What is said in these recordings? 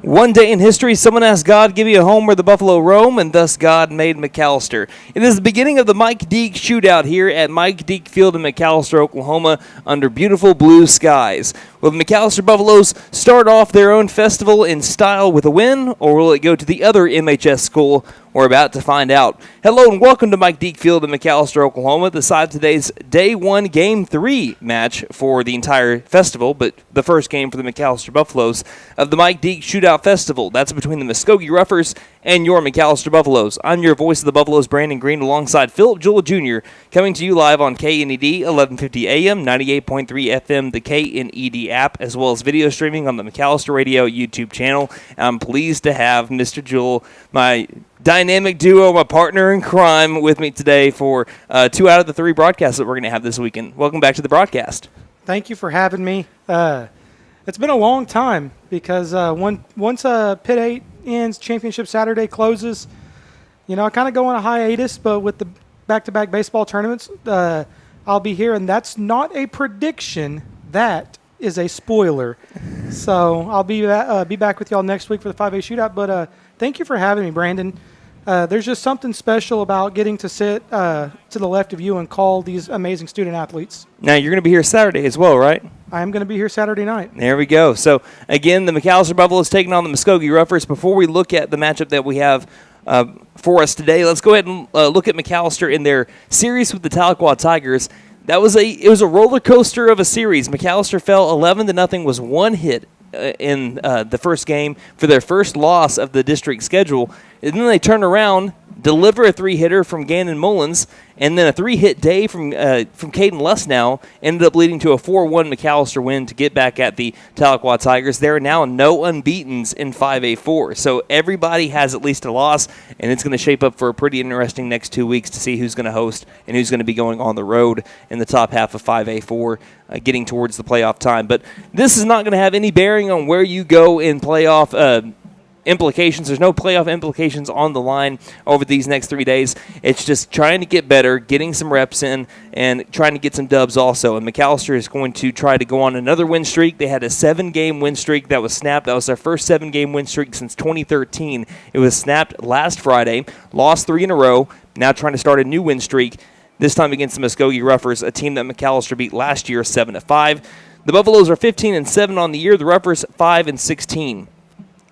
One day in history, someone asked God, give me a home where the buffalo roam, and thus God made McAlester. It is the beginning of the Mike Deak Shootout here at Mike Deak Field in McAlester, Oklahoma, under beautiful blue skies. Will the McAlester Buffaloes start off their own festival in style with a win, or will it go to the other MHS school? We're about to find out. Hello and welcome to Mike Deak Field in McAlester, Oklahoma, the side of today's Day 1 Game 3 match for the entire festival, but the first game for the McAlester Buffaloes of the Mike Deak Shootout Festival. That's between the Muskogee Roughers and your McAlester Buffaloes. I'm your voice of the Buffaloes, Brandon Green, alongside Philip Jewell Jr., coming to you live on KNED 1150 AM, 98.3 FM, the KNED app, as well as video streaming on the McAlester Radio YouTube channel. I'm pleased to have Mr. Jewell, my dynamic duo, my partner in crime, with me today for 2 out of the 3 broadcasts that we're going to have this weekend. Welcome back to the broadcast. Thank you for having me. It's been a long time because once Pit 8 ends, Championship Saturday closes, I kind of go on a hiatus, but with the back-to-back baseball tournaments, I'll be here, and that's not a prediction. That is a spoiler. So I'll be back with y'all next week for the 5A shootout, but thank you for having me, Brandon. There's just something special about getting to sit to the left of you and call these amazing student athletes. Now, you're going to be here Saturday as well, right? I am going to be here Saturday night. There we go. So, again, the McAlester Buffaloes taking on the Muskogee Roughers. Before we look at the matchup that we have for us today, let's go ahead and look at McAlester in their series with the Tahlequah Tigers. It was a roller coaster of a series. McAlester fell 11-0, was one hit in the first game for their first loss of the district schedule. And then they turn around, deliver a 3-hitter from Gannon Mullins, and then a 3-hit day from Caden Lesnow ended up leading to a 4-1 McAlester win to get back at the Tahlequah Tigers. There are now no unbeatens in 5A4, so everybody has at least a loss, and it's going to shape up for a pretty interesting next 2 weeks to see who's going to host and who's going to be going on the road in the top half of 5A4, getting towards the playoff time. But this is not going to have any bearing on where you go in playoff implications. There's no playoff implications on the line over these next 3 days. It's just trying to get better, getting some reps in, and trying to get some dubs also. And McAlester is going to try to go on another win streak. They had a 7-game win streak that was snapped. That was their first 7-game win streak since 2013. It was snapped last Friday, lost 3 in a row, now trying to start a new win streak, this time against the Muskogee Roughers, a team that McAlester beat last year 7-5. The Buffaloes are 15-7 on the year, the Roughers 5-16.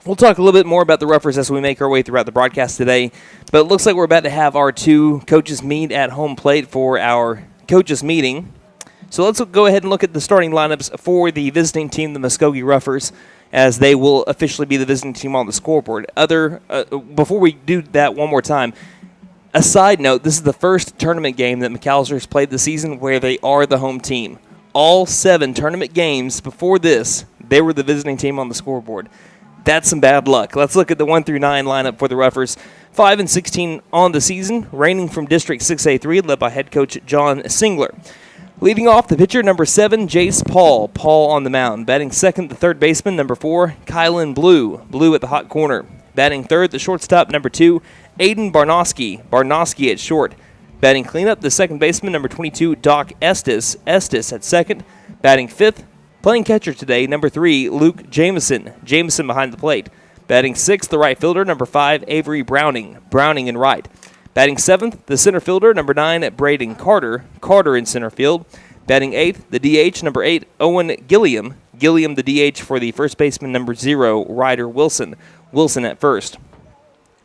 We'll talk a little bit more about the Roughers as we make our way throughout the broadcast today, but it looks like we're about to have our 2 coaches meet at home plate for our coaches meeting. So let's go ahead and look at the starting lineups for the visiting team, the Muskogee Roughers, as they will officially be the visiting team on the scoreboard. Before we do that one more time, a side note, this is the first tournament game that McAlester has played this season where they are the home team. All 7 tournament games before this, they were the visiting team on the scoreboard. That's some bad luck. Let's look at the 1 through 9 lineup for the Roughers. 5-16 on the season, reigning from District 6A3, led by head coach John Singler. Leading off, the pitcher, number 7, Jace Paul. Paul on the mound. Batting second, the third baseman, number 4, Kylan Blue. Blue at the hot corner. Batting third, the shortstop, number 2, Aiden Barnoski. Barnoski at short. Batting cleanup, the second baseman, number 22, Doc Estes. Estes at second. Batting fifth, playing catcher today, number 3, Luke Jameson. Jameson behind the plate. Batting 6th, the right fielder, number 5, Avery Browning. Browning in right. Batting 7th, the center fielder, number 9, Braden Carter. Carter in center field. Batting 8th, the DH, number 8, Owen Gilliam. Gilliam, the DH for the first baseman, number 0, Ryder Wilson. Wilson at first.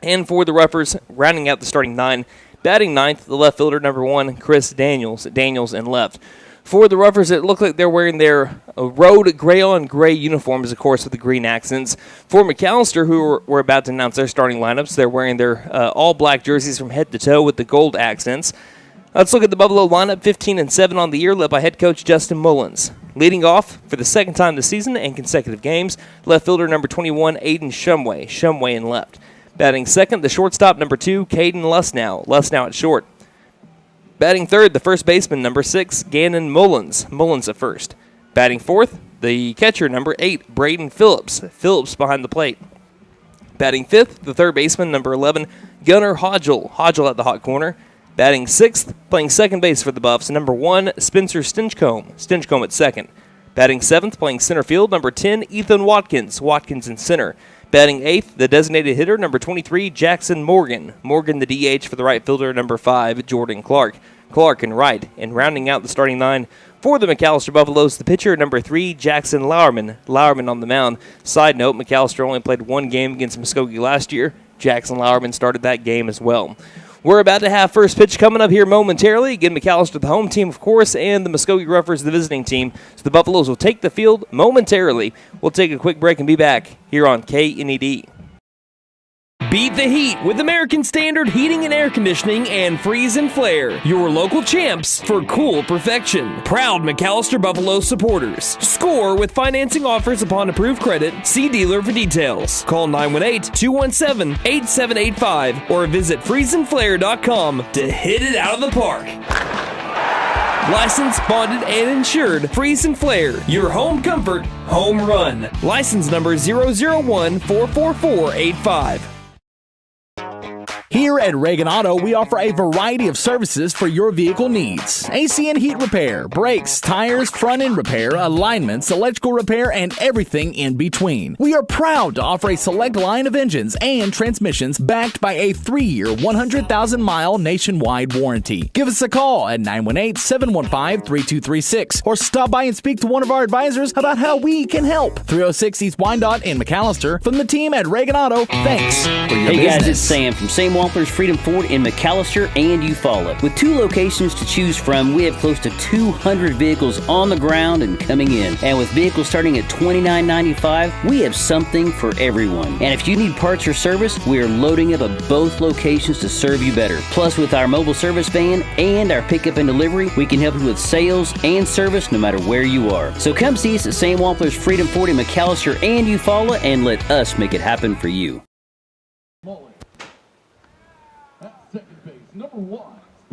And for the Roughers, rounding out the starting 9, batting 9th, the left fielder, number 1, Chris Daniels. Daniels in left. For the Roughers, it looked like they're wearing their road gray-on-gray uniforms, of course, with the green accents. For McAlester, who we're about to announce their starting lineups, they're wearing their all-black jerseys from head to toe with the gold accents. Let's look at the Buffalo lineup, 15-7 on the year, led by head coach Justin Mullins. Leading off for the second time this season and consecutive games, left fielder number 21, Aiden Shumway. Shumway in left. Batting second, the shortstop, number 2, Caden Lesnow. Lesnow at short. Batting third, the first baseman, number 6, Gannon Mullins. Mullins at first. Batting fourth, the catcher, number 8, Braden Phillips. Phillips behind the plate. Batting fifth, the third baseman, number 11, Gunnar Hodgel. Hodgel at the hot corner. Batting sixth, playing second base for the Buffs, number 1, Spencer Stinchcomb. Stinchcomb at second. Batting seventh, playing center field, number 10, Ethan Watkins. Watkins in center. Batting eighth, the designated hitter, number 23, Jackson Morgan. Morgan, the DH for the right fielder, number 5, Jordan Clark. Clark in right. And rounding out the starting line for the McAlester Buffaloes, the pitcher, number 3, Jackson Lauerman. Lauerman on the mound. Side note, McAlester only played one game against Muskogee last year. Jackson Lauerman started that game as well. We're about to have first pitch coming up here momentarily. Again, McAlester, the home team, of course, and the Muskogee Roughers, the visiting team. So the Buffaloes will take the field momentarily. We'll take a quick break and be back here on KNED. Beat the heat with American Standard Heating and Air Conditioning and Freeze and Flare, your local champs for cool perfection. Proud McAlester Buffalo supporters. Score with financing offers upon approved credit. See dealer for details. Call 918-217-8785 or visit freezeandflare.com to hit it out of the park. Licensed, bonded, and insured. Freeze and Flare, your home comfort, home run. License number 001-44485. Here at Reagan Auto, we offer a variety of services for your vehicle needs. AC and heat repair, brakes, tires, front-end repair, alignments, electrical repair, and everything in between. We are proud to offer a select line of engines and transmissions backed by a 3-year, 100,000-mile nationwide warranty. Give us a call at 918-715-3236 or stop by and speak to one of our advisors about how we can help. 306 East Wyandotte in McAlester. From the team at Reagan Auto, thanks for your business. Hey guys, it's Sam from Simulcast Freedom Ford in McAlester and Eufaula. With 2 locations to choose from, we have close to 200 vehicles on the ground and coming in. And with vehicles starting at $29.95, we have something for everyone. And if you need parts or service, we are loading up at both locations to serve you better. Plus, with our mobile service van and our pickup and delivery, we can help you with sales and service no matter where you are. So come see us at Sam Wampler's Freedom Ford in McAlester and Eufaula and let us make it happen for you.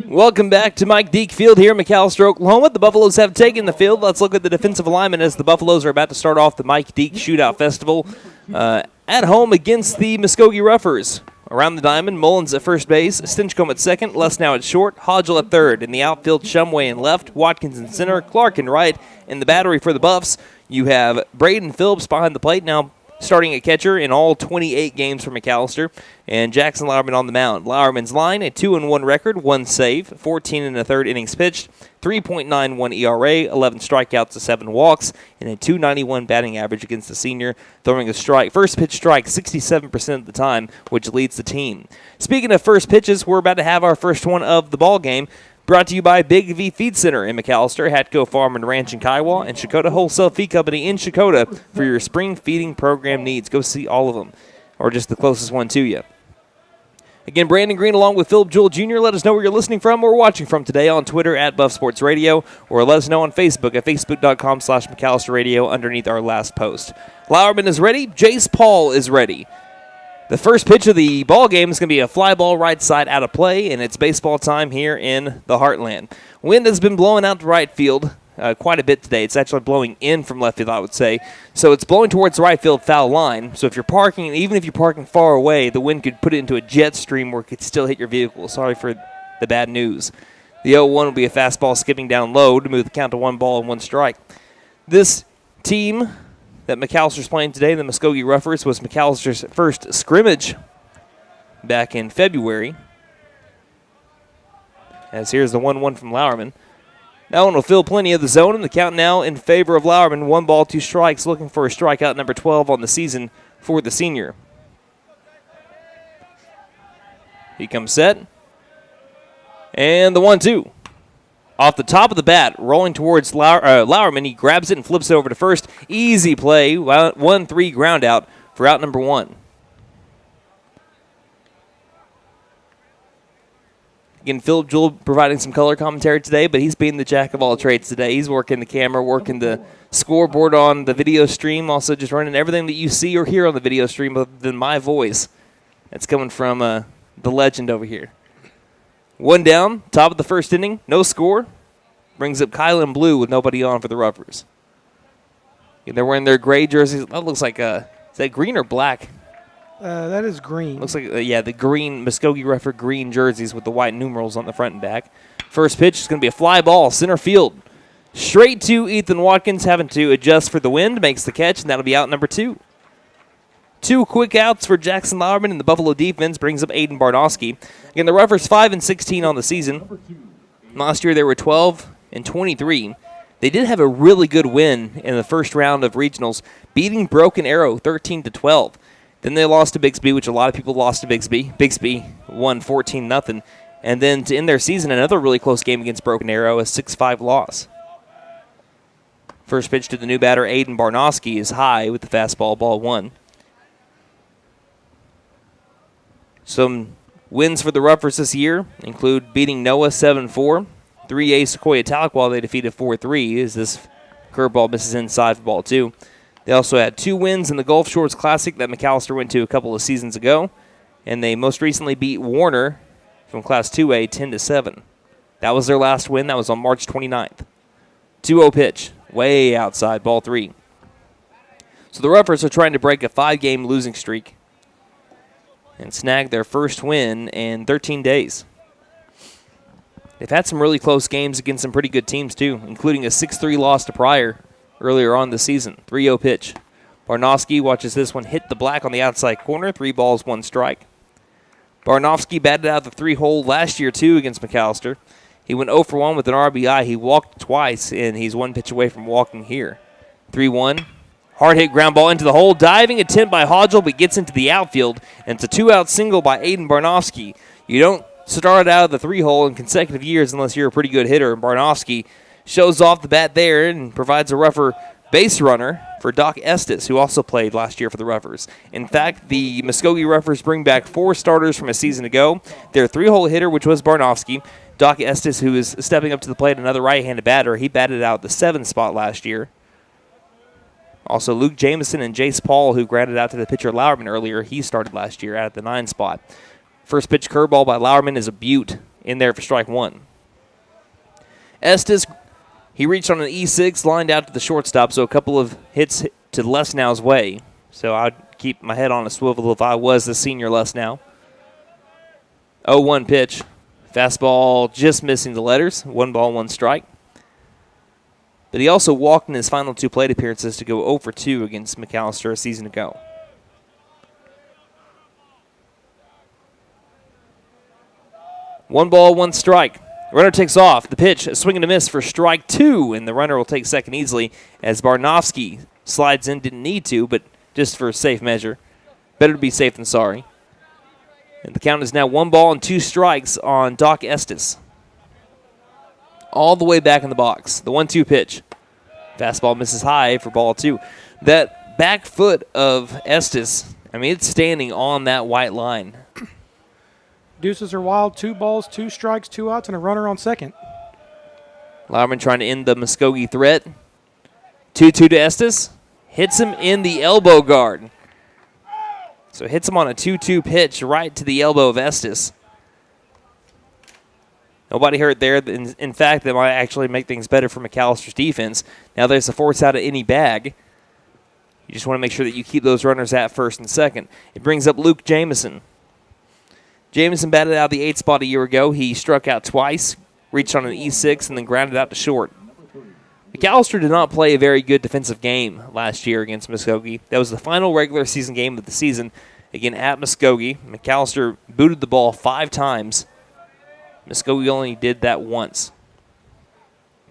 Welcome back to Mike Deak Field here in McAlester, Oklahoma. The Buffaloes have taken the field. Let's look at the defensive alignment as the Buffaloes are about to start off the Mike Deak Shootout Festival at home against the Muskogee Roughers. Around the diamond, Mullins at first base, Stinchcomb at second, Lesnow at short, Hodgel at third. In the outfield, Shumway in left, Watkins in center, Clark in right. In the battery for the Buffs, you have Braden Phillips behind the plate, now starting at catcher in all 28 games for McAlester, and Jackson Lauerman on the mound. Lauerman's line, a 2-1 record, 1 save, 14 1/3 innings pitched, 3.91 ERA, 11 strikeouts to 7 walks, and a 291 batting average against the senior, throwing a first pitch strike 67% of the time, which leads the team. Speaking of first pitches, we're about to have our first one of the ball game. Brought to you by Big V Feed Center in McAlester, Hatco Farm and Ranch in Kiowa, and Shakota Wholesale Feed Company in Shakota for your spring feeding program needs. Go see all of them, or just the closest one to you. Again, Brandon Green along with Philip Jewell Jr. Let us know where you're listening from or watching from today on Twitter at Buff Sports Radio, or let us know on Facebook at facebook.com/McAlester Radio underneath our last post. Lauerman is ready. Jace Paul is ready. The first pitch of the ball game is going to be a fly ball right side out of play, and it's baseball time here in the Heartland. Wind has been blowing out to right field quite a bit today. It's actually blowing in from left field, I would say. So it's blowing towards the right field foul line. So if you're parking, even if you're parking far away, the wind could put it into a jet stream where it could still hit your vehicle. Sorry for the bad news. The 0-1 will be a fastball skipping down low to move the count to 1 ball and 1 strike. This team that McAlster's playing today, the Muskogee Roughers, was McAlster's first scrimmage back in February. As here's the 1-1 from Lauerman. That one will fill plenty of the zone, and the count now in favor of Lauerman. 1 ball, 2 strikes, looking for a strikeout number 12 on the season for the senior. He comes set. And the 1-2. Off the top of the bat, rolling towards Lauerman. He grabs it and flips it over to first. Easy play. 1-3 ground out for out number 1. Again, Philip Jewell providing some color commentary today, but he's being the jack of all trades today. He's working the camera, working the scoreboard on the video stream, also just running everything that you see or hear on the video stream other than my voice. That's coming from the legend over here. 1 down, top of the first inning, no score. Brings up Kylan Blue with nobody on for the Roughers. And they're wearing their gray jerseys. That looks like is that green or black? That is green. Looks like, the green, Muskogee Rougher green jerseys with the white numerals on the front and back. First pitch is going to be a fly ball, center field. Straight to Ethan Watkins, having to adjust for the wind, makes the catch, and that'll be out number 2. 2 quick outs for Jackson Lauerman, and the Buffalo defense brings up Aiden Barnowski. Again, the Roughers 5-16 on the season. Last year they were 12-23. They did have a really good win in the first round of regionals, beating Broken Arrow 13-12. Then they lost to Bixby, which a lot of people lost to Bixby. Bixby won 14-0. And then to end their season, another really close game against Broken Arrow, a 6-5 loss. First pitch to the new batter, Aiden Barnowski, is high with the fastball, ball 1. Some wins for the Roughers this year include beating Noah 7-4. 3A Sequoia Tahlequah they defeated 4-3 as this curveball misses inside for ball 2. They also had 2 wins in the Gulf Shores Classic that McAlester went to a couple of seasons ago. And they most recently beat Warner from Class 2A 10-7. That was their last win. That was on March 29th. 2-0 pitch. Way outside, ball 3. So the Roughers are trying to break a 5-game losing streak and snag their first win in 13 days. They've had some really close games against some pretty good teams, too, including a 6-3 loss to Pryor earlier on this season. 3-0 pitch. Barnowski watches this one hit the black on the outside corner. 3 balls, 1 strike. Barnowski batted out the 3-hole last year, too, against McAlester. He went 0 for 1 with an RBI. He walked twice, and he's 1 pitch away from walking here. 3-1. Hard hit ground ball into the hole. Diving attempt by Hodgel, but gets into the outfield. And it's a 2-out single by Aiden Barnowski. You don't start out of the 3-hole in consecutive years unless you're a pretty good hitter. And Barnowski shows off the bat there and provides a Rougher base runner for Doc Estes, who also played last year for the Roughers. In fact, the Muskogee Roughers bring back 4 starters from a season ago. Their 3-hole hitter, which was Barnowski. Doc Estes, who is stepping up to the plate, another right-handed batter. He batted out the 7 spot last year. Also, Luke Jameson and Jace Paul, who grounded out to the pitcher Lauerman earlier. He started last year out at the 9 spot. First pitch curveball by Lauerman is a beaut in there for strike 1. Estes, he reached on an E6, lined out to the shortstop, so a couple of hits to Lesnau's way. So I'd keep my head on a swivel if I was the senior Lesnau. 0-1 pitch. Fastball just missing the letters. 1 ball, 1 strike. But he also walked in his final 2 plate appearances to go 0 for 2 against McAlester a season ago. 1 ball, 1 strike. Runner takes off. The pitch, a swing and a miss for strike 2, and the runner will take second easily as Barnowski slides in. Didn't need to, but just for safe measure. Better to be safe than sorry. And the count is now 1 ball and 2 strikes on Doc Estes. All the way back in the box. The 1-2 pitch. Fastball misses high for ball 2. That back foot of Estes, I mean, it's standing on that white line. Deuces are wild. 2 balls, 2 strikes, 2 outs, and a runner on second. Lauerman trying to end the Muskogee threat. 2-2 to Estes. Hits him in the elbow guard. So hits him on a 2-2 pitch right to the elbow of Estes. Nobody hurt there. In fact, that might actually make things better for McAllister's defense. Now there's a force out of any bag. You just want to make sure that you keep those runners at first and second. It brings up Luke Jameson. Jameson batted out the 8 spot a year ago. He struck out twice, reached on an E6, and then grounded out to short. McAlester did not play a very good defensive game last year against Muskogee. That was the final regular season game of the season. Again, at Muskogee, McAlester booted the ball 5 times. Muskogee only did that once.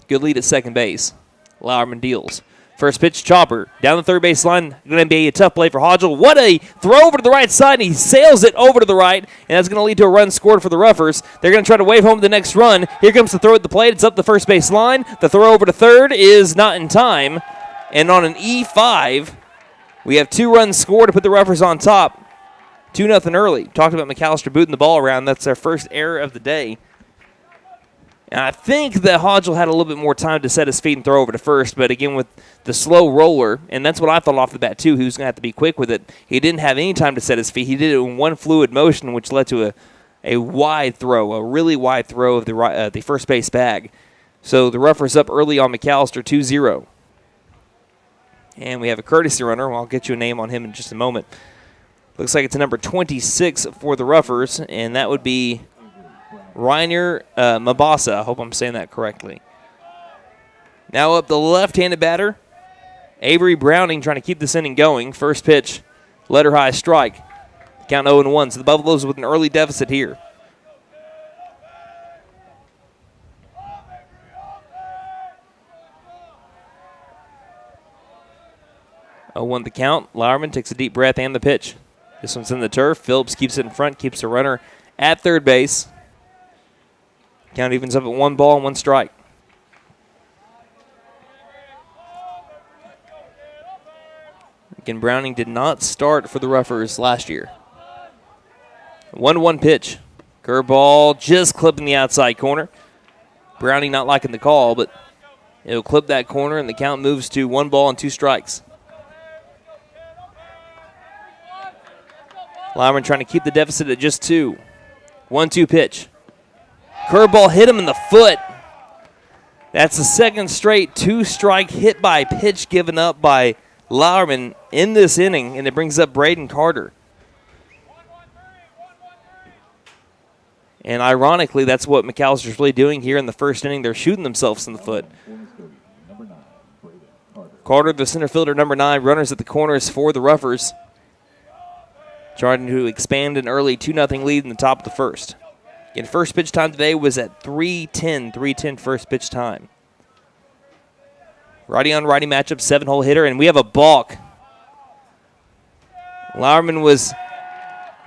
Good lead at second base. Lauerman deals. First pitch, chopper. Down the third base line. Going to be a tough play for Hodgel. What a throw over to the right side. He sails it over to the right, and that's going to lead to a run scored for the Roughers. They're going to try to wave home the next run. Here comes the throw at the plate. It's up the first base line. The throw over to third is not in time. And on an E5, we have 2 runs scored to put the Roughers on top. 2-0 early. Talked about McAlester booting the ball around. That's their first error of the day. And I think that Hodgel had a little bit more time to set his feet and throw over to first, but again, with the slow roller, and that's what I thought off the bat too, he was going to have to be quick with it. He didn't have any time to set his feet. He did it in one fluid motion, which led to a wide throw, a really wide throw of the first base bag. So the Roughers up early on McAlester, 2-0. And we have a courtesy runner. Well, I'll get you a name on him in just a moment. Looks like it's a number 26 for the Roughers, and that would be Reiner Mabasa. I hope I'm saying that correctly. Now up the left-handed batter, Avery Browning trying to keep this inning going. First pitch, Letter high strike. Count 0-1. So the Buffaloes with an early deficit here. 0-1 the count. Lauerman takes a deep breath and the pitch. This one's in the turf. Phillips keeps it in front, keeps the runner at third base. Count evens up at 1 ball and 1 strike. Again, Browning did not start for the Roughers last year. 1-1 pitch. Curveball just clipping the outside corner. Browning not liking the call, but it'll clip that corner, and the count moves to 1 ball and 2 strikes. Lauerman trying to keep the deficit at just 2. 1-2 pitch. Curveball hit him in the foot. That's the second straight 2-strike hit by pitch given up by Lauerman in this inning, and it brings up Braden Carter. And ironically, that's what McAllister's really doing here in the first inning. They're shooting themselves in the foot. Carter, the center fielder, number 9, runners at the corners for the Roughers. Trying to expand an early 2-0 lead in the top of the first. Again, first pitch time today was at 3:10 first pitch time. Righty on righty matchup, 7-hole hitter, and we have a balk. Lauerman was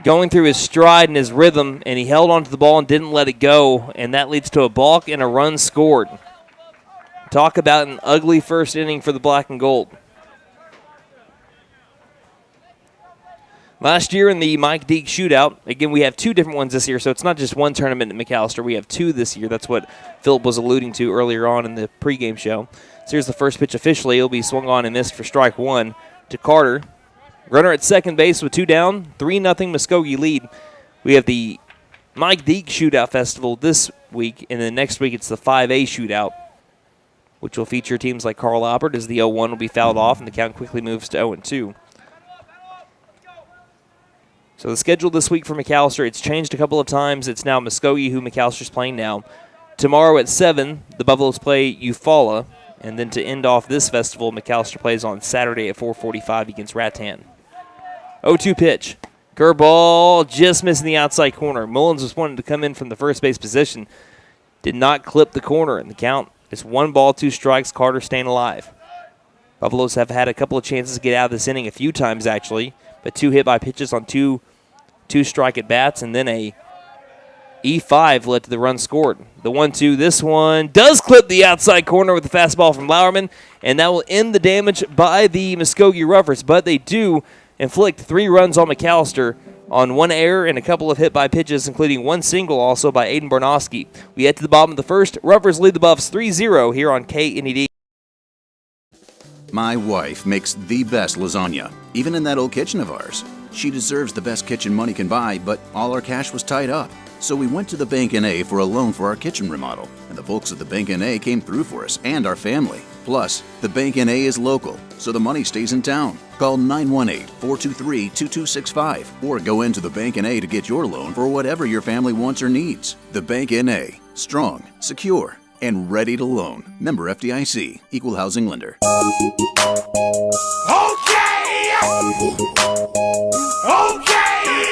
going through his stride and his rhythm, and he held onto the ball and didn't let it go, and that leads to a balk and a run scored. Talk about an ugly first inning for the black and gold. Last year in the Mike Deak Shootout, again, we have 2 different ones this year, so it's not just one tournament at McAlester. We have 2 this year. That's what Philip was alluding to earlier on in the pregame show. So here's the first pitch officially. It'll be swung on and missed for strike 1 to Carter. Runner at second base with 2 down, 3-0 Muskogee lead. We have the Mike Deak Shootout Festival this week, and then next week it's the 5A Shootout, which will feature teams like Carl Albert as the 0-1 will be fouled off, and the count quickly moves to 0-2. So the schedule this week for McAlester, it's changed a couple of times. It's now Muskogee, who McAllister's playing now. Tomorrow at 7, the Buffaloes play Eufaula. And then to end off this festival, McAllister plays on Saturday at 4:45 against Rattan. 0-2 pitch. Curveball just missing the outside corner. Mullins was wanting to come in from the first base position. Did not clip the corner, and the count is 1 ball, 2 strikes. Carter staying alive. Buffaloes have had a couple of chances to get out of this inning a few times, actually. But 2 hit by pitches on 2 strike at bats, and then a E5 led to the run scored. The 1-2, this one does clip the outside corner with the fastball from Lauerman, and that will end the damage by the Muskogee Roughers. But they do inflict 3 runs on McAllister on 1 error and a couple of hit by pitches, including 1 single also by Aiden Barnowski. We head to the bottom of the first. Roughers lead the Buffs 3-0 here on KNED. My wife makes the best lasagna, even in that old kitchen of ours. She deserves the best kitchen money can buy, but all our cash was tied up. So we went to the Bank N.A. for a loan for our kitchen remodel, and the folks at the Bank N.A. came through for us and our family. Plus, the Bank N.A. is local, so the money stays in town. Call 918-423-2265 or go into the Bank N.A. to get your loan for whatever your family wants or needs. The Bank N.A. Strong, secure, and ready to loan. Member FDIC, Equal Housing Lender.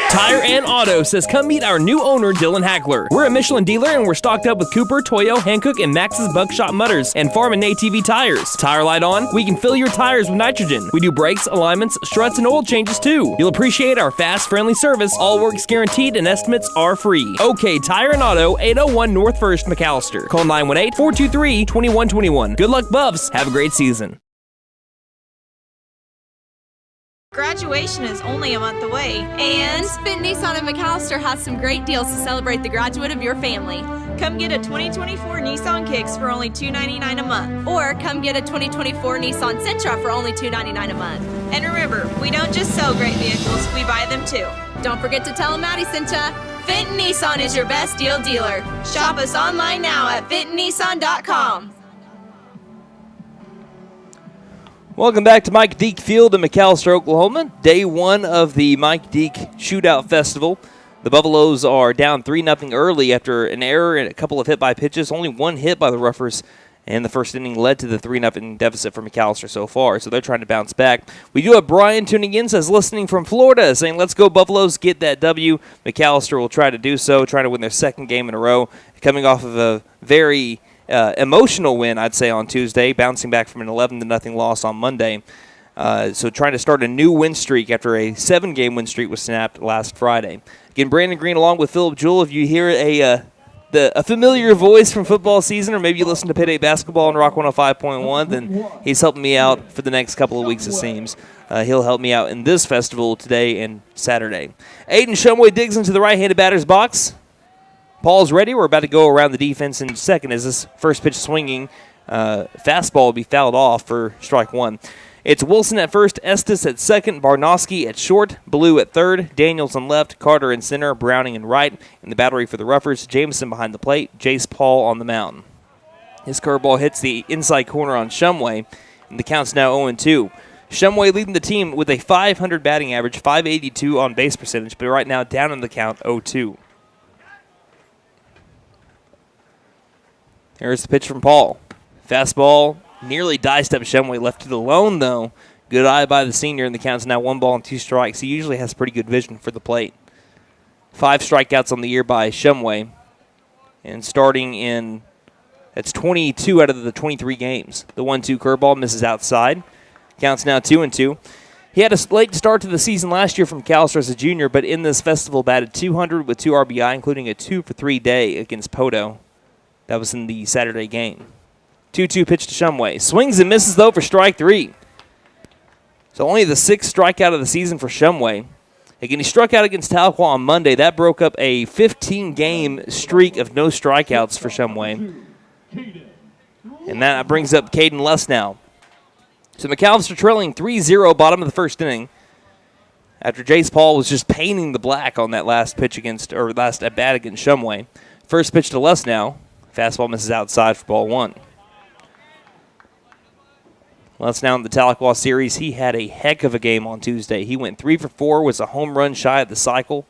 Tire and Auto says come meet our new owner, Dylan Hackler. We're a Michelin dealer and we're stocked up with Cooper, Toyo, Hankook, and Max's Buckshot Mutters and Farm and ATV tires. Tire light on? We can fill your tires with nitrogen. We do brakes, alignments, struts, and oil changes too. You'll appreciate our fast, friendly service. All work's guaranteed and estimates are free. OK Tire and Auto, 801 North 1st, McAlester. Call 918-423-2121. Good luck, Buffs. Have a great season. Graduation is only a month away, And Fenton Nissan of McAlester has some great deals to celebrate the graduate of your family. come get a 2024 Nissan Kicks for only $299 a month. Or come get a 2024 Nissan Sentra for only $299 a month. And remember, we don't just sell great vehicles, we buy them too. Don't forget to tell them Maddie sent ya. Fenton Nissan is your best deal dealer. Shop us online now at fentonnissan.com. Welcome back to Mike Deak Field in McAlester, Oklahoma. Day 1 of the Mike Deak Shootout Festival. The Buffaloes are down 3-0 early after an error and a couple of hit by pitches. Only 1 hit by the Roughers And the first inning led to the 3-0 deficit for McAlester so far, so they're trying to bounce back. We do have Brian tuning in, says listening from Florida, saying let's go Buffaloes, get that W. McAlester will try to do so, trying to win their second game in a row, coming off of a very emotional win, I'd say, on Tuesday, bouncing back from an 11-0 loss on Monday. So trying to start a new win streak after a 7-game win streak was snapped last Friday. Again, Brandon Green along with Philip Jewell. If you hear a familiar voice from football season, or maybe you listen to Pitt 8 basketball on Rock 105.1, then he's helping me out for the next couple of weeks, it seems. He'll help me out in this festival today and Saturday. Aiden Shumway digs into the right-handed batter's box. Paul's ready. We're about to go around the defense in second as this first pitch swinging fastball will be fouled off for strike one. It's Wilson at first, Estes at second, Barnowski at short, Blue at third, Daniels on left, Carter in center, Browning in right. In the battery for the Roughers, Jameson behind the plate, Jace Paul on the mound. His curveball hits the inside corner on Shumway, and the count's now 0-2. Shumway leading the team with a .500 batting average, .582 on base percentage, but right now down in the count, 0-2. Here's the pitch from Paul. Fastball nearly diced up Shumway, left it alone, though. Good eye by the senior, and the count's now 1-2 strikes. He usually has pretty good vision for the plate. 5 strikeouts on the year by Shumway. And starting in, that's 22 out of the 23 games. The 1-2 curveball misses outside. Count's now 2-2. He had a late start to the season last year from McAlester as a junior, but in this festival batted 200 with 2 RBI, including a 2-for-3 day against Poto. That was in the Saturday game. 2-2 pitch to Shumway. Swings and misses, though, for strike 3. So only the 6th strikeout of the season for Shumway. Again, he struck out against Tahlequah on Monday. That broke up a 15-game streak of no strikeouts for Shumway. And that brings up Caden Lesnow. So McAlester trailing 3-0 bottom of the first inning after Jace Paul was just painting the black on that last pitch against, or last at bat against Shumway. First pitch to Lesnow. Fastball misses outside for ball 1. Lesnow in the Tahlequah series, he had a heck of a game on Tuesday. He went 3 for 4, was a home run shy of the cycle.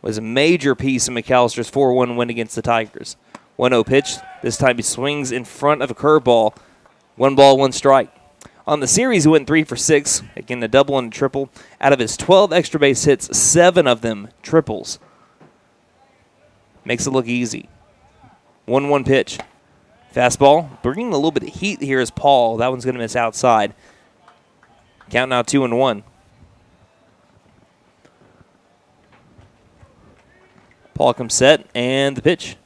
Was a major piece of McAllister's 4-1 win against the Tigers. 1-0 pitch. This time he swings in front of a curveball. 1 ball, 1 strike. On the series, he went 3 for 6. Again, a double and a triple. Out of his 12 extra base hits, 7 of them triples. Makes it look easy. 1-1 pitch. Fastball. Bringing a little bit of heat here is Paul. That one's going to miss outside. Count now 2-1. Paul comes set, and the pitch.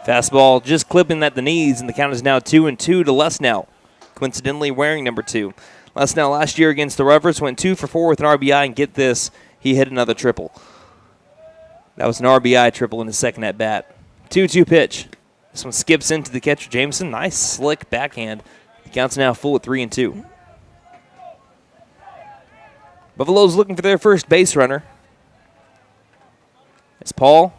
Fastball just clipping at the knees, and the count is now 2-2 to Lesnow. Coincidentally wearing number 2. Lesnow last year against the Roughers went 2 for 4 with an RBI, and get this, he hit another triple. That was an RBI triple in his second at bat. 2-2 pitch. This one skips into the catcher, Jameson. Nice slick backhand. The count's now full at 3-2. Buffalo's looking for their first base runner. As Paul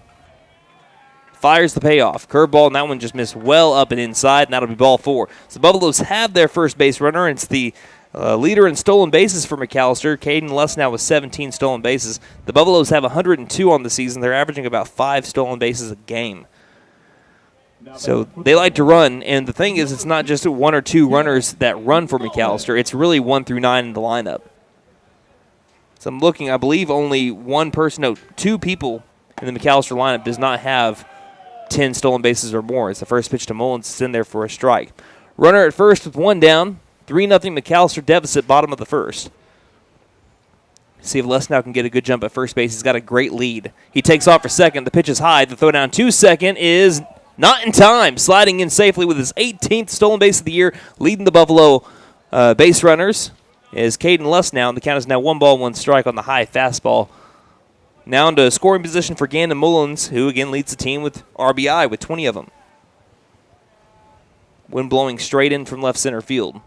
fires the payoff. Curveball, and that one just missed well up and inside, and that'll be ball 4. So the Buffaloes have their first base runner, and it's the leader in stolen bases for McAlester. Caden Lesnow with 17 stolen bases. The Buffaloes have 102 on the season. They're averaging about 5 stolen bases a game. So they like to run, and the thing is, it's not just 1 or 2 runners that run for McAlester. It's really 1 through 9 in the lineup. So I'm looking, I believe only 2 people in the McAlester lineup does not have 10 stolen bases or more. It's the first pitch to Mullins. It's in there for a strike. Runner at first with 1 down. 3-0 McAlester deficit, bottom of the first. See if Lesnow can get a good jump at first base. He's got a great lead. He takes off for second. The pitch is high. The throw down to second is not in time. Sliding in safely with his 18th stolen base of the year. Leading the Buffalo base runners is Caden Lesnow. And the count is now 1 ball, 1 strike on the high fastball. Now into scoring position for Gandon Mullins, who again leads the team with RBI with 20 of them. Wind blowing straight in from left center field.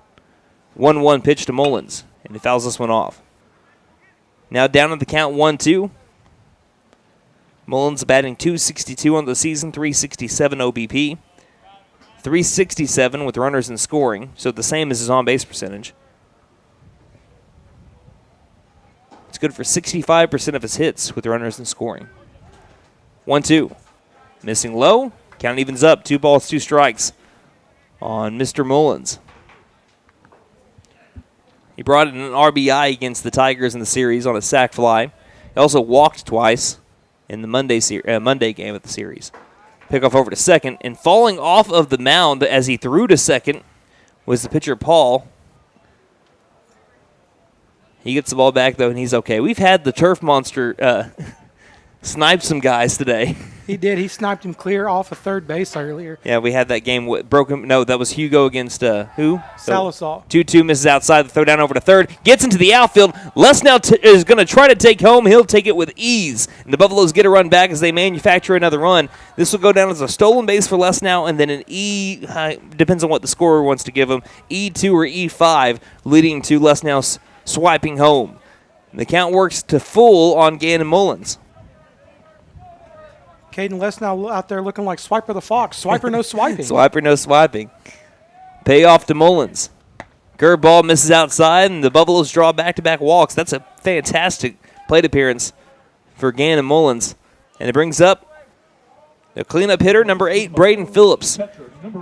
1-1 pitch to Mullins, and he fouls this one off. Now down at the count 1-2. Mullins batting .262 on the season, .367 OBP. .367 with runners in scoring, so the same as his on-base percentage. It's good for 65% of his hits with runners in scoring. 1-2. Missing low. Count evens up. 2 balls, 2 strikes. on Mr. Mullins. He brought in an RBI against the Tigers in the series on a sac fly. He also walked twice in the Monday game of the series. Pickoff over to second, and falling off of the mound as he threw to second was the pitcher, Paul. He gets the ball back, though, and he's okay. We've had the turf monster snipe some guys today. He did. He sniped him clear off of third base earlier. Yeah, we had that game. Broke him. No, that was Hugo against who? Salazar. 2-2 misses outside. The throw down over to third. Gets into the outfield. Les now is going to try to take home. He'll take it with ease. And the Buffaloes get a run back as they manufacture another run. This will go down as a stolen base for Les now, and then an depends on what the scorer wants to give him, E2 or E5, leading to Les now swiping home. And the count works to full on Gannon Mullins. Caden Les now out there looking like Swiper the Fox. Swiper no swiping. Swiper no swiping. Payoff to Mullins. Curveball misses outside, and the Buffaloes draw back-to-back walks. That's a fantastic plate appearance for Gannon Mullins. And it brings up the cleanup hitter, number 8, Braden Phillips.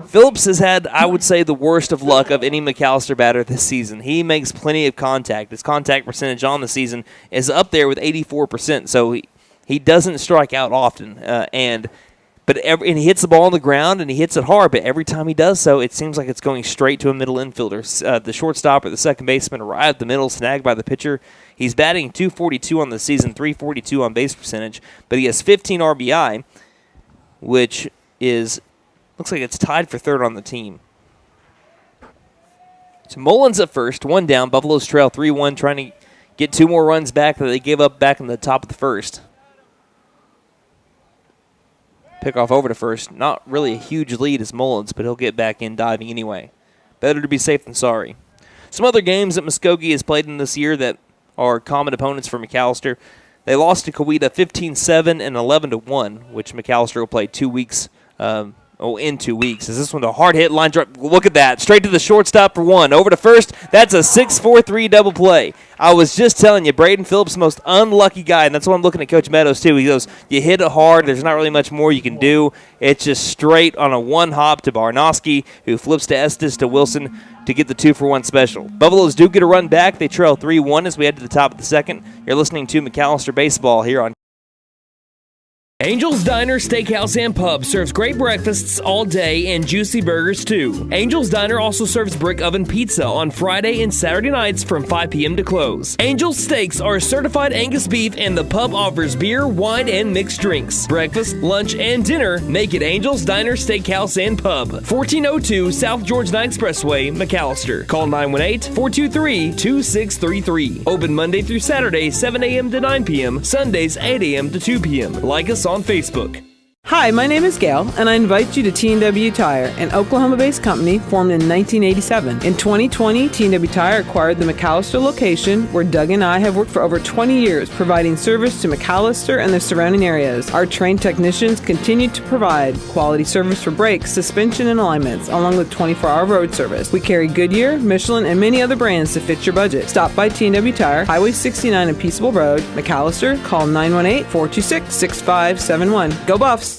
Phillips has had, I would say, the worst of luck of any McAlester batter this season. He makes plenty of contact. His contact percentage on the season is up there with 84%, so he doesn't strike out often, and he hits the ball on the ground, and he hits it hard, but every time he does so, it seems like it's going straight to a middle infielder. The shortstop or the second baseman arrived at the middle, snagged by the pitcher. He's batting .242 on the season, .342 on base percentage, but he has 15 RBI, which looks like it's tied for third on the team. So Mullins at first, one down. Buffaloes trail 3-1, trying to get 2 more runs back that they gave up back in the top of the first. Pickoff over to first. Not really a huge lead as Mullins, but he'll get back in diving anyway. Better to be safe than sorry. Some other games that Muskogee has played in this year that are common opponents for McAlester. They lost to Coweta 15-7 and 11-1, which McAlester will play 2 weeks in 2 weeks. Is this one a hard hit line drive? Look at that. Straight to the shortstop for one. Over to first. That's a 6-4-3 double play. I was just telling you, Braden Phillips, the most unlucky guy, and that's why I'm looking at Coach Meadows, too. He goes, you hit it hard. There's not really much more you can do. It's just straight on a one hop to Barnoski, who flips to Estes to Wilson to get the 2-for-1 special. Buffaloes do get a run back. They trail 3-1 as we head to the top of the second. You're listening to McAlester Baseball here on Angel's Diner, Steakhouse, and Pub serves great breakfasts all day and juicy burgers too. Angel's Diner also serves brick oven pizza on Friday and Saturday nights from 5 p.m. to close. Angel's Steaks are certified Angus beef, and the pub offers beer, wine, and mixed drinks. Breakfast, lunch, and dinner make it Angel's Diner, Steakhouse, and Pub. 1402 South George Knight Expressway, McAlester. Call 918-423-2633. Open Monday through Saturday, 7 a.m. to 9 p.m. Sundays, 8 a.m. to 2 p.m. Like us on Facebook. Hi, my name is Gail, and I invite you to T&W Tire, an Oklahoma-based company formed in 1987. In 2020, T&W Tire acquired the McAlester location, where Doug and I have worked for over 20 years, providing service to McAlester and the surrounding areas. Our trained technicians continue to provide quality service for brakes, suspension, and alignments, along with 24-hour road service. We carry Goodyear, Michelin, and many other brands to fit your budget. Stop by T&W Tire, Highway 69 and Peaceable Road, McAlester. Call 918-426-6571. Go Buffs!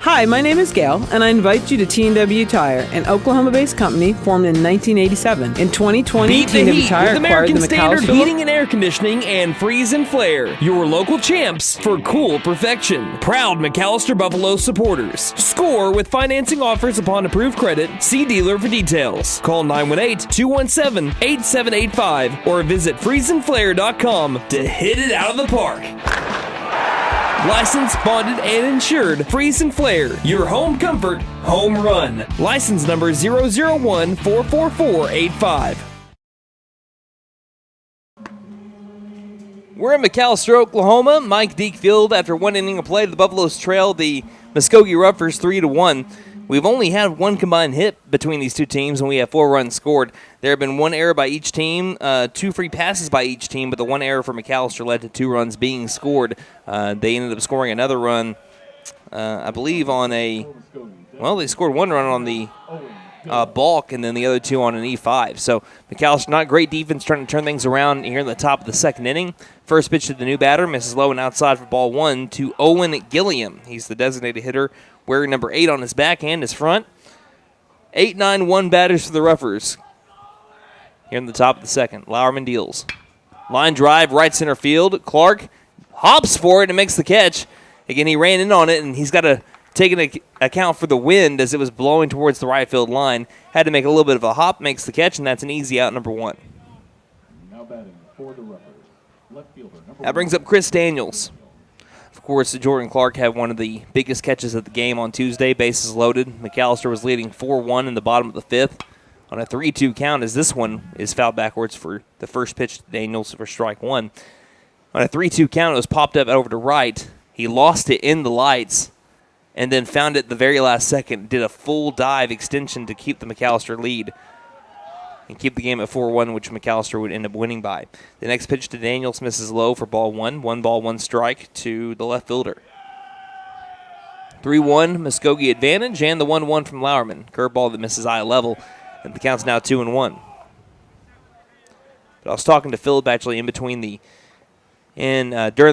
Hi, my name is Gail, and I invite you to T&W Tire, an Oklahoma-based company formed in 1987. In 2020, Beat the T&W heat Tire with acquired American the Standard McAlester Heating and Air Conditioning and Freeze and Flare, your local champs for cool perfection. Proud McAlester Buffalo supporters. Score with financing offers upon approved credit. See dealer for details. Call 918-217-8785 or visit freezeandflare.com to hit it out of the park. Licensed, bonded, and insured. Freeze and Flare, your home comfort, home run. License number 001-44485. We're in McAlester, Oklahoma. Mike Deak Field. After one inning of play, the Buffaloes trail the Muskogee Roughers 3-1. We've only had one combined hit between these two teams, and we have 4 runs scored. There have been one error by each team, 2 free passes by each team, but the one error for McAlester led to 2 runs being scored. They ended up scoring another run, I believe, on they scored 1 run on the balk, and then the other 2 on an E5. So McAlester, not great defense, trying to turn things around here in the top of the second inning. First pitch to the new batter, misses low and outside for ball 1 to Owen Gilliam. He's the designated hitter, wearing number 8 on his back and his front. 8-9-1 batters for the Roughers. Here in the top of the second, Lauerman deals. Line drive, right center field. Clark hops for it and makes the catch. Again, he ran in on it, and he's got to take into account for the wind as it was blowing towards the right field line. Had to make a little bit of a hop, makes the catch, and that's an easy out, number 1. Now batting for the Roughers, left fielder, that brings up Chris Daniels. Of course, Jordan Clark had one of the biggest catches of the game on Tuesday, bases loaded. McAlester was leading 4-1 in the bottom of the 5th on a 3-2 count, as this one is fouled backwards for the first pitch to Daniels for strike 1. On a 3-2 count, it was popped up over to right. He lost it in the lights and then found it the very last second, did a full dive extension to keep the McAlester lead and keep the game at 4-1, which McAlester would end up winning by. The next pitch to Daniels misses low for ball 1. 1 ball, 1 strike to the left fielder. 3-1 Muskogee advantage, and the 1-1 from Lauerman. Curveball that misses eye level, and the count's now 2-1. But I was talking to Philip actually during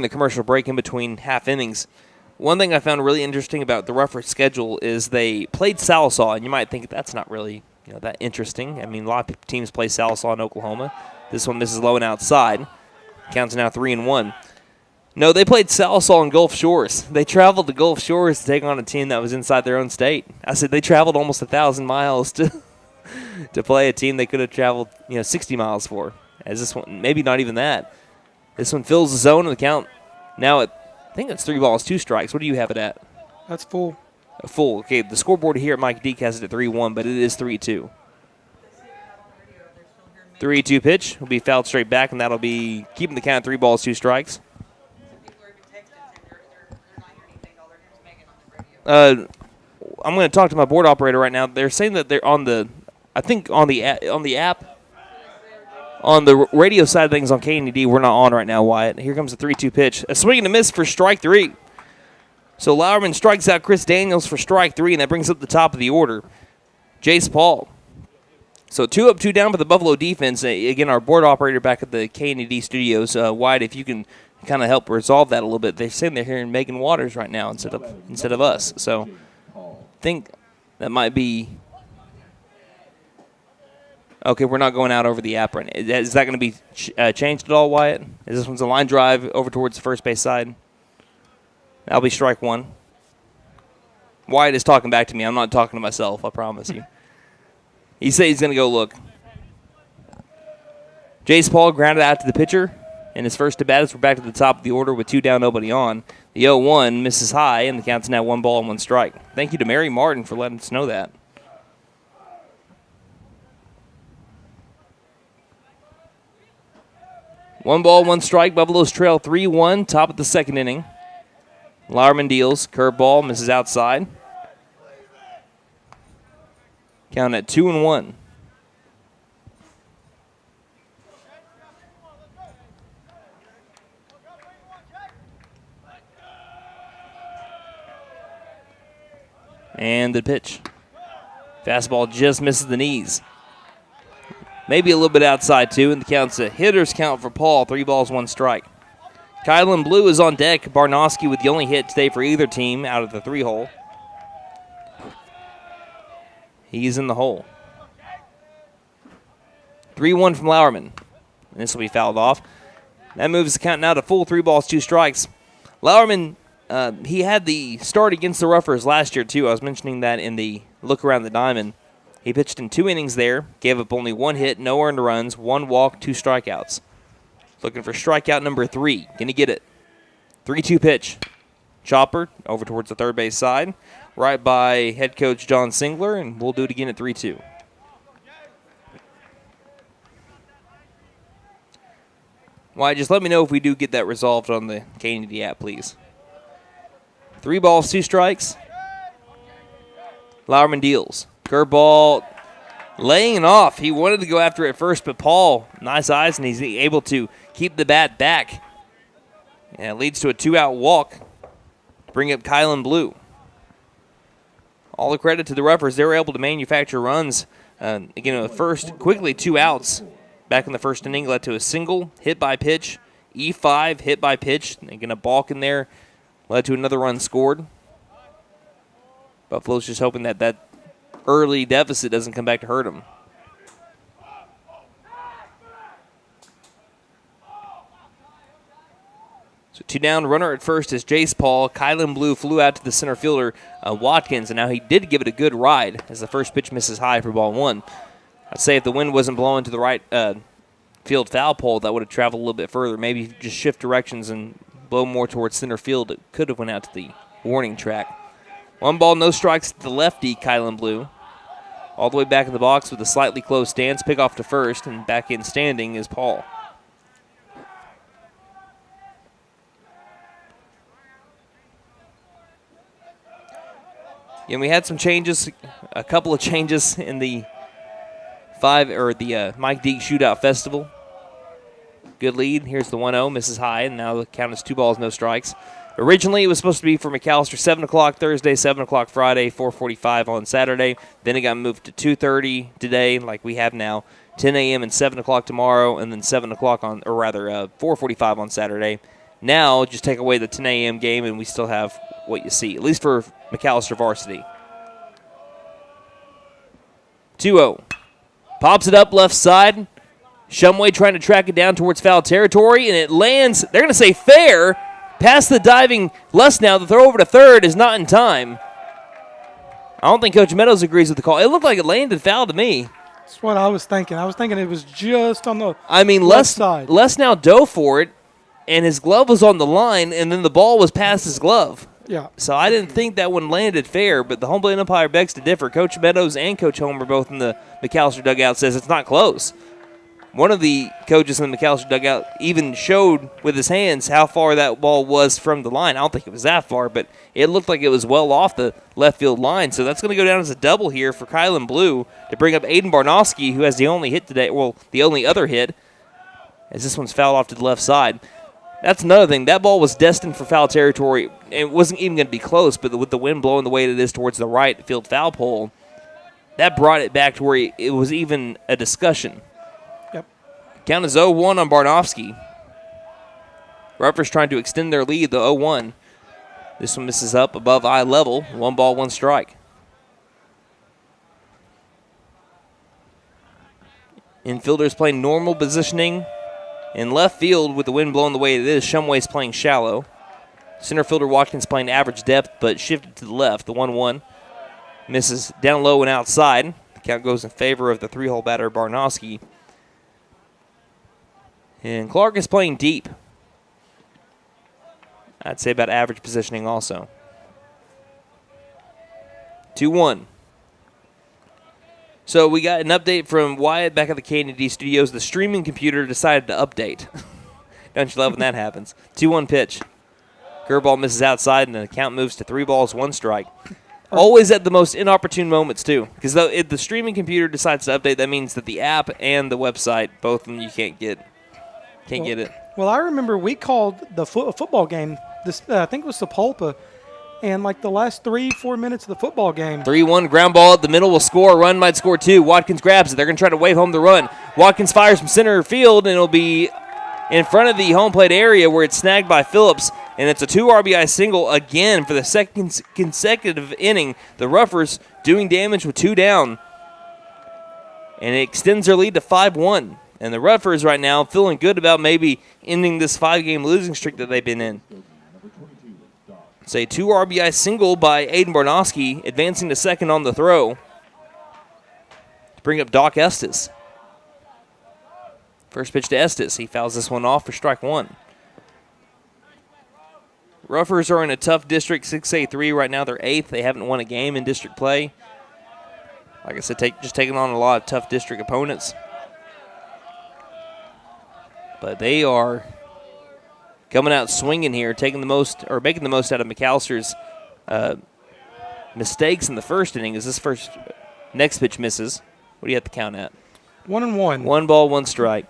the commercial break in between half innings. One thing I found really interesting about the Roughers' schedule is they played Sallisaw, and you might think that's not really that interesting. I mean, a lot of teams play Sallisaw in Oklahoma. This one misses low and outside. Counts now 3-1. No, they played Sallisaw in Gulf Shores. They traveled to Gulf Shores to take on a team that was inside their own state. I said they traveled almost 1,000 miles to play a team they could have traveled 60 miles for. As this one, maybe not even that. This one fills the zone, and the count now I think it's 3 balls, 2 strikes. What do you have it at? That's full. Full. Okay, the scoreboard here at Mike Deak has it at 3-1, but it is 3-2. 3-2 pitch will be fouled straight back, and that'll be keeping the count at 3 balls, 2 strikes. I'm going to talk to my board operator right now. They're saying that they're on the app. On the radio side of things on KNED, we're not on right now, Wyatt. Here comes the 3-2 pitch. A swing and a miss for strike 3. So Lauerman strikes out Chris Daniels for strike 3, and that brings up the top of the order. Jace Paul. So 2 up, 2 down for the Buffalo defense. Again, our board operator back at the KNED studios, Wyatt, if you can kind of help resolve that a little bit. They're saying they're hearing Megan Waters right now instead of us. So I think that might be... Okay, we're not going out over the app right now. Is that going to be changed at all, Wyatt? Is this one's a line drive over towards the first base side? That'll be strike 1. Wyatt is talking back to me. I'm not talking to myself, I promise you. He said he's going to go look. Jace Paul grounded out to the pitcher. In his first at-bat, we're back to the top of the order with 2 down, nobody on. The 0-1 misses high, and the count's now 1 ball and 1 strike. Thank you to Mary Martin for letting us know that. One ball, 1 strike. Buffaloes trail 3-1, top of the second inning. Lauerman deals. Curveball misses outside. Count at 2-1. And the pitch. Fastball just misses the knees. Maybe a little bit outside, too, and the count's a hitter's count for Paul. 3 balls, 1 strike. Kylan Blue is on deck. Barnowski with the only hit today for either team out of the 3-hole. He's in the hole. 3-1 from Lauerman. And this will be fouled off. That moves the count now to full 3 balls, 2 strikes. Lauerman, he had the start against the Roughers last year, too. I was mentioning that in the look around the diamond. He pitched in 2 innings there, gave up only 1 hit, no earned runs, 1 walk, 2 strikeouts. Looking for strikeout number 3. Can he get it? 3-2 pitch. Chopper over towards the third base side, right by head coach John Singler, and we'll do it again at 3-2. Why, just let me know if we do get that resolved on the KND app, please. 3 balls, 2 strikes. Lauerman deals. Curveball laying it off. He wanted to go after it first, but Paul, nice eyes, and he's able to keep the bat back. And it leads to a 2-out walk to bring up Kylan Blue. all the credit to the Roughers. They were able to manufacture runs. Again, first, quickly 2 outs back in the first inning led to a single, hit by pitch, E5, hit by pitch. Again, a balk in there led to another run scored. Buffalo's just hoping that early deficit doesn't come back to hurt them. So 2 down, runner at first is Jace Paul. Kylan Blue flew out to the center fielder, Watkins, and now he did give it a good ride as the first pitch misses high for ball 1. I'd say if the wind wasn't blowing to the right field foul pole, that would have traveled a little bit further. Maybe just shift directions and blow more towards center field. It could have went out to the warning track. 1 ball, no strikes to the lefty, Kylan Blue. All the way back in the box with a slightly closed stance, pick off to first, and back in standing is Paul. And we had some changes, a couple of changes in the Mike Deak Shootout Festival. Good lead. Here's the 1-0, misses high, and now the count is 2 balls, no strikes. Originally, it was supposed to be for McAlester 7 o'clock Thursday, 7 o'clock Friday, 4:45 on Saturday. Then it got moved to 2:30 today, like we have now, 10 a.m. and 7 o'clock tomorrow, and then 7 o'clock 4:45 on Saturday. Now, just take away the 10 a.m. game, and we still have what you see, at least for McAlester varsity. 2-0. Pops it up left side. Shumway trying to track it down towards foul territory, and it lands, they're going to say fair, past the diving Lesnow. The throw over to third is not in time. I don't think Coach Meadows agrees with the call. It looked like it landed foul to me. That's what I was thinking. I was thinking it was just on the left side. Lesnow dove for it, and his glove was on the line, and then the ball was past his glove. Yeah. So I didn't think that one landed fair, but the home plate umpire begs to differ. Coach Meadows and Coach Homer, both in the McAlester dugout, says it's not close. One of the coaches in the McAlester dugout even showed with his hands how far that ball was from the line. I don't think it was that far, but it looked like it was well off the left field line. So that's going to go down as a double here for Kylan Blue to bring up Aiden Barnowski, who has the only hit today, well, the only other hit, as this one's fouled off to the left side. That's another thing. That ball was destined for foul territory. It wasn't even going to be close, but with the wind blowing the way it is towards the right field foul pole, that brought it back to where it was even a discussion. Yep. Count is 0-1 on Barnowski. Roughers trying to extend their lead, the 0-1. This one misses up above eye level. 1 ball, 1 strike. Infielders playing normal positioning. In left field, with the wind blowing the way it is, Shumway's playing shallow. Center fielder Watkins playing average depth, but shifted to the left. The 1-1 misses down low and outside. The count goes in favor of the 3-hole batter, Barnowski. And Clark is playing deep. I'd say about average positioning also. 2-1. So we got an update from Wyatt back at the K&D studios. The streaming computer decided to update. Don't you love when that happens? 2-1 pitch. Curveball misses outside, and the count moves to 3 balls, 1 strike. Always at the most inopportune moments, too. Because if the streaming computer decides to update, that means that the app and the website, both of them, you can't get it. Well, I remember we called the football game. This I think it was Sepulpa. And like the last 3-4 minutes of the football game. 3-1 ground ball at the middle will score. A run might score 2. Watkins grabs it. They're going to try to wave home the run. Watkins fires from center field, and it'll be in front of the home plate area where it's snagged by Phillips. And it's a 2 RBI single again for the second consecutive inning. The Roughers doing damage with 2 down. And it extends their lead to 5-1. And the Roughers right now feeling good about maybe ending this 5-game losing streak that they've been in. It's a 2 RBI single by Aiden Barnowski, advancing to second on the throw to bring up Doc Estes. First pitch to Estes. He fouls this one off for strike 1. Roughers are in a tough district, 6A3 right now. They're 8th. They haven't won a game in district play. Like I said, just taking on a lot of tough district opponents. But they are coming out swinging here, making the most out of McAllister's mistakes in the first inning. As this next pitch misses, what do you have to count at? 1-1. 1 ball, 1 strike.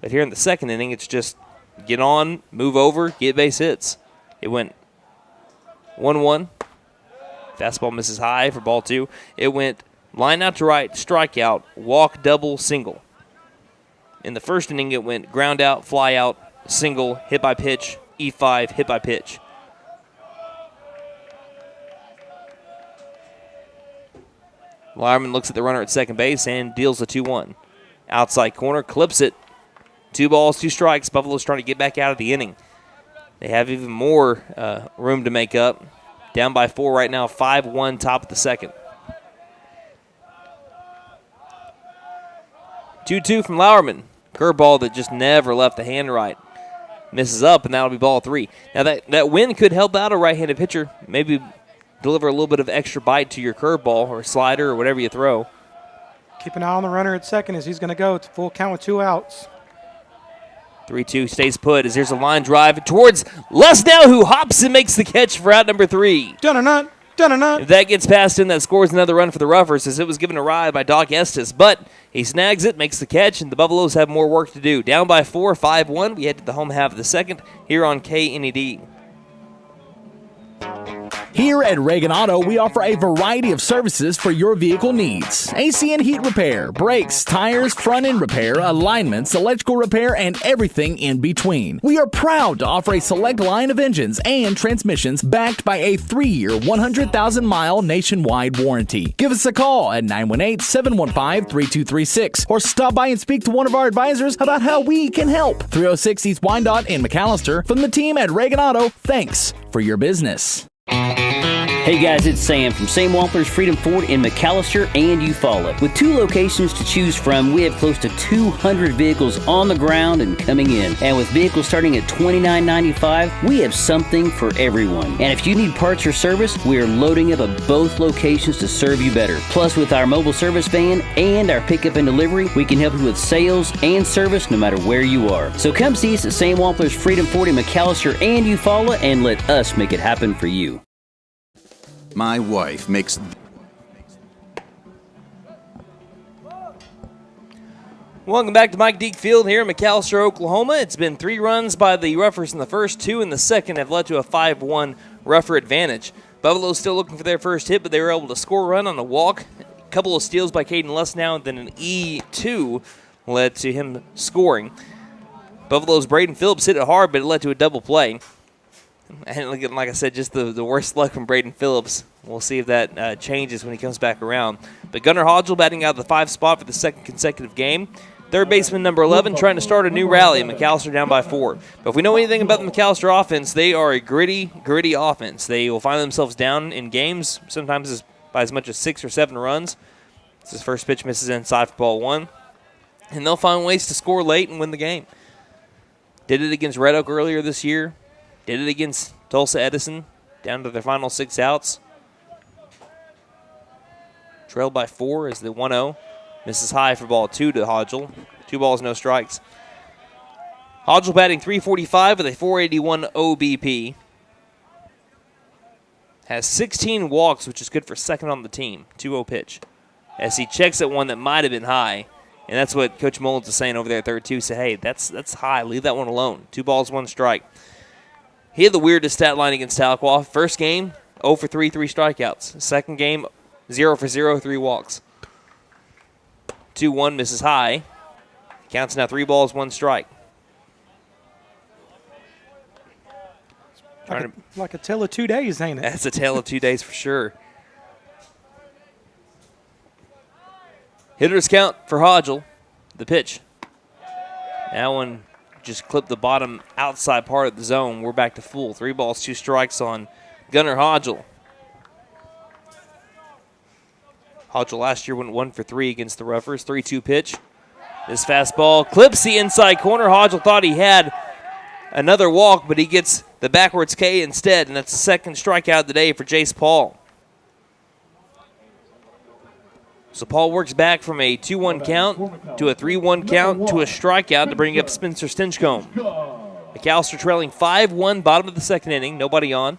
But here in the second inning, it's just get on, move over, get base hits. It went 1-1. Fastball misses high for ball 2. It went line out to right, strikeout, walk, double, single. In the first inning, it went ground out, fly out, single, hit by pitch, E5, hit by pitch. Lyerman looks at the runner at second base and deals a 2-1. Outside corner, clips it. 2 balls, 2 strikes. Buffalo's trying to get back out of the inning. They have even more room to make up. Down by 4 right now, 5-1, top of the second. 2-2 from Lauerman. Curveball that just never left the hand right. Misses up, and that'll be ball 3. Now, that wind could help out a right-handed pitcher. Maybe deliver a little bit of extra bite to your curveball or slider or whatever you throw. Keep an eye on the runner at second as he's going to go. It's full count with 2 outs. 3-2 stays put as there's a line drive towards Lesnow, who hops and makes the catch for out number 3. Dun-dun-dun, dun-dun-dun. If that gets past him, that scores another run for the Roughers as it was given a ride by Doc Estes. But he snags it, makes the catch, and the Buffaloes have more work to do. Down by 4, 5-1. We head to the home half of the second here on KNED. Here at Reagan Auto, we offer a variety of services for your vehicle needs. AC and heat repair, brakes, tires, front end repair, alignments, electrical repair, and everything in between. We are proud to offer a select line of engines and transmissions backed by a 3-year, 100,000-mile nationwide warranty. Give us a call at 918-715-3236 or stop by and speak to one of our advisors about how we can help. 306 East Wyandotte in McAlester. From the team at Reagan Auto, thanks for your business. Hey guys, it's Sam from Sam Wampler's Freedom Ford in McAlester and Eufaula. With 2 locations to choose from, we have close to 200 vehicles on the ground and coming in. And with vehicles starting at $29.95, we have something for everyone. And if you need parts or service, we are loading up at both locations to serve you better. Plus, with our mobile service van and our pickup and delivery, we can help you with sales and service no matter where you are. So come see us at Sam Wampler's Freedom Ford in McAlester and Eufaula and let us make it happen for you. My wife makes... Welcome back to Mike Deak Field here in McAlester, Oklahoma. It's been 3 runs by the Roughers in the first, 2 in the second have led to a 5-1 Rougher advantage. Buffalo's still looking for their first hit, but they were able to score a run on a walk. A couple of steals by Caden Lesnow, and then an E2 led to him scoring. Buffalo's Braden Phillips hit it hard, but it led to a double play. And like I said, just the worst luck from Braden Phillips. We'll see if that changes when he comes back around. But Gunnar Hodgel batting out of the 5 spot for the second consecutive game. Third baseman number 11 trying to start a new rally. McAlester down by 4. But if we know anything about the McAlester offense, they are a gritty offense. They will find themselves down in games, sometimes by as much as 6 or 7 runs. His first pitch misses inside for ball 1. And they'll find ways to score late and win the game. Did it against Red Oak earlier this year. Did it against Tulsa Edison, down to their final 6 outs. Trailed by 4 as the 1-0. Misses high for ball 2 to Hodgel. 2 balls, no strikes. Hodgel batting .345 with a .481 OBP. Has 16 walks, which is good for second on the team. 2-0 pitch. As he checks at one that might have been high. And that's what Coach Mullins is saying over there at third, too. Say, hey, that's high. Leave that one alone. 2 balls, 1 strike. He had the weirdest stat line against Tahlequah. First game, 0 for 3, 3 strikeouts. Second game, 0 for 0, 3 walks. 2-1 misses high. Counts now 3 balls, 1 strike. Like a tale of 2 days, ain't it? That's a tale of 2 days for sure. Hitters count for Hodgel. The pitch. That one just clipped the bottom outside part of the zone. We're back to full. 3 balls, 2 strikes on Gunnar Hodgel. Hodgel last year went 1 for 3 against the Roughers. 3-2 pitch. This fastball clips the inside corner. Hodgel thought he had another walk, but he gets the backwards K instead, and that's the second strikeout of the day for Jace Paul. So Paul works back from a 2-1 count to a 3-1 count to a strikeout to bring up Spencer Stinchcomb. McAlester trailing 5-1, bottom of the second inning, nobody on.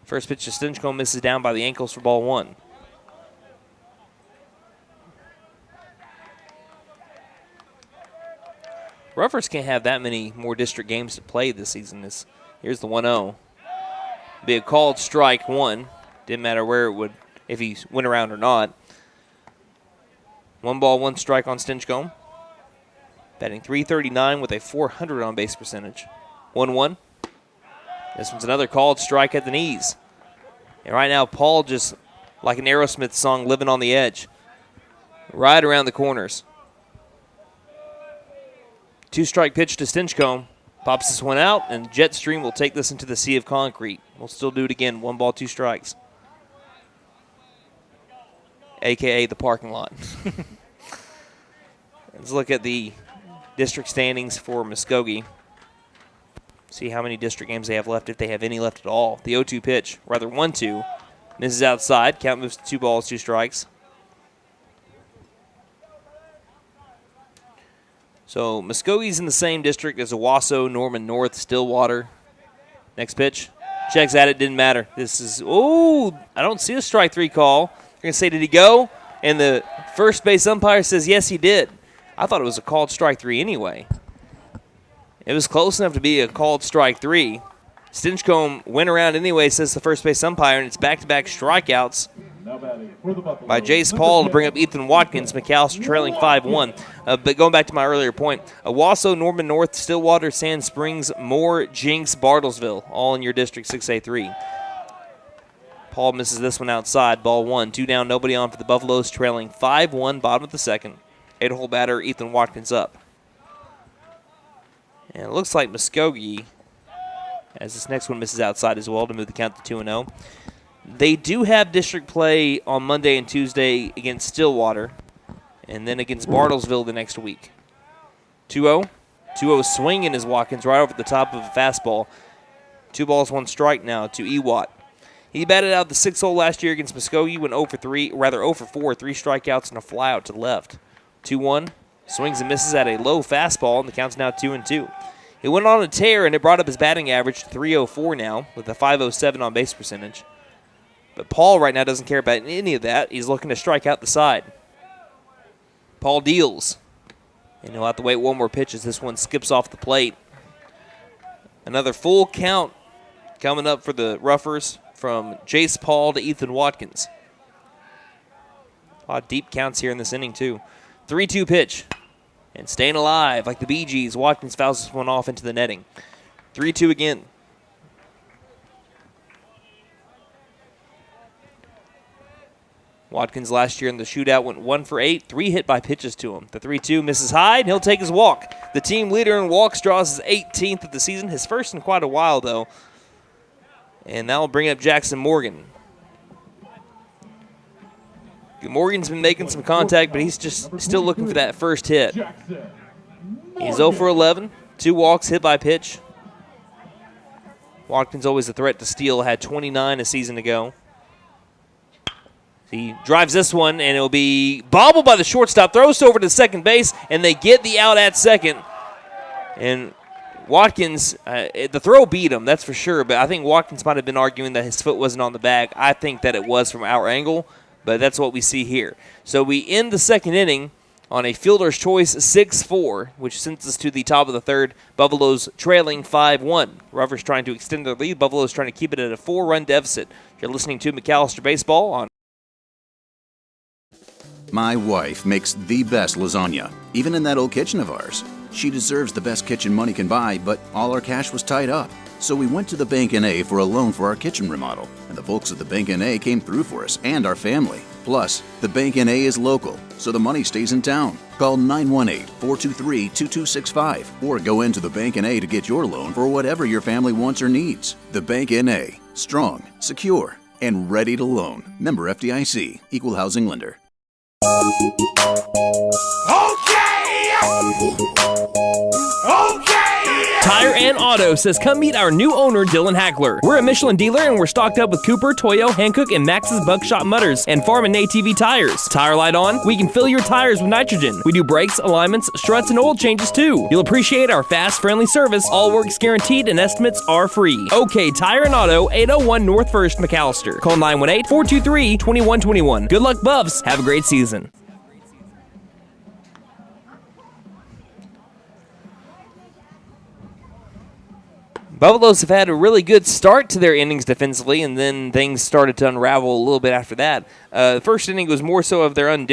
First pitch to Stinchcomb misses down by the ankles for ball 1. Roughers can't have that many more district games to play this season. Here's the 1-0. Be a called strike one. Didn't matter where it would, if he went around or not. 1 ball, 1 strike on Stinchcomb. Batting .339 with a .400 on base percentage. 1-1. This one's another called strike at the knees. And right now, Paul just like an Aerosmith song, living on the edge. Right around the corners. 2-strike pitch to Stinchcomb. Pops this one out, and Jetstream will take this into the sea of concrete. We'll still do it again. 1 ball, 2 strikes. AKA the parking lot. Let's look at the district standings for Muskogee. See how many district games they have left, if they have any left at all. The 0-2 pitch, rather 1-2. Misses outside. Count moves to 2 balls, 2 strikes. So Muskogee's in the same district as Owasso, Norman North, Stillwater. Next pitch. Checks at it, didn't matter. This is, I don't see a strike 3 call. They're going to say, did he go? And the first base umpire says, yes, he did. I thought it was a called strike 3 anyway. It was close enough to be a called strike 3. Stinchcomb went around anyway, says the first base umpire, and it's back-to-back strikeouts by Jace Paul to bring up Ethan Watkins. McAlester trailing 5-1. But going back to my earlier point, Owasso, Norman North, Stillwater, Sand Springs, Moore, Jinx, Bartlesville, all in your District 6A3. Paul misses this one outside. Ball 1. 2 down, nobody on for the Buffaloes, trailing 5-1, bottom of the second. 8-hole batter, Ethan Watkins up. And it looks like Muskogee, as this next one misses outside as well, to move the count to 2-0. They do have district play on Monday and Tuesday against Stillwater, and then against Bartlesville the next week. 2-0. 2-0 swinging is Watkins right over the top of a fastball. 2 balls, 1 strike now to Ewott. He batted out the 6th hole last year against Muskogee, went 0 for 4, 3 strikeouts and a flyout to the left. 2-1. Swings and misses at a low fastball, and the count's now 2-2. He went on a tear, and it brought up his batting average to .304 now, with a .507 on base percentage. But Paul right now doesn't care about any of that. He's looking to strike out the side. Paul deals. And he'll have to wait 1 more pitch as this one skips off the plate. Another full count coming up for the Roughers from Jace Paul to Ethan Watkins. A lot of deep counts here in this inning, too. 3-2 pitch. And staying alive like the Bee Gees, Watkins fouls this one off into the netting. 3-2 again. Watkins last year in the shootout went 1 for 8, 3 hit by pitches to him. The 3-2 misses high, and he'll take his walk. The team leader in walks, draws his 18th of the season, his first in quite a while, though. And that will bring up Jackson Morgan. Morgan's been making some contact, but he's just still looking for that first hit. He's 0 for 11, 2 walks, hit by pitch. Watkins always a threat to steal, had 29 a season ago. He drives this one, and it'll be bobbled by the shortstop, throws over to second base, and they get the out at second. And Watkins, the throw beat him, that's for sure, but I think Watkins might have been arguing that his foot wasn't on the bag. I think that it was from our angle, but that's what we see here. So we end the second inning on a fielder's choice 6-4, which sends us to the top of the third. Buffaloes trailing 5-1. Roughers trying to extend their lead. Buffaloes trying to keep it at a 4-run deficit. You're listening to McAlester Baseball on. My wife makes the best lasagna, even in that old kitchen of ours. She deserves the best kitchen money can buy, but all our cash was tied up. So we went to the Bank N.A. for a loan for our kitchen remodel, and the folks at the Bank N.A. came through for us and our family. Plus, the Bank N.A. is local, so the money stays in town. Call 918-423-2265 or go into the Bank N.A. to get your loan for whatever your family wants or needs. The Bank N.A. Strong, secure, and ready to loan. Member FDIC. Equal housing lender. Tire and Auto says come meet our new owner, Dylan Hackler. We're a Michelin dealer and we're stocked up with Cooper, Toyo, Hankook, and Max's Buckshot Mutters and Farm and ATV tires. Tire light on? We can fill your tires with nitrogen. We do brakes, alignments, struts, and oil changes too. You'll appreciate our fast, friendly service. All work's guaranteed and estimates are free. OK Tire and Auto, 801 North 1st, McAlester. Call 918-423-2121. Good luck, Buffs. Have a great season. Buffaloes have had a really good start to their innings defensively, and then things started to unravel a little bit after that. The first inning was more so of their own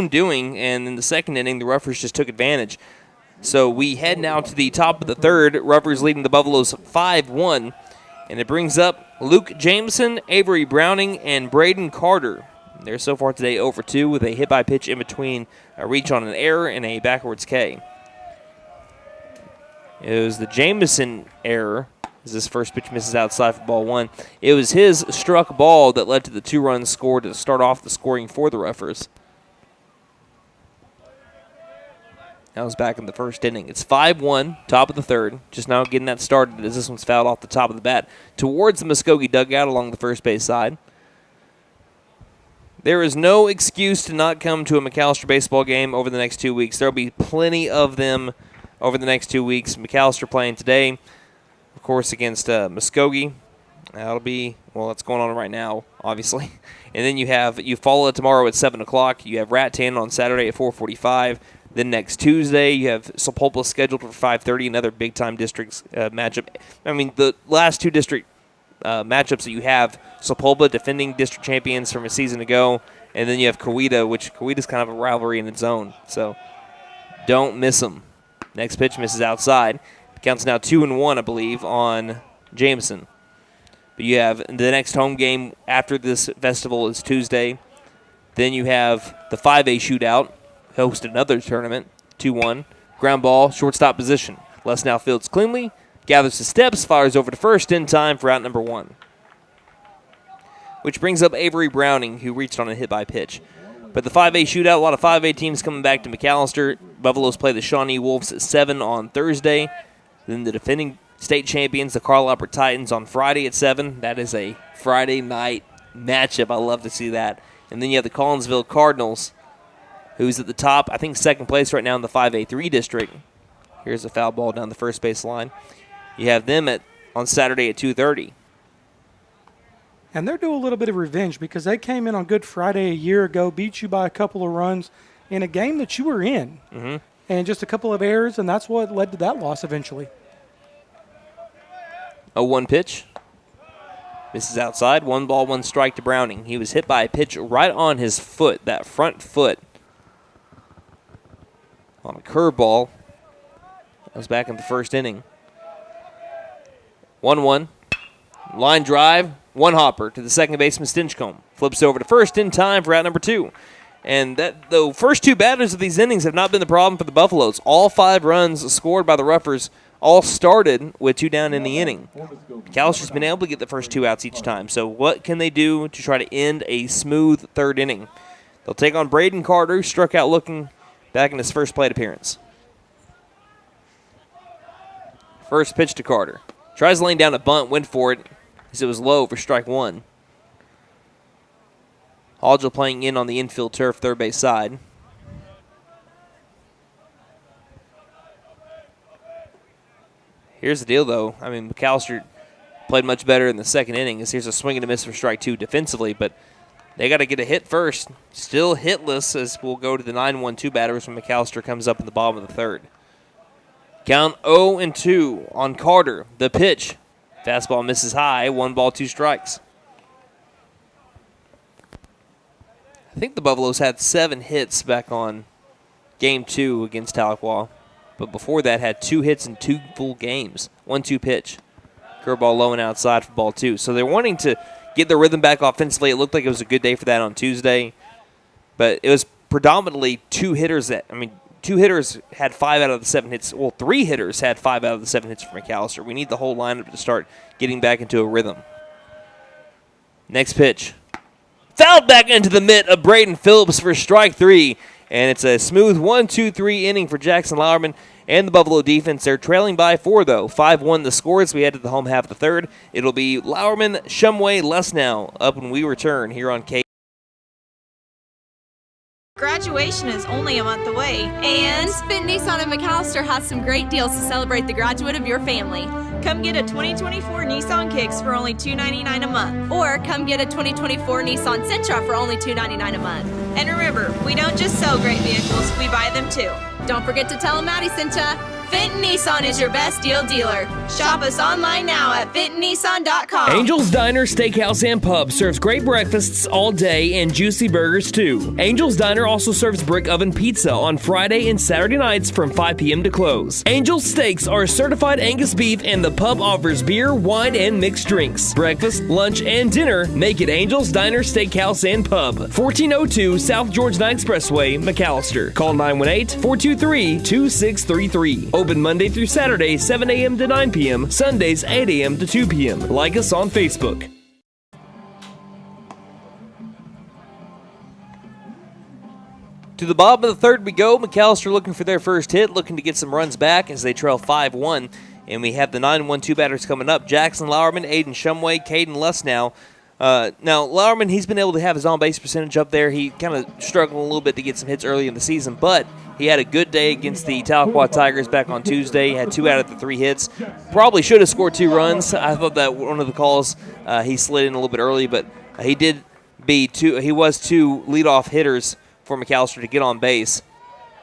doing, and in the second inning, the Roughers just took advantage. So we head now to the top of the third, Roughers leading the Buffaloes 5-1, and it brings up Luke Jameson, Avery Browning, and Braden Carter. They're so far today 0-for-2 with a hit-by-pitch in between a reach on an error and a backwards K. It was the Jameson error as this first pitch misses outside for ball one. It was his struck ball that led to the 2-run score to start off the scoring for the Roughers. That was back in the first inning. It's 5-1, top of the third. Just now getting that started as this one's fouled off the top of the bat towards the Muskogee dugout along the first base side. There is no excuse to not come to a McAlester baseball game over the next 2 weeks. There will be plenty of them over the next 2 weeks. McAlester playing today, of course, against Muskogee. That'll be, well, that's going on right now, obviously. And then you follow it tomorrow at 7 o'clock. You have Rattan on Saturday at 4:45. Then next Tuesday, you have Sapulpa scheduled for 5:30, another big-time district matchup. I mean, the last two district matchups that you have, Sapulpa defending district champions from a season ago, and then you have Coweta, which Coweda's kind of a rivalry in its own. So don't miss them. Next pitch misses outside. Counts now 2-1, I believe, on Jameson. But you have the next home game after this festival is Tuesday. Then you have the 5A shootout. Host another tournament, 2-1. Ground ball, shortstop position. Les now fields cleanly, gathers his steps, fires over to first in time for out number one. Which brings up Avery Browning, who reached on a hit by pitch. But the 5A shootout, a lot of 5A teams coming back to McAlester. Buffaloes play the Shawnee Wolves at 7 on Thursday. Then the defending state champions, the Carl Albert Titans, on Friday at 7. That is a Friday night matchup. I love to see that. And then you have the Collinsville Cardinals, who's at the top, I think second place right now in the 5A3 district. Here's a foul ball down the first base line. You have them on Saturday at 2:30. And they're due a little bit of revenge because they came in on Good Friday a year ago, beat you by a couple of runs in a game that you were in. Mm-hmm. And just a couple of errors, and that's what led to that loss eventually. 0-1 pitch. Misses outside. 1 ball, 1 strike to Browning. He was hit by a pitch right on his foot, that front foot. On a curveball. That was back in the first inning. 1-1. Line drive. 1 hopper to the second baseman, Stinchcomb. Flips over to first in time for out number 2. And the first 2 batters of these innings have not been the problem for the Buffaloes. All 5 runs scored by the Roughers all started with 2 down in the inning. McAlster's been able to get the first 2 outs each time. So what can they do to try to end a smooth third inning? They'll take on Braden Carter, who struck out looking back in his first plate appearance. First pitch to Carter. Tries laying down a bunt, went for it as it was low for strike 1. Hodgel playing in on the infield turf, third base side. Here's the deal, though. I mean, McAlester played much better in the second inning. Here's a swing and a miss for strike 2 defensively, but they got to get a hit first. Still hitless as we'll go to the 9-1-2 batters when McAlester comes up in the bottom of the third. Count 0-2 on Carter. The pitch. Fastball misses high. 1 ball, 2 strikes. I think the Buffaloes had 7 hits back on Game 2 against Tahlequah. But before that, had 2 hits in 2 full games. 1-2 pitch. Curveball low and outside for ball 2. So they're wanting to get their rhythm back offensively. It looked like it was a good day for that on Tuesday. But it was predominantly 2 hitters 2 hitters had 5 out of the 7 hits. Well, 3 hitters had 5 out of the 7 hits for McAlester. We need the whole lineup to start getting back into a rhythm. Next pitch. Fouled back into the mitt of Braden Phillips for strike 3. And it's a smooth 1-2-3 inning for Jackson Lauerman and the Buffalo defense. They're trailing by 4, though. 5-1 the score as we head to the home half of the third. It'll be Lauerman, Shumway, Lesnow up when we return here on K. Graduation is only a month away, And Finn Nissan in McAlester has some great deals to celebrate the graduate of your family. come get a 2024 Nissan Kicks for only $299 a month. Or come get a 2024 Nissan Sentra for only $299 a month. And remember, we don't just sell great vehicles, we buy them too. Don't forget to tell them Maddie sent ya. Fenton Nissan is your best deal dealer. Shop us online now at fentonnissan.com. Angel's Diner Steakhouse and Pub serves great breakfasts all day and juicy burgers too. Angel's Diner also serves brick oven pizza on Friday and Saturday nights from 5 p.m. to close. Angel's Steaks are certified Angus beef and the pub offers beer, wine, and mixed drinks. Breakfast, lunch, and dinner make it Angel's Diner Steakhouse and Pub. 1402 South George Knight Expressway, McAlester. Call 918-423-2633. Open Monday through Saturday, 7 a.m. to 9 p.m. Sundays, 8 a.m. to 2 p.m. Like us on Facebook. To the bottom of the third we go. McAlester looking for their first hit, looking to get some runs back as they trail 5-1. And we have the 9-1-2 batters coming up. Jackson Lauerman, Aiden Shumway, Caden Lesnow. Now, Lauerman, he's been able to have his on-base percentage up there. He kind of struggled a little bit to get some hits early in the season, but he had a good day against the Tahlequah Tigers back on Tuesday. Had 2 out of the 3 hits. Probably should have scored 2 runs. I thought that one of the calls he slid in a little bit early, but he was 2 leadoff hitters for McAlester to get on base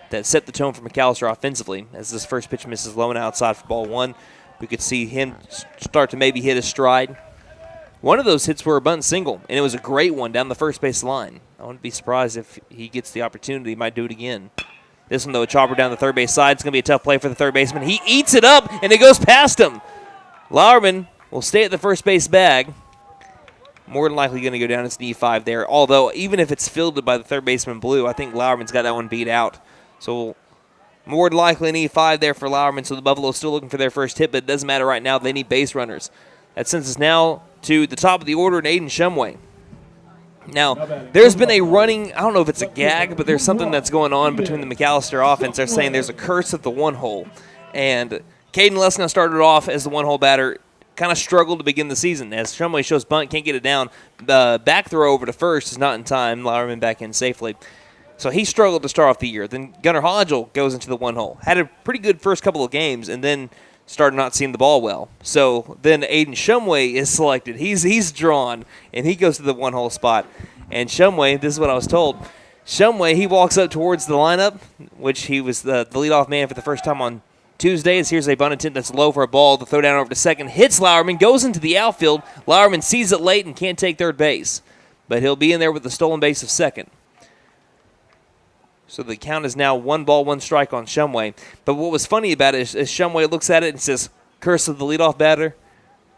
that set the tone for McAlester offensively. As this first pitch misses low and outside for ball 1, we could see him start to maybe hit his stride. One of those hits were a bunt single, and it was a great one down the first base line. I wouldn't be surprised if he gets the opportunity. He might do it again. This one, though, a chopper down the third base side. It's going to be a tough play for the third baseman. He eats it up, and it goes past him. Lauerman will stay at the first base bag. More than likely going to go down as an E5 there. Although, even if it's fielded by the third baseman Blue, I think Lauerman's got that one beat out. So, more than likely an E5 there for Lauerman. So, the Buffalo's still looking for their first hit, but it doesn't matter right now. They need base runners. That sends us now to the top of the order in Aiden Shumway. Now, there's been a running, I don't know if it's a gag, but there's something that's going on between the McAlester offense. They're saying there's a curse of the one hole. And Caden Lesnow started off as the one-hole batter, kind of struggled to begin the season. As Shumway shows bunt, can't get it down. The back throw over to first is not in time. Lauerman back in safely. So he struggled to start off the year. Then Gunnar Hodgel goes into the one-hole. Had a pretty good first couple of games, and then started not seeing the ball well. So then Aiden Shumway is selected. He's drawn, and he goes to the one-hole spot. And Shumway, this is what I was told, Shumway, he walks up towards the lineup, which he was the leadoff man for the first time on Tuesday. As here's a bunt attempt that's low for a ball. The throw down over to second, hits Lauerman, goes into the outfield. Lauerman sees it late and can't take third base. But he'll be in there with the stolen base of second. So the count is now 1 ball, 1 strike on Shumway. But what was funny about it is Shumway looks at it and says, curse of the leadoff batter.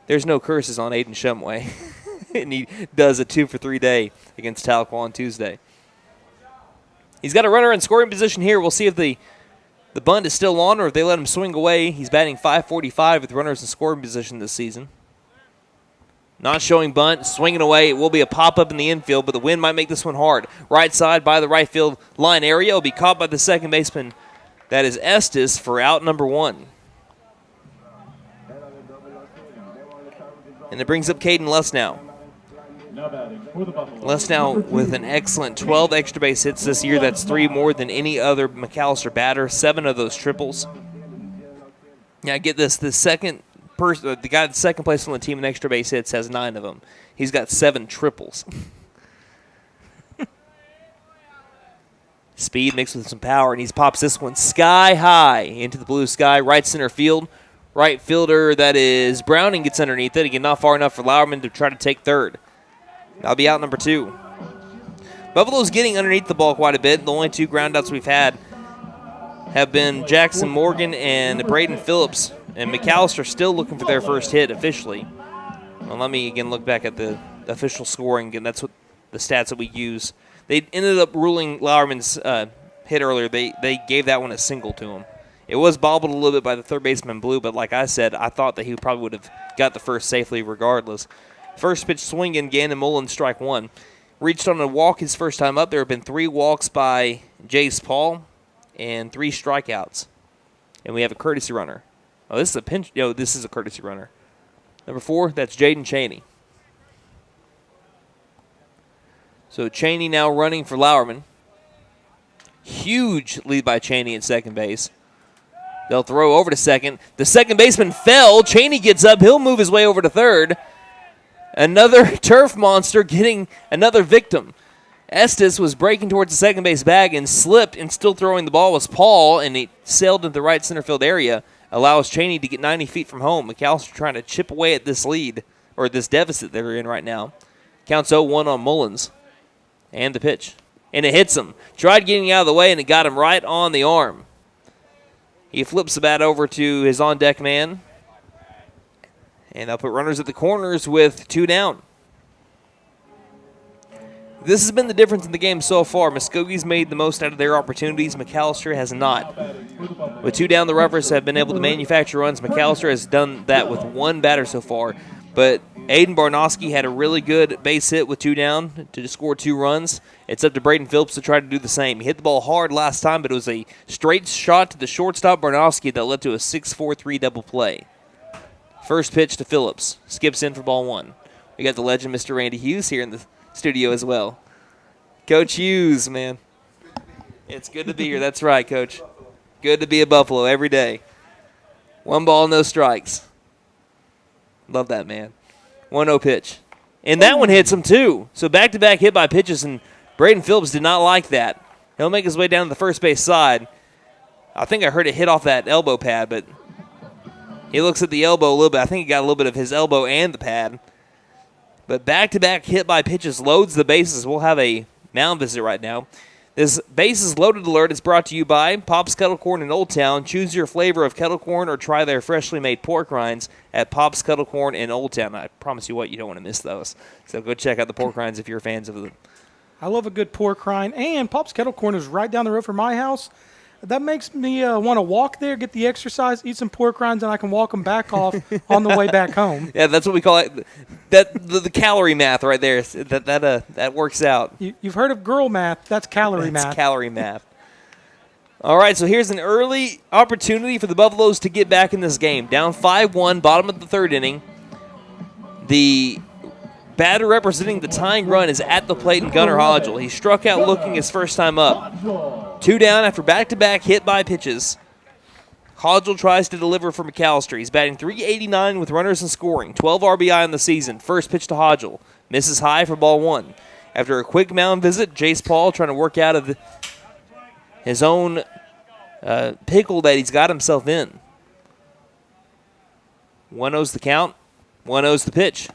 There's no curses on Aiden Shumway. And he does a 2-for-3 day against Tahlequah on Tuesday. He's got a runner in scoring position here. We'll see if the bunt is still on or if they let him swing away. He's batting .545 with runners in scoring position this season. Not showing bunt, swinging away. It will be a pop-up in the infield, but the wind might make this one hard. Right side by the right field line area will be caught by the second baseman. That is Estes for out number 1. And it brings up Caden Lesnow. Lesnow with an excellent 12 extra base hits this year. That's 3 more than any other McAlester batter. 7 of those triples. Now get this, the guy that's second place on the team in extra base hits has 9 of them. He's got 7 triples. Speed mixed with some power, and he pops this one sky high into the blue sky, right center field. Right fielder, that is Browning, gets underneath it. Again, not far enough for Lauerman to try to take third. That'll be out number 2. Buffalo's getting underneath the ball quite a bit. The only 2 groundouts we've had have been Jackson Morgan and Braden Phillips. And McAlester still looking for their first hit officially. Well, let me again look back at the official scoring. Again, that's what the stats that we use. They ended up ruling Lauerman's hit earlier. They gave that one a single to him. It was bobbled a little bit by the third baseman Blue, but like I said, I thought that he probably would have got the first safely regardless. First pitch swinging, Gannon Mullen, strike 1. Reached on a walk his first time up. There have been 3 walks by Jace Paul and 3 strikeouts. And we have a courtesy runner. Oh, this is a pinch. This is a courtesy runner. Number 4, that's Jaden Cheney. So Cheney now running for Lauerman. Huge lead by Cheney at second base. They'll throw over to second. The second baseman fell. Cheney gets up. He'll move his way over to third. Another turf monster getting another victim Estes was breaking towards the second base bag and slipped, and still throwing the ball was Paul, and he sailed into the right center field area, allows Cheney to get 90 feet from home. McAlester trying to chip away at this lead, or this deficit they're in right now. Counts 0-1 on Mullins. And the pitch. And it hits him. Tried getting out of the way, and it got him right on the arm. He flips the bat over to his on-deck man. And they'll put runners at the corners with 2 down. This has been the difference in the game so far. Muskogee's made the most out of their opportunities. McAlester has not. With 2 down, the Roughers have been able to manufacture runs. McAlester has done that with 1 batter so far. But Aiden Barnowski had a really good base hit with 2 down to score 2 runs. It's up to Braden Phillips to try to do the same. He hit the ball hard last time, but it was a straight shot to the shortstop Barnowski that led to a 6-4-3 double play. First pitch to Phillips. Skips in for ball 1. We got the legend, Mr. Randy Hughes, here in the studio as well. Coach Hughes, man. It's good to be here. That's right, Coach. Good to be a Buffalo every day. 1 ball, no strikes. Love that, man. 1-0 pitch. And that one hits him, too. So back-to-back hit by pitches, and Braden Phillips did not like that. He'll make his way down to the first base side. I think I heard it hit off that elbow pad, but he looks at the elbow a little bit. I think he got a little bit of his elbow and the pad. But back-to-back hit by pitches loads the bases. We'll have a mound visit right now. This bases loaded alert is brought to you by Pop's Kettle Corn in Old Town. Choose your flavor of kettle corn or try their freshly made pork rinds at Pop's Kettle Corn in Old Town. I promise you what, you don't want to miss those. So go check out the pork rinds if you're fans of them. I love a good pork rind, and Pop's Kettle Corn is right down the road from my house. That makes me want to walk there, get the exercise, eat some pork rinds, and I can walk them back off on the way back home. Yeah, that's what we call it. The calorie math right there. That works out. You've heard of girl math. That's calorie math. That's calorie math. All right, so here's an early opportunity for the Buffaloes to get back in this game. Down 5-1, bottom of the 3rd inning. The batter representing the tying run is at the plate in Gunnar Hodgel. He struck out looking his first time up. 2 down after back-to-back hit by pitches. Hodgel tries to deliver for McAlester. He's batting .389 with runners and scoring. 12 RBI in the season. First pitch to Hodgel. Misses high for ball 1. After a quick mound visit, Jace Paul trying to work out of his own pickle that he's got himself in. 1-0's the count. 1-0's the pitch.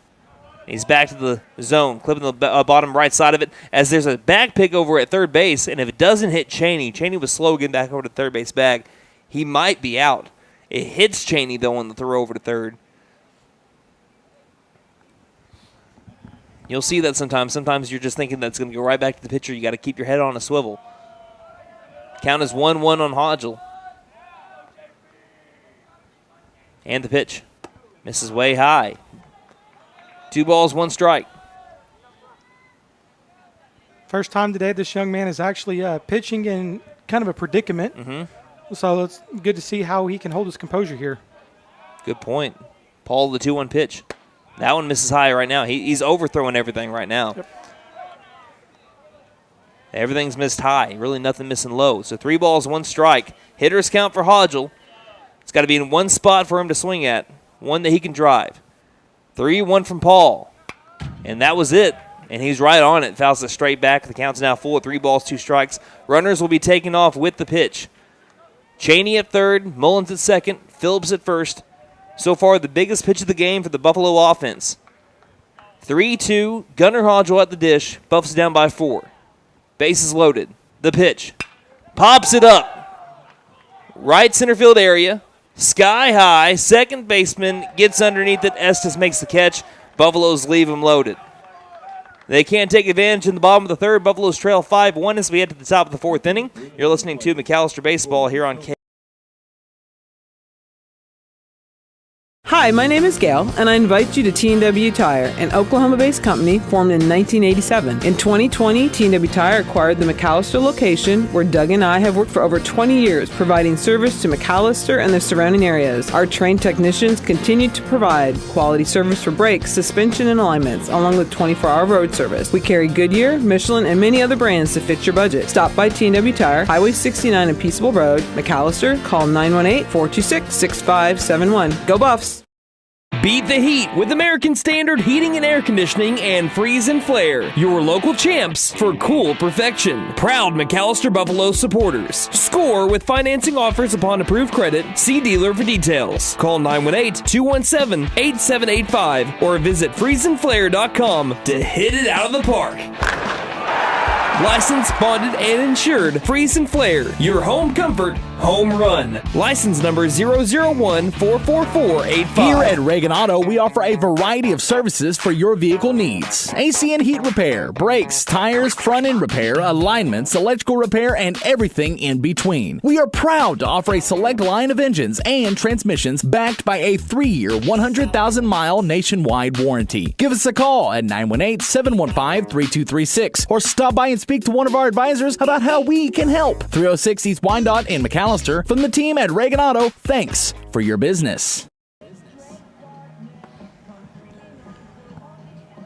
He's back to the zone, clipping the bottom right side of it, as there's a back pick over at third base, and if it doesn't hit Cheney was slow getting back over to the third base bag, he might be out. It hits Cheney, though, on the throw over to third. You'll see that sometimes. Sometimes you're just thinking that's going to go right back to the pitcher. You got to keep your head on a swivel. Count is 1-1 on Hodgel. And the pitch. Misses way high. 2 balls, 1 strike. First time today this young man is actually pitching in kind of a predicament. Mm-hmm. So it's good to see how he can hold his composure here. Good point. Paul, the 2-1 pitch. That one misses high right now. He's overthrowing everything right now. Yep. Everything's missed high. Really nothing missing low. So 3 balls, 1 strike. Hitter's count for Hodgel. It's got to be in one spot for him to swing at. One that he can drive. 3-1 from Paul. And that was it. And he's right on it. Fouls it straight back. The count's now full at 3 balls, 2 strikes. Runners will be taken off with the pitch. Cheney at third, Mullins at second, Phillips at first. So far, the biggest pitch of the game for the Buffalo offense. 3-2, Gunnar Hodgel at the dish. Buffs down by 4. Bases loaded. The pitch. Pops it up. Right center field area. Sky high. Second baseman gets underneath it. Estes makes the catch. Buffaloes leave him loaded. They can't take advantage in the bottom of the 3rd. Buffaloes trail 5-1 as we head to the top of the 4th inning. You're listening to McAlester Baseball here on K. Hi, my name is Gail, and I invite you to T&W Tire, an Oklahoma-based company formed in 1987. In 2020, T&W Tire acquired the McAlester location, where Doug and I have worked for over 20 years, providing service to McAlester and the surrounding areas. Our trained technicians continue to provide quality service for brakes, suspension, and alignments, along with 24-hour road service. We carry Goodyear, Michelin, and many other brands to fit your budget. Stop by T&W Tire, Highway 69 and Peaceable Road, McAlester. Call 918-426-6571. Go Buffs! Beat the heat with American Standard Heating and Air Conditioning and Freeze and Flare. Your local champs for cool perfection. Proud McAlester Buffalo supporters. Score with financing offers upon approved credit. See dealer for details. Call 918-217-8785 or visit freezeandflare.com to hit it out of the park. Licensed, bonded, and insured. Freeze and Flare. Your home comfort, home run. License number 001-44485. Here at Reagan Auto, we offer a variety of services for your vehicle needs. AC and heat repair, brakes, tires, front-end repair, alignments, electrical repair, and everything in between. We are proud to offer a select line of engines and transmissions backed by a 3-year, 100,000-mile nationwide warranty. Give us a call at 918-715-3236 or stop by and speak to one of our advisors about how we can help. 306 East Wyandotte in McAlester. From the team at Reagan Auto, thanks for your business.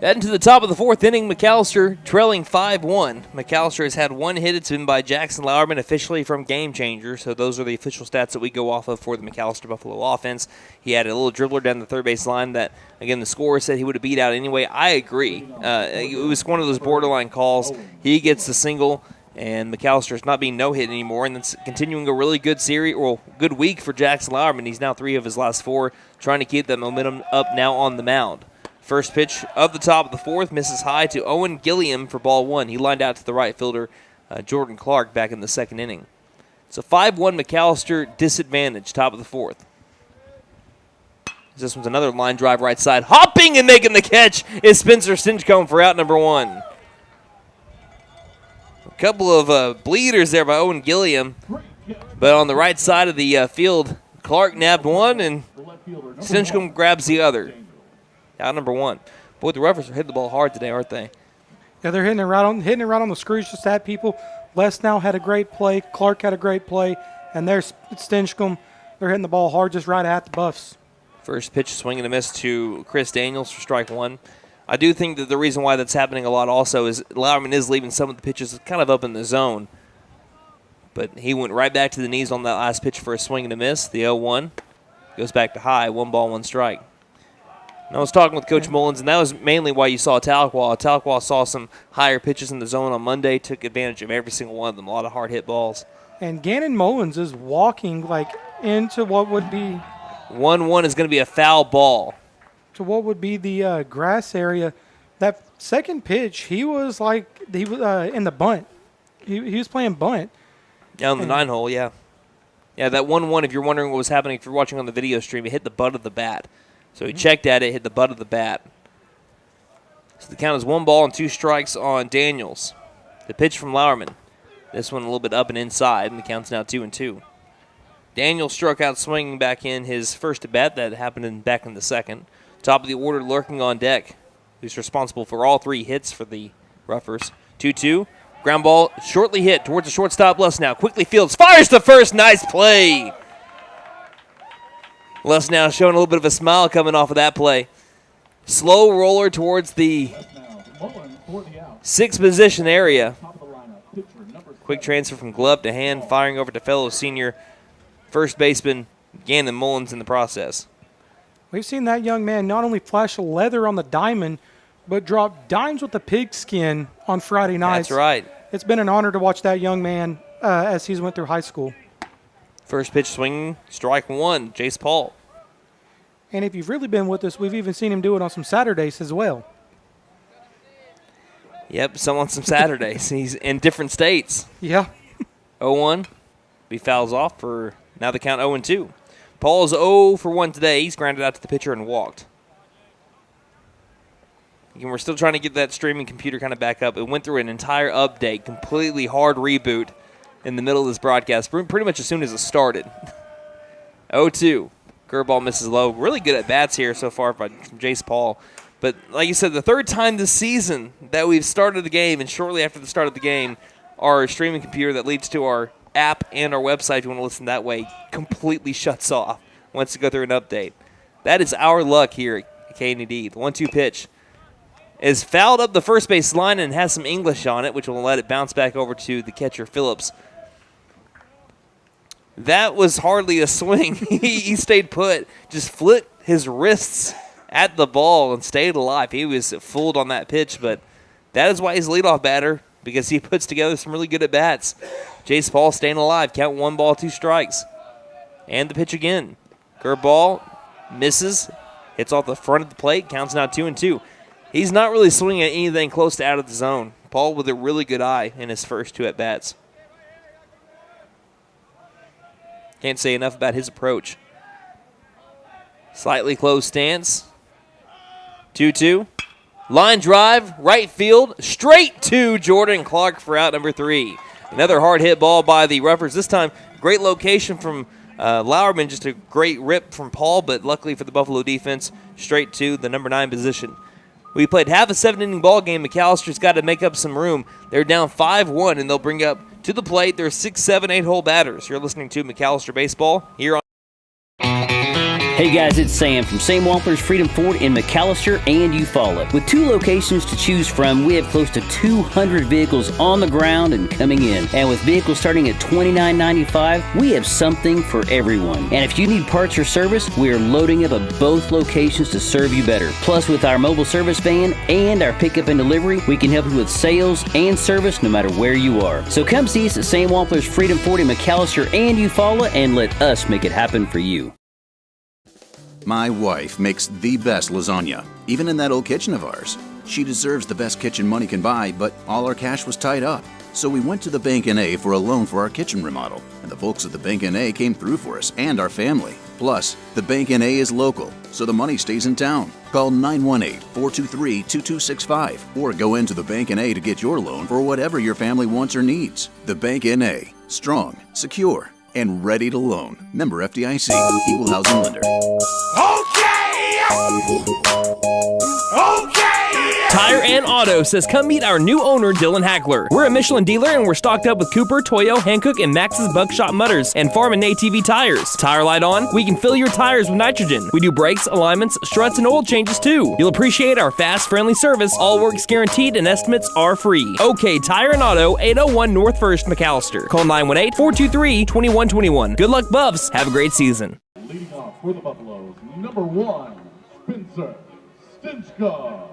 Heading to the top of the fourth inning, McAlester trailing 5-1. McAlester has had one hit. It's been by Jackson Lauerman, officially from Game Changer. So those are the official stats that we go off of for the McAlester Buffalo offense. He had a little dribbler down the third base line that, again, the scorer said he would have beat out anyway. I agree. It was one of those borderline calls. He gets the single, and McAllister's not being no-hit anymore, and it's continuing a really good series, or good week for Jackson Lauerman. He's now 3 of his last 4, trying to keep that momentum up now on the mound. First pitch of the top of the fourth misses high to Owen Gilliam for ball 1. He lined out to the right fielder, Jordan Clark, back in the second inning. So 5-1 McAlester disadvantage, top of the fourth. This one's another line drive right side. Hopping and making the catch is Spencer Stinchcomb for out number 1. A couple of bleeders there by Owen Gilliam. But on the right side of the field, Clark nabbed one and Stinchcomb grabs the other. Out number 1. Boy, the Roughers are hitting the ball hard today, aren't they? Yeah, they're hitting it right on the screws just at people. Les now had a great play. Clark had a great play. And there's Stinchcomb. They're hitting the ball hard just right at the Buffs. First pitch, swing and a miss to Chris Daniels for strike 1. I do think that the reason why that's happening a lot also is Lauerman is leaving some of the pitches kind of up in the zone. But he went right back to the knees on that last pitch for a swing and a miss. The 0-1 goes back to high, 1 ball, 1 strike. And I was talking with Coach Mullins, and that was mainly why you saw Tahlequah. Tahlequah saw some higher pitches in the zone on Monday, took advantage of every single one of them, a lot of hard hit balls. And Gannon Mullins is walking into what would be 1-1 is going to be a foul ball. To what would be the grass area. That second pitch, he was in the bunt. He was playing bunt. Yeah, on the 9-hole, yeah. Yeah, that 1-1, if you're wondering what was happening, if you're watching on the video stream, it hit the butt of the bat. So he checked at it, hit the butt of the bat. So the count is 1 ball and 2 strikes on Daniels. The pitch from Lauerman. This one a little bit up and inside, and the count's now 2-2. Daniels struck out swinging back in his first at bat. That happened back in the second. Top of the order lurking on deck, who's responsible for all 3 hits for the Roughers. 2-2. Ground ball shortly hit towards the shortstop. Les now quickly fields, fires to first. Nice play. Les now showing a little bit of a smile coming off of that play. Slow roller towards the 6th position area. Quick transfer from glove to hand, firing over to fellow senior first baseman Gannon Mullins in the process. We've seen that young man not only flash leather on the diamond, but drop dimes with the pigskin on Friday nights. That's right. It's been an honor to watch that young man as he's went through high school. First pitch swinging, strike 1, Jace Paul. And if you've really been with us, we've even seen him do it on some Saturdays as well. Yep, some on some Saturdays. He's in different states. Yeah. 0-1. He fouls off for now the count 0-2. Paul is 0 for 1 today. He's grounded out to the pitcher and walked. Again, we're still trying to get that streaming computer kind of back up. It went through an entire update, completely hard reboot in the middle of this broadcast, pretty much as soon as it started. 0-2. Curveball misses low. Really good at bats here so far from Jace Paul. But like you said, the 3rd time this season that we've started the game, and shortly after the start of the game, our streaming computer that leads to our app and our website, if you want to listen that way, completely shuts off once you go through an update. That is our luck here at K&D. The 1-2 pitch is fouled up the first base line and has some English on it, which will let it bounce back over to the catcher, Phillips. That was hardly a swing. He stayed put, just flipped his wrists at the ball and stayed alive. He was fooled on that pitch, but that is why he's leadoff batter, because he puts together some really good at-bats. Jace Paul staying alive. Count 1 ball, 2 strikes. And the pitch again. Curveball, misses, hits off the front of the plate, counts now 2-2. He's not really swinging at anything close to out of the zone. Paul with a really good eye in his first 2 at-bats. Can't say enough about his approach. Slightly closed stance. 2-2. Line drive, right field, straight to Jordan Clark for out number 3. Another hard hit ball by the Roughers. This time, great location from Lauerman, just a great rip from Paul, but luckily for the Buffalo defense, straight to the number 9 position. We played half a 7-inning ball game. McAllister's got to make up some room. They're down 5-1, and they'll bring up to the plate their 6, 7, 8-hole batters. You're listening to McAlester Baseball here on. Hey guys, it's Sam from Sam Wampler's Freedom Ford in McAlester and Eufaula. With 2 locations to choose from, we have close to 200 vehicles on the ground and coming in. And with vehicles starting at $29.95, we have something for everyone. And if you need parts or service, we are loading up at both locations to serve you better. Plus, with our mobile service van and our pickup and delivery, we can help you with sales and service no matter where you are. So come see us at Sam Wampler's Freedom Ford in McAlester and Eufaula and let us make it happen for you. My wife makes the best lasagna, even in that old kitchen of ours. She deserves the best kitchen money can buy, but all our cash was tied up. So we went to the Bank N.A. for a loan for our kitchen remodel, and the folks at the Bank N.A. came through for us and our family. Plus, the Bank N.A. is local, so the money stays in town. Call 918-423-2265 or go into the Bank N.A. to get your loan for whatever your family wants or needs. The Bank N.A. Strong, secure, and ready to loan. Member FDIC, Equal Housing Lender. Tire and Auto says come meet our new owner, Dylan Hackler. We're a Michelin dealer and we're stocked up with Cooper, Toyo, Hankook, and Max's Buckshot Mutters and Farm and ATV tires. Tire light on? We can fill your tires with nitrogen. We do brakes, alignments, struts, and oil changes too. You'll appreciate our fast, friendly service. All work's guaranteed and estimates are free. OK Tire and Auto, 801 North 1st, McAlester. Call 918-423-2121. Good luck, Buffs. Have a great season. Leading off for the Buffaloes, number 1, Spencer Stinchko.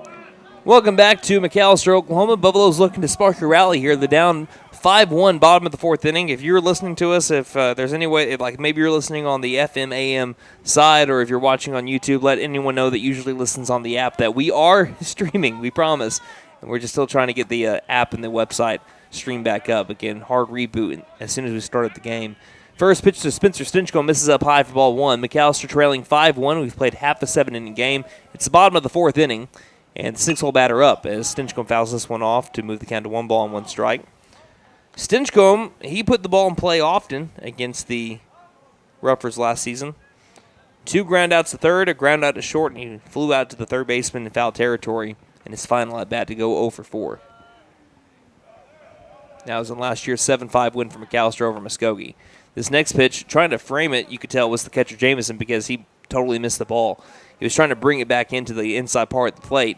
Welcome back to McAlester, Oklahoma. Buffalo's looking to spark a rally here. They're down 5-1, bottom of the 4th inning. If you're listening to us, if there's any way, like maybe you're listening on the FM AM side, or if you're watching on YouTube, let anyone know that usually listens on the app that we are streaming, we promise. And we're just still trying to get the app and the website streamed back up. Again, hard reboot as soon as we started the game. First pitch to Spencer Stinchko, misses up high for ball 1. McAlester trailing 5-1. We've played half a 7-inning game. It's the bottom of the 4th inning. And 6-hole batter up as Stinchcomb fouls this one off to move the count to 1 ball and 1 strike. Stinchcomb, he put the ball in play often against the Roughers last season. 2 ground outs to third, a ground out to short, and he flew out to the third baseman in foul territory in his final at bat to go 0 for 4. That was in last year's 7-5 win for McAlester over Muskogee. This next pitch, trying to frame it, you could tell was the catcher Jamison because he totally missed the ball. He was trying to bring it back into the inside part of the plate.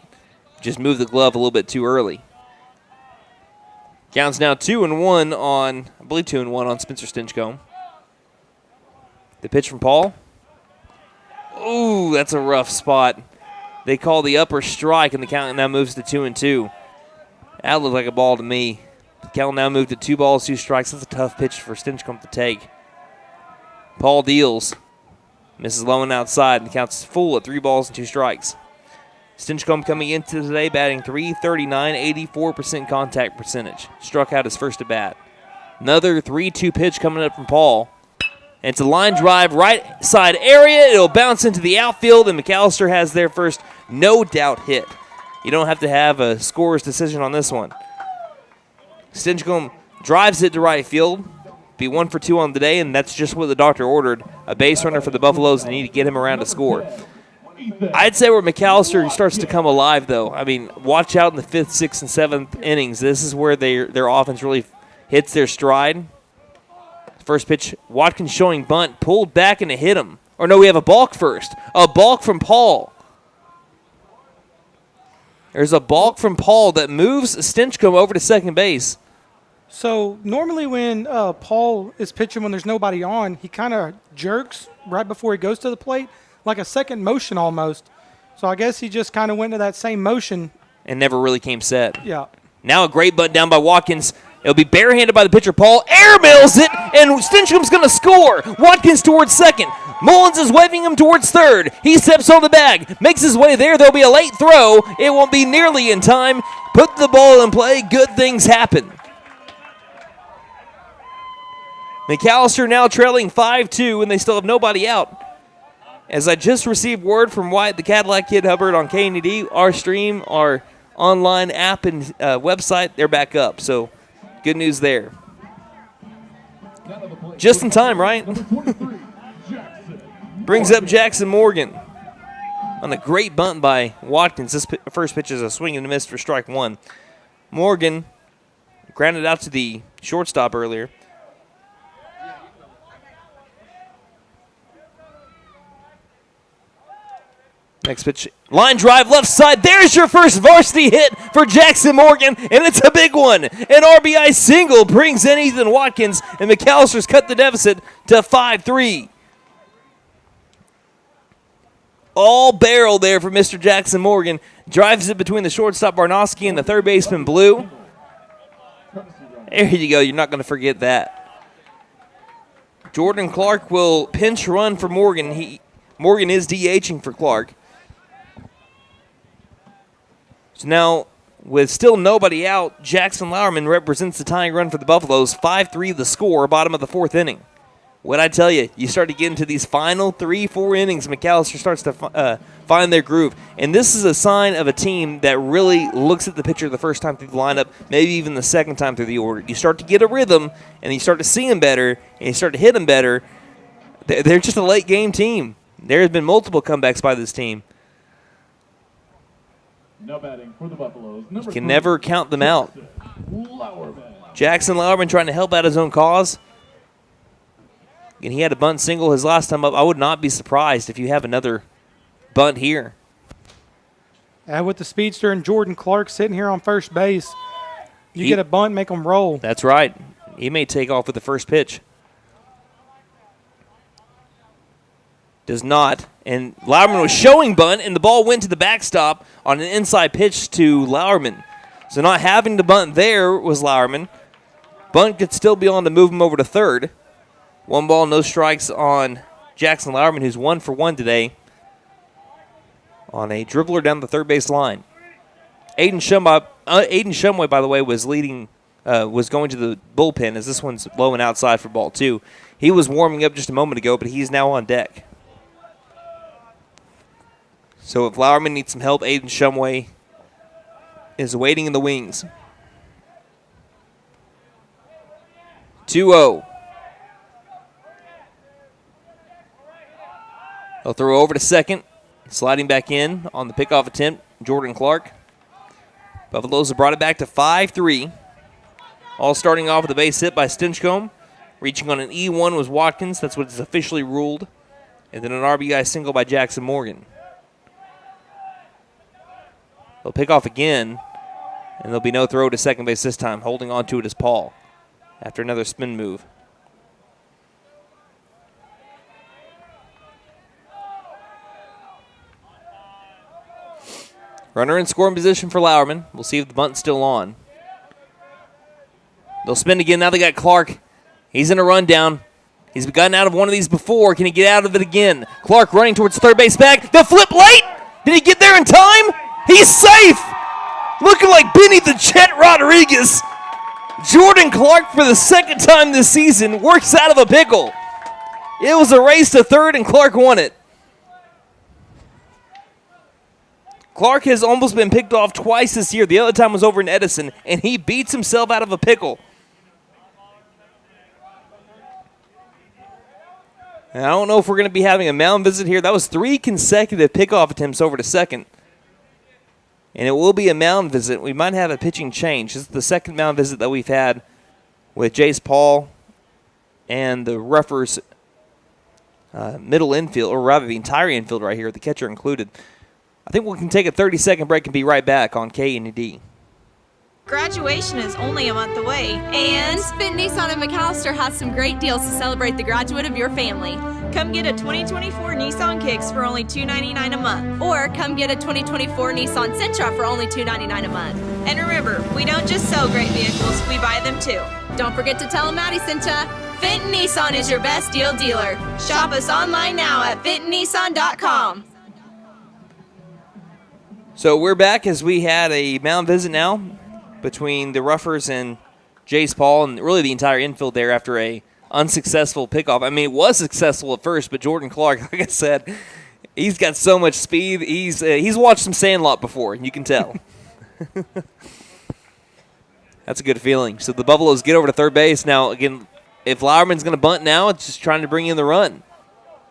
Just moved the glove a little bit too early. Counts now 2-1 on, I believe 2-1 on Spencer Stinchcomb. The pitch from Paul. Ooh, that's a rough spot. They call the upper strike, and the count now moves to 2-2. That looked like a ball to me. The count now moved to 2 balls, 2 strikes. That's a tough pitch for Stinchcomb to take. Paul deals. Misses low and outside, and the count's full at 3 balls and 2 strikes. Stinchcomb coming into today batting .339, 84% contact percentage. Struck out his first at bat. Another 3-2 pitch coming up from Paul. And it's a line drive right side area. It'll bounce into the outfield, and McAlester has their first no-doubt hit. You don't have to have a scorer's decision on this one. Stinchcomb drives it to right field. Be 1 for 2 on the day, and that's just what the doctor ordered. A base runner for the Buffaloes. They need to get him around to score. I'd say where McAlester starts to come alive, though. I mean, watch out in the 5th, 6th, and 7th innings. This is where their offense really hits their stride. First pitch, Watkins showing bunt, pulled back and it hit him. Or no, we have a balk first. A balk from Paul. There's a balk from Paul that moves Stinchcomb over to second base. So normally when Paul is pitching when there's nobody on, he kind of jerks right before he goes to the plate, like a second motion almost. So I guess he just kind of went to that same motion. And never really came set. Yeah. Now a great bunt down by Watkins. It'll be barehanded by the pitcher, Paul. Air mails it, and Stinchcom's going to score. Watkins towards second. Mullins is waving him towards third. He steps on the bag, makes his way there. There'll be a late throw. It won't be nearly in time. Put the ball in play. Good things happen. McAlester now trailing 5-2, and they still have nobody out. As I just received word from Wyatt, the Cadillac Kid Hubbard on KNED, our stream, our online app and website, they're back up. So good news there. Just in time, right? Brings up Jackson Morgan on a great bunt by Watkins. This first pitch is a swing and a miss for strike one. Morgan grounded out to the shortstop earlier. Next pitch, line drive left side. There's your first varsity hit for Jackson Morgan, and it's a big one. An RBI single brings in Ethan Watkins, and McAllister's cut the deficit to 5-3. All barrel there for Mr. Jackson Morgan. Drives it between the shortstop Barnowski and the third baseman Blue. There you go. You're not going to forget that. Jordan Clark will pinch run for Morgan. Morgan is DHing for Clark. So now, with still nobody out, Jackson Lauerman represents the tying run for the Buffaloes. 5-3 the score, bottom of the fourth inning. What'd I tell you? You start to get into these final 3-4 innings, McAlester starts to find their groove. And this is a sign of a team that really looks at the pitcher the first time through the lineup, maybe even the second time through the order. You start to get a rhythm, and you start to see them better, and you start to hit them better. They're just a late-game team. There have been multiple comebacks by this team. Now batting for the Buffaloes. You can never count them out. Jackson Lauerman trying to help out his own cause. And he had a bunt single his last time up. I would not be surprised if you have another bunt here. And with the speedster and Jordan Clark sitting here on first base, you get a bunt, make them roll. That's right. He may take off with the first pitch. Does not. And Lauerman was showing bunt, and the ball went to the backstop on an inside pitch to Lauerman. So not having the bunt there was Lauerman. Bunt could still be on to move him over to third. 1 ball, no strikes on Jackson Lauerman, who's 1 for 1 today on a dribbler down the third base line. Aiden Shumway, by the way, was going to the bullpen as this one's low and outside for ball 2. He was warming up just a moment ago, but he's now on deck. So if Lauerman needs some help, Aiden Shumway is waiting in the wings. 2-0. They'll throw over to second. Sliding back in on the pickoff attempt, Jordan Clark. Buffaloes have brought it back to 5-3. All starting off with a base hit by Stinchcomb. Reaching on an E1 was Watkins. That's what is officially ruled. And then an RBI single by Jackson Morgan. They'll pick off again, and there'll be no throw to second base this time. Holding on to it is Paul after another spin move. Runner in scoring position for Lauerman. We'll see if the bunt's still on. They'll spin again. Now they got Clark. He's in a rundown. He's gotten out of one of these before. Can he get out of it again? Clark running towards third base back. The flip late. Did he get there in time? He's safe. Looking like Benny the Jet Rodriguez. Jordan Clark, for the second time this season, works out of a pickle. It was a race to third, and Clark won it. Clark has almost been picked off twice this year. The other time was over in Edison, and he beats himself out of a pickle. And I don't know if we're going to be having a mound visit here. That was 3 consecutive pickoff attempts over to second. And it will be a mound visit. We might have a pitching change. This is the second mound visit that we've had with Jace Paul and the Roughers middle infield, or rather the entire infield right here, the catcher included. I think we can take a 30-second break and be right back on KNED. Graduation is only a month away, And Finn Nissan of McAlester has some great deals to celebrate the graduate of your family. come get a 2024 Nissan Kicks for only $299 a month. Or come get a 2024 Nissan Sentra for only $299 a month. And remember, we don't just sell great vehicles, we buy them too. Don't forget to tell them Maddie sent ya. Fenton Nissan is your best deal dealer. Shop us online now at fentonnissan.com. So we're back as we had a mound visit now between the Roughers and Jace Paul and really the entire infield there after a unsuccessful pickoff. I mean, it was successful at first, but Jordan Clark, like I said, he's got so much speed. He's watched some Sandlot before, you can tell. That's a good feeling. So the Buffaloes get over to third base. Now, again, if Lauerman's going to bunt now, it's just trying to bring in the run.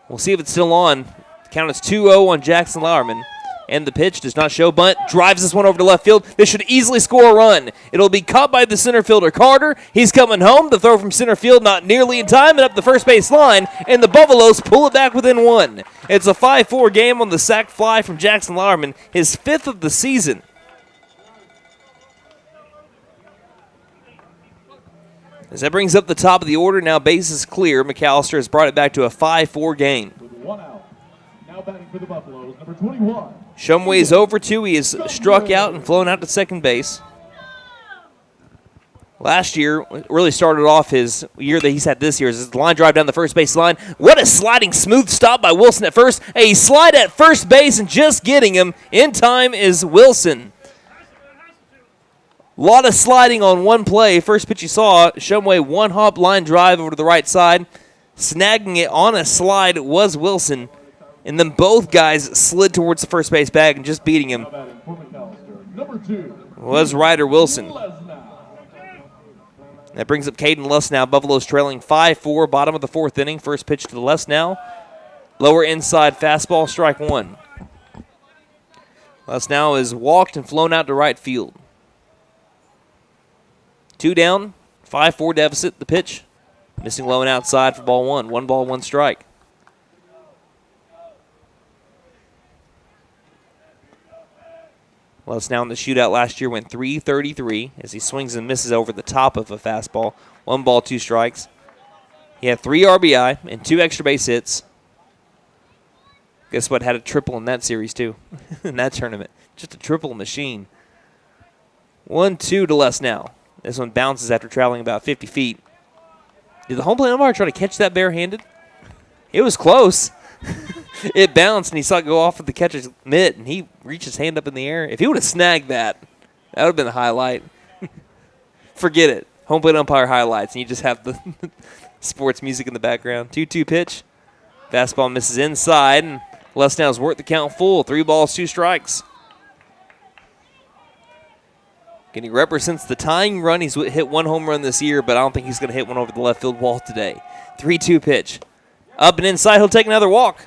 We'll see if it's still on. The count is 2-0 on Jackson Lauerman. And the pitch does not show bunt. Drives this one over to left field. This should easily score a run. It'll be caught by the center fielder, Carter. He's coming home. The throw from center field not nearly in time and up the first base line. And the Buffaloes pull it back within one. It's a 5-4 game on the sac fly from Jackson Lauerman, his 5th of the season. As that brings up the top of the order, now base is clear. McAlester has brought it back to a 5-4 game. With 1 out. Now batting for the Buffaloes, number 21. Shumway's over 2. He is struck out and flown out to second base. Last year, really started off his year that he's had this year, is his line drive down the first base line. What a sliding smooth stop by Wilson at first. A slide at first base and just getting him in time is Wilson. A lot of sliding on one play. First pitch you saw, Shumway one-hop line drive over to the right side. Snagging it on a slide was Wilson. And then both guys slid towards the first base bag and just beating him Number 2. was Ryder Wilson. That brings up Caden Lussnow. Buffaloes trailing 5-4, bottom of the 4th inning. First pitch to Lussnow. Lower inside fastball, strike 1. Lussnow is walked and flown out to right field. 2 down, 5-4 deficit. The pitch missing low and outside for ball 1. 1 ball, 1 strike. Lussnow in the shootout last year went .333 as he swings and misses over the top of a fastball. 1 ball, 2 strikes. He had 3 RBI and 2 extra base hits. Guess what? Had a triple in that series, too, in that tournament. Just a triple machine. 1-2 to Lussnow. This one bounces after traveling about 50 feet. Did the home plate umpire try to catch that barehanded? It was close. It bounced, and he saw it go off of the catcher's mitt, and he reached his hand up in the air. If he would have snagged that, that would have been the highlight. Forget it. Home plate umpire highlights, and you just have the sports music in the background. 2-2 pitch. Fastball misses inside, and Lussnow's worked the count full. 3 balls, 2 strikes. And he represents the tying run. He's hit 1 home run this year, but I don't think he's going to hit one over the left field wall today. 3-2 pitch. Up and inside, he'll take another walk.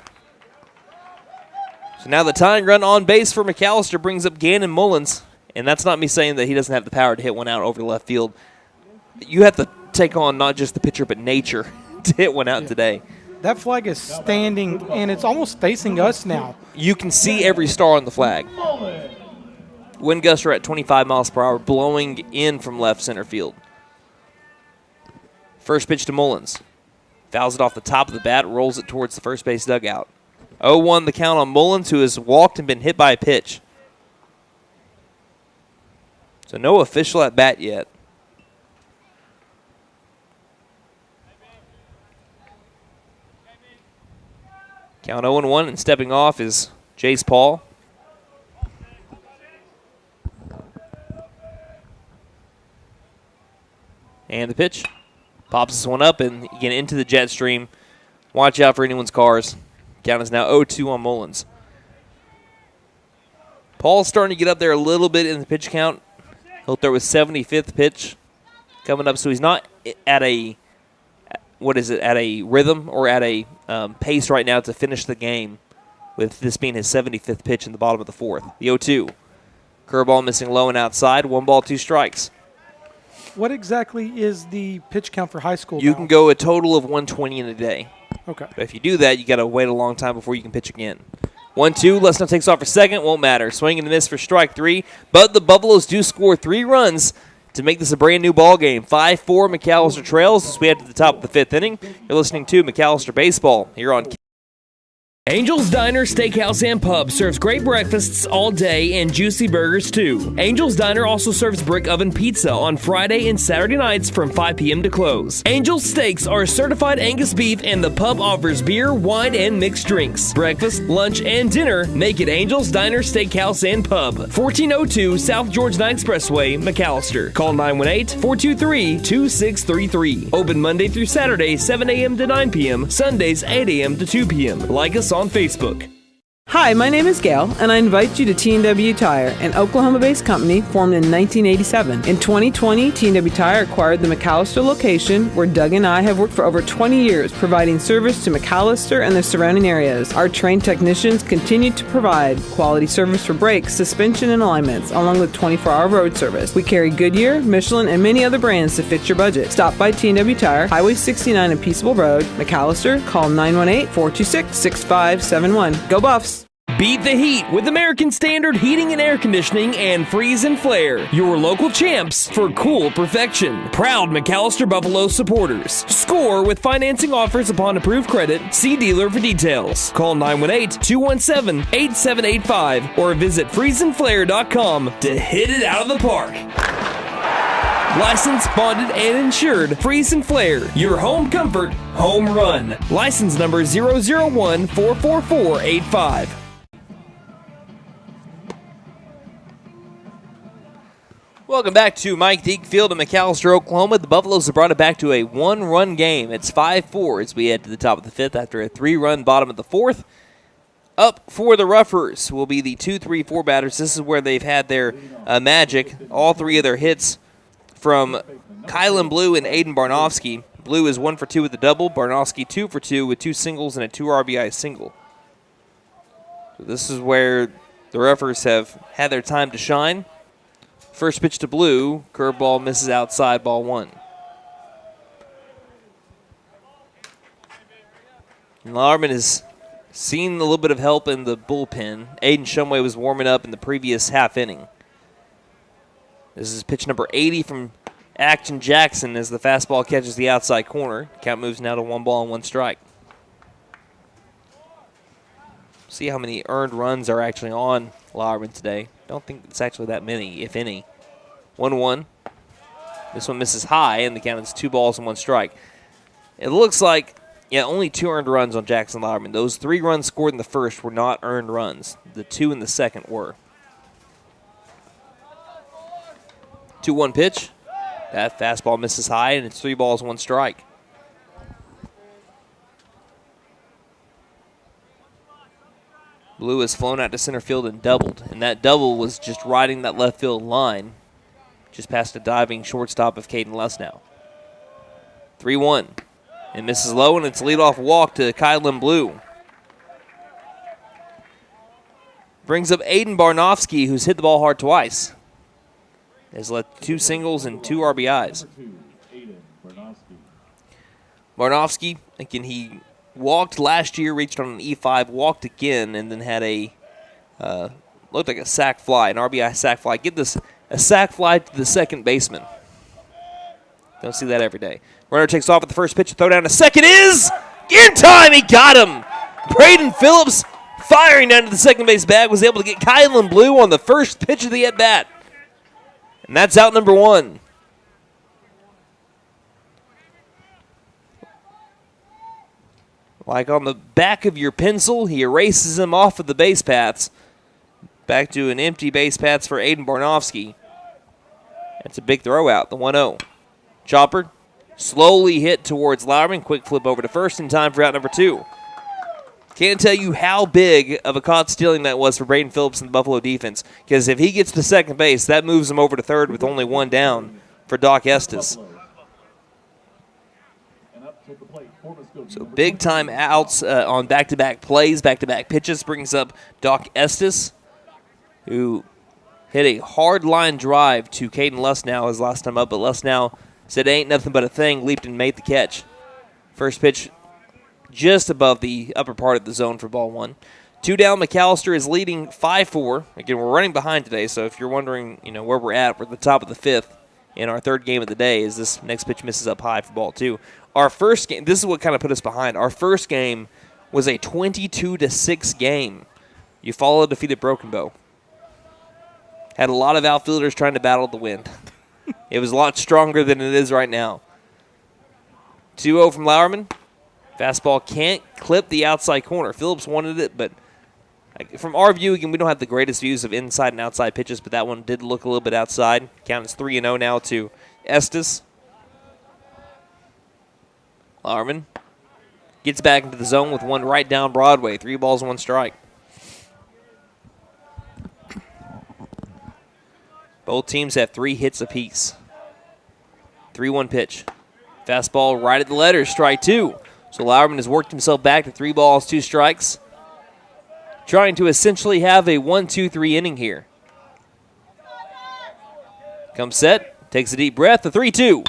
So now the tying run on base for McAlester brings up Gannon Mullins. And that's not me saying that he doesn't have the power to hit one out over the left field. You have to take on not just the pitcher, but nature to hit one out today. That flag is standing, and it's almost facing us now. You can see every star on the flag. Wind gusts are at 25 miles per hour, blowing in from left center field. First pitch to Mullins. Fouls it off the top of the bat, rolls it towards the first base dugout. 0-1 the count on Mullins, who has walked and been hit by a pitch. So no official at bat yet. Count 0-1, and stepping off is Jace Paul. And the pitch. Pops this one up and again into the jet stream. Watch out for anyone's cars. Count is now 0-2 on Mullins. Paul's starting to get up there a little bit in the pitch count. He'll throw his 75th pitch coming up, so he's not at a, at a rhythm or at a pace right now to finish the game, with this being his 75th pitch in the bottom of the 4th. The 0-2. Curveball missing low and outside. 1 ball, 2 strikes. What exactly is the pitch count for high school You now? can go a total of 120 in a day. Okay. But if you do that, you got to wait a long time before you can pitch again. 1-2, Lesnow takes off for second, won't matter. Swing and a miss for strike 3, but the Buffaloes do score 3 runs to make this a brand new ball game. 5-4 McAlester trails as we head to the top of the 5th inning. You're listening to McAlester Baseball here on Angel's Diner, Steakhouse, and Pub serves great breakfasts all day and juicy burgers too. Angel's Diner also serves brick oven pizza on Friday and Saturday nights from 5 p.m. to close. Angel's Steaks are certified Angus beef, and the pub offers beer, wine, and mixed drinks. Breakfast, lunch, and dinner make it Angel's Diner, Steakhouse, and Pub. 1402 South Georgia Expressway, McAlester. Call 918-423-2633. Open Monday through Saturday, 7 a.m. to 9 p.m. Sundays, 8 a.m. to 2 p.m. Like us on Facebook. Hi, my name is Gail, and I invite you to T&W Tire, an Oklahoma-based company formed in 1987. In 2020, T&W Tire acquired the McAlester location, where Doug and I have worked for over 20 years, providing service to McAlester and the surrounding areas. Our trained technicians continue to provide quality service for brakes, suspension, and alignments, along with 24-hour road service. We carry Goodyear, Michelin, and many other brands to fit your budget. Stop by T&W Tire, Highway 69 and Peaceable Road, McAlester. Call 918-426-6571. Go Buffs! Beat the heat with American Standard Heating and Air Conditioning and Freeze and Flare, your local champs for cool perfection. Proud McAlester Buffalo supporters. Score with financing offers upon approved credit. See dealer for details. Call 918-217-8785 or visit freezeandflare.com to hit it out of the park. Licensed, bonded, and insured. Freeze and Flare, your home comfort, home run. License number 001-44485. Welcome back to Mike Deak Field in McAlester, Oklahoma. The Buffaloes have brought it back to a 1-run game. It's 5-4 as we head to the top of the 5th after a 3-run bottom of the 4th. Up for the Roughers will be the 2-3-4 batters. This is where they've had their magic. All 3 of their hits from Kylan Blue and Aiden Barnofsky. Blue is 1 for 2 with the double. Barnofsky 2 for 2 with 2 singles and a 2 RBI single. So this is where the Roughers have had their time to shine. First pitch to Blue, curveball misses outside, ball 1. And Lauerman has seen a little bit of help in the bullpen. Aiden Shumway was warming up in the previous half inning. This is pitch number 80 from Action Jackson as the fastball catches the outside corner. Count moves now to 1-1 strike. See how many earned runs are actually on Lauerman today. Don't think it's actually that many, if any. 1-1. This one misses high, and the count is 2-1 strike. It looks like, only 2 earned runs on Jackson Lauerman. Those 3 runs scored in the first were not earned runs. The 2 in the second were. 2-1 pitch. That fastball misses high, and it's 3-1 strike. Blue has flown out to center field and doubled, and that double was just riding that left field line, just past a diving shortstop of Caden Lesnow. 3-1. And misses low, and it's a leadoff walk to Kylan Blue. Brings up Aiden Barnofsky, who's hit the ball hard twice. Has led 2 singles and 2 RBIs. Barnofsky, again, he walked last year, reached on an E5, walked again, and then had a, looked like a sac fly, an RBI sac fly. Get this, a sac fly to the second baseman. Don't see that every day. Runner takes off at the first pitch, throw down to second is in time. He got him. Braden Phillips firing down to the second base bag was able to get Kylan Blue on the first pitch of the at-bat. And that's out number 1. Like on the back of your pencil, he erases him off of the base paths. Back to an empty base paths for Aiden Barnofsky. That's a big throw out, the 1-0. Chopper slowly hit towards Lauerman. Quick flip over to first in time for out number 2. Can't tell you how big of a caught stealing that was for Braden Phillips and the Buffalo defense, because if he gets to second base, that moves him over to third with only 1 down for Doc Estes. So big time outs on back-to-back plays, back-to-back pitches brings up Doc Estes, who hit a hard line drive to Caden Lesnow his last time up, but Lesnow said ain't nothing but a thing, leaped and made the catch. First pitch just above the upper part of the zone for ball 1. 2 down, McAlester is leading 5-4. Again, we're running behind today, so if you're wondering, where we're at the top of the 5th in our third game of the day as this next pitch misses up high for ball 2. Our first game, this is what kind of put us behind. Our first game was a 22-6 game. Eufaula defeated Broken Bow. Had a lot of outfielders trying to battle the wind. It was a lot stronger than it is right now. 2-0 from Lauerman. Fastball can't clip the outside corner. Phillips wanted it, but from our view, again, we don't have the greatest views of inside and outside pitches, but that one did look a little bit outside. Count is 3-0 now to Estes. Lauerman gets back into the zone with one right down Broadway. 3 balls, 1 strike. Both teams have 3 hits apiece. 3-1 pitch. Fastball right at the letters, strike 2. So Lauerman has worked himself back to 3 balls, 2 strikes. Trying to essentially have a 1-2-3 inning here. Comes set, takes a deep breath, the 3-2.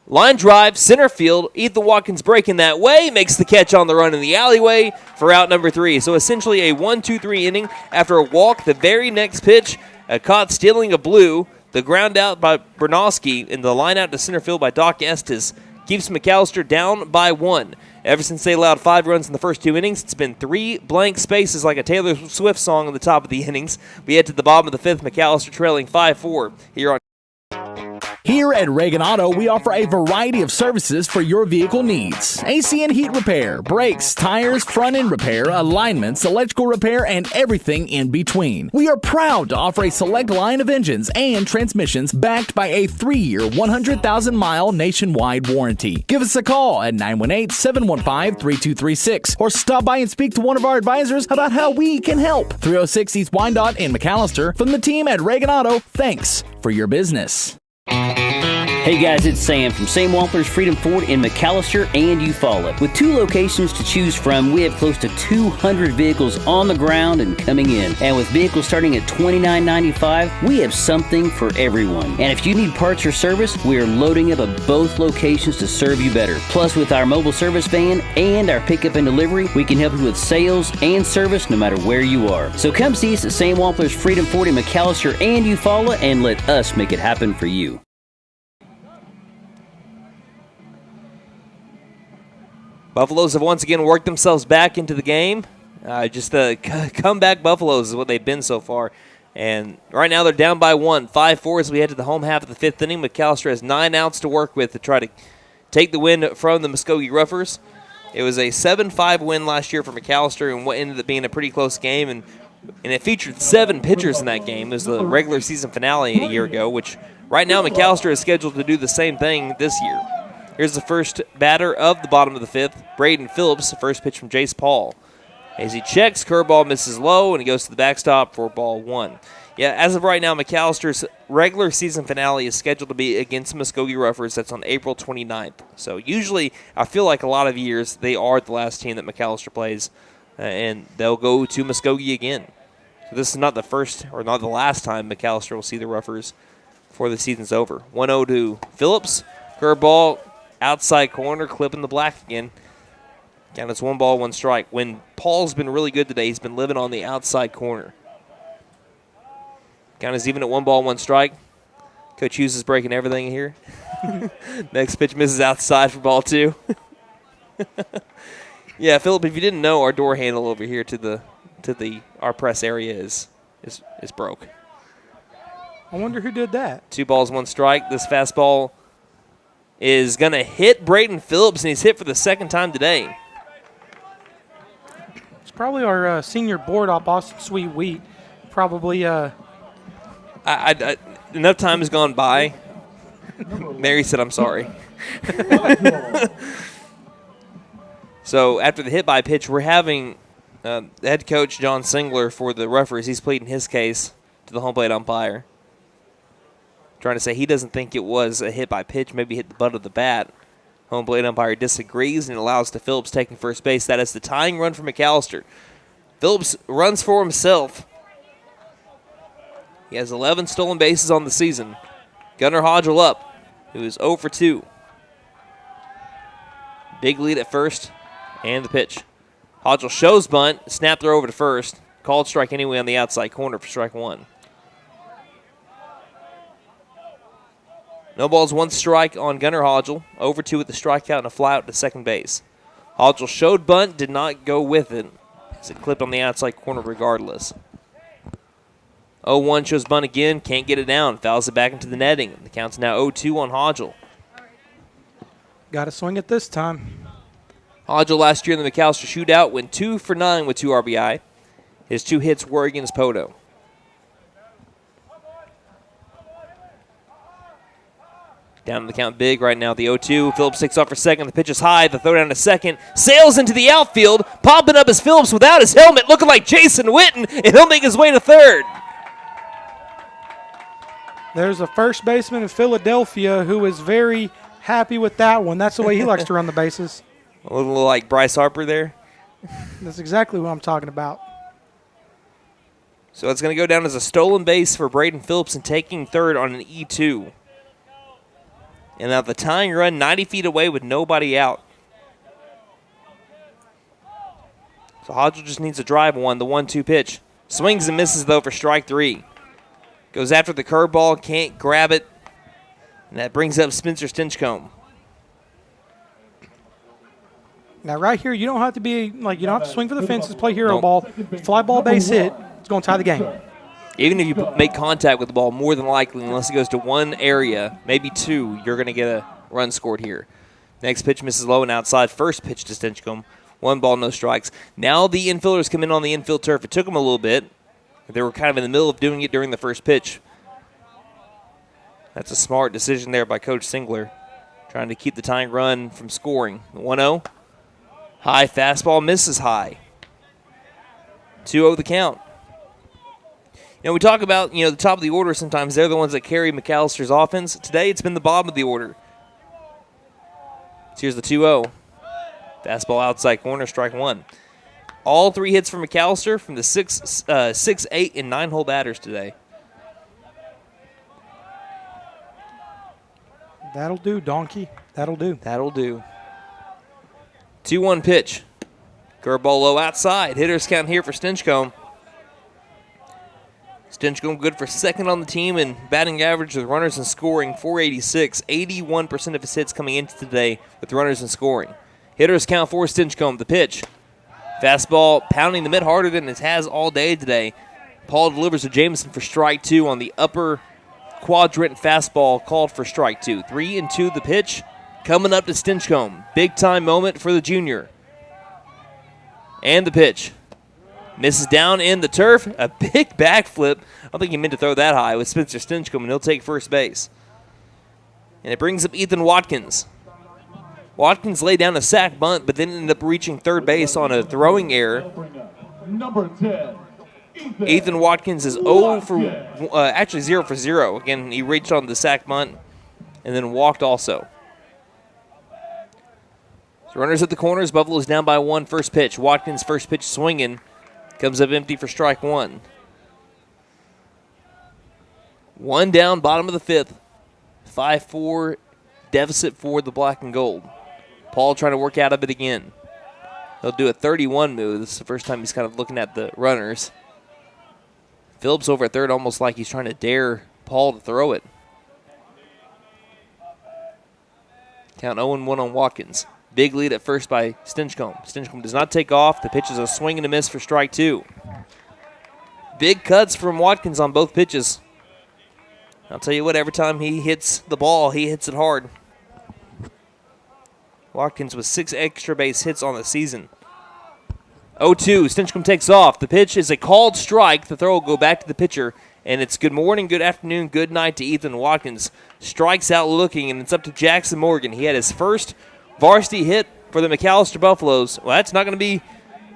Line drive, center field. Ethan Watkins breaking that way, makes the catch on the run in the alleyway for out number 3. So essentially a 1-2-3 inning after a walk. The very next pitch, a caught stealing a blue. The ground out by Bernowski and the line out to center field by Doc Estes keeps McAlester down by 1. Ever since they allowed 5 runs in the first 2 innings, it's been 3 blank spaces like a Taylor Swift song at the top of the innings. We head to the bottom of the 5th, McAlester trailing 5-4 here on. Here at Reagan Auto, we offer a variety of services for your vehicle needs. AC and heat repair, brakes, tires, front-end repair, alignments, electrical repair, and everything in between. We are proud to offer a select line of engines and transmissions backed by a 3-year, 100,000-mile nationwide warranty. Give us a call at 918-715-3236 or stop by and speak to one of our advisors about how we can help. 306 East Wyandotte in McAlester. From the team at Reagan Auto, thanks for your business. Hey guys, it's Sam from Sam Wampler's Freedom Ford in McAlester and Eufaula. With 2 locations to choose from, we have close to 200 vehicles on the ground and coming in. And with vehicles starting at $29.95, we have something for everyone. And if you need parts or service, we are loading up at both locations to serve you better. Plus, with our mobile service van and our pickup and delivery, we can help you with sales and service no matter where you are. So come see us at Sam Wampler's Freedom Ford in McAlester and Eufaula and let us make it happen for you. Buffaloes have once again worked themselves back into the game. Just comeback Buffaloes is what they've been so far. And right now they're down by 1, 5-4 as we head to the home half of the 5th inning. McAlester has 9 outs to work with to try to take the win from the Muskogee Roughers. It was a 7-5 win last year for McAlester and what ended up being a pretty close game. And it featured 7 pitchers in that game. It was the regular season finale a year ago, which right now McAlester is scheduled to do the same thing this year. Here's the first batter of the bottom of the 5th, Braden Phillips, the first pitch from Jace Paul. As he checks, curveball misses low, and he goes to the backstop for ball 1. Yeah, as of right now, McAlster's regular season finale is scheduled to be against Muskogee Roughers. That's on April 29th. So usually, I feel like a lot of years, they are the last team that McAlester plays, and they'll go to Muskogee again. So this is not the first or not the last time McAlester will see the Roughers before the season's over. 1-0 to Phillips, curveball, outside corner, clipping the black again. Count it's 1 ball, 1 strike. When Paul's been really good today, he's been living on the outside corner. Count is even at 1 ball, 1 strike. Coach Hughes is breaking everything here. Next pitch misses outside for ball 2. Yeah, Philip, if you didn't know, our door handle over here to our press area is broke. I wonder who did that. 2 balls, 1 strike. This fastball is going to hit Braden Phillips, and he's hit for the 2nd time today. It's probably our senior board op, Austin Sweet Wheat. Probably. Enough time has gone by. Mary said, I'm sorry. So after the hit by pitch, we're having the head coach, John Singler, for the Roughers. He's pleading his case to the home plate umpire, trying to say he doesn't think it was a hit by pitch, maybe hit the butt of the bat. Home plate umpire disagrees and allows to Phillips taking first base. That is the tying run for McAlester. Phillips runs for himself. He has 11 stolen bases on the season. Gunnar Hodgel up, who is 0 for 2. Big lead at first, and the pitch. Hodgel shows bunt, snap throw over to first. Called strike anyway on the outside corner for strike one. No balls, one strike on Gunnar Hodgel. Over two with the strikeout and a fly out to second base. Hodgel showed bunt, did not go with it. It's a clip on the outside corner regardless. 0-1 shows bunt again, can't get it down. Fouls it back into the netting. The count's now 0-2 on Hodgel. Got to swing it this time. Hodgel last year in the McAlester Shootout went 2 for 9 with 2 RBI. His 2 hits were against Poto. Down to the count big right now, the 0-2. Phillips takes off for second. The pitch is high. The throw down to second. Sails into the outfield. Popping up as Phillips without his helmet, looking like Jason Witten, and he'll make his way to third. There's a first baseman in Philadelphia who is very happy with that one. That's the way he likes to run the bases. A little like Bryce Harper there. That's exactly what I'm talking about. So it's going to go down as a stolen base for Braden Phillips and taking third on an E2. And now the tying run 90 feet away with nobody out. So Hodgel just needs to drive one, the 1-2 pitch. Swings and misses, though, for strike 3. Goes after the curveball, can't grab it. And that brings up Spencer Stinchcomb. Now, right here, you don't have to be like, you don't have to swing for the fences, play hero ball. Fly ball base hit, it's going to tie the game. Even if you make contact with the ball, more than likely, unless it goes to one area, maybe two, you're going to get a run scored here. Next pitch misses low and outside. First pitch to Stinchcomb. 1 ball, no strikes. Now the infielders come in on the infield turf. It took them a little bit. They were kind of in the middle of doing it during the first pitch. That's a smart decision there by Coach Singler, trying to keep the tying run from scoring. 1-0. High fastball, misses high. 2-0 the count. You know, we talk about, the top of the order sometimes. They're the ones that carry McAllister's offense. Today, it's been the bottom of the order. So here's the 2-0. Fastball outside corner, strike 1. All 3 hits for McAllister from the 6, 8, and 9-hole batters today. That'll do, donkey. That'll do. That'll do. 2-1 pitch. Curveball low outside. Hitters count here for Stinchcomb. Stinchcomb good for second on the team in batting average with runners and scoring, 486. 81% of his hits coming into today with runners and scoring. Hitters count for Stinchcomb. The pitch. Fastball pounding the mid harder than it has all day today. Paul delivers to Jameson for strike 2 on the upper quadrant fastball called for strike 2. 3-2 the pitch. Coming up to Stinchcomb. Big time moment for the junior. And the pitch. Misses down in the turf. A big backflip. I don't think he meant to throw that high with Spencer Stinchcomb, and he'll take first base. And it brings up Ethan Watkins. Watkins laid down a sack bunt, but then ended up reaching third base on a throwing error. Number 10. Ethan Watkins is 0 for 0. Again, he reached on the sack bunt and then walked also. So runners at the corners. Buffalo's down by 1. First pitch. Watkins' first pitch swinging. Comes up empty for strike 1. 1 down, bottom of the 5th. 5-4 deficit for the black and gold. Paul trying to work out of it again. He'll do a 31 move. This is the first time he's kind of looking at the runners. Phillips over at third, almost like he's trying to dare Paul to throw it. Count 0-1 on Watkins. Big lead at first by Stinchcomb. Stinchcomb does not take off. The pitch is a swing and a miss for strike 2. Big cuts from Watkins on both pitches. I'll tell you what, every time he hits the ball, he hits it hard. Watkins with 6 extra base hits on the season. 0-2, Stinchcomb takes off. The pitch is a called strike. The throw will go back to the pitcher, and it's good morning, good afternoon, good night to Ethan Watkins. Strikes out looking, and it's up to Jackson Morgan. He had his first varsity hit for the McAlester Buffaloes. Well, that's not going to be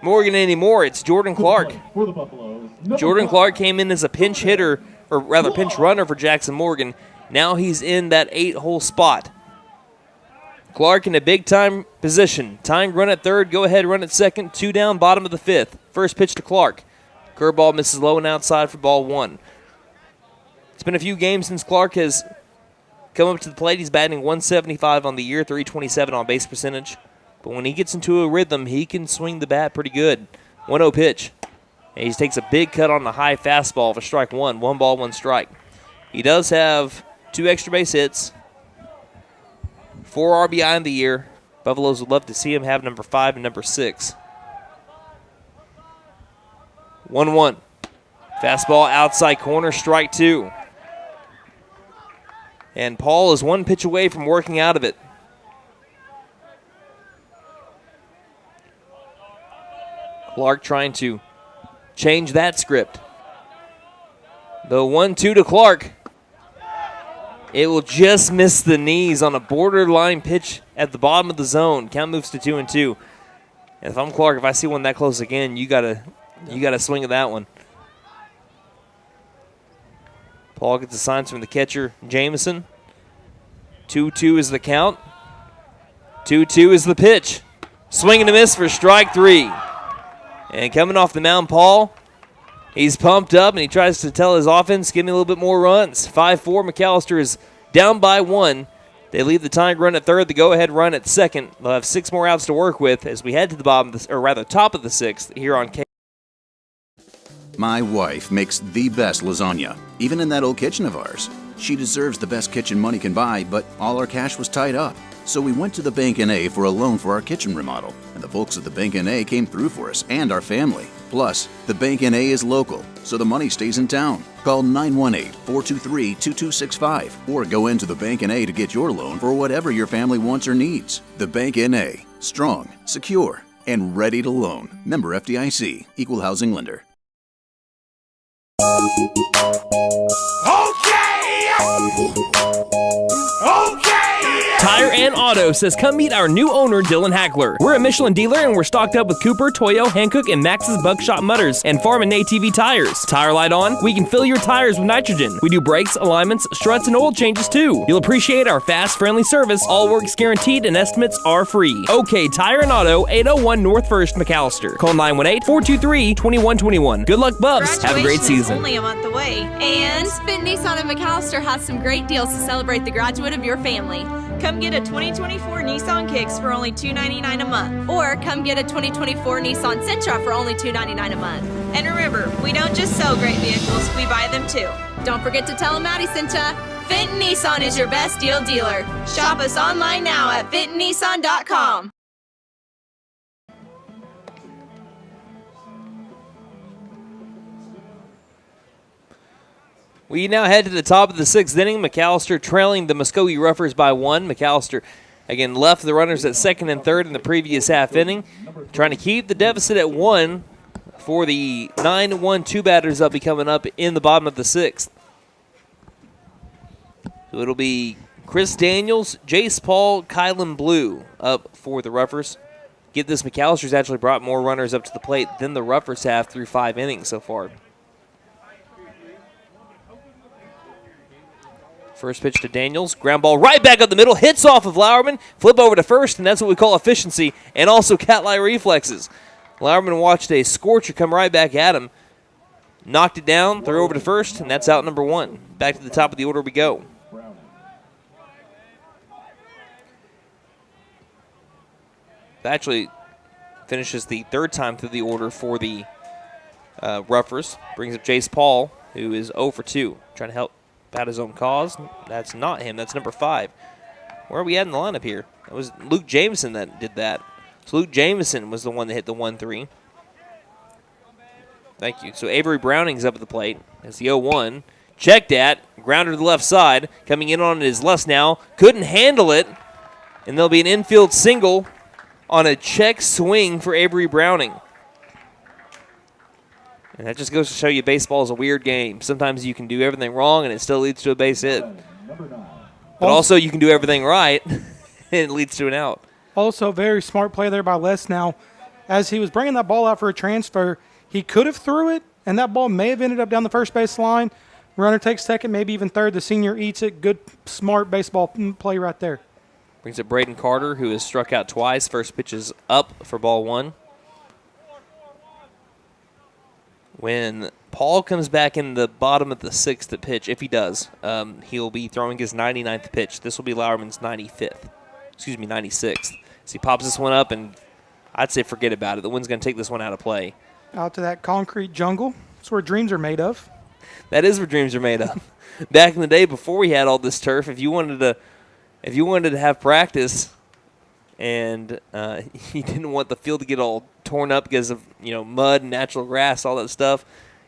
Morgan anymore. It's Jordan Clark. For the Buffaloes. Jordan Clark came in as a pinch hitter, or rather pinch runner for Jackson Morgan. Now he's in that 8-hole spot. Clark in a big-time position. Tying run at third, go ahead, run at second. 2 down, bottom of the 5th. First pitch to Clark. Curveball misses low and outside for ball 1. It's been a few games since Clark has come up to the plate. He's batting 175 on the year, 327 on base percentage. But when he gets into a rhythm, he can swing the bat pretty good. 1-0 pitch. And he takes a big cut on the high fastball for strike one. 1 ball, 1 strike. He does have 2 extra base hits, 4 RBI in the year. Buffaloes would love to see him have number 5 and number 6. 1-1. Fastball outside corner, strike 2. And Paul is 1 pitch away from working out of it. Clark trying to change that script. The 1-2 to Clark. It will just miss the knees on a borderline pitch at the bottom of the zone. Count moves to 2-2. And if I'm Clark, if I see one that close again, you gotta swing at that one. Paul gets the signs from the catcher, Jameson. 2-2 is the count. 2-2 is the pitch. Swing and a miss for strike 3. And coming off the mound, Paul, he's pumped up, and he tries to tell his offense, give me a little bit more runs. 5-4, McAlester is down by 1. They leave the tying run at third, the go-ahead run at second. They'll have 6 more outs to work with as we head to the top of the 6th here on K. My wife makes the best lasagna, even in that old kitchen of ours. She deserves the best kitchen money can buy, but all our cash was tied up. So we went to the Bank N.A. for a loan for our kitchen remodel, and the folks at the Bank N.A. came through for us and our family. Plus, the Bank N.A. is local, so the money stays in town. Call 918-423-2265 or go into the Bank N.A. to get your loan for whatever your family wants or needs. The Bank N.A. Strong, secure, and ready to loan. Member FDIC. Equal housing lender. Tire and Auto says come meet our new owner, Dylan Hackler. We're a Michelin dealer and we're stocked up with Cooper, Toyo, Hankook, and Max's Buckshot Mutters and Farm and ATV tires. Tire light on, we can fill your tires with nitrogen. We do brakes, alignments, struts, and oil changes too. You'll appreciate our fast, friendly service. All work's guaranteed and estimates are free. OK Tire and Auto, 801 North 1st, McAlester. Call 918-423-2121. Good luck, Bubs. Have a great Graduation is season. only a month away. And Spin Nissan of McAlester has some great deals to celebrate the graduate of your family. Come get a 2024 Nissan Kicks for only $299 a month. Or come get a 2024 Nissan Sentra for only $299 a month. And remember, we don't just sell great vehicles, we buy them too. Don't forget to tell them Maddie sent ya. Fenton Nissan is your best deal dealer. Shop us online now at fentonnissan.com. We now head to the top of the 6th inning. McAlester trailing the Muskogee Roughers by 1. McAlester, again, left the runners at second and third in the previous half inning, trying to keep the deficit at 1 for the 9-1 two batters that'll be coming up in the bottom of the 6th. So it'll be Chris Daniels, Jace Paul, Kylan Blue up for the Roughers. Get this, McAlster's actually brought more runners up to the plate than the Roughers have through 5 innings so far. First pitch to Daniels. Ground ball right back up the middle. Hits off of Lauerman. Flip over to first, and that's what we call efficiency and also cat-like reflexes. Lauerman watched a scorcher come right back at him. Knocked it down, threw over to first, and that's out number 1. Back to the top of the order we go. That actually finishes the 3rd time through the order for the Roughers. Brings up Jace Paul, who is 0 for 2. Trying to help out his own cause. That's not him. That's number 5. Where are we at in the lineup here? It was Luke Jameson that did that. So Luke Jameson was the one that hit the 1-3. Thank you. So Avery Browning's up at the plate. That's the 0-1. Checked at. Grounder to the left side. Coming in on his left now. Couldn't handle it. And there'll be an infield single on a check swing for Avery Browning. And that just goes to show you baseball is a weird game. Sometimes you can do everything wrong and it still leads to a base hit. But also you can do everything right and it leads to an out. Also, very smart play there by Les now. As he was bringing that ball out for a transfer, he could have threw it, and that ball may have ended up down the first base line. Runner takes second, maybe even third. The senior eats it. Good, smart baseball play right there. Brings up Braden Carter, who has struck out twice. First pitch is up for ball 1. When Paul comes back in the bottom of the 6th at pitch, if he does, he'll be throwing his 99th pitch. This will be Lauerman's 96th. So he pops this one up, and I'd say forget about it. The wind's going to take this one out of play. Out to that concrete jungle. That's where dreams are made of. That is what dreams are made of. Back in the day, before we had all this turf, if you wanted to have practice, and you didn't want the field to get all torn up because of mud and natural grass, all that stuff,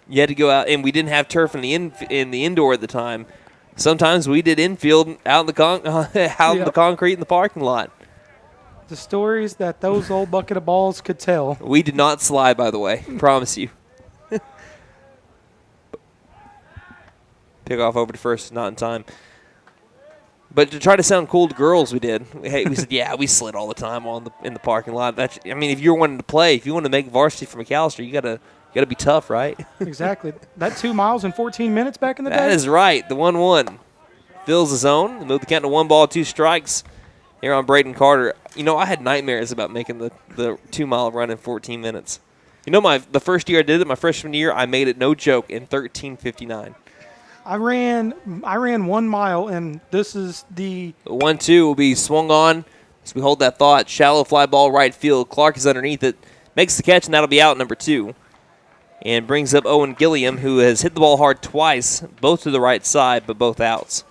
you had to go out. And we didn't have turf in the indoor at the time. Sometimes we did infield out in the concrete in the parking lot. The stories that those old bucket of balls could tell. We did not slide, by the way. Promise you. Pick off over to first, not in time. But to try to sound cool to girls, we did. We said, yeah, we slid all the time in the parking lot. If you're wanting to play, if you want to make varsity for McAlester, you gotta be tough, right? Exactly. That 2 miles in 14 minutes back in the day. That is right. The 1-1 fills the zone. Move the count to 1 ball, 2 strikes. Here on Braden Carter. I had nightmares about making the 2 mile run in 14 minutes. The first year I did it, my freshman year, I made it, no joke, in 13:59. I ran 1 mile, and this is the 1-2 will be swung on. So we hold that thought. Shallow fly ball right field. Clark is underneath it. Makes the catch, and that'll be out number 2. And brings up Owen Gilliam, who has hit the ball hard twice, both to the right side, but both outs.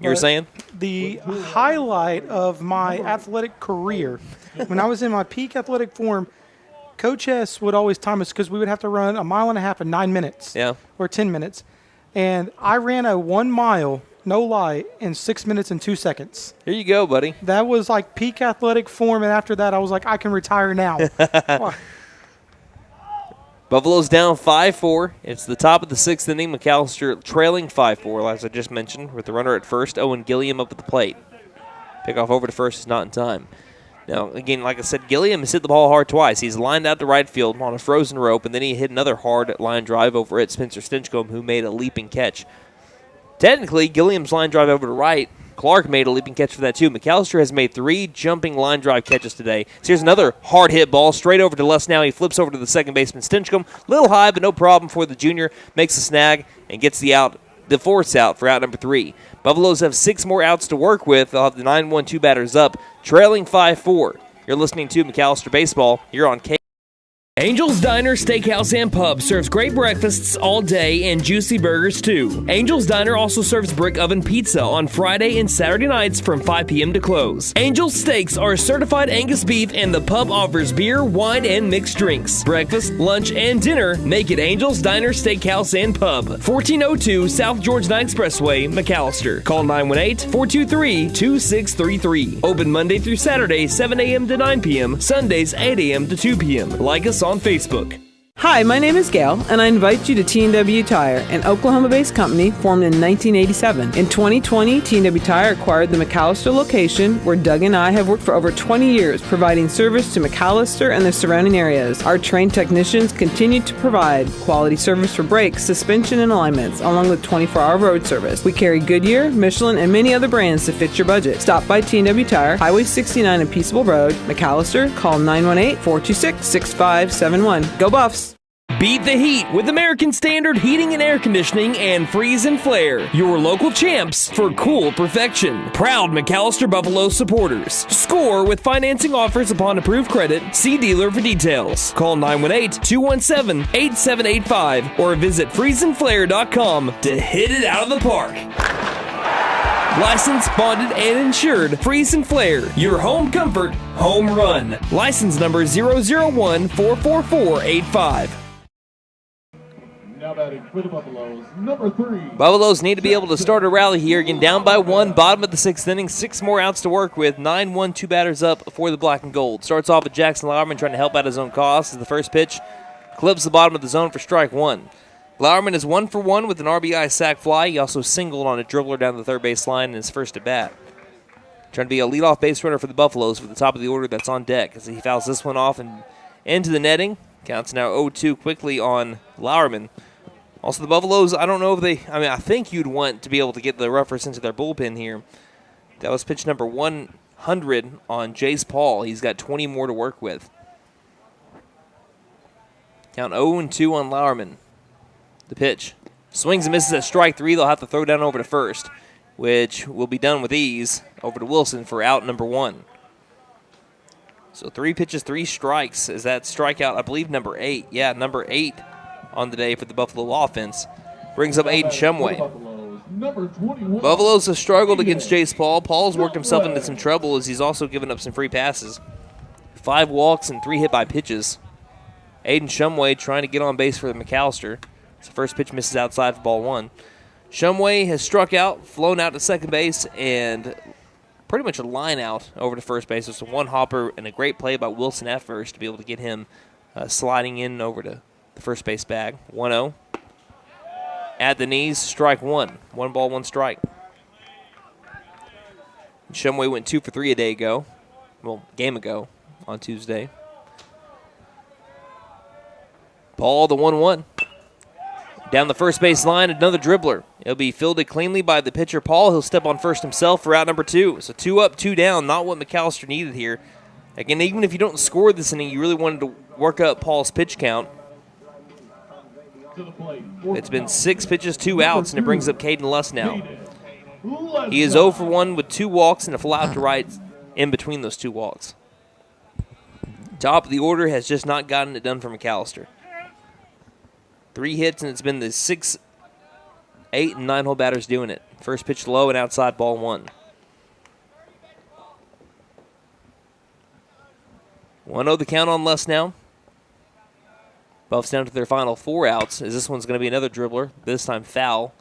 You were saying? The highlight of my athletic career, when I was in my peak athletic form, Coach S would always time us because we would have to run 1.5 miles in 9 minutes. Yeah. Or 10 minutes. And I ran a 1 mile, no lie, in 6 minutes and 2 seconds. Here you go, buddy. That was like peak athletic form, and after that I was like, I can retire now. Buffalo's down 5-4. It's the top of the 6th inning. McAlester trailing 5-4, as I just mentioned, with the runner at first. Owen Gilliam up at the plate. Pickoff over to first is not in time. Now, again, like I said, Gilliam has hit the ball hard twice. He's lined out to right field on a frozen rope, and then he hit another hard line drive over at Spencer Stinchcomb, who made a leaping catch. Technically, Gilliam's line drive over to right, Clark made a leaping catch for that too. McAlester has made 3 jumping line drive catches today. So here's another hard hit ball straight over to left. Now he flips over to the second baseman Stinchcomb. Little high, but no problem for the junior. Makes a snag and gets the force out for out number 3. Buffaloes have 6 more outs to work with. They'll have the 9-1-2 batters up, trailing 5-4. You're listening to McAlester Baseball. You're on K. Angel's Diner, Steakhouse, and Pub serves great breakfasts all day and juicy burgers too. Angel's Diner also serves brick oven pizza on Friday and Saturday nights from 5 p.m. to close. Angel's Steaks are certified Angus beef, and the pub offers beer, wine, and mixed drinks. Breakfast, lunch, and dinner make it Angel's Diner, Steakhouse, and Pub. 1402 South Georgia Expressway, McAlester. Call 918-423-2633. Open Monday through Saturday, 7 a.m. to 9 p.m. Sundays, 8 a.m. to 2 p.m. Like us on Facebook. Hi, my name is Gail, and I invite you to T&W Tire, an Oklahoma-based company formed in 1987. In 2020, T&W Tire acquired the McAlester location, where Doug and I have worked for over 20 years, providing service to McAlester and the surrounding areas. Our trained technicians continue to provide quality service for brakes, suspension, and alignments, along with 24-hour road service. We carry Goodyear, Michelin, and many other brands to fit your budget. Stop by T&W Tire, Highway 69 and Peaceable Road, McAlester. Call 918-426-6571. Go Buffs! Beat the heat with American Standard Heating and Air Conditioning and Freeze and Flare, your local champs for cool perfection. Proud McAlester Buffalo supporters. Score with financing offers upon approved credit. See dealer for details. Call 918-217-8785 or visit freezeandflare.com to hit it out of the park. Licensed, bonded, and insured. Freeze and Flare, your home comfort, home run. License number 001-44485. Now batting for the Buffaloes, number 3. Buffaloes need to be able to start a rally here. Again, down by 1, bottom of the 6th inning. 6 more outs to work with. 9-1-2 batters up for the black and gold. Starts off with Jackson Lauerman trying to help out his own cause as the first pitch clips the bottom of the zone for strike 1. Lauerman is 1 for 1 with an RBI sac fly. He also singled on a dribbler down the third base line in his first at bat. Trying to be a leadoff base runner for the Buffaloes for the top of the order that's on deck as he fouls this one off and into the netting. Counts now 0-2 quickly on Lauerman. Also, the Buffaloes, I don't know if I think you'd want to be able to get the Roughers into their bullpen here. That was pitch number 100 on Jace Paul. He's got 20 more to work with. Count 0-2 on Lauerman. The pitch. Swings and misses at strike 3. They'll have to throw down over to first, which will be done with ease over to Wilson for out number 1. So 3 pitches, 3 strikes. Is that strikeout, I believe, number 8? Yeah, number 8 on the day for the Buffalo offense. Brings up Aiden Shumway. Buffaloes have struggled against Chase Paul. Paul's worked himself into some trouble as he's also given up some free passes. 5 walks and 3 hit by pitches. Aiden Shumway trying to get on base for the McAlester. So first pitch misses outside for ball 1. Shumway has struck out, flown out to second base, and pretty much a line out over to first base. It's a 1 hopper and a great play by Wilson at first to be able to get him sliding in over to the first base bag. 1-0. At the knees, strike 1. 1 ball, 1 strike. Shumway went 2 for 3 a day ago. Well, game ago on Tuesday. Paul, the 1-1. Down the first base line, another dribbler. It'll be fielded cleanly by the pitcher, Paul. He'll step on first himself for out number 2. So 2 up, 2 down, not what McAlester needed here. Again, even if you don't score this inning, you really wanted to work up Paul's pitch count. It's been 6 pitches, 2 outs, and it brings up Caden Luss now. He is 0 for 1 with 2 walks and a fly out to right in between those 2 walks. Top of the order has just not gotten it done for McAlester. 3 hits, and it's been the 6, 8, and 9 hole batters doing it. First pitch low and outside, ball 1. 1-0 the count on Luss now. Buffs down to their final 4 outs, as this one's going to be another dribbler, this time foul,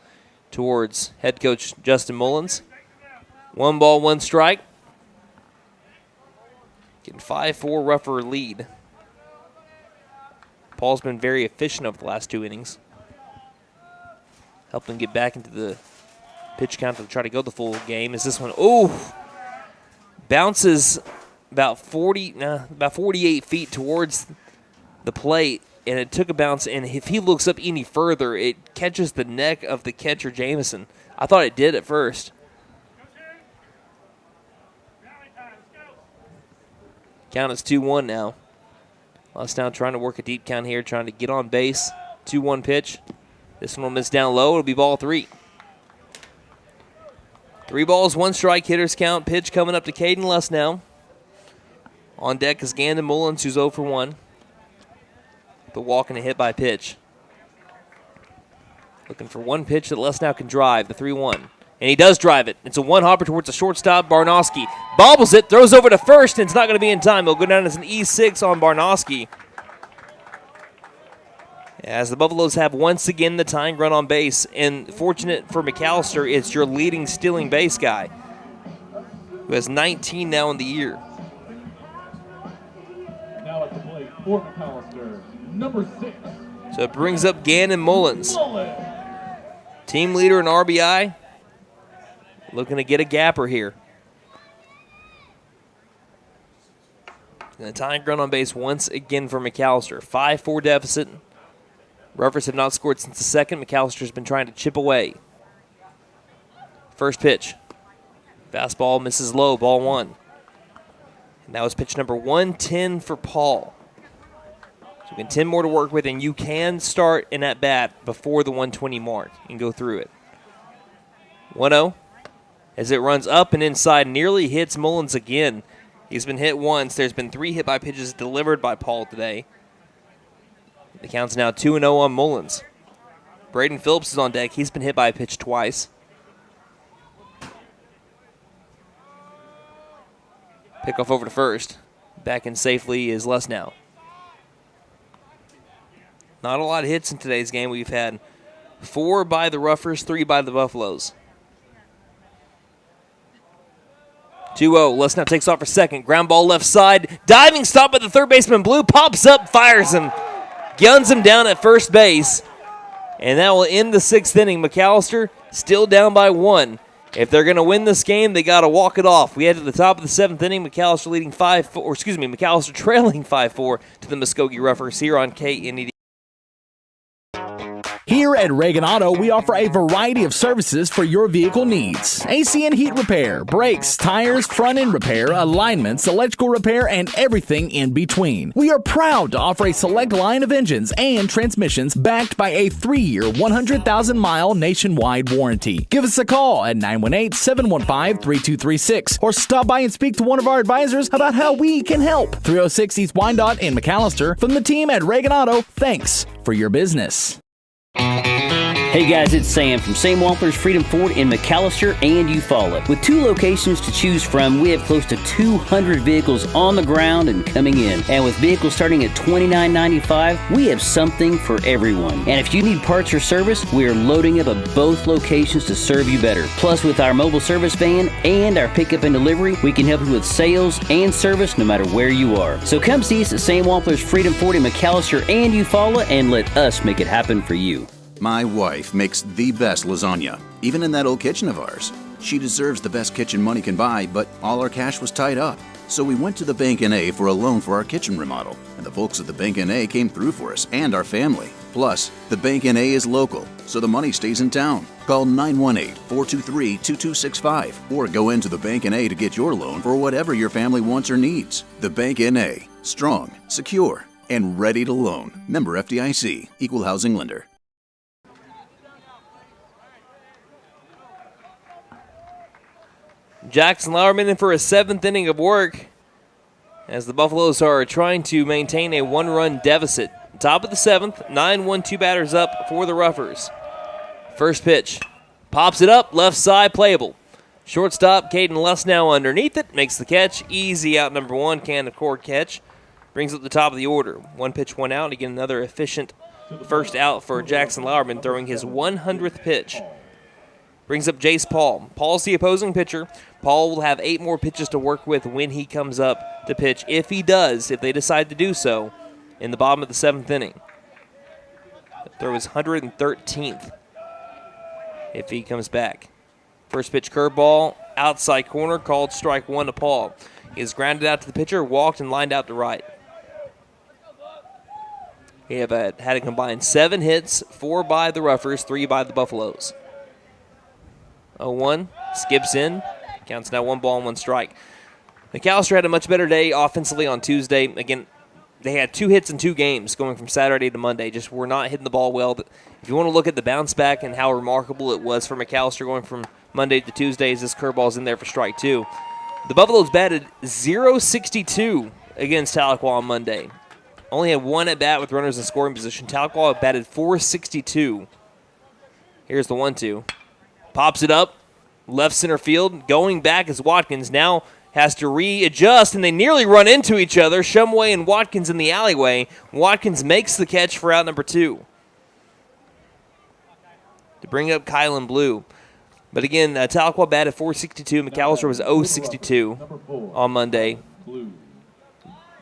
towards head coach Justin Mullins. 1 ball, 1 strike. Getting 5-4 Rougher lead. Paul's been very efficient over the last 2 innings. Helping get back into the pitch count to try to go the full game. Is this one, bounces about 48 feet towards the plate, and it took a bounce, and if he looks up any further, it catches the neck of the catcher, Jamison. I thought it did at first. Count is 2-1 now. Luss now trying to work a deep count here, trying to get on base. 2-1 pitch. This one will miss down low. It'll be ball 3. 3 balls, 1 strike, hitters count. Pitch coming up to Caden Luss now. On deck is Gandon Mullins, who's 0 for 1. The walk and a hit by pitch. Looking for 1 pitch that Luss now can drive, the 3-1. And he does drive it. It's a 1 hopper towards the shortstop. Barnowski bobbles it, throws over to first, and it's not going to be in time. It'll go down as an E6 on Barnowski. As the Buffaloes have once again the tying run on base. And fortunate for McAlester, it's your leading stealing base guy, who has 19 now in the year. Now at the plate for McAlester, number 6. So it brings up Gandon Mullins. Team leader in RBI. Looking to get a gapper here. And a tying run on base once again for McAlester. 5-4 deficit. Roughers have not scored since the second. McAllister's been trying to chip away. First pitch. Fastball misses low, ball 1. And that was pitch number 110 for Paul. So we got 10 more to work with, and you can start in at bat before the 120 mark and go through it. 1-0. As it runs up and inside, nearly hits Mullins again. He's been hit once. There's been 3 hit by pitches delivered by Paul today. The count's now 2-0 on Mullins. Braden Phillips is on deck. He's been hit by a pitch twice. Pickoff over to first. Back in safely is Luss now. Not a lot of hits in today's game. We've had 4 by the Roughers, 3 by the Buffaloes. 2-0. Luss now takes off for second. Ground ball left side. Diving stop by the third baseman. Blue pops up, fires him. Guns him down at first base. And that will end the 6th inning. McAlester still down by 1. If they're going to win this game, they got to walk it off. We head to the top of the 7th inning. McAlester trailing 5-4 to the Muskogee Roughers here on KNED. Here at Reagan Auto, we offer a variety of services for your vehicle needs. AC and heat repair, brakes, tires, front end repair, alignments, electrical repair, and everything in between. We are proud to offer a select line of engines and transmissions backed by a 3-year, 100,000-mile nationwide warranty. Give us a call at 918-715-3236 or stop by and speak to one of our advisors about how we can help. 306 East Wyandotte in McAlester. From the team at Reagan Auto, thanks for your business. Hey guys, it's Sam from Sam Wampler's Freedom Ford in McAlester and Eufaula. With 2 locations to choose from, we have close to 200 vehicles on the ground and coming in. And with vehicles starting at $29.95, we have something for everyone. And if you need parts or service, we are loading up at both locations to serve you better. Plus, with our mobile service van and our pickup and delivery, we can help you with sales and service no matter where you are. So come see us at Sam Wampler's Freedom Ford in McAlester and Eufaula and let us make it happen for you. My wife makes the best lasagna, even in that old kitchen of ours. She deserves the best kitchen money can buy, but all our cash was tied up. So we went to the Bank N.A. for a loan for our kitchen remodel, and the folks at the Bank N.A. came through for us and our family. Plus, the Bank N.A. is local, so the money stays in town. Call 918-423-2265 or go into the Bank N.A. to get your loan for whatever your family wants or needs. The Bank N.A. Strong, secure, and ready to loan. Member FDIC, Equal Housing Lender. Jackson Lauerman in for a 7th inning of work as the Buffaloes are trying to maintain a 1-run deficit. Top of the 7th, 9-1, 2 batters up for the Roughers. First pitch, pops it up, left side, playable. Shortstop, Caden Lesnow underneath it, makes the catch. Easy out number 1, can of court catch. Brings up the top of the order. 1 pitch, 1 out. Again, another efficient first out for Jackson Lauerman, throwing his 100th pitch. Brings up Jace Paul. Paul's the opposing pitcher. Paul will have 8 more pitches to work with when he comes up to pitch, if he does, if they decide to do so, in the bottom of the 7th inning. Throw his 113th if he comes back. First pitch curveball, outside corner, called strike 1 to Paul. He is grounded out to the pitcher, walked, and lined out to right. They have had a combined 7 hits, 4 by the Roughers, 3 by the Buffaloes. 0-1, skips in, counts now 1 ball and 1 strike. McAlester had a much better day offensively on Tuesday. Again, they had 2 hits in 2 games going from Saturday to Monday. Just were not hitting the ball well. If you want to look at the bounce back and how remarkable it was for McAlester going from Monday to Tuesday, as this curveball's in there for strike 2. The Buffaloes batted .062 against Tahlequah on Monday. Only had 1 at bat with runners in scoring position. Tahlequah batted .462. Here's the 1-2. Pops it up, left center field. Going back is Watkins. Now has to readjust, and they nearly run into each other. Shumway and Watkins in the alleyway. Watkins makes the catch for out number 2 to bring up Kylan Blue. But again, Tahlequah batted .462. McAlester was .062 on Monday.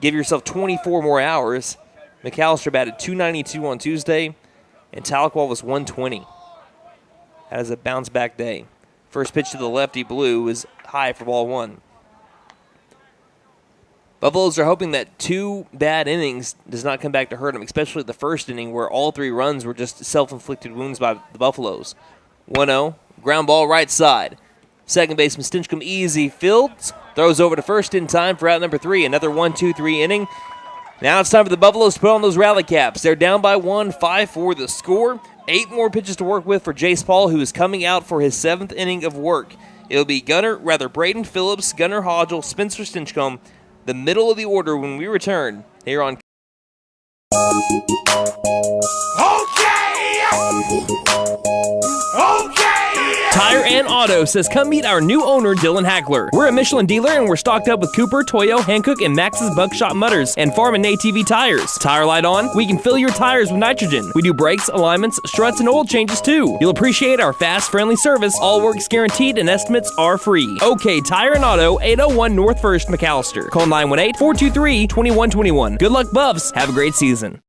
Give yourself 24 more hours. McAlester batted .292 on Tuesday, and Tahlequah was .120. That is a bounce-back day. First pitch to the lefty Blue is high for ball 1. Buffaloes are hoping that 2 bad innings does not come back to hurt them, especially the first inning where all 3 runs were just self-inflicted wounds by the Buffaloes. 1-0, ground ball right side. Second baseman Stinchcomb easy fields, throws over to first in time for out number 3. Another 1-2-3 inning. Now it's time for the Buffaloes to put on those rally caps. They're down by 1, 5-4 the score. 8 more pitches to work with for Jace Paul, who is coming out for his 7th inning of work. It'll be Braden Phillips, Gunnar Hodgel, Spencer Stinchcomb, the middle of the order when we return here on. Tire and Auto says come meet our new owner, Dylan Hackler. We're a Michelin dealer and we're stocked up with Cooper, Toyo, Hankook, and Max's Buckshot Mutters and Farm and ATV tires. Tire light on? We can fill your tires with nitrogen. We do brakes, alignments, struts, and oil changes too. You'll appreciate our fast, friendly service. All work's guaranteed and estimates are free. OK Tire and Auto, 801 North 1st, McAlester. Call 918-423-2121. Good luck, Buffs. Have a great season.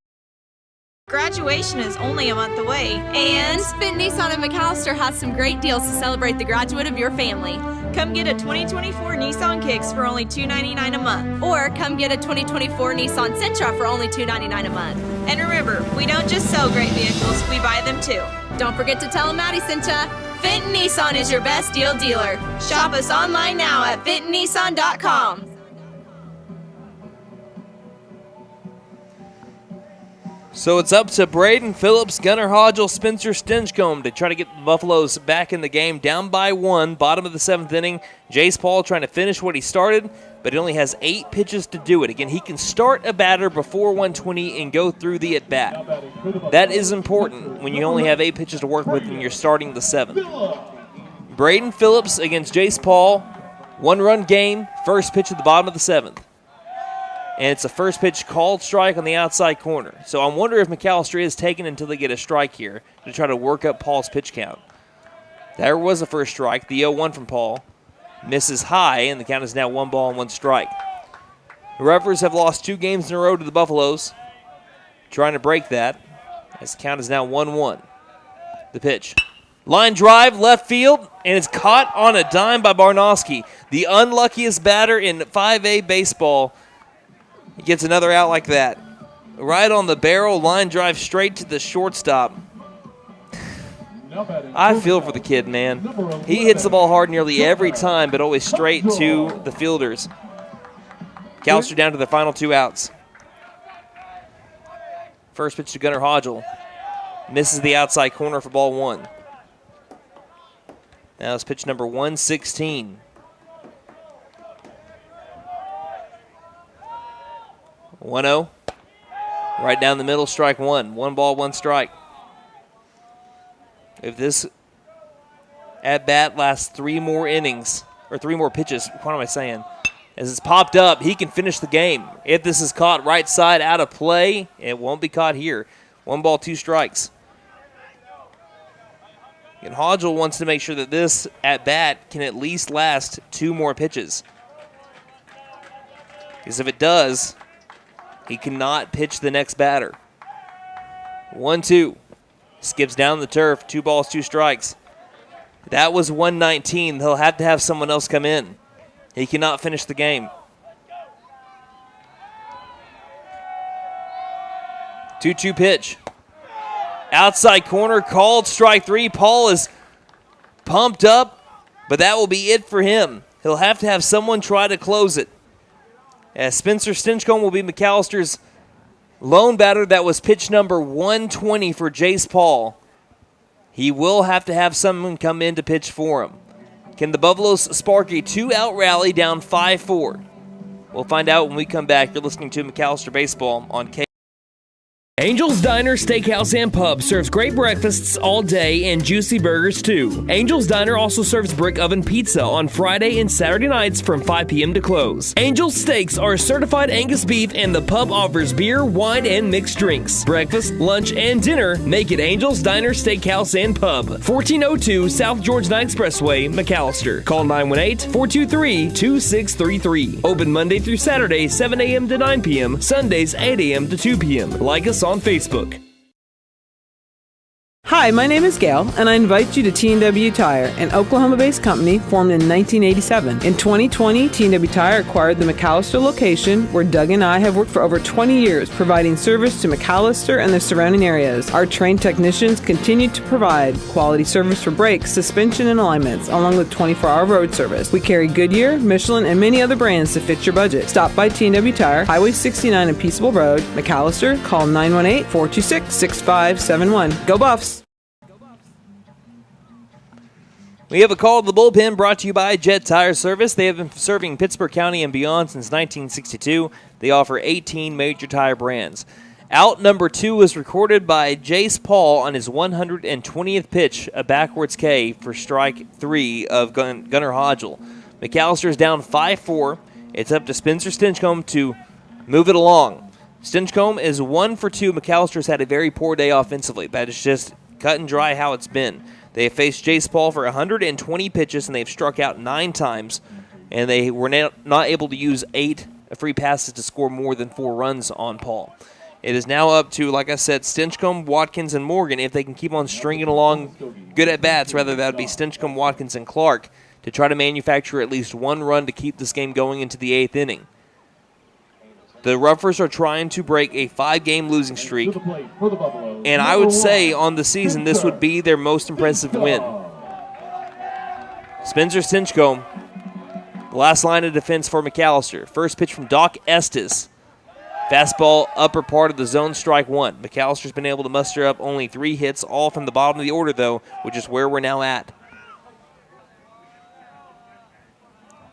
Graduation is only a month away, And Finn Nissan of McAlester has some great deals to celebrate the graduate of your family. come get a 2024 Nissan Kicks for only $299 a month. Or come get a 2024 Nissan Sentra for only $299 a month. And remember, we don't just sell great vehicles, we buy them too. Don't forget to tell them Maddie sent ya. Fenton Nissan is your best deal dealer. Shop us online now at fentonnissan.com. So it's up to Braden Phillips, Gunnar Hodgel, Spencer Stinchcomb to try to get the Buffaloes back in the game. Down by 1, bottom of the 7th inning. Jace Paul trying to finish what he started, but he only has 8 pitches to do it. Again, he can start a batter before 120 and go through the at-bat. That is important when you only have 8 pitches to work with and you're starting the 7th. Braden Phillips against Jace Paul. 1-run game, first pitch at the bottom of the 7th. And it's a first pitch called strike on the outside corner. So I wonder if McAlester is taken until they get a strike here to try to work up Paul's pitch count. There was a first strike, the 0-1 from Paul. Misses high, and the count is now 1 ball and 1 strike. The Roughers have lost 2 games in a row to the Buffaloes. Trying to break that, as the count is now 1-1. The pitch. Line drive, left field, and it's caught on a dime by Barnowski. The unluckiest batter in 5A baseball. He gets another out like that. Right on the barrel, line drive straight to the shortstop. I feel for the kid, man. He hits the ball hard nearly every time, but always straight to the fielders. McAlester down to the final 2 outs. First pitch to Gunnar Hodgel. Misses the outside corner for ball 1. Now it's pitch number 116. 1-0. Right down the middle, strike 1. 1 ball, 1 strike. If this at-bat lasts 3 more innings, or 3 more pitches, what am I saying? As it's popped up, he can finish the game. If this is caught right side out of play, it won't be caught here. 1 ball, 2 strikes. And Hodgel wants to make sure that this at-bat can at least last 2 more pitches. Because if it does, he cannot pitch the next batter. 1-2. Skips down the turf. 2 balls, 2 strikes. That was 119. He'll have to have someone else come in. He cannot finish the game. 2-2 pitch. Outside corner, called strike 3. Paul is pumped up, but that will be it for him. He'll have to have someone try to close it. As Spencer Stinchcomb will be McAllister's lone batter. That was pitch number 120 for Jace Paul. He will have to have someone come in to pitch for him. Can the Buffaloes spark a 2-out rally down 5-4? We'll find out when we come back. You're listening to McAlester Baseball on K. Angel's Diner, Steakhouse, and Pub serves great breakfasts all day and juicy burgers too. Angel's Diner also serves brick oven pizza on Friday and Saturday nights from 5 p.m. to close. Angel's Steaks are certified Angus beef, and the pub offers beer, wine, and mixed drinks. Breakfast, lunch, and dinner make it Angel's Diner, Steakhouse, and Pub. 1402 South George Knight Expressway, McAlester. Call 918-423-2633. Open Monday through Saturday, 7 a.m. to 9 p.m. Sundays, 8 a.m. to 2 p.m. Like us on Facebook. Hi, my name is Gail, and I invite you to T&W Tire, an Oklahoma-based company formed in 1987. In 2020, T&W Tire acquired the McAlester location, where Doug and I have worked for over 20 years, providing service to McAlester and the surrounding areas. Our trained technicians continue to provide quality service for brakes, suspension, and alignments, along with 24-hour road service. We carry Goodyear, Michelin, and many other brands to fit your budget. Stop by T&W Tire, Highway 69 and Peaceable Road, McAlester. Call 918-426-6571. Go Buffs! We have a call to the bullpen brought to you by Jet Tire Service. They have been serving Pittsburgh County and beyond since 1962. They offer 18 major tire brands. Out number 2 was recorded by Jace Paul on his 120th pitch, a backwards K for strike 3 of Gunnar Hodgel. McAlester is down 5-4. It's up to Spencer Stinchcomb to move it along. Stinchcomb is 1 for 2. McAllister's had a very poor day offensively. That is just cut and dry how it's been. They have faced Jace Paul for 120 pitches, and they've struck out 9 times, and they were not able to use 8 free passes to score more than 4 runs on Paul. It is now up to, like I said, Stinchcomb, Watkins, and Morgan. If they can keep on stringing along good at-bats, rather that would be Stinchcomb, Watkins, and Clark, to try to manufacture at least one run to keep this game going into the 8th inning. The Roughers are trying to break a 5-game losing streak, and I would say on the season this would be their most impressive win. Spencer Stinchcomb, the last line of defense for McAlester. First pitch from Doc Estes. Fastball, upper part of the zone, strike one. McAllister's been able to muster up only 3 hits, all from the bottom of the order, though, which is where we're now at.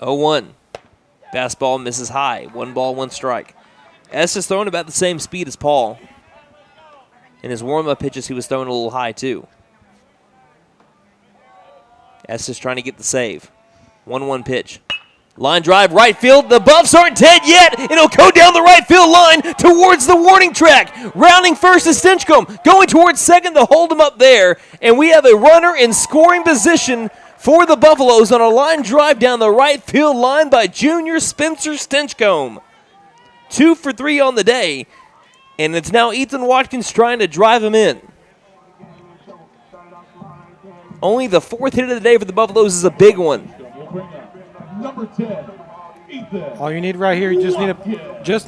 0-1. Fastball misses high. 1 ball, 1 strike. Estes throwing about the same speed as Paul. In his warm-up pitches, he was throwing a little high, too. Estes trying to get the save. 1-1 pitch. Line drive, right field. The buffs aren't dead yet. It'll go down the right field line towards the warning track. Rounding first is Stinchcomb. Going towards second to hold him up there. And we have a runner in scoring position for the Buffaloes on a line drive down the right field line by junior Spencer Stinchcomb. 2 for 3 on the day. And it's now Ethan Watkins trying to drive him in. Only the 4th hit of the day for the Buffaloes is a big one. Number 10, Ethan. All you need right here, you just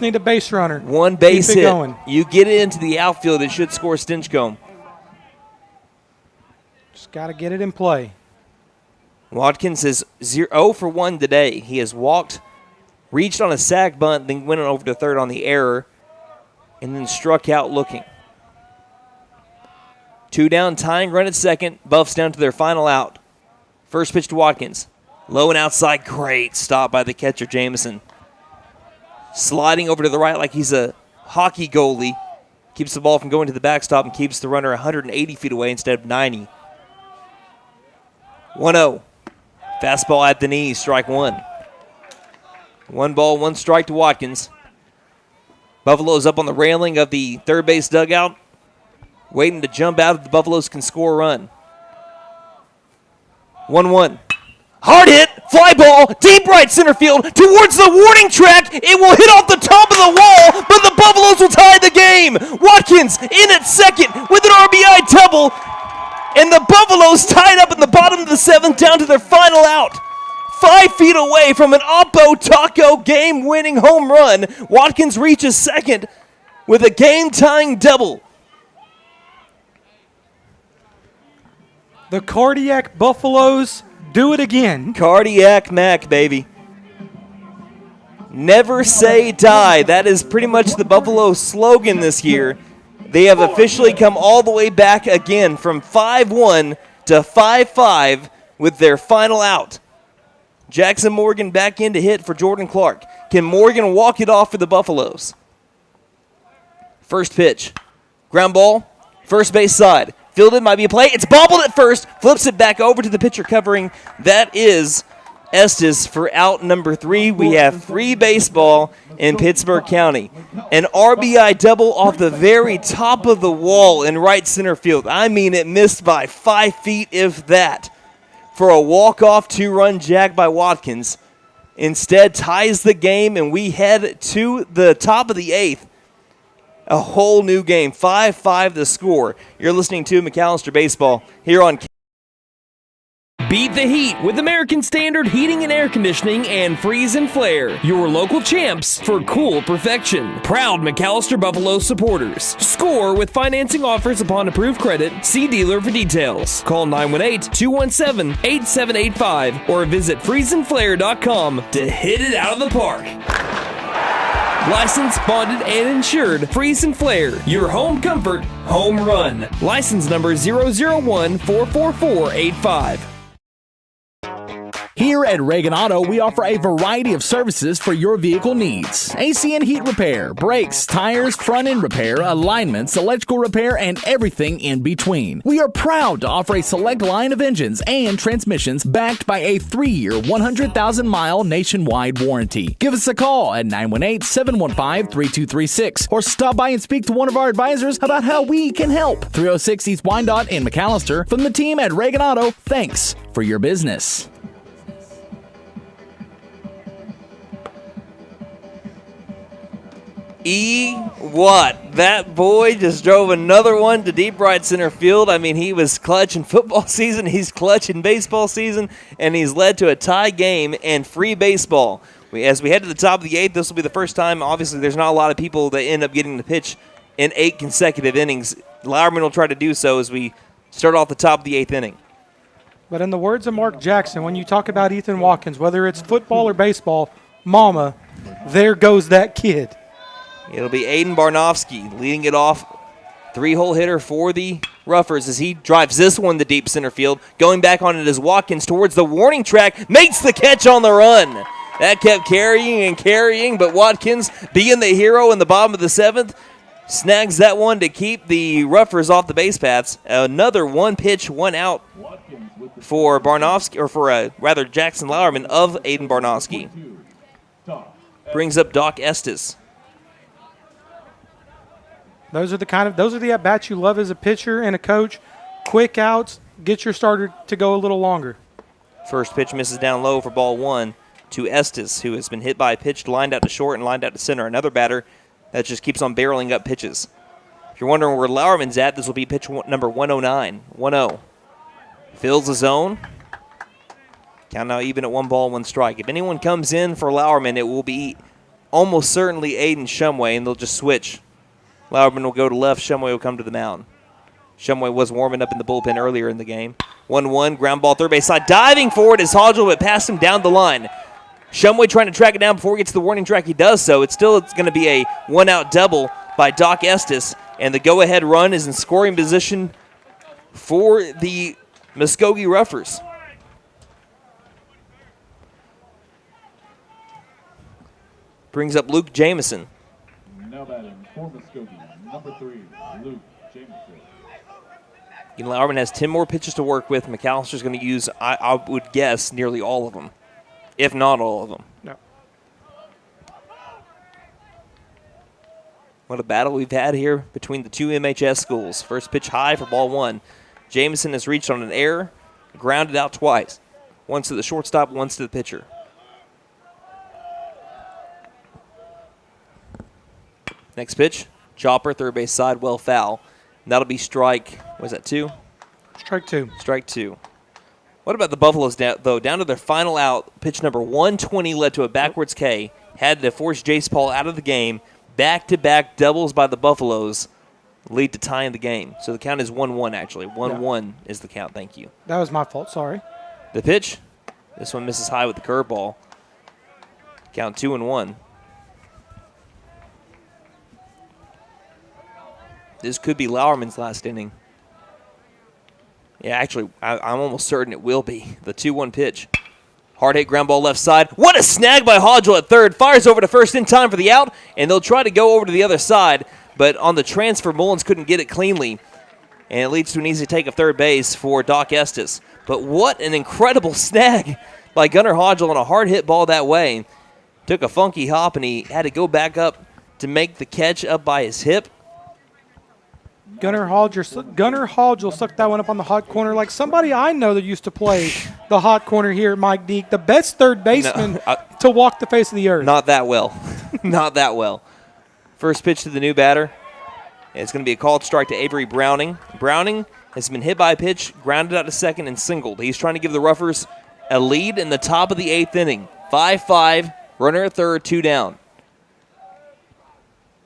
need a base runner. 1 base Keep it hit. going. You get it into the outfield, it should score Stinchcomb. Just got to get it in play. Watkins is 0 for 1 today. He has walked, reached on a sac bunt, then went over to third on the error, and then struck out looking. 2 down, tying run at second. Buffs down to their final out. First pitch to Watkins. Low and outside, great stop by the catcher, Jameson. Sliding over to the right like he's a hockey goalie. Keeps the ball from going to the backstop and keeps the runner 180 feet away instead of 90. 1-0. Fastball at the knees, strike one. 1 ball, 1 strike to Watkins. Buffaloes up on the railing of the third base dugout, waiting to jump out if the Buffaloes can score a run. 1-1. Hard hit, fly ball, deep right center field, towards the warning track. It will hit off the top of the wall, but the Buffaloes will tie the game. Watkins in at second with an RBI double, and the Buffaloes tied up in the bottom of the 7th down to their final out. 5 feet away from an Oppo Taco game-winning home run. Watkins reaches second with a game-tying double. The Cardiac Buffaloes do it again. Cardiac Mac, baby. Never say die. That is pretty much the Buffalo slogan this year. They have officially come all the way back again from 5-1 to 5-5 with their final out. Jackson Morgan back in to hit for Jordan Clark. Can Morgan walk it off for the Buffaloes? First pitch. Ground ball, first base side. Fielded, might be a play. It's bobbled at first. Flips it back over to the pitcher covering. That is Estes for out number 3. We have free baseball in Pittsburgh County. An RBI double off the very top of the wall in right center field. I mean, it missed by 5 feet, if that, for a walk-off 2-run jack by Watkins. Instead, ties the game, and we head to the top of the 8th. A whole new game. 5-5 the score. You're listening to McAlester Baseball here on Beat the heat with American Standard Heating and Air Conditioning and Freeze and Flare, your local champs for cool perfection. Proud McAlester Buffalo supporters. Score with financing offers upon approved credit. See dealer for details. Call 918-217-8785 or visit freezeandflare.com to hit it out of the park. Licensed, bonded, and insured. Freeze and Flare, your home comfort, home run. License number 001-44485. Here at Reagan Auto, we offer a variety of services for your vehicle needs. AC and heat repair, brakes, tires, front-end repair, alignments, electrical repair, and everything in between. We are proud to offer a select line of engines and transmissions backed by a 3-year, 100,000-mile nationwide warranty. Give us a call at 918-715-3236 or stop by and speak to one of our advisors about how we can help. 306 East Wyandotte in McAlester. From the team at Reagan Auto, thanks for your business. What? That boy just drove another one to deep right center field. I mean, he was clutch in football season, he's clutch in baseball season, and he's led to a tie game and free baseball. As we head to the top of the 8th, this will be the first time. Obviously, there's not a lot of people that end up getting the pitch in 8 consecutive innings. Lauerman will try to do so as we start off the top of the 8th inning. But in the words of Mark Jackson, when you talk about Ethan Watkins, whether it's football or baseball, mama, there goes that kid. It'll be Aiden Barnofsky leading it off. 3-hole hitter for the Roughers as he drives this one to deep center field. Going back on it is Watkins towards the warning track. Makes the catch on the run. That kept carrying and carrying, but Watkins, being the hero in the bottom of the 7th, snags that one to keep the Roughers off the base paths. Another 1-pitch, 1-out for Barnofsky, or for rather Jackson Lauerman of Aiden Barnofsky. Brings up Doc Estes. Those are the at-bats you love as a pitcher and a coach. Quick outs, get your starter to go a little longer. First pitch misses down low for ball 1 to Estes, who has been hit by a pitch, lined out to short and lined out to center. Another batter that just keeps on barreling up pitches. If you're wondering where Lauerman's at, this will be pitch number 109. 1-0. Fills the zone. Count now even at 1 ball, 1 strike. If anyone comes in for Lauerman, it will be almost certainly Aiden Shumway, and they'll just switch. Lauerman will go to left. Shumway will come to the mound. Shumway was warming up in the bullpen earlier in the game. 1-1, ground ball, third base side. Diving forward is Hodgel, but passed him down the line. Shumway trying to track it down before he gets to the warning track. He does so. It's going to be a 1-out double by Doc Estes, and the go-ahead run is in scoring position for the Muskogee Roughers. Brings up Luke Jamison. Now batting for Muskogee, number 3, Luke Jamison. Lauerman has 10 more pitches to work with. McAllister's going to use, I would guess, nearly all of them, if not all of them. No. What a battle we've had here between the two MHS schools. First pitch high for ball 1. Jamison has reached on an error, grounded out twice. Once to the shortstop, once to the pitcher. Next pitch, chopper, third base side, well foul. And that'll be strike, what is that, 2? Strike 2. Strike 2. What about the Buffaloes, though? Down to their final out, pitch number 120 led to a backwards K. Had to force Jace Paul out of the game. Back-to-back doubles by the Buffaloes lead to tying the game. So the count is 1-1, actually. 1-1 is the count, thank you. That was my fault, sorry. The pitch, this one misses high with the curveball. Count 2-1. This could be Lauerman's last inning. Yeah, actually, I'm almost certain it will be. The 2-1 pitch. Hard hit ground ball left side. What a snag by Hodgel at third. Fires over to first in time for the out, and they'll try to go over to the other side. But on the transfer, Mullins couldn't get it cleanly, and it leads to an easy take of third base for Doc Estes. But what an incredible snag by Gunnar Hodgel on a hard hit ball that way. Took a funky hop, and he had to go back up to make the catch up by his hip. Gunnar Hodgel sucked that one up on the hot corner like somebody I know that used to play the hot corner here at Mike Deak, the best third baseman to walk the face of the earth. Not that well. Not that well. First pitch to the new batter. It's going to be a called strike to Avery Browning. Browning has been hit by a pitch, grounded out to second, and singled. He's trying to give the Roughers a lead in the top of the 8th inning. 5-5, runner at third, 2 down.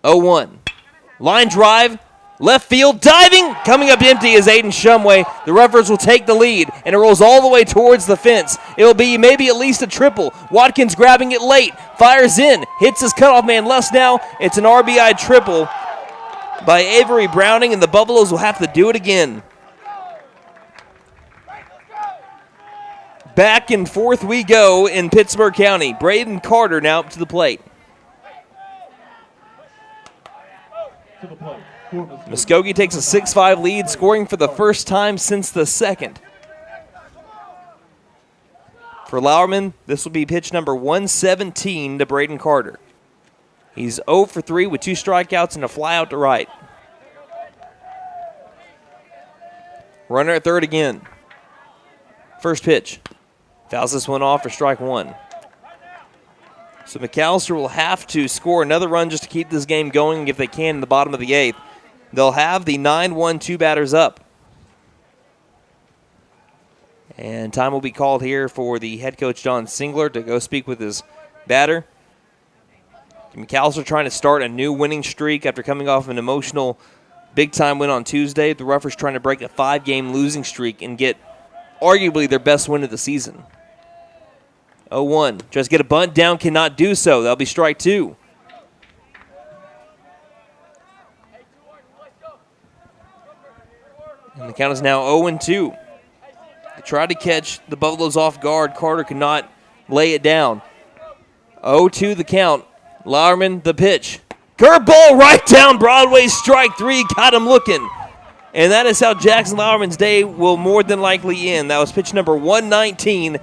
0-1. Line drive. Left field, diving, coming up empty is Aiden Shumway. The Roughers will take the lead, and it rolls all the way towards the fence. It'll be maybe at least a triple. Watkins grabbing it late, fires in, hits his cutoff man less now. It's an RBI triple by Avery Browning, and the Buffaloes will have to do it again. Back and forth we go in Pittsburgh County. Braden Carter now up to the plate. To the plate. Muskogee takes a 6-5 lead, scoring for the first time since the second. For Lauerman, this will be pitch number 117 to Braden Carter. He's 0 for 3 with 2 strikeouts and a fly out to right. Runner at third again. First pitch. Fouls this one off for strike 1. So McAlester will have to score another run just to keep this game going if they can in the bottom of the 8th. They'll have the 9-1 two batters up. And time will be called here for the head coach, John Singler, to go speak with his batter. McAlester trying to start a new winning streak after coming off an emotional big-time win on Tuesday. The Roughers trying to break a 5-game losing streak and get arguably their best win of the season. 0-1. Tries to get a bunt down, cannot do so. That'll be strike 2. And the count is now 0-2. They tried to catch the Buffaloes off guard. Carter could not lay it down. 0-2 the count. Lauerman, the pitch. Curveball right down Broadway, strike 3. Got him looking. And that is how Jackson Lauerman's day will more than likely end. That was pitch number 119.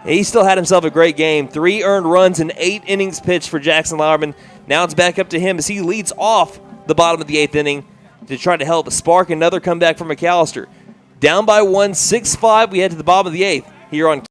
He still had himself a great game. 3 earned runs in 8 innings pitched for Jackson Lauerman. Now it's back up to him as he leads off the bottom of the 8th inning to try to help spark another comeback for McAlester. Down by 1, 6-5. We head to the bottom of the 8th here on.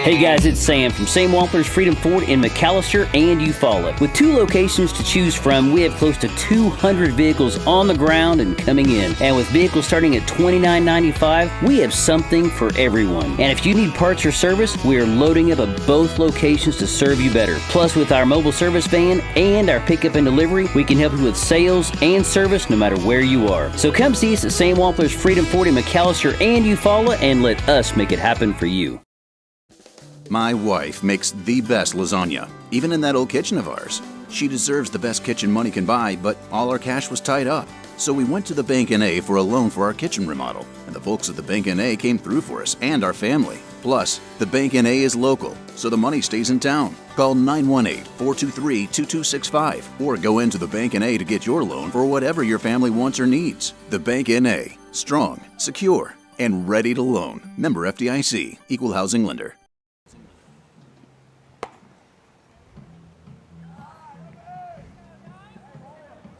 Hey guys, it's Sam from Sam Wampler's Freedom Ford in McAlester and Eufaula. With 2 locations to choose from, we have close to 200 vehicles on the ground and coming in. And with vehicles starting at $29.95, we have something for everyone. And if you need parts or service, we are loading up at both locations to serve you better. Plus, with our mobile service van and our pickup and delivery, we can help you with sales and service no matter where you are. So come see us at Sam Wampler's Freedom Ford in McAlester and Eufaula and let us make it happen for you. My wife makes the best lasagna, even in that old kitchen of ours. She deserves the best kitchen money can buy, but all our cash was tied up. So we went to the Bank N.A. for a loan for our kitchen remodel, and the folks at the Bank N.A. came through for us and our family. Plus, the Bank N.A. is local, so the money stays in town. Call 918-423-2265 or go into the Bank N.A. to get your loan for whatever your family wants or needs. The Bank N.A. Strong, secure, and ready to loan. Member FDIC, Equal Housing Lender.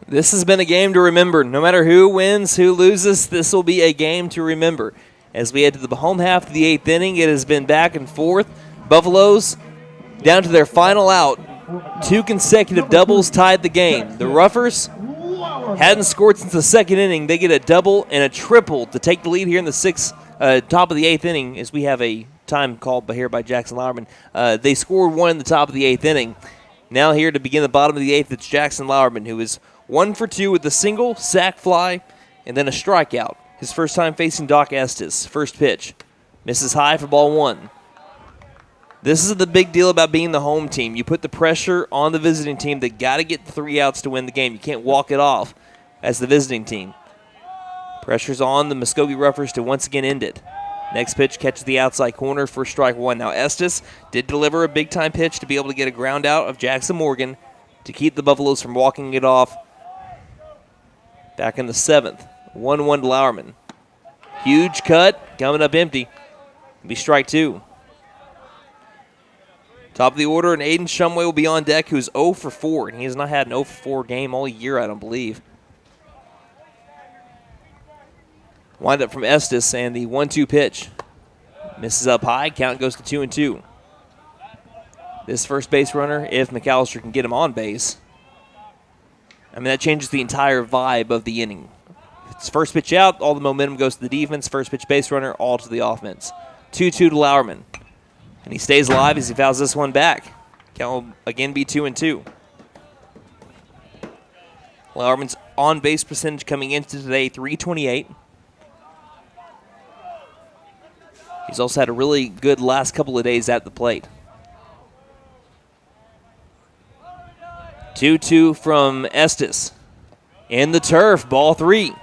This has been a game to remember. No matter who wins, who loses, this will be a game to remember. As we head to the home half of the 8th inning, it has been back and forth. Buffaloes down to their final out. 2 consecutive doubles tied the game. The Roughers hadn't scored since the 2nd inning. They get a double and a triple to take the lead here in the top of the 8th inning as we have a time called here by Jackson Lauerman. They scored 1 in the top of the 8th inning. Now here to begin the bottom of the 8th, it's Jackson Lauerman, who is 1 for 2 with a single, sac fly, and then a strikeout. His first time facing Doc Estes. First pitch. Misses high for ball 1. This is the big deal about being the home team. You put the pressure on the visiting team. They got to get 3 outs to win the game. You can't walk it off as the visiting team. Pressure's on the Muskogee Roughers to once again end it. Next pitch catches the outside corner for strike 1. Now Estes did deliver a big-time pitch to be able to get a ground out of Jackson Morgan to keep the Buffaloes from walking it off. Back in the 7th, 1-1 to Lauerman. Huge cut, coming up empty. It'll be strike 2. Top of the order, and Aiden Shumway will be on deck, who's 0 for 4, and he has not had an 0 for 4 game all year, I don't believe. Wind up from Estes, and the 1-2 pitch. Misses up high, count goes to 2-2. This first base runner, if McAlester can get him on base, I mean, that changes the entire vibe of the inning. If it's first pitch out, all the momentum goes to the defense. First pitch base runner, all to the offense. 2-2 to Lauerman. And he stays alive as he fouls this one back. Count will again be 2-2. Lauerman's on-base percentage coming into today, .328. He's also had a really good last couple of days at the plate. 2-2 from Estes. In the turf, ball 3. You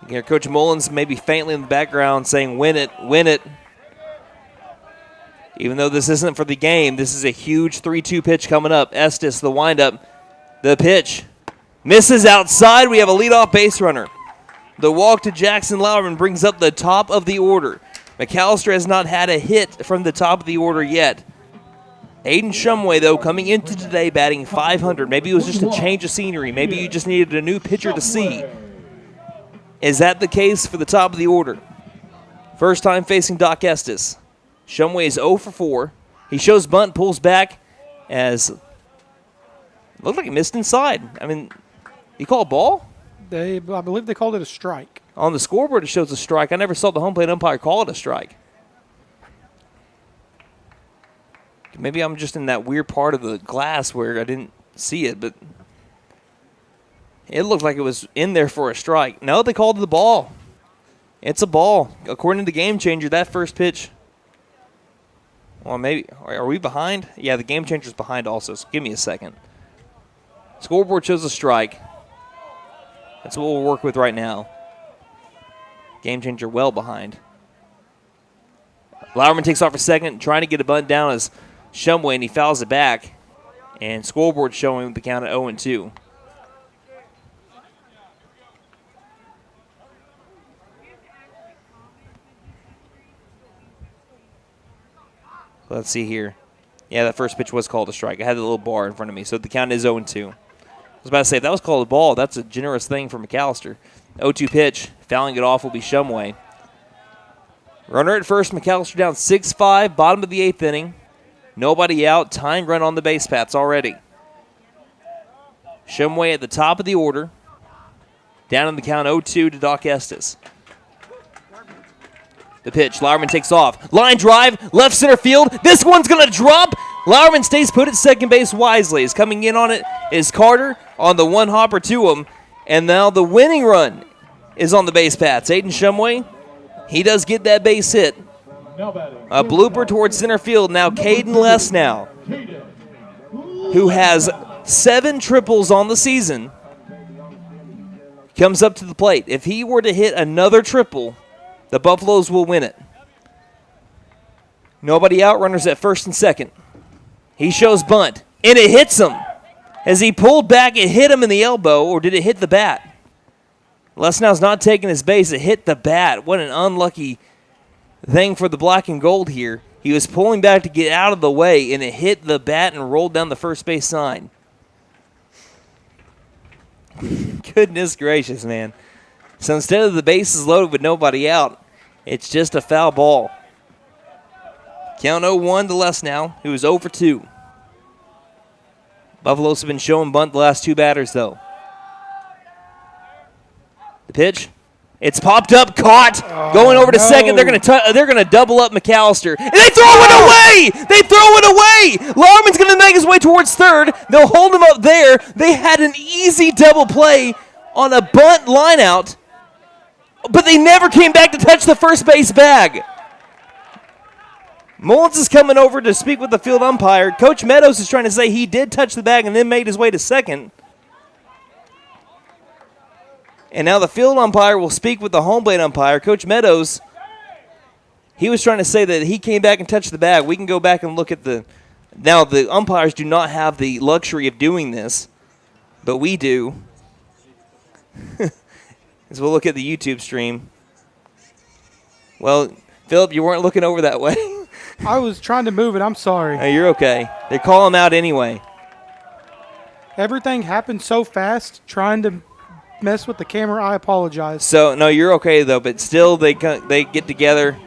can hear Coach Mullins maybe faintly in the background saying, win it, win it. Even though this isn't for the game, this is a huge 3-2 pitch coming up. Estes, the windup, the pitch. Misses outside. We have a leadoff base runner. The walk to Jackson Lauerman brings up the top of the order. McAlester has not had a hit from the top of the order yet. Aiden Shumway, though, coming into today batting .500. Maybe it was just a change of scenery. Maybe you just needed a new pitcher to see. Is that the case for the top of the order? First time facing Doc Estes. Shumway is 0 for 4. He shows bunt, pulls back as looked like he missed inside. I mean, you call a ball? I believe they called it a strike. On the scoreboard, it shows a strike. I never saw the home plate umpire call it a strike. Maybe I'm just in that weird part of the glass where I didn't see it, but it looked like it was in there for a strike. No, they called it the ball. It's a ball. According to the game changer, that first pitch. Well, maybe. Are we behind? Yeah, the game changer's behind also, so give me a second. Scoreboard shows a strike. That's what we'll work with right now. Game changer well behind. Lauerman takes off for second, trying to get a bunt down as Shumway, and he fouls it back. And scoreboard showing the count at 0-2. Let's see here. Yeah, that first pitch was called a strike. I had the little bar in front of me, so the count is 0-2. I was about to say, if that was called a ball, that's a generous thing for McAlester. 0-2 pitch. Fouling it off will be Shumway. Runner at first, McAlester down 6-5, bottom of the 8th inning. Nobody out, tying run on the base paths already. Shumway at the top of the order. Down in the count 0-2 to Doc Estes. The pitch, Lauerman takes off. Line drive, left center field. This one's going to drop. Lauerman stays put at second base wisely. Is coming in on it is Carter on the one hopper to him. And now the winning run is on the base paths. Aiden Shumway, he does get that base hit. A blooper towards center field. Now Caden Lesnow, who has 7 triples on the season, comes up to the plate. If he were to hit another triple, the Buffaloes will win it. Nobody out, runners at first and second. He shows bunt, and it hits him. As he pulled back, it hit him in the elbow, or did it hit the bat? Lesnow's not taking his base. It hit the bat. What an unlucky thing for the black and gold here. He was pulling back to get out of the way, and it hit the bat and rolled down the first base sign. Goodness gracious, man. So instead of the bases loaded with nobody out, it's just a foul ball. Count 0-1 to Lesnow, who is 0 for 2. Buffaloes have been showing bunt the last 2 batters, though. The pitch. It's popped up, caught. Going over to second. They're gonna double up McAlester. And they throw it away! They throw it away! Lauerman's gonna make his way towards third. They'll hold him up there. They had an easy double play on a bunt lineout, but they never came back to touch the first base bag. Mullins is coming over to speak with the field umpire. Coach Meadows is trying to say he did touch the bag and then made his way to second. And now the field umpire will speak with the home plate umpire. Coach Meadows, he was trying to say that he came back and touched the bag. We can go back and look at the... Now, the umpires do not have the luxury of doing this, but we do. As we'll look at the YouTube stream. Well, Philip, you weren't looking over that way. I was trying to move it. I'm sorry. Oh, you're okay. They call him out anyway. Everything happened so fast, trying to mess with the camera. I apologize. So, no, you're okay, though. But still, they get together,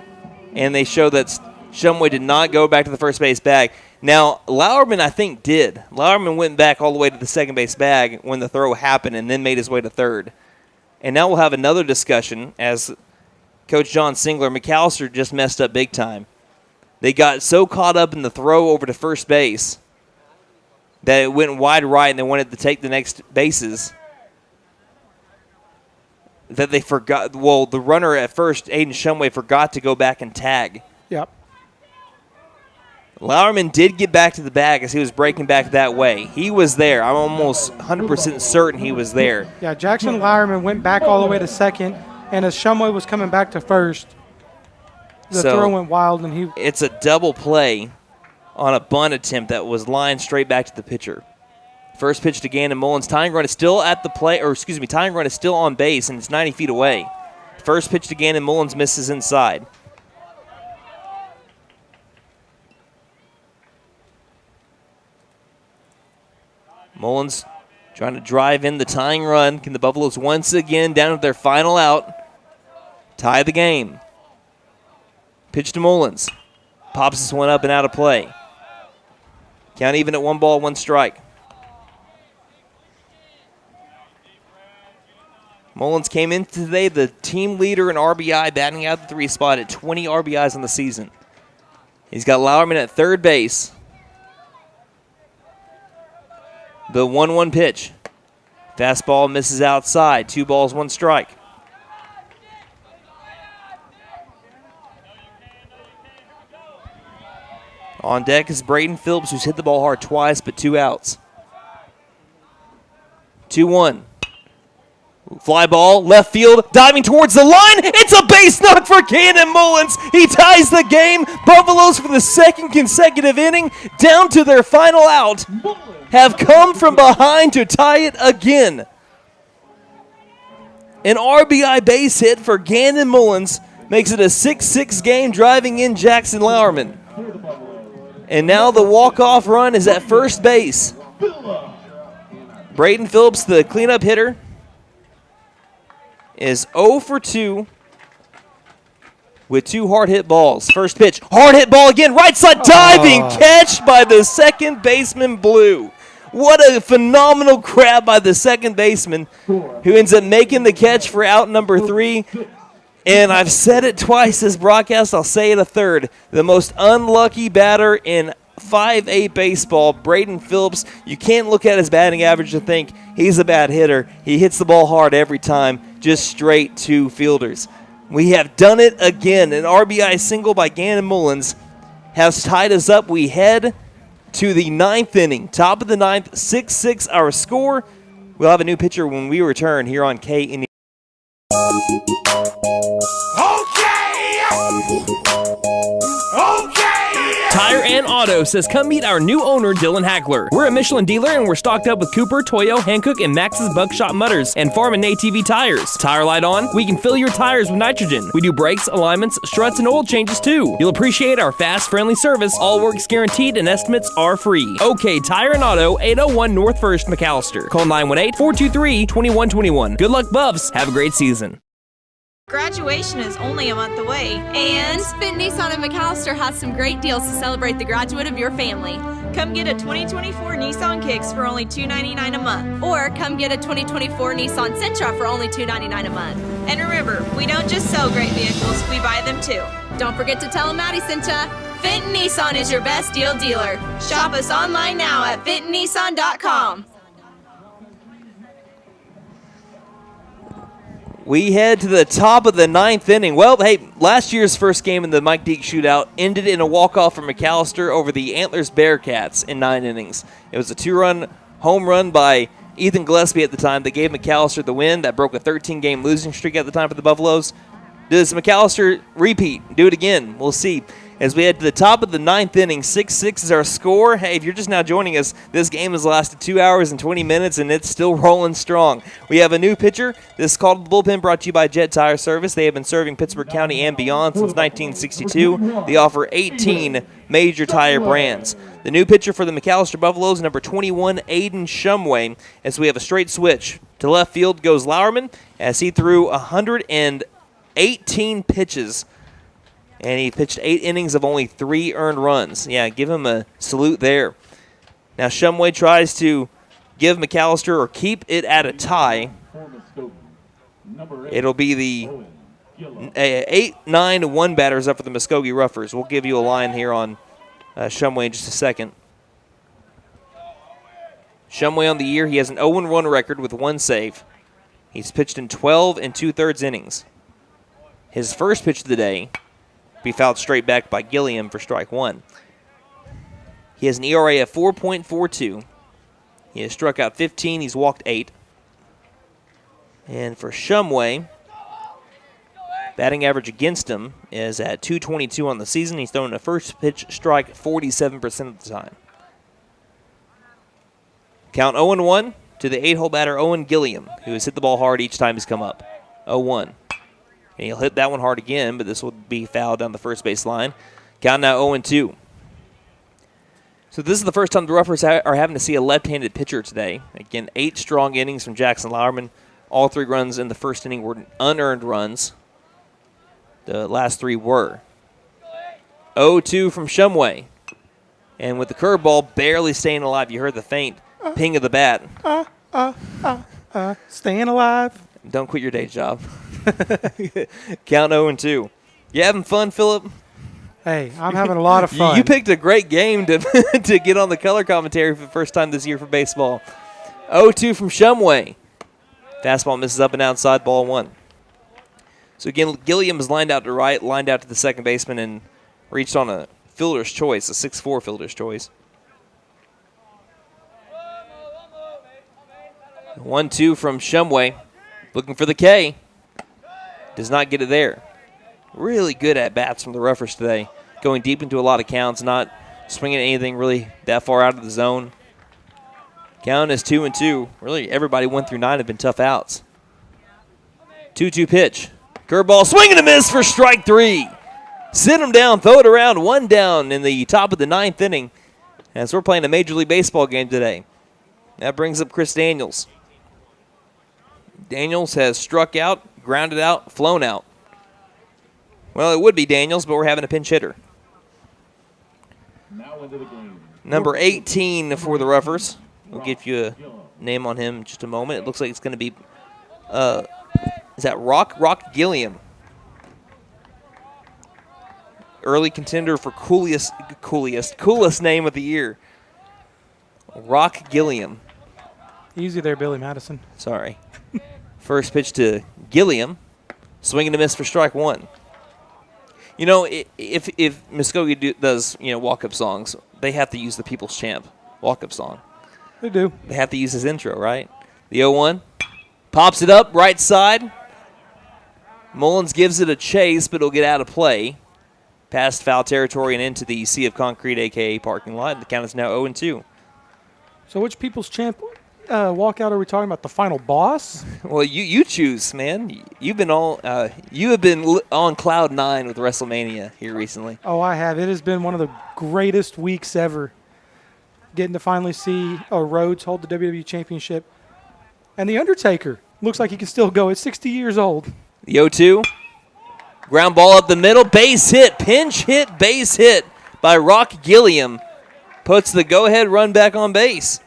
and they show that Shumway did not go back to the first base bag. Now, Lauerman, I think, did. Lauerman went back all the way to the second base bag when the throw happened and then made his way to third. And now we'll have another discussion as Coach John Singler, McAlester just messed up big time. They got so caught up in the throw over to first base that it went wide right and they wanted to take the next bases that they forgot. Well, the runner at first, Aiden Shumway, forgot to go back and tag. Yep. Lauerman did get back to the bag as he was breaking back that way. He was there. I'm almost 100% certain he was there. Yeah, Jackson Lauerman went back all the way to second, and as Shumway was coming back to first, the throw went wild, and it's a double play on a bunt attempt that was lined straight back to the pitcher. First pitch to Gannon Mullins. Tying run is still at the play, tying run is still on base, and it's 90 feet away. First pitch to Gannon Mullins misses inside. Mullins trying to drive in the tying run. Can the Buffaloes once again, down to their final out, tie the game? Pitch to Mullins. Pops this one up and out of play. Count even at 1 ball, 1 strike. Mullins came in today the team leader in RBI, batting out the 3 spot at 20 RBIs on the season. He's got Lauerman at third base. The 1-1 pitch. Fastball misses outside. 2 balls, 1 strike. On deck is Braden Phillips, who's hit the ball hard twice, but 2 outs. 2-1. Fly ball, left field, diving towards the line. It's a base knock for Cannon Mullins. He ties the game. Buffaloes, for the 2nd consecutive inning, down to their final out, have come from behind to tie it again. An RBI base hit for Gannon Mullins makes it a 6-6 game, driving in Jackson Lauerman. And now the walk-off run is at first base. Braden Phillips, the cleanup hitter, is 0 for 2 with 2 hard hit balls. First pitch, hard hit ball again, right side diving catch by the second baseman, Blue. What a phenomenal grab by the second baseman, who ends up making the catch for out number 3. And I've said it twice this broadcast, I'll say it a third. The most unlucky batter in 5A baseball, Braden Phillips. You can't look at his batting average and think he's a bad hitter. He hits the ball hard every time, just straight to fielders. We have done it again. An RBI single by Gannon Mullins has tied us up. We head to the 9th inning. Top of the 9th, 6-6 our score. We'll have a new pitcher when we return here on KNE. Tire and Auto says come meet our new owner, Dylan Hackler. We're a Michelin dealer and we're stocked up with Cooper, Toyo, Hankook, and Max's Buckshot Mutters and Farm and ATV tires. Tire light on, we can fill your tires with nitrogen. We do brakes, alignments, struts, and oil changes too. You'll appreciate our fast, friendly service. All work's guaranteed and estimates are free. OK Tire and Auto, 801 North 1st, McAlester. Call 918-423-2121. Good luck, Buffs. Have a great season. Graduation is only a month away, and Finn Nissan of McAlester has some great deals to celebrate the graduate of your family. come get a 2024 Nissan Kicks for only $299 a month. Or come get a 2024 Nissan Sentra for only $299 a month. And remember, we don't just sell great vehicles, we buy them too. Don't forget to tell them Maddie sent ya. Fenton Nissan is your best deal dealer. Shop us online now at fentonnissan.com. We head to the top of the ninth inning. Well, hey, last year's first game in the Mike Deak Shootout ended in a walk-off from McAlester over the Antlers Bearcats in 9 innings. It was a 2-run home run by Ethan Gillespie at the time that gave McAlester the win. That broke a 13-game losing streak at the time for the Buffaloes. Does McAlester repeat? Do it again? We'll see. As we head to the top of the ninth inning, 6-6 is our score. Hey, if you're just now joining us, this game has lasted 2 hours and 20 minutes, and it's still rolling strong. We have a new pitcher. This is called the Bullpen, brought to you by Jet Tire Service. They have been serving Pittsburgh County and beyond since 1962. They offer 18 major tire brands. The new pitcher for the McAlester Buffaloes, number 21, Aiden Shumway. As we have a straight switch to left field goes Lauerman, as he threw 118 pitches. And he pitched 8 innings of only 3 earned runs. Yeah, give him a salute there. Now Shumway tries to give McAlester or keep it at a tie. It'll be the 8-9-1 batters up for the Muskogee Roughers. We'll give you a line here on Shumway in just a second. Shumway on the year, he has an 0-1 record with 1 save. He's pitched in 12 2/3 innings. His first pitch of the day be fouled straight back by Gilliam for strike 1. He has an ERA of 4.42. He has struck out 15. He's walked 8. And for Shumway, batting average against him is at .222 on the season. He's thrown a first pitch strike 47% of the time. Count 0-1 to the 8-hole batter Owen Gilliam, who has hit the ball hard each time he's come up. 0-1. And he'll hit that one hard again, but this will be fouled down the first base line. Count now 0-2. So this is the first time the Roughers are having to see a left-handed pitcher today. Again, 8 strong innings from Jackson Lauerman. All 3 runs in the first inning were unearned runs. The last 3 were. 0-2 from Shumway. And with the curveball barely staying alive, you heard the faint ping of the bat. Staying alive. Don't quit your day job. Count 0-2. You having fun, Phillip? Hey, I'm having a lot of fun. You picked a great game to to get on the color commentary for the first time this year for baseball. 0-2 from Shumway. Fastball misses up and outside, ball 1. So again, Gilliam is lined out to right, lined out to the second baseman, and reached on a fielder's choice, a 6'4" fielder's choice. 1-2 from Shumway. Looking for the K. Does not get it there. Really good at bats from the Roughers today. Going deep into a lot of counts, not swinging anything really that far out of the zone. Count is 2-2. Really, everybody 1 through 9 have been tough outs. 2-2 pitch. Curveball, swing and a miss for strike 3. Sit him down, throw it around, 1 down in the top of the 9th inning. As we're playing a Major League Baseball game today. That brings up Chris Daniels. Daniels has struck out, grounded out, flown out. Well, it would be Daniels, but we're having a pinch hitter. Now into the game. Number 18 for the Roughers. We'll give you a name on him in just a moment. It looks like it's going to be, is that Rock Gilliam? Early contender for coolest name of the year. Rock Gilliam. Easy there, Billy Madison. Sorry. First pitch to Gilliam. Swing and a miss for strike 1. You know, if Muskogee does, walk-up songs, they have to use the People's Champ walk-up song. They do. They have to use his intro, right? The 0-1. Pops it up, right side. Mullins gives it a chase, but it'll get out of play. Past foul territory and into the Sea of Concrete, a.k.a. parking lot. The count is now 0-2. So which People's Champ walkout are we talking about? The final boss? Well, you choose, man. You have been on cloud 9 with WrestleMania here recently. Oh, I have. It has been one of the greatest weeks ever. Getting to finally see Rhodes hold the WWE Championship. And The Undertaker looks like he can still go at 60 years old. The 0-2. Ground ball up the middle. Base hit. Pinch hit. Base hit by Rock Gilliam. Puts the go-ahead run back on base.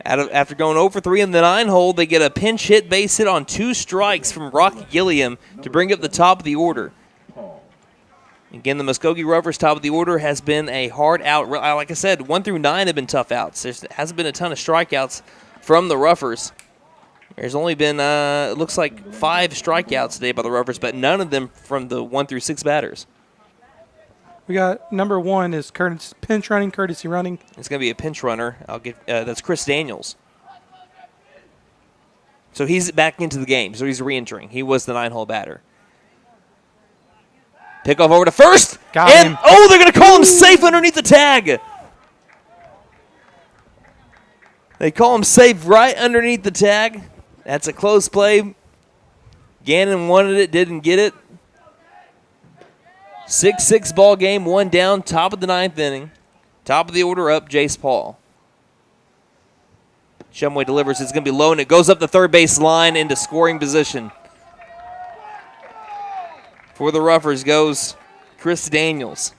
After going 0 for 3 in the 9 hole, they get a pinch hit base hit on 2 strikes from Rock Gilliam to bring up the top of the order. Again, the Muskogee Roughers' top of the order has been a hard out. Like I said, 1 through 9 have been tough outs. There hasn't been a ton of strikeouts from the Roughers. There's only been, it looks like 5 strikeouts today by the Roughers, but none of them from the 1 through 6 batters. We got number 1 is pinch running, courtesy running. It's going to be a pinch runner. That's Chris Daniels. So he's back into the game. So he's re-entering. He was the 9-hole batter. Pickoff over to first. Got him. Oh, they're going to call him safe underneath the tag. They call him safe right underneath the tag. That's a close play. Gannon wanted it, didn't get it. 6-6 ball game, 1 down, top of the 9th inning. Top of the order up, Jace Paul. Shumway delivers. It's going to be low, and it goes up the third base line into scoring position. For the Roughers goes Chris Daniels.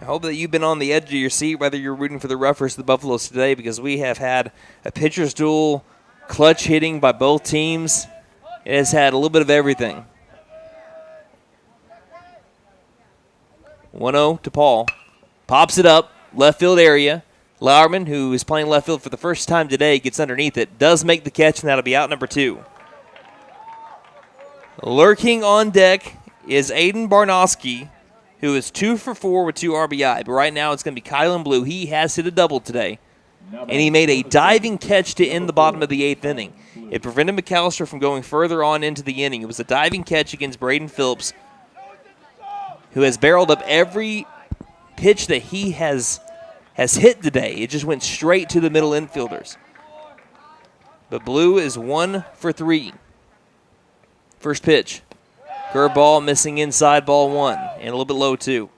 I hope that you've been on the edge of your seat, whether you're rooting for the Roughers or the Buffaloes today, because we have had a pitcher's duel, clutch hitting by both teams. It has had a little bit of everything. 1-0 to Paul. Pops it up, left field area. Lauerman, who is playing left field for the first time today, gets underneath it. Does make the catch, and that'll be out number 2. Lurking on deck is Aiden Barnowski, who is 2 for 4 with 2 RBI. But right now it's going to be Kylan Blue. He has hit a double today. And he made a diving catch to end the bottom of the 8th inning. It prevented McAlester from going further on into the inning. It was a diving catch against Braden Phillips, who has barreled up every pitch that he has hit today. It just went straight to the middle infielders. But Blue is 1 for 3. First pitch. Curveball missing inside, ball 1. And a little bit low, too.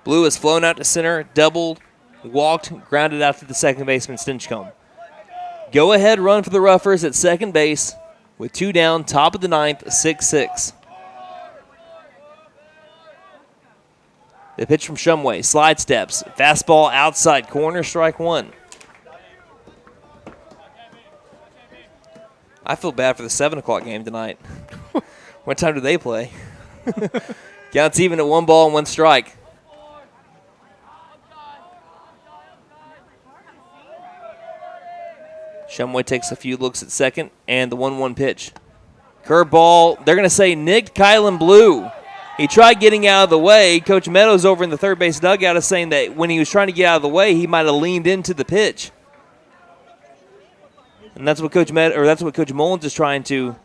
Blue has flown out to center, doubled, walked, grounded out to the second baseman, Stinchcomb. Go-ahead run for the Roughers at second base with 2 down, top of the 9th, 6-6. The pitch from Shumway, slide steps, fastball outside corner, strike one. I feel bad for the 7 o'clock game tonight. What time do they play? Counts even at 1 ball and 1 strike. Shumway takes a few looks at second, and the 1-1 pitch. Curveball, they're going to say nicked Kylan Blue. He tried getting out of the way. Coach Meadows over in the third base dugout is saying that when he was trying to get out of the way, he might have leaned into the pitch. And that's what Coach Mullins is trying to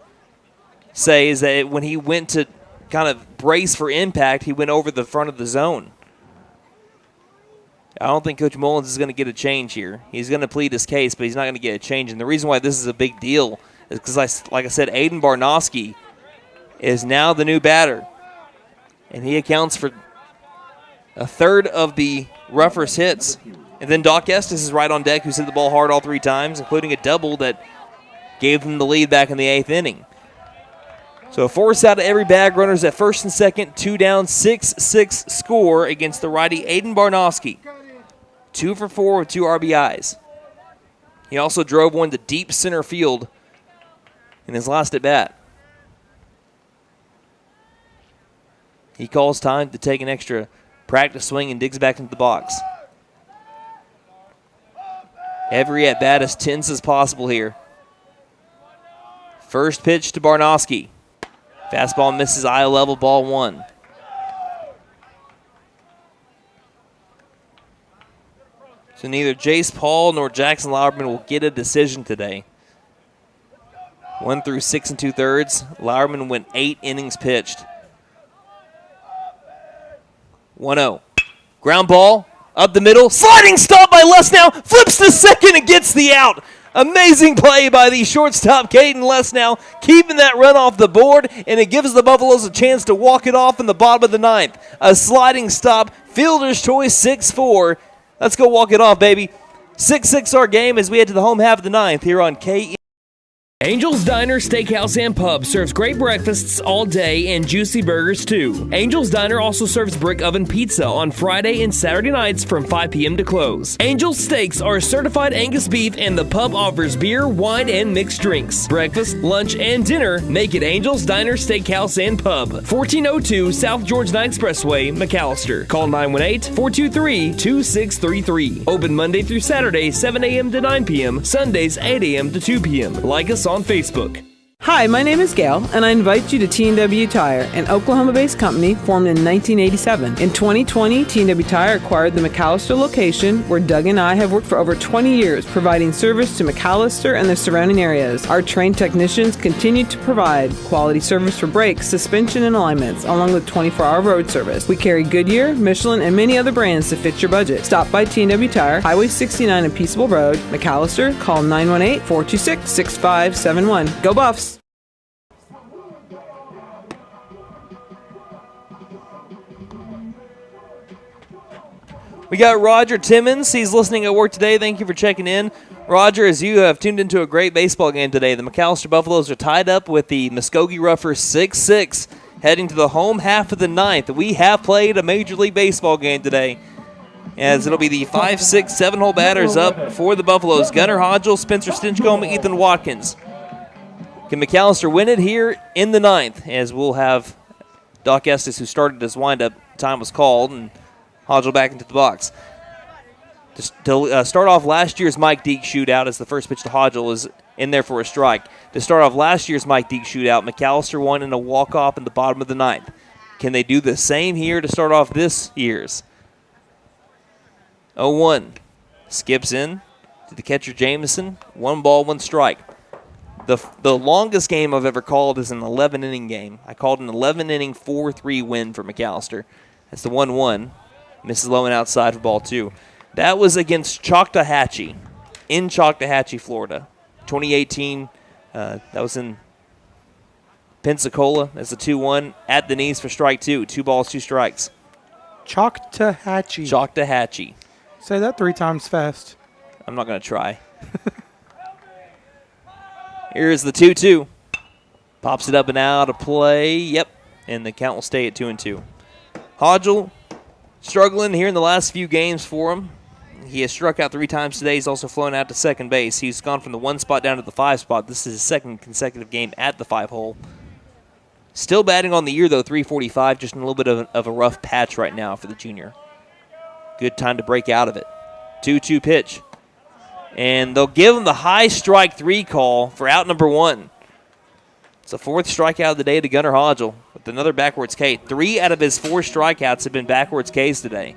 say, is that when he went to kind of brace for impact, he went over the front of the zone. I don't think Coach Mullins is going to get a change here. He's going to plead his case, but he's not going to get a change. And the reason why this is a big deal is because, like I said, Aiden Barnowski is now the new batter. And he accounts for a third of the Roughers' hits. And then Doc Estes is right on deck, who's hit the ball hard all 3 times, including a double that gave them the lead back in the 8th inning. So a force out of every bag, runners at first and second, 2 down, 6-6 score against the righty Aiden Barnowski. 2 for 4 with 2 RBIs. He also drove one to deep center field in his last at bat. He calls time to take an extra practice swing and digs back into the box. Every at bat as tense as possible here. First pitch to Barnowski. Fastball misses, eye level, ball 1. So neither Jace Paul nor Jackson Lauerman will get a decision today. 1 through 6 2/3. Lauerman went 8 innings pitched. 1-0. Ground ball, up the middle. Sliding stop by Lesnow. Flips to second and gets the out. Amazing play by the shortstop, Caden Lesnow, keeping that run off the board, and it gives the Buffaloes a chance to walk it off in the bottom of the 9th. A sliding stop, fielder's choice, 6-4. Let's go walk it off, baby. 6-6 our game as we head to the home half of the 9th here on KN. Angel's Diner Steakhouse and Pub serves great breakfasts all day and juicy burgers too. Angel's Diner also serves brick oven pizza on Friday and Saturday nights from 5 p.m. to close. Angel's Steaks are certified Angus beef, and the pub offers beer, wine, and mixed drinks. Breakfast, lunch, and dinner make it Angel's Diner Steakhouse and Pub, 1402 South George 9 Expressway, McAlester. Call 918-423-2633. Open Monday through Saturday, 7 a.m. to 9 p.m., Sundays 8 a.m. to 2 p.m. Like us on Facebook. Hi, my name is Gail, and I invite you to T&W Tire, an Oklahoma-based company formed in 1987. In 2020, T&W Tire acquired the McAlester location, where Doug and I have worked for over 20 years, providing service to McAlester and the surrounding areas. Our trained technicians continue to provide quality service for brakes, suspension, and alignments, along with 24-hour road service. We carry Goodyear, Michelin, and many other brands to fit your budget. Stop by T&W Tire, Highway 69 and Peaceable Road, McAlester. Call 918-426-6571. Go Buffs! We got Roger Timmons. He's listening at work today. Thank you for checking in. Roger, as you have tuned into a great baseball game today, the McAlester Buffaloes are tied up with the Muskogee Roughers 6-6, heading to the home half of the 9th. We have played a Major League Baseball game today, as it'll be the 5, 6, 7-hole batters up for the Buffaloes. Gunnar Hodgel, Spencer Stinchcomb, Ethan Watkins. Can McAlester win it here in the 9th, as we'll have Doc Estes, who started his windup, time was called, and Hodgel back into the box. To start off last year's Mike Deak Shootout, as the first pitch to Hodgel is in there for a strike. To start off last year's Mike Deak Shootout, McAlester won in a walk-off in the bottom of the 9th. Can they do the same here to start off this year's? 0-1. Skips in to the catcher Jameson. 1 ball, 1 strike. The longest game I've ever called is an 11-inning game. I called an 11-inning 4-3 win for McAlester. That's the 1-1. Misses low and outside for ball 2. That was against Choctawhatchee, in Choctawhatchee, Florida. 2018, that was in Pensacola. That's a 2-1 at the knees for strike 2. 2 balls, 2 strikes. Choctawhatchee. Choctawhatchee. Say that 3 times fast. I'm not going to try. Here's the 2-2. Pops it up and out of play. Yep. And the count will stay at 2-2. Hodgel struggling here in the last few games for him. He has struck out 3 times today. He's also flown out to second base. He's gone from the 1 spot down to the 5 spot. This is his second consecutive game at the 5 hole. Still batting on the year, though, .345, just in a little bit of a rough patch right now for the junior. Good time to break out of it. 2-2 pitch. And they'll give him the high strike 3 call for out number 1. It's the 4th strikeout of the day to Gunnar Hodgel with another backwards K. 3 out of his 4 strikeouts have been backwards Ks today.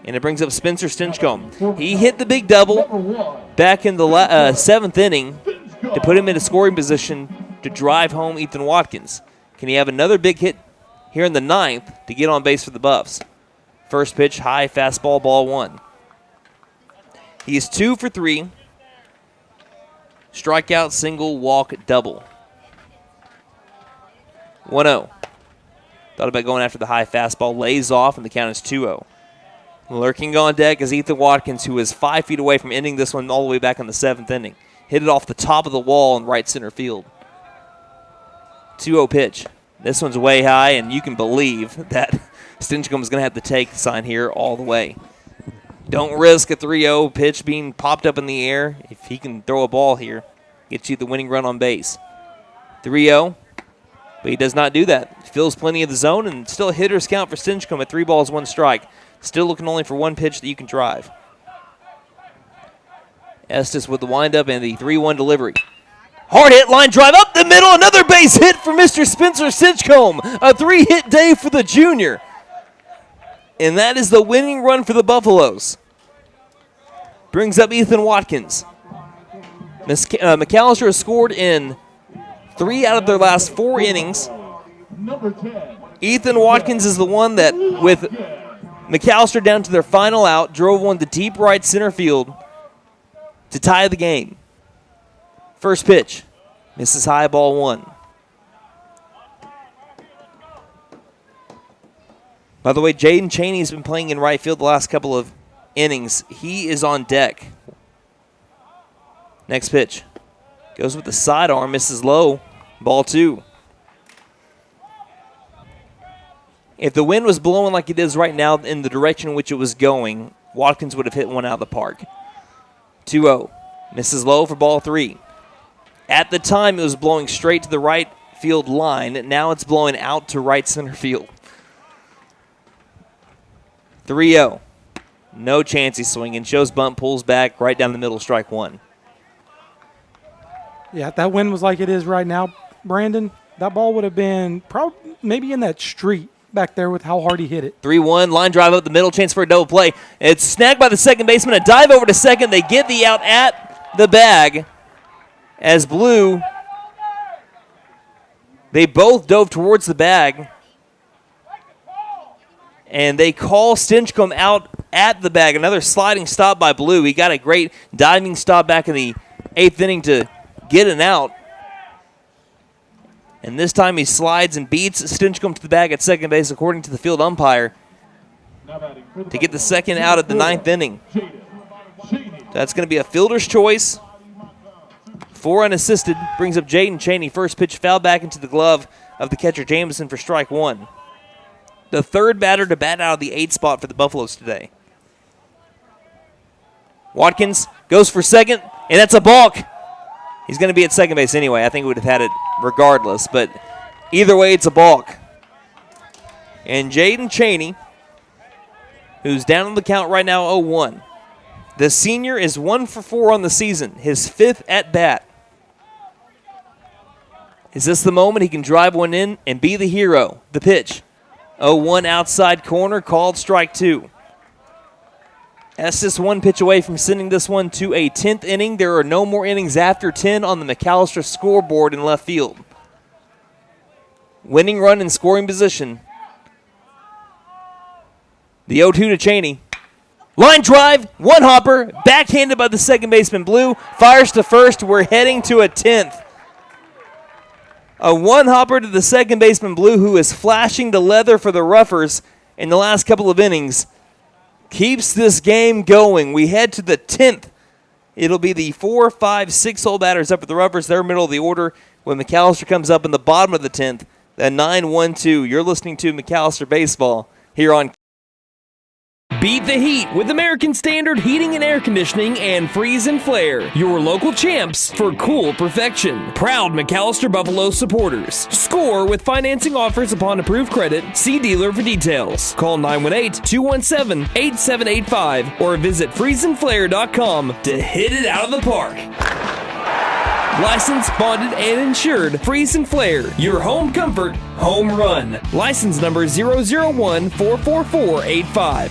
And it brings up Spencer Stinchcomb. He hit the big double back in the 7th inning to put him in a scoring position to drive home Ethan Watkins. Can he have another big hit here in the 9th to get on base for the Buffs? First pitch, high fastball, ball 1. He is 2 for 3. Strikeout, single, walk, double. 1-0. Thought about going after the high fastball. Lays off, and the count is 2-0. Lurking on deck is Ethan Watkins, who is 5 feet away from ending this one all the way back in the 7th inning. Hit it off the top of the wall in right center field. 2-0 pitch. This one's way high, and you can believe that Stinchcomb is going to have to take the sign here all the way. Don't risk a 3-0 pitch being popped up in the air. If he can throw a ball here, gets you the winning run on base. 3-0, but he does not do that. Fills plenty of the zone, and still a hitter's count for Stinchcomb at 3 balls, 1 strike. Still looking only for 1 pitch that you can drive. Estes with the windup and the 3-1 delivery. Hard hit, line drive up the middle. Another base hit for Mr. Spencer Stinchcomb. A 3-hit day for the junior. And that is the winning run for the Buffaloes. Brings up Ethan Watkins. McAlester has scored in 3 out of their last 4 innings. Ethan Watkins is the one that, with McAlester down to their final out, drove one to deep right center field to tie the game. First pitch, misses high, ball 1. By the way, Jaden Chaney has been playing in right field the last couple of innings. He is on deck. Next pitch. Goes with the sidearm, misses low, ball 2. If the wind was blowing like it is right now in the direction in which it was going, Watkins would have hit one out of the park. 2-0. Misses low for ball 3. At the time, it was blowing straight to the right field line. Now it's blowing out to right center field. 3-0. No chance he's swinging. Shows bunt, pulls back, right down the middle, strike 1. Yeah, if that wind was like it is right now, Brandon, that ball would have been probably maybe in that street back there with how hard he hit it. 3-1, line drive up the middle, chance for a double play. It's snagged by the second baseman. A dive over to second. They get the out at the bag as Blue, they both dove towards the bag. And they call Stinchcomb out at the bag. Another sliding stop by Blue. He got a great diving stop back in the 8th inning to get an out. And this time he slides and beats Stinchcomb to the bag at second base, according to the field umpire, to get the second out at the 9th inning. That's going to be a fielder's choice. 4 unassisted. Brings up Jaden Chaney. First pitch foul back into the glove of the catcher Jameson for strike 1. The 3rd batter to bat out of the 8th spot for the Buffaloes today. Watkins goes for second, and that's a balk. He's going to be at second base anyway. I think we would have had it regardless, but either way, it's a balk. And Jaden Chaney, who's down on the count right now, 0-1. The senior is 1 for 4 on the season, his 5th at bat. Is this the moment he can drive one in and be the hero? The pitch. 0-1 outside corner, called strike 2. Estes 1 pitch away from sending this one to a 10th inning. There are no more innings after 10 on the McAlester scoreboard in left field. Winning run in scoring position. The 0-2 to Chaney. Line drive, 1 hopper, backhanded by the second baseman Blue. Fires to first. We're heading to a 10th. A 1 hopper to the second baseman Blue, who is flashing the leather for the Roughers in the last couple of innings. Keeps this game going. We head to the 10th. It'll be the 4, 5, 6 hole batters up at the Roughers. They're middle of the order when McAlester comes up in the bottom of the 10th. The 9-1-2. You're listening to McAlester Baseball here on Beat the heat with American Standard Heating and Air Conditioning and Freeze and Flare, your local champs for cool perfection. Proud McAlester Buffalo supporters. Score with financing offers upon approved credit. See dealer for details. Call 918-217-8785 or visit freezeandflare.com to hit it out of the park. Licensed, bonded, and insured. Freeze and Flare, your home comfort, home run. License number 001-44485.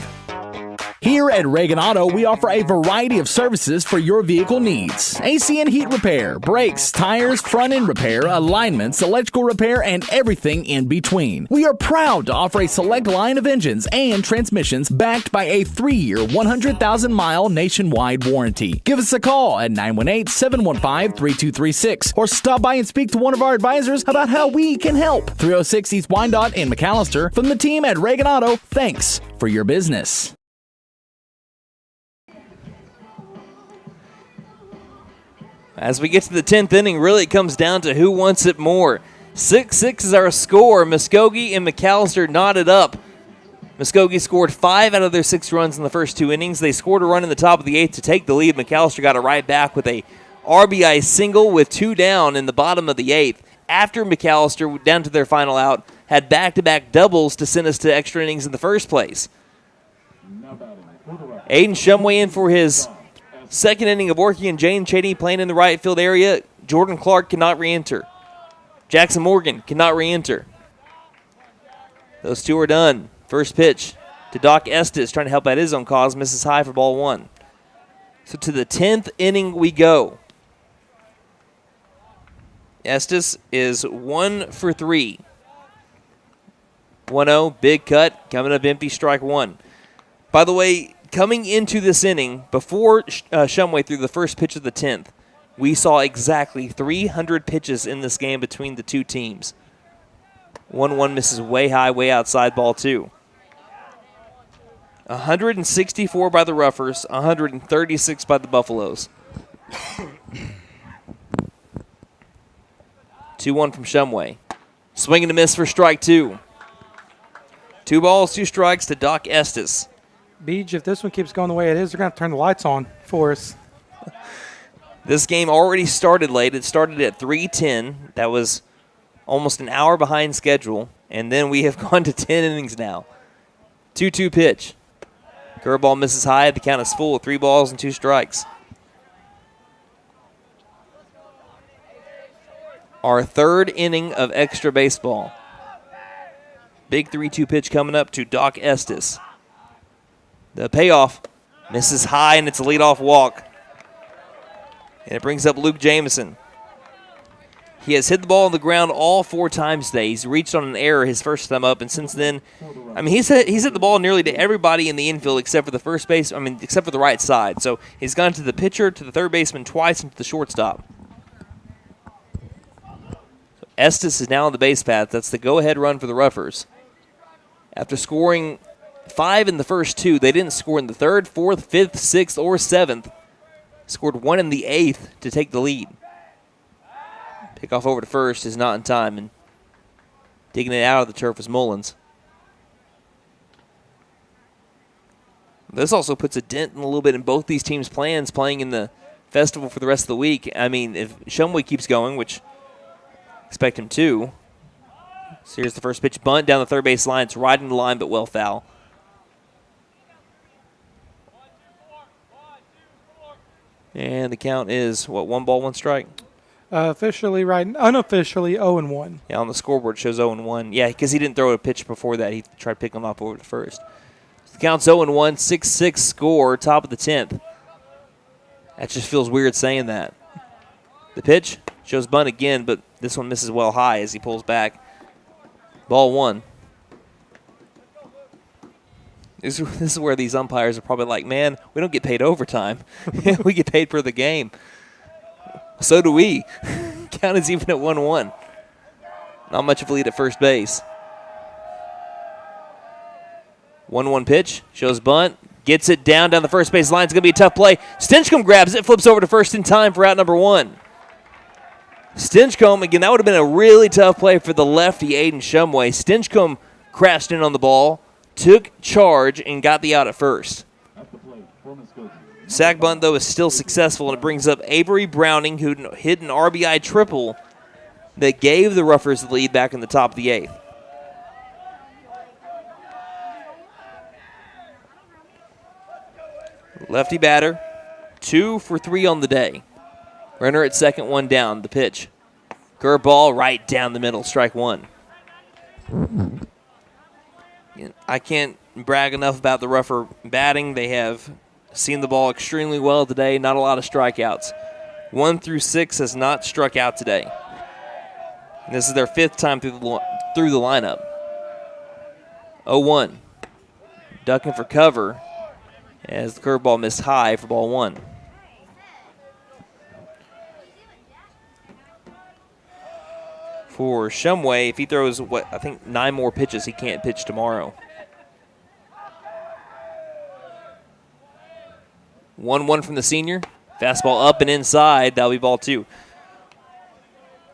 Here at Reagan Auto, we offer a variety of services for your vehicle needs. AC and heat repair, brakes, tires, front end repair, alignments, electrical repair, and everything in between. We are proud to offer a select line of engines and transmissions backed by a 3-year, 100,000-mile nationwide warranty. Give us a call at 918-715-3236 or stop by and speak to one of our advisors about how we can help. 306 East Wyandotte in McAlester. From the team at Reagan Auto, thanks for your business. As we get to the 10th inning, really it comes down to who wants it more. 6-6 is our score. Muskogee and McAlester knotted up. Muskogee scored 5 out of their 6 runs in the first 2 innings. They scored a run in the top of the 8th to take the lead. McAlester got it right back with a RBI single with 2 down in the bottom of the 8th. After McAlester, down to their final out, had back-to-back doubles to send us to extra innings in the first place. Aiden Shumway in for his second inning of working, and Jane Cheney playing in the right field area. Jordan Clark cannot re-enter. Jackson Morgan cannot re-enter. Those two are done. First pitch to Doc Estes, trying to help out his own cause, misses high for ball 1. So to the 10th inning we go. Estes is 1 for 3. 1-0, big cut, coming up empty, strike 1. By the way, coming into this inning, before Shumway threw the first pitch of the 10th, we saw exactly 300 pitches in this game between the two teams. 1-1 misses way high, way outside, ball 2. 164 by the Roughers, 136 by the Buffaloes. 2-1 from Shumway. Swing and a miss for strike 2. 2 balls, 2 strikes to Doc Estes. Beej, if this one keeps going the way it is, they're going to turn the lights on for us. This game already started late. It started at 3:10. That was almost an hour behind schedule. And then we have gone to 10 innings now. 2-2 pitch. Curveball misses high. The count is full. 3 balls and 2 strikes. Our third inning of extra baseball. Big 3-2 pitch coming up to Doc Estes. The payoff misses high, and it's a leadoff walk. And it brings up Luke Jameson. He has hit the ball on the ground all 4 times today. He's reached on an error his first time up, and since then, he's hit the ball nearly to everybody in the infield except for the first base. Except for the right side. So he's gone to the pitcher, to the third baseman twice, and to the shortstop. So Estes is now on the base path. That's the go-ahead run for the Roughers. After scoring 5 in the first 2, they didn't score in the 3rd, 4th, 5th, 6th, or 7th. Scored 1 in the 8th to take the lead. Pickoff over to first is not in time, and digging it out of the turf is Mullins. This also puts a dent in a little bit in both these teams' plans playing in the festival for the rest of the week. If Shumway keeps going, which I expect him to. So here's the first pitch, bunt down the third base line. It's right in the line, but well foul. And the count is, 1 ball, 1 strike? Unofficially 0-1. Yeah, on the scoreboard it shows 0-1. Yeah, because he didn't throw a pitch before that. He tried to pick him up over to first. The count's 0-1, 6-6 score, top of the 10th. That just feels weird saying that. The pitch shows bunt again, but this one misses well high as he pulls back. Ball 1. This is where these umpires are probably like, man, we don't get paid overtime. We get paid for the game. So do we. Count is even at 1-1. Not much of a lead at first base. 1-1 pitch. Shows bunt. Gets it down the first base line. It's going to be a tough play. Stinchcomb grabs it. Flips over to first in time for out number 1. Stinchcomb, again, that would have been a really tough play for the lefty, Aiden Shumway. Stinchcomb crashed in on the ball. took charge and got the out at first. At the plate for Muskogee. Sack bunt, though, is still successful, and it brings up Avery Browning, who hit an RBI triple that gave the Roughers the lead back in the top of the 8th. Lefty batter, 2 for 3 on the day. Runner at second, 1 down. The pitch. Curveball right down the middle, strike 1. I can't brag enough about the Rougher batting. They have seen the ball extremely well today. Not a lot of strikeouts. 1 through 6 has not struck out today. And this is their 5th time through the lineup. 0-1. Ducking for cover as the curveball missed high for ball 1. For Shumway, if he throws, 9 more pitches, he can't pitch tomorrow. 1-1 from the senior. Fastball up and inside. That'll be ball 2.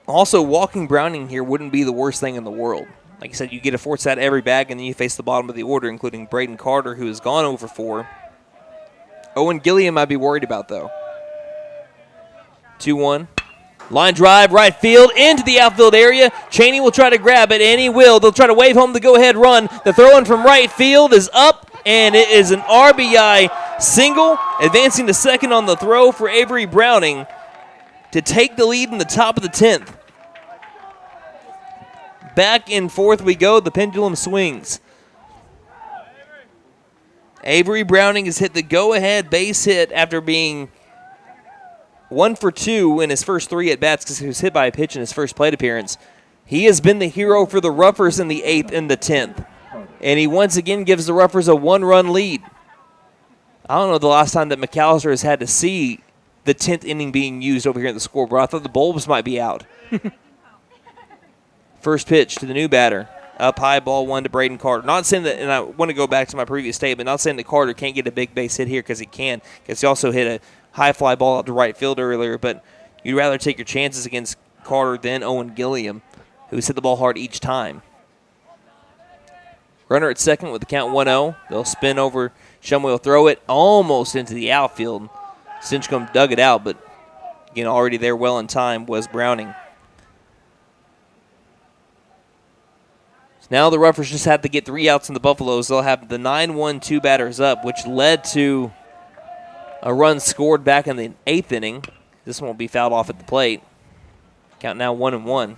Also, walking Browning here wouldn't be the worst thing in the world. Like I said, you get a force at every bag, and then you face the bottom of the order, including Braden Carter, who has gone over 4. Owen Gilliam I'd be worried about, though. 2-1. Line drive, right field, into the outfield area. Chaney will try to grab it, and he will. They'll try to wave home the go-ahead run. The throw-in from right field is up, and it is an RBI single, advancing to second on the throw for Avery Browning to take the lead in the top of the 10th. Back and forth we go. The pendulum swings. Avery Browning has hit the go-ahead base hit after being 1 for 2 in his first 3 at-bats because he was hit by a pitch in his first plate appearance. He has been the hero for the Roughers in the 8th and the 10th. And he once again gives the Roughers a 1-run lead. I don't know the last time that McAlester has had to see the 10th inning being used over here at the scoreboard. I thought the bulbs might be out. First pitch to the new batter. Up high, ball 1 to Braden Carter. Not saying that, and I want to go back to my previous statement, not saying that Carter can't get a big base hit here because he can, because he also hit a high fly ball out to right field earlier, but you'd rather take your chances against Carter than Owen Gilliam, who's hit the ball hard each time. Runner at second with the count 1-0. They'll spin over. Shumway will throw it almost into the outfield. Stinchcomb dug it out, but again, already there well in time was Browning. So now the Roughers just have to get 3 outs in the Buffaloes. They'll have the 9-1-2 batters up, which led to a run scored back in the 8th inning. This one will be fouled off at the plate. Count now 1-1.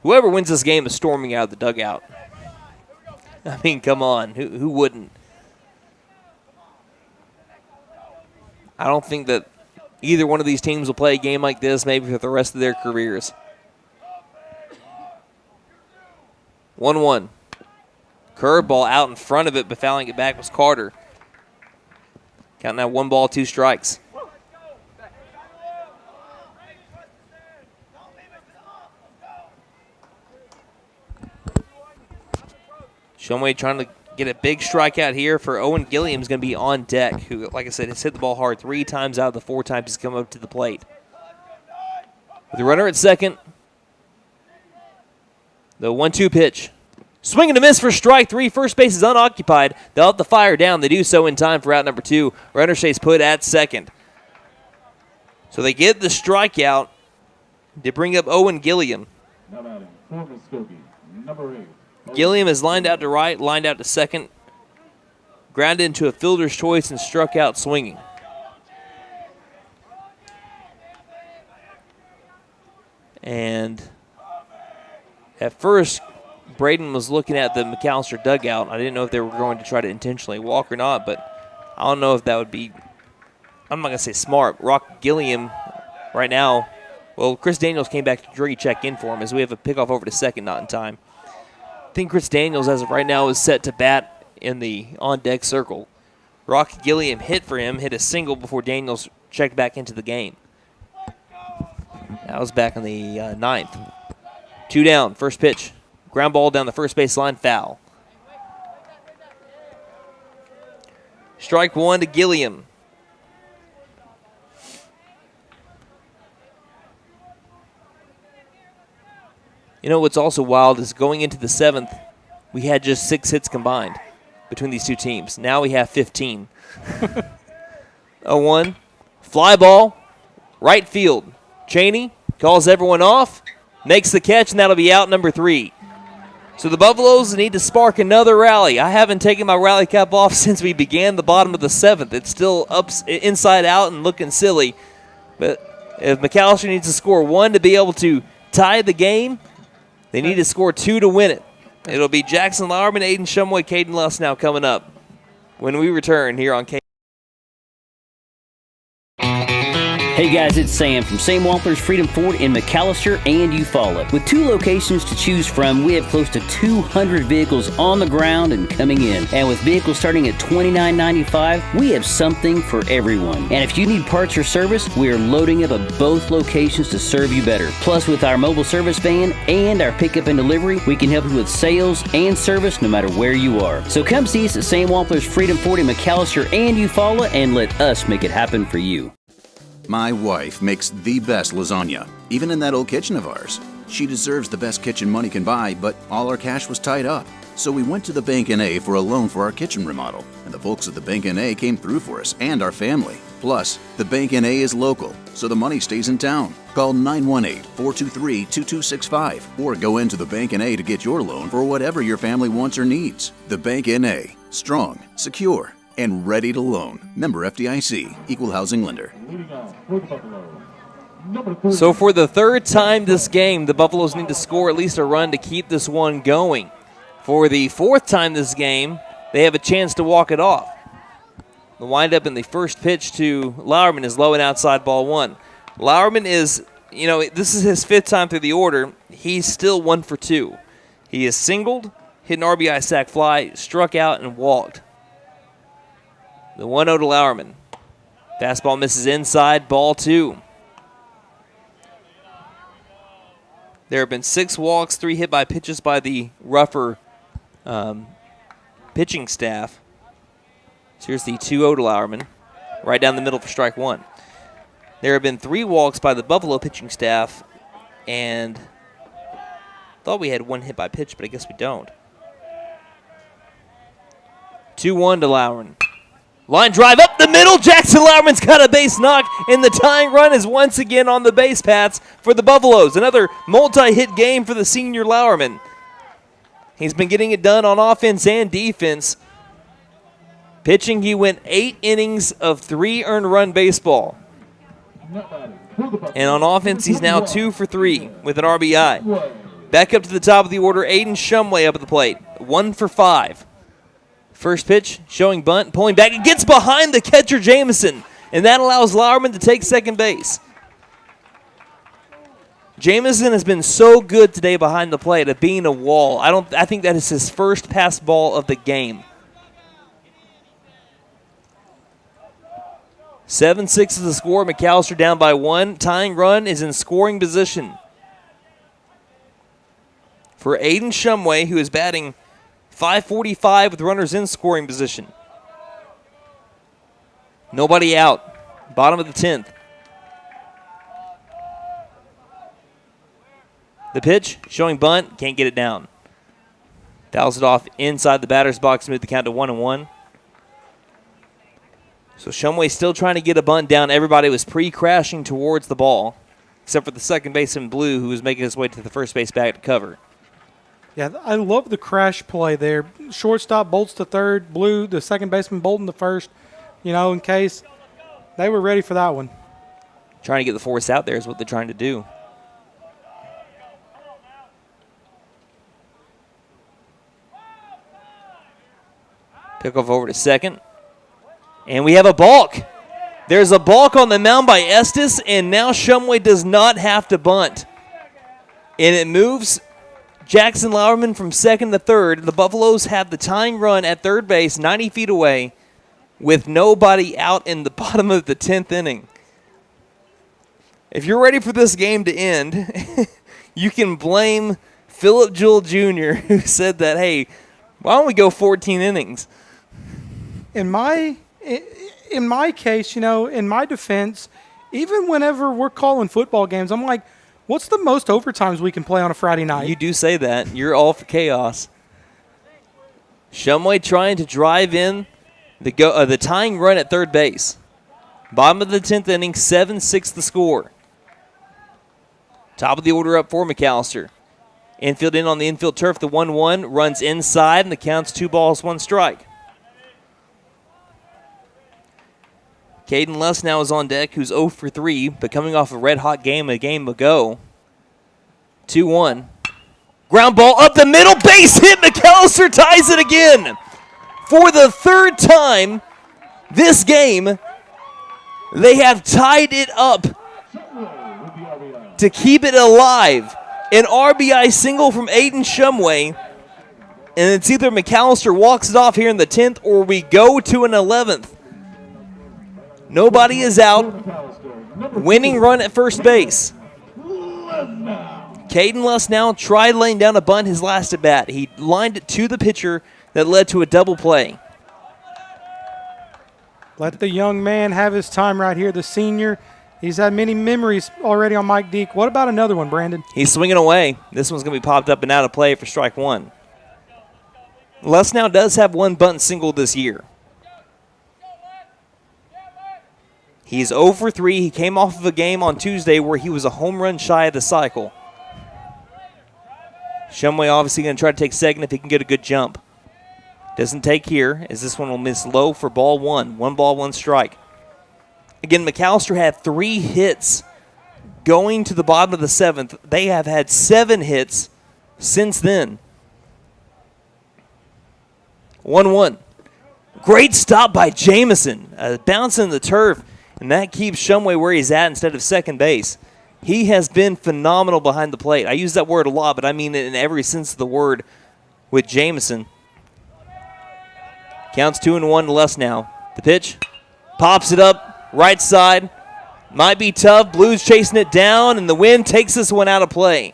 Whoever wins this game is storming out of the dugout. I mean, come on. Who wouldn't? I don't think that either one of these teams will play a game like this maybe for the rest of their careers. 1-1. Curveball out in front of it, but fouling it back was Carter. Count now 1 ball, 2 strikes. Shumway trying to get a big strikeout here for Owen Gilliam's going to be on deck, who, like I said, has hit the ball hard 3 times out of the 4 times he's come up to the plate. With the runner at second, the 1-2 pitch. Swing and a miss for strike 3. First base is unoccupied. They'll have to fire down. They do so in time for out number 2. Runner stays put at second. So they get the strikeout to bring up Owen Gilliam. Now batting for Muskogee, number 8. Gilliam is lined out to right, lined out to second, grounded into a fielder's choice and struck out swinging. And at first, Braden was looking at the McAlester dugout. I didn't know if they were going to try to intentionally walk or not, but I don't know if that would be, I'm not going to say smart. Rock Gilliam right now, well, Chris Daniels came back to jury check in for him as we have a pickoff over to second, not in time. I think Chris Daniels, as of right now, is set to bat in the on-deck circle. Rock Gilliam hit for him, hit a single before Daniels checked back into the game. That was back in the 9th. 2 down, first pitch. Ground ball down the first base line, foul. Strike 1 to Gilliam. You know what's also wild is going into the 7th, we had just 6 hits combined between these two teams. Now we have 15. 0-1. Fly ball, right field. Cheney calls everyone off, makes the catch, and that'll be out number 3. So the Buffaloes need to spark another rally. I haven't taken my rally cap off since we began the bottom of the 7th. It's still up inside out and looking silly. But if McAlester needs to score 1 to be able to tie the game, they need to score 2 to win it. It'll be Jackson Lauerman, Aiden Shumway, Caden Luss now coming up when we return here on K. Hey guys, it's Sam from Sam Wampler's Freedom Ford in McAlester and Eufaula. With 2 locations to choose from, we have close to 200 vehicles on the ground and coming in. And with vehicles starting at $29.95, we have something for everyone. And if you need parts or service, we are loading up at both locations to serve you better. Plus, with our mobile service van and our pickup and delivery, we can help you with sales and service no matter where you are. So come see us at Sam Wampler's Freedom Ford in McAlester and Eufaula and let us make it happen for you. My wife makes the best lasagna, even in that old kitchen of ours. She deserves the best kitchen money can buy, but all our cash was tied up. So we went to the Bank N.A. for a loan for our kitchen remodel, and the folks at the Bank N.A. came through for us and our family. Plus, the Bank N.A. is local, so the money stays in town. Call 918-423-2265 or go into the Bank N.A. to get your loan for whatever your family wants or needs. The Bank N.A. Strong, secure, and ready to loan. Member FDIC, Equal Housing Lender. So for the 3rd time this game, the Buffaloes need to score at least a run to keep this one going. For the 4th time this game, they have a chance to walk it off. The windup in the first pitch to Lauerman is low and outside, ball 1. Lauerman is, this is his 5th time through the order. He's still 1 for 2. He is singled, hit an RBI sac fly, struck out, and walked. The 1-0 to Lauerman. Fastball misses inside, ball 2. There have been 6 walks, 3 hit by pitches by the Rougher pitching staff. So here's the 2-0 to Lauerman, right down the middle for strike 1. There have been 3 walks by the Buffalo pitching staff, and thought we had 1 hit by pitch, but I guess we don't. 2-1 to Lauerman. Line drive up the middle. Jackson Lauerman's got a base knock, and the tying run is once again on the base paths for the Buffaloes. Another multi-hit game for the senior Lauerman. He's been getting it done on offense and defense. Pitching, he went 8 innings of 3 earned run baseball. And on offense, he's now 2 for 3 with an RBI. Back up to the top of the order, Aiden Shumway up at the plate, 1 for 5. First pitch, showing bunt, pulling back. It gets behind the catcher, Jamison, and that allows Lauerman to take second base. Jamison has been so good today behind the plate at being a wall. I think that is his first pass ball of the game. 7-6 is the score. McAlester down by 1. Tying run is in scoring position for Aiden Shumway, who is batting .545 with runners in scoring position. Nobody out. Bottom of the 10th. The pitch, showing bunt, can't get it down. Fouls it off inside the batter's box to move the count to 1-1. So Shumway still trying to get a bunt down. Everybody was pre-crashing towards the ball, except for the second baseman, Blue, who was making his way to the first base bag to cover. Yeah, I love the crash play there. Shortstop bolts to third, Blue, the second baseman bolting to first, in case they were ready for that one. Trying to get the force out there is what they're trying to do. Pickoff over to second. And we have a balk. There's a balk on the mound by Estes, and now Shumway does not have to bunt. And it moves Jackson Lauerman from second to third. The Buffaloes have the tying run at third base, 90 feet away, with nobody out in the bottom of the 10th inning. If you're ready for this game to end, you can blame Philip Jewell Jr., who said that, hey, why don't we go 14 innings? In my case, in my defense, even whenever we're calling football games, I'm like, what's the most overtimes we can play on a Friday night? You do say that. You're all for chaos. Shumway trying to drive in the tying run at third base. Bottom of the 10th inning, 7-6 the score. Top of the order up for McAlester. Infield in on the infield turf, the 1-1 runs inside, and the count's 2 balls, 1 strike. Caden Luss now is on deck, who's 0 for 3, but coming off a red-hot game a game ago. 2-1. Ground ball up the middle, base hit, McAlester ties it again. For the 3rd time this game, they have tied it up to keep it alive. An RBI single from Aiden Shumway, and it's either McAlester walks it off here in the 10th or we go to an 11th. Nobody is out. Winning run at first base. Caden Luss now tried laying down a bunt his last at bat. He lined it to the pitcher that led to a double play. Let the young man have his time right here, the senior. He's had many memories already on Mike Deak. What about another one, Brandon? He's swinging away. This one's going to be popped up and out of play for strike 1. Luss now does have 1 bunt single this year. He's 0 for 3. He came off of a game on Tuesday where he was a home run shy of the cycle. Shumway obviously going to try to take second if he can get a good jump. Doesn't take here, as this one will miss low for ball 1. 1 ball, 1 strike. Again, McAlester had 3 hits going to the bottom of the 7th. They have had 7 hits since then. 1-1. Great stop by Jamison. Bouncing the turf, and that keeps Shumway where he's at instead of second base. He has been phenomenal behind the plate. I use that word a lot, but I mean it in every sense of the word with Jamison. Counts 2-1 to Luss now. The pitch. Pops it up. Right side. Might be tough. Blues chasing it down, and the wind takes this one out of play.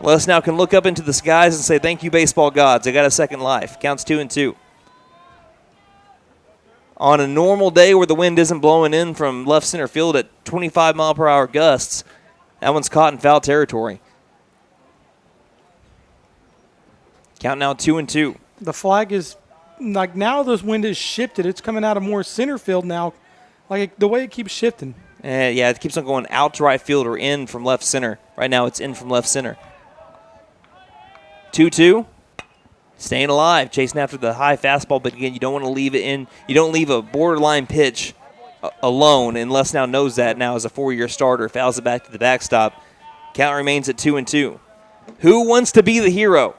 Luss now can look up into the skies and say, thank you, baseball gods. I got a second life. Counts 2-2. On a normal day where the wind isn't blowing in from left center field at 25-mile-per-hour gusts, that one's caught in foul territory. Count now 2-2. The flag is, like, now this wind is shifted. It's coming out of more center field now. Like, the way it keeps shifting. Yeah, it keeps on going out to right field or in from left center. Right now it's in from left center. 2-2. Staying alive, chasing after the high fastball, but again, you don't want to leave it in. You don't leave a borderline pitch alone, and Les now knows that now as a 4-year starter. Fouls it back to the backstop. Count remains at 2-2. Who wants to be the hero?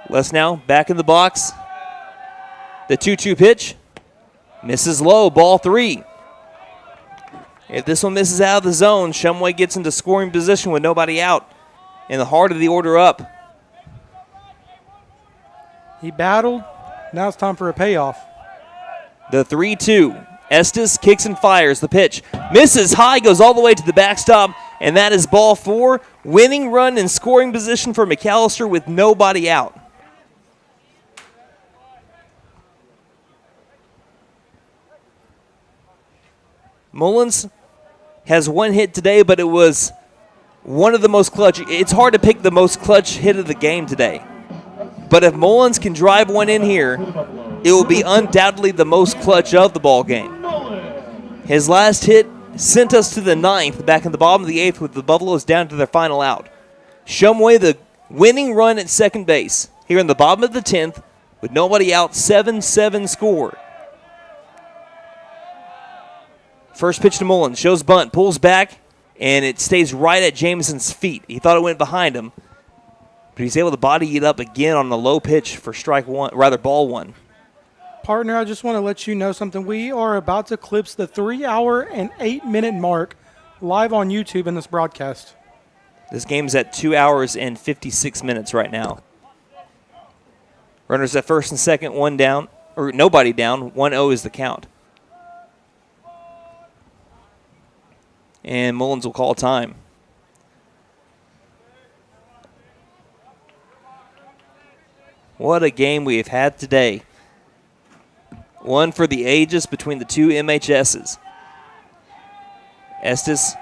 Les now back in the box. The 2-2 pitch misses low, ball 3. If this one misses out of the zone, Shumway gets into scoring position with nobody out. In the heart of the order up. He battled. Now it's time for a payoff. The 3-2. Estes kicks and fires. The pitch misses high, goes all the way to the backstop, and that is ball 4. Winning run in scoring position for McAlester with nobody out. Mullins has 1 hit today, but it was one of the most clutch. It's hard to pick the most clutch hit of the game today. But if Mullins can drive one in here, it will be undoubtedly the most clutch of the ball game. His last hit sent us to the 9th, back in the bottom of the 8th, with the Buffaloes down to their final out. Shumway, the winning run at second base, here in the bottom of the 10th, with nobody out, 7-7 score. First pitch to Mullins, shows bunt, pulls back, and it stays right at Jamison's feet. He thought it went behind him, but he's able to body it up again on the low pitch for ball 1. Partner, I just want to let you know something. We are about to eclipse the 3-hour and 8-minute mark live on YouTube in this broadcast. This game's at 2 hours and 56 minutes right now. Runners at first and second, one down, or nobody down. 1-0 is the count. And Mullins will call time. What a game we have had today. One for the ages between the two MHSs. Estes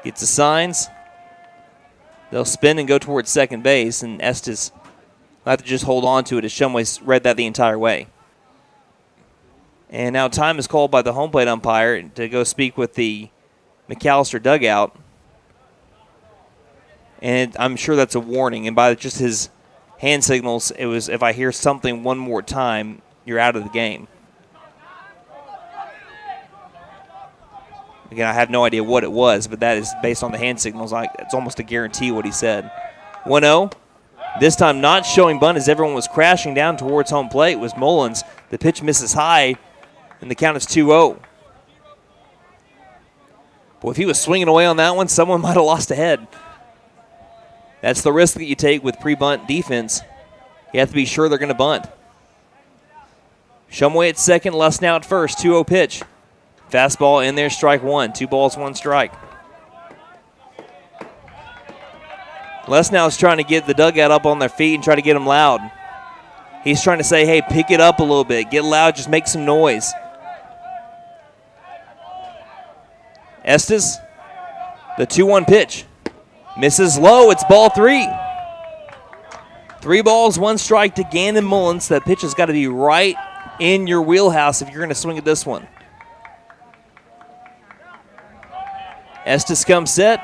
gets the signs. They'll spin and go towards second base, and Estes will have to just hold on to it as Shumway's read that the entire way. And now time is called by the home plate umpire to go speak with the McAlester dugout. And I'm sure that's a warning. And by just his hand signals, it was, if I hear something one more time, you're out of the game. Again, I have no idea what it was, but that is based on the hand signals. It's almost a guarantee what he said. 1-0. This time not showing bunt as everyone was crashing down towards home plate was Mullins. The pitch misses high, and the count is 2-0. Boy, if he was swinging away on that one, someone might have lost a head. That's the risk that you take with pre-bunt defense. You have to be sure they're going to bunt. Shumway at second, Lesnow at first, 2-0 pitch. Fastball in there, strike one. 2 balls, 1 strike. Lesnow is trying to get the dugout up on their feet and try to get them loud. He's trying to say, hey, pick it up a little bit. Get loud, just make some noise. Estes, the 2-1 pitch. Misses low, it's ball 3. 3 balls, 1 strike to Gannon Mullins. That pitch has got to be right in your wheelhouse if you're going to swing at this one. Estes comes set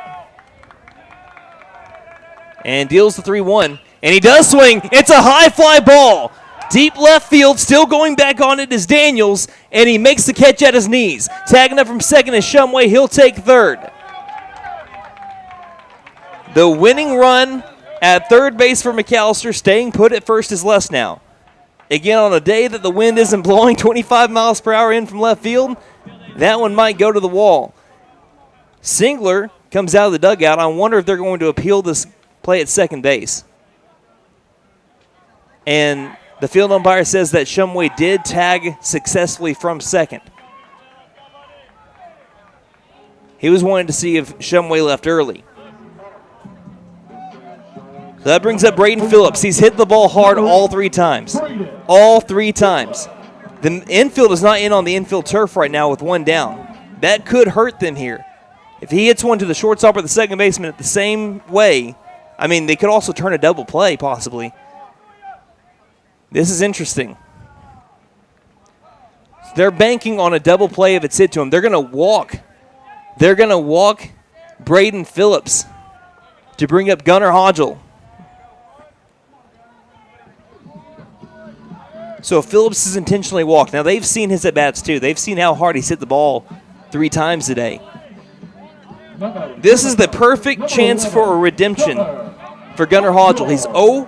and deals the 3-1. And he does swing. It's a high fly ball. Deep left field, still going back on it is Daniels, and he makes the catch at his knees. Tagging up from second is Shumway. He'll take third. The winning run at third base for McAlester, staying put at first is Lesnow. Again, on a day that the wind isn't blowing 25 miles per hour in from left field, that one might go to the wall. Singler comes out of the dugout. I wonder if they're going to appeal this play at second base. And the field umpire says that Shumway did tag successfully from second. He was wanting to see if Shumway left early. So that brings up Braden Phillips. He's hit the ball hard all 3 times. All 3 times. The infield is not in on the infield turf right now with 1 down. That could hurt them here. If he hits one to the shortstop or the second baseman at the same way, I mean, they could also turn a double play possibly. This is interesting. They're banking on a double play if it's hit to him. They're going to walk. They're going to walk Braden Phillips to bring up Gunnar Hodgel. So Phillips is intentionally walked. Now, they've seen his at-bats, too. They've seen how hard he's hit the ball 3 times today. This is the perfect chance for a redemption for Gunnar Hodgel. He's 0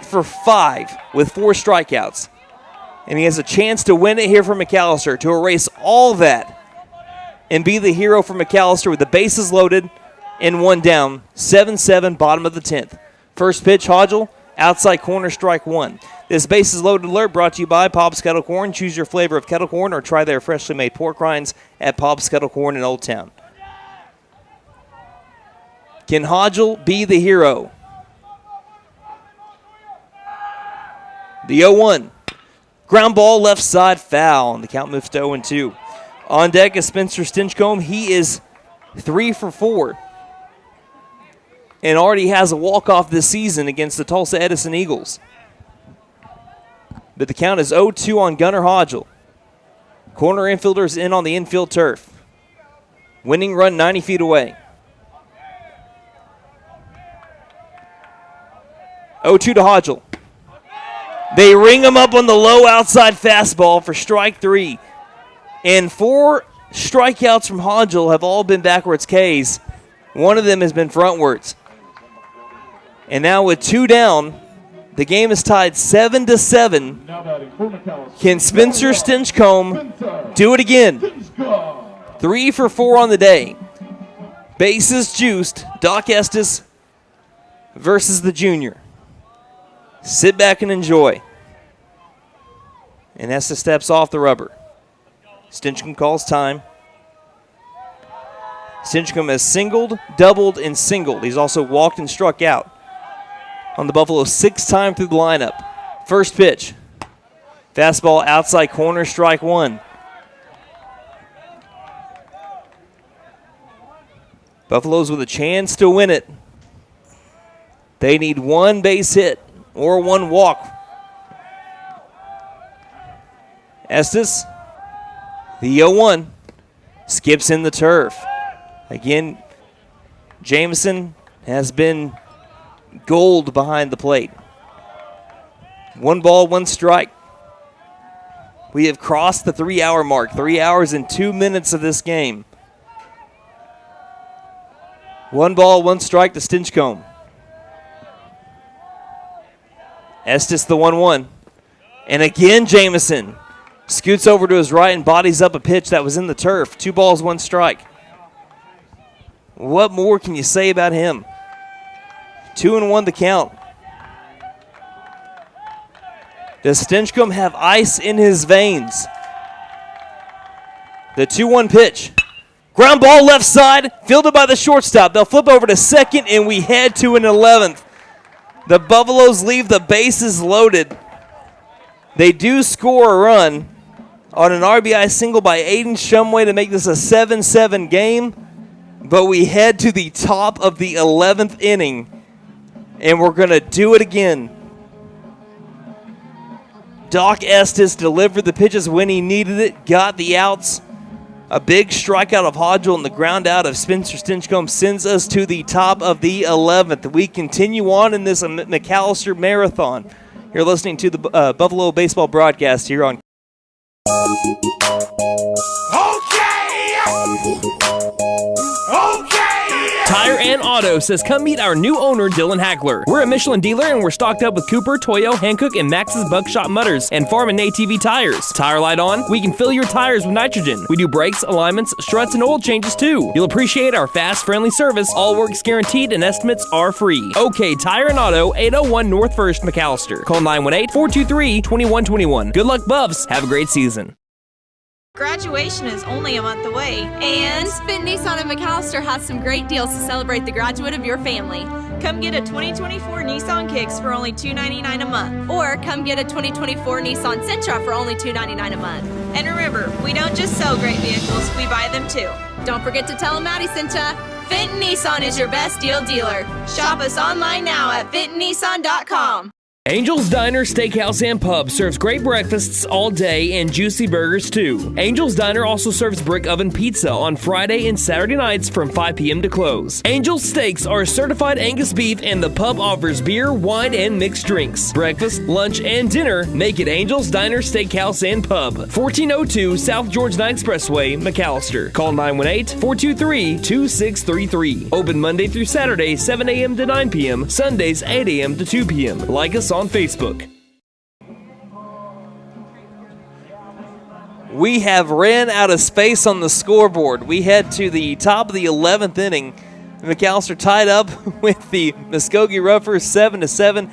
for 5 with 4 strikeouts. And he has a chance to win it here for McAlester, to erase all that and be the hero for McAlester with the bases loaded and 1 down. 7-7, bottom of the 10th. First pitch, Hodgel, outside corner, strike 1. This bases loaded alert brought to you by Pop's Kettle Corn. Choose your flavor of kettle corn or try their freshly made pork rinds at Pop's Kettle Corn in Old Town. Can Hodgel be the hero? The 0-1. Ground ball left side foul, and the count moves to 0-2. On deck is Spencer Stinchcomb. He is 3 for 4 and already has a walk-off this season against the Tulsa Edison Eagles. But the count is 0-2 on Gunnar Hodgel. Corner infielders in on the infield turf. Winning run 90 feet away. 0-2 to Hodgel. They ring him up on the low outside fastball for strike 3. And 4 strikeouts from Hodgel have all been backwards Ks. One of them has been frontwards. And now with 2 down, the game is tied 7-7. Can Spencer Stinchcomb do it again? 3 for 4 on the day. Bases juiced. Doc Estes versus the junior. Sit back and enjoy. And Estes steps off the rubber. Stinchcomb calls time. Stinchcomb has singled, doubled, and singled. He's also walked and struck out on the Buffalo 6th time through the lineup. First pitch. Fastball outside corner, strike 1. Buffalo's with a chance to win it. They need one base hit or one walk. Estes, the 0-1, skips in the turf. Again, Jameson has been gold behind the plate. 1 ball, 1 strike. We have crossed the 3-hour mark, 3 hours and 2 minutes of this game. 1 ball, 1 strike to Stinchcomb. Estes the 1-1. And again, Jameson scoots over to his right and bodies up a pitch that was in the turf. 2 balls, 1 strike. What more can you say about him? 2-1 the count. Does Stinchcomb have ice in his veins? The 2-1 pitch. Ground ball left side, fielded by the shortstop. They'll flip over to second, and we head to an 11th. The Buffaloes leave the bases loaded. They do score a run on an RBI single by Aiden Shumway to make this a 7-7 game, but we head to the top of the 11th inning, and we're going to do it again. Doc Estes delivered the pitches when he needed it, got the outs. A big strikeout of Hodgel and the ground out of Spencer Stinchcomb sends us to the top of the 11th. We continue on in this McAlester marathon. You're listening to the Buffalo baseball broadcast here on. Tire and Auto says come meet our new owner, Dylan Hackler. We're a Michelin dealer and we're stocked up with Cooper, Toyo, Hankook, and Max's Buckshot Mutters and Farm and ATV tires. Tire light on, we can fill your tires with nitrogen. We do brakes, alignments, struts, and oil changes too. You'll appreciate our fast, friendly service. All work's guaranteed and estimates are free. OK Tire and Auto, 801 North 1st, McAlester. Call 918-423-2121. Good luck, Buffs. Have a great season. Graduation is only a month away, and Spin Nissan of McAlester has some great deals to celebrate the graduate of your family. Come get a 2024 Nissan Kicks for only $299 a month, or come get a 2024 Nissan Sentra for only $299 a month. And remember, we don't just sell great vehicles, we buy them too. Don't forget to tell them Maddie sent ya. Fenton Nissan is your best deal dealer. Shop us online now at fentonnissan.com. Angel's Diner, Steakhouse, and Pub serves great breakfasts all day and juicy burgers too. Angel's Diner also serves brick oven pizza on Friday and Saturday nights from 5 p.m. to close. Angel's Steaks are certified Angus beef, and the pub offers beer, wine, and mixed drinks. Breakfast, lunch, and dinner make it Angel's Diner, Steakhouse, and Pub. 1402 South George Knight Expressway, McAlester. Call 918-423-2633. Open Monday through Saturday, 7 a.m. to 9 p.m. Sundays, 8 a.m. to 2 p.m. Like us on Facebook. We have ran out of space on the scoreboard. We head to the top of the 11th inning. McAlester tied up with the Muskogee Roughers 7-7.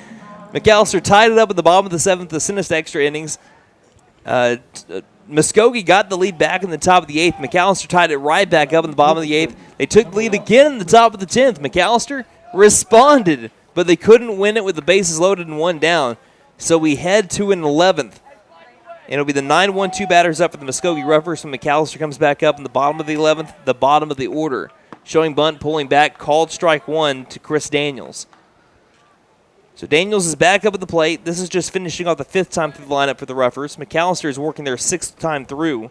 McAlester tied it up at the bottom of the 7th to send us to extra innings. Muskogee got the lead back in the top of the 8th. McAlester tied it right back up in the bottom of the 8th. They took the lead again in the top of the 10th. McAlester responded, but they couldn't win it with the bases loaded and 1 down. So we head to an 11th. And it'll be the 9-1-2 batters up for the Muskogee Roughers when McAlester comes back up in the bottom of the 11th, the bottom of the order. Showing bunt, pulling back, called strike 1 to Chris Daniels. So Daniels is back up at the plate. This is just finishing off the 5th time through the lineup for the Roughers. McAlester is working their 6th time through.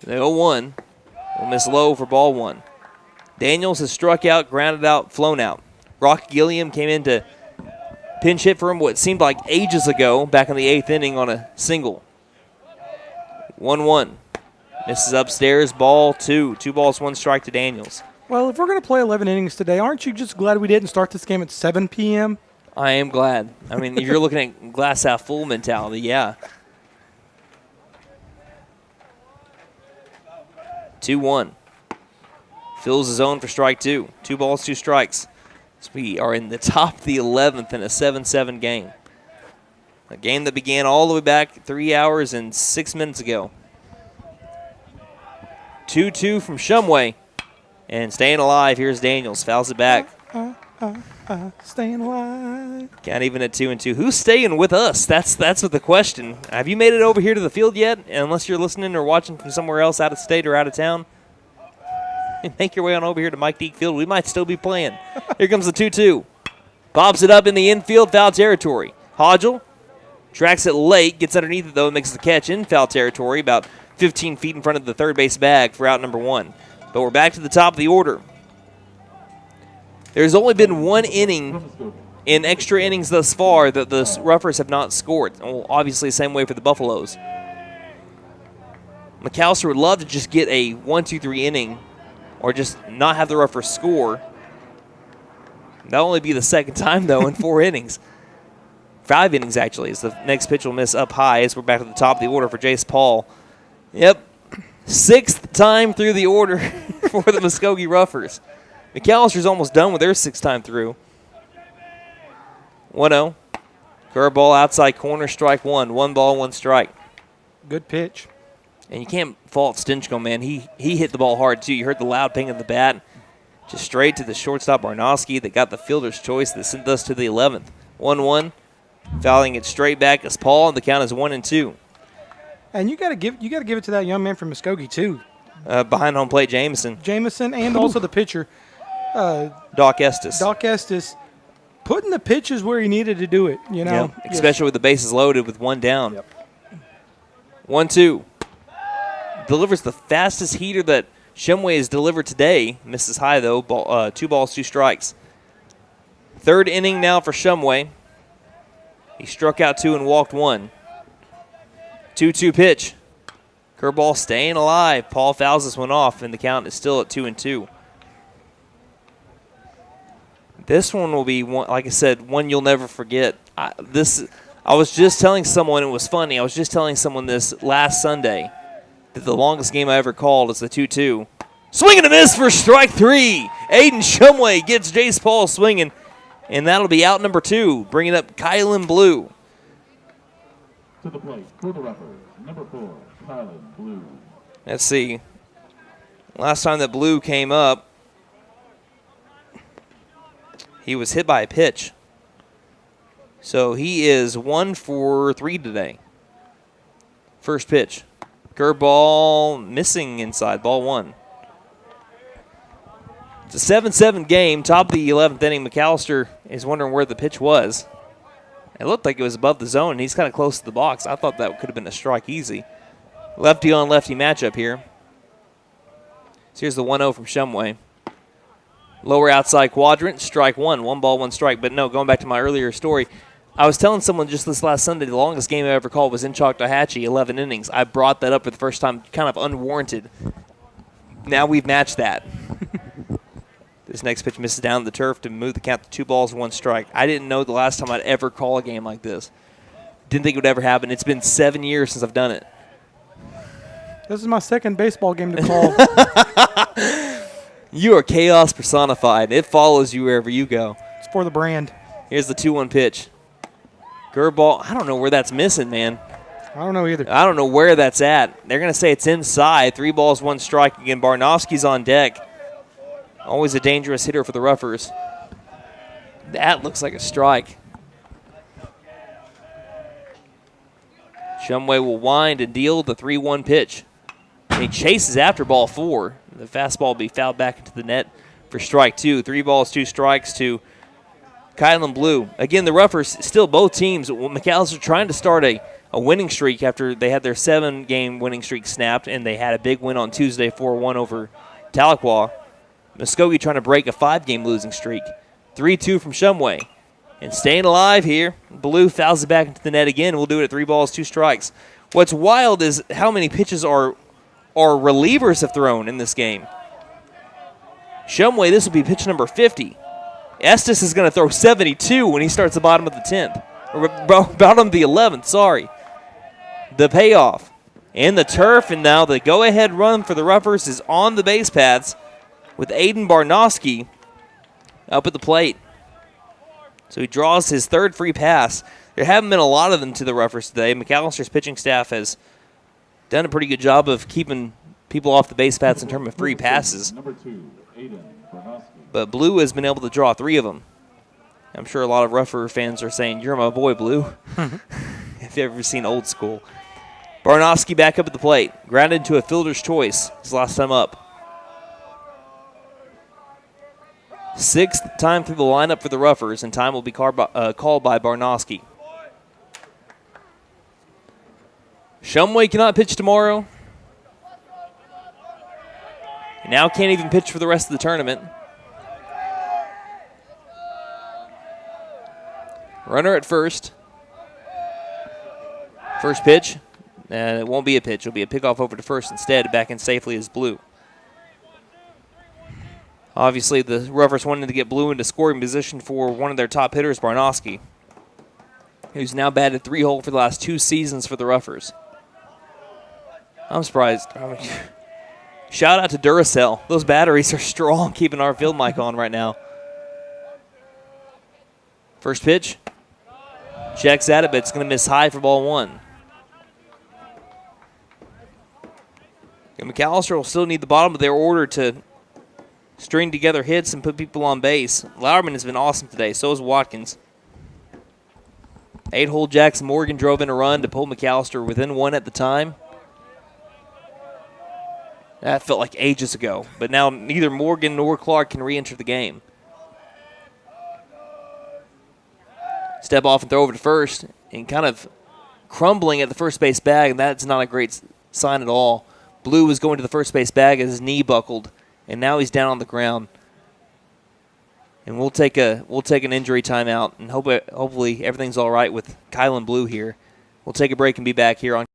The 0-1 will miss low for ball 1. Daniels has struck out, grounded out, flown out. Rock Gilliam came in to pinch hit for him what seemed like ages ago back in the 8th inning on a single. 1-1. Misses upstairs, ball 2. 2 balls, 1 strike to Daniels. Well, if we're going to play 11 innings today, aren't you just glad we didn't start this game at 7 p.m.? I am glad. I mean, if you're looking at glass half full mentality, yeah. 2-1. Fills his own for strike 2. 2 balls, 2 strikes. So we are in the top of the 11th in a 7-7 game. A game that began all the way back 3 hours and 6 minutes ago. 2-2 from Shumway. And staying alive, here's Daniels. Fouls it back. Staying alive. Count even at 2-2. Who's staying with us? That's what the question. Have you made it over here to the field yet? Unless you're listening or watching from somewhere else out of state or out of town. Make your way on over here to Mike Deak Field. We might still be playing. Here comes the 2-2. Bobs it up in the infield, foul territory. Hodgel tracks it late, gets underneath it, though, and makes the catch in foul territory, about 15 feet in front of the third base bag for out number 1. But we're back to the top of the order. There's only been one inning in extra innings thus far that the Roughers have not scored. Well, obviously, same way for the Buffaloes. McAlester would love to just get a 1-2-3 inning or just not have the Roughers score. That'll only be the second time, though, in 4 innings. 5 innings, actually, as the next pitch will miss up high as we're back to the top of the order for Jace Paul. Yep, 6th time through the order for the Muskogee Roughers. McAllister's almost done with their 6th time through. 1-0. Curveball outside corner, strike 1. 1 ball, 1 strike. Good pitch. And you can't fault Stinchcomb, man. He hit the ball hard, too. You heard the loud ping of the bat. Just straight to the shortstop, Barnowski, that got the fielder's choice that sent us to the 11th. 1-1. Fouling it straight back as Paul, and the count is 1-2. And you got to give it to that young man from Muskogee, too. Behind home plate, Jameson. And also the pitcher. Doc Estes. Doc Estes putting the pitches where he needed to do it, you know. Yep. Especially with the bases loaded with 1 down. Yep. 1-2. Delivers the fastest heater that Shumway has delivered today. Misses high, though. 2 balls, 2 strikes. 3rd inning now for Shumway. He struck out 2 and walked 1. 2-2 pitch. Curveball staying alive. Paul fouls this one off, and the count is still at 2-2. This one will be, one, like I said, one you'll never forget. I was just telling someone, it was funny, I was just telling someone this last Sunday, that the longest game I ever called is the 2-2. Swing and a miss for strike 3. Aiden Shumway gets Jace Paul swinging, and that'll be out number 2, bringing up Kylan Blue. To the plate for the Roughers, number 4, Kylan Blue. Let's see. Last time that Blue came up, he was hit by a pitch. So he is 1 for 3 today. First pitch. Curveball missing inside, ball 1. It's a 7-7 game, top of the 11th inning. McAlester is wondering where the pitch was. It looked like it was above the zone, and he's kind of close to the box. I thought that could have been a strike easy. Lefty on lefty matchup here. So here's the 1-0 from Shumway. Lower outside quadrant, strike 1. 1 ball, 1 strike. But no, going back to my earlier story, I was telling someone just this last Sunday the longest game I ever called was in Choctawhatchee, 11 innings. I brought that up for the first time, kind of unwarranted. Now we've matched that. This next pitch misses down the turf to move the count to 2 balls, 1 strike. I didn't know the last time I'd ever call a game like this. Didn't think it would ever happen. It's been 7 years since I've done it. This is my second baseball game to call. You are chaos personified. It follows you wherever you go. It's for the brand. Here's the 2-1 pitch. Curveball. I don't know where that's missing, man. I don't know either. I don't know where that's at. They're going to say it's inside. 3 balls, 1 strike. Again, Barnowski's on deck. Always a dangerous hitter for the Roughers. That looks like a strike. Shumway will wind and deal the 3-1 pitch. And he chases after ball 4. The fastball will be fouled back into the net for strike 2. 3 balls, 2 strikes to Kylan Blue. Again, the Roughers, still both teams. McAlester trying to start a winning streak after they had their 7-game winning streak snapped, and they had a big win on Tuesday, 4-1 over Tahlequah. Muskogee trying to break a 5-game losing streak. 3-2 from Shumway. And staying alive here, Blue fouls it back into the net again. We'll do it at 3 balls, 2 strikes. What's wild is how many pitches our relievers have thrown in this game. Shumway, this will be pitch number 50. Estes is going to throw 72 when he starts the bottom of the 10th. Or bottom of the 11th, sorry. The payoff. In the turf, and now the go-ahead run for the Roughers is on the base paths with Aiden Barnowski up at the plate. So he draws his 3rd free pass. There haven't been a lot of them to the Roughers today. McAllister's pitching staff has done a pretty good job of keeping people off the base paths in terms of free passes. Number 2, Aiden Barnowski. But Blue has been able to draw 3 of them. I'm sure a lot of Rougher fans are saying, "You're my boy, Blue." If you've ever seen Old School. Barnowski back up at the plate. Grounded to a fielder's choice his last time up. Sixth time through the lineup for the Roughers, and time will be called by Barnoski. Shumway cannot pitch tomorrow. He now can't even pitch for the rest of the tournament. Runner at first. First pitch. And it won't be a pitch. It'll be a pickoff over to first instead. Back in safely is Blue. Obviously, the Roughers wanted to get Blue into scoring position for one of their top hitters, Barnoski, who's now batted 3-hole for the last 2 seasons for the Roughers. I'm surprised. Shout out to Duracell. Those batteries are strong, keeping our field mic on right now. First pitch. Checks at it, but it's going to miss high for ball 1. And McAlester will still need the bottom of their order to string together hits and put people on base. Lauerman has been awesome today. So is Watkins. 8-hole Jackson Morgan drove in a run to pull McAlester within 1 at the time. That felt like ages ago. But now neither Morgan nor Clark can re-enter the game. Step off and throw over to first. And kind of crumbling at the first base bag. And that's not a great sign at all. Blue was going to the first base bag as his knee buckled. And now he's down on the ground. And we'll take an injury timeout, and hopefully everything's all right with Kylan Blue here. We'll take a break and be back here on.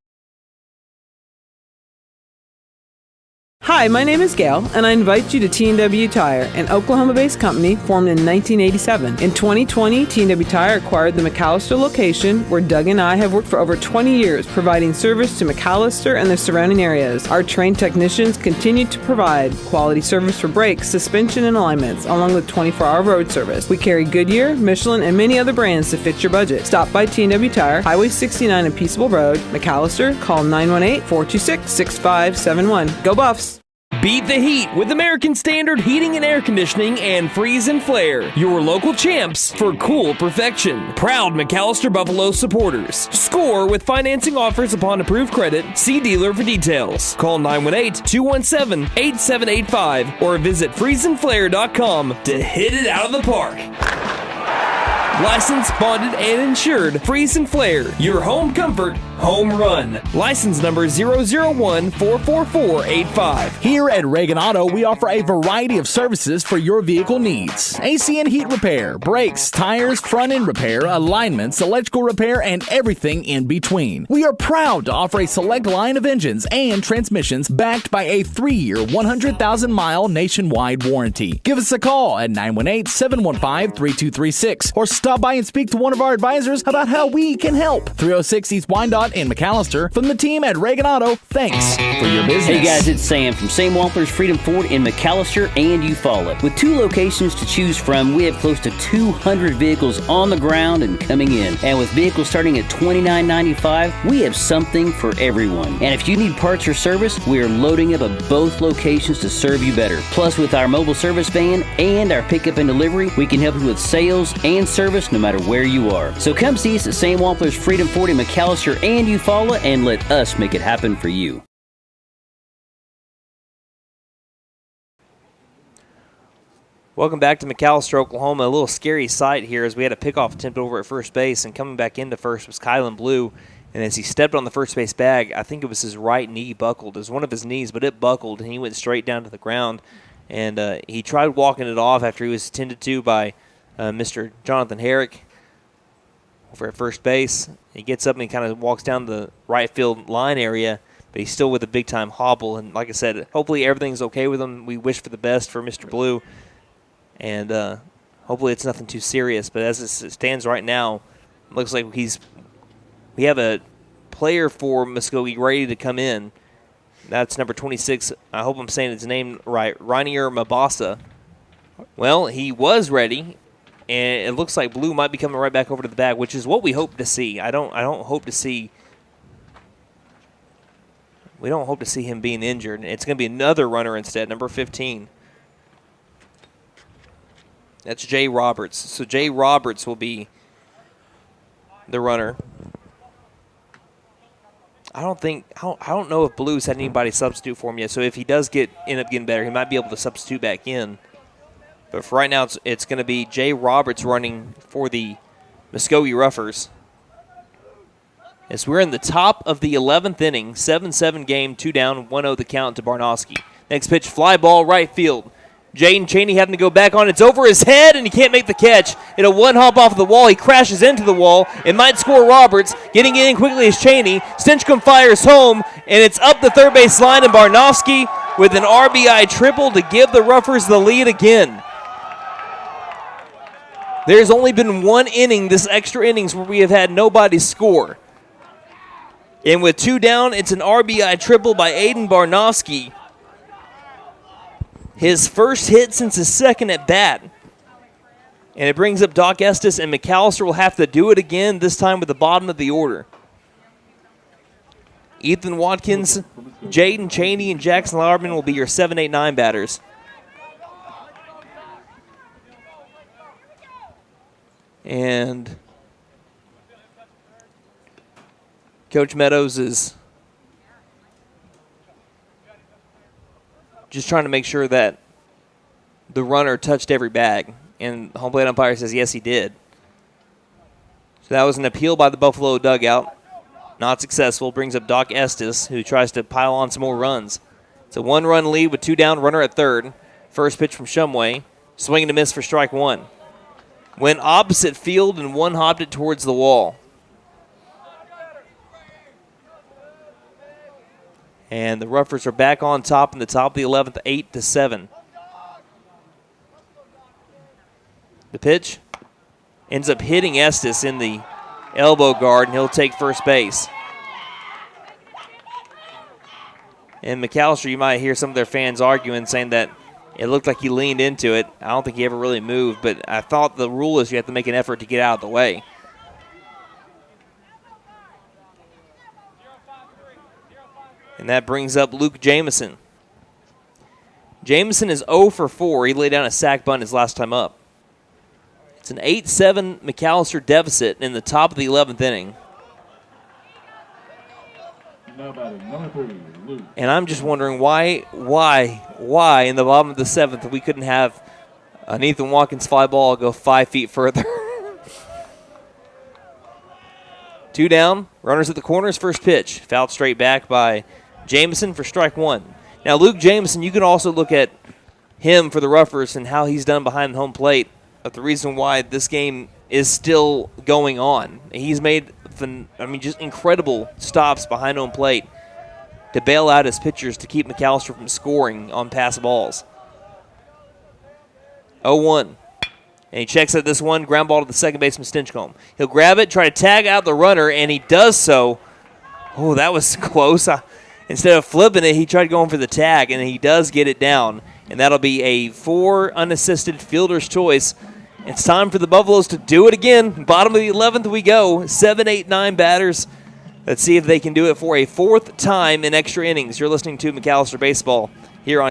Hi, my name is Gail, and I invite you to T&W Tire, an Oklahoma-based company formed in 1987. In 2020, T&W Tire acquired the McAlester location, where Doug and I have worked for over 20 years, providing service to McAlester and the surrounding areas. Our trained technicians continue to provide quality service for brakes, suspension, and alignments, along with 24-hour road service. We carry Goodyear, Michelin, and many other brands to fit your budget. Stop by T&W Tire, Highway 69 and Peaceable Road, McAlester. Call 918-426-6571. Go Buffs! Beat the heat with American Standard Heating and Air Conditioning and Freeze and Flare, your local champs for cool perfection. Proud McAlester Buffalo supporters. Score with financing offers upon approved credit. See dealer for details. Call 918-217-8785 or visit freezeandflare.com to hit it out of the park. Licensed, bonded, and insured. Freeze and Flare, your home comfort, home run. License number 001-44485. Here at Reagan Auto, we offer a variety of services for your vehicle needs. AC and heat repair, brakes, tires, front end repair, alignments, electrical repair, and everything in between. We are proud to offer a select line of engines and transmissions backed by a 3-year, 100,000-mile nationwide warranty. Give us a call at 918-715-3236 or stop by and speak to one of our advisors about how we can help. 306 East Wyandotte in McAlester. From the team at Reagan Auto, thanks for your business. Hey guys, it's Sam from Sam Wampler's Freedom Ford in McAlester and Eufaula. With 2 locations to choose from, we have close to 200 vehicles on the ground and coming in. And with vehicles starting at $29.95, we have something for everyone. And if you need parts or service, we are loading up at both locations to serve you better. Plus, with our mobile service van and our pickup and delivery, we can help you with sales and service no matter where you are. So come see us at Sam Wampler's Freedom Ford in McAlester and Eufaula and let us make it happen for you. Welcome back to McAlester, Oklahoma. A little scary sight here as we had a pickoff attempt over at first base, and coming back into first was Kylan Blue. And as he stepped on the first base bag, I think it was his right knee buckled. It was one of his knees, but it buckled, and he went straight down to the ground. And he tried walking it off after he was attended to by Mr. Jonathan Herrick over at first base. He gets up and he kind of walks down the right field line area, but he's still with a big-time hobble. And like I said, hopefully everything's okay with him. We wish for the best for Mr. Blue, and hopefully it's nothing too serious. But as it stands right now, it looks like we have a player for Muskogee ready to come in. That's number 26. I hope I'm saying his name right, Rainier Mabasa. Well, he was ready, and it looks like Blue might be coming right back over to the bag, which is what we hope to see. We don't hope to see him being injured. It's going to be another runner instead, number 15. That's Jay Roberts. So Jay Roberts will be the runner. I don't know if Blue's had anybody substitute for him yet. So if he does end up getting better, he might be able to substitute back in. But for right now, it's going to be Jay Roberts running for the Muskogee Roughers. As we're in the top of the 11th inning, 7-7 game, 2 down, 1-0 the count to Barnowski. Next pitch, fly ball, right field. Jaden Cheney having to go back on. It's over his head, and he can't make the catch. It'll one hop off the wall. He crashes into the wall. It might score Roberts. Getting in quickly is Cheney. Stinchcomb fires home, and it's up the third base line, and Barnowski with an RBI triple to give the Roughers the lead again. There's only been one inning, this extra innings, where we have had nobody score. And with 2 down, it's an RBI triple by Aiden Barnowski. His first hit since his second at bat. And it brings up Doc Estes, and McAlester will have to do it again, this time with the bottom of the order. Ethan Watkins, Jaden Cheney, and Jackson Lauerman will be your 7, 8, 9 batters. And Coach Meadows is just trying to make sure that the runner touched every bag. And the home plate umpire says, yes, he did. So that was an appeal by the Buffalo dugout. Not successful. Brings up Doc Estes, who tries to pile on some more runs. It's a 1-run lead with 2 down, runner at third. First pitch from Shumway. Swing and a miss for strike 1. Went opposite field and one hopped it towards the wall. And the Roughers are back on top in the top of the 11th, 8-7. The pitch ends up hitting Estes in the elbow guard, and he'll take first base. And McAlester, you might hear some of their fans arguing, saying that it looked like he leaned into it. I don't think he ever really moved, but I thought the rule is you have to make an effort to get out of the way. And that brings up Luke Jamison. Jamison is 0 for 4. He laid down a sac bunt his last time up. It's an 8-7 McAlester deficit in the top of the 11th inning. And I'm just wondering why in the bottom of the 7th we couldn't have an Ethan Watkins fly ball go 5 feet further. 2 down, runners at the corners, first pitch. Fouled straight back by Jamison for strike 1. Now, Luke Jamison, you can also look at him for the Roughers and how he's done behind the home plate. But the reason why this game is still going on. He's made, just incredible stops behind home plate to bail out his pitchers to keep McAlester from scoring on pass balls. 0-1. And he checks at this one, ground ball to the second baseman, Stinchcomb. He'll grab it, try to tag out the runner, and he does so. Oh, that was close. Instead of flipping it, he tried going for the tag, and he does get it down. And that'll be a 4 unassisted fielder's choice. It's time for the Buffaloes to do it again. Bottom of the 11th we go. 7, 8, 9 batters. Let's see if they can do it for a 4th time in extra innings. You're listening to McAlester Baseball here on.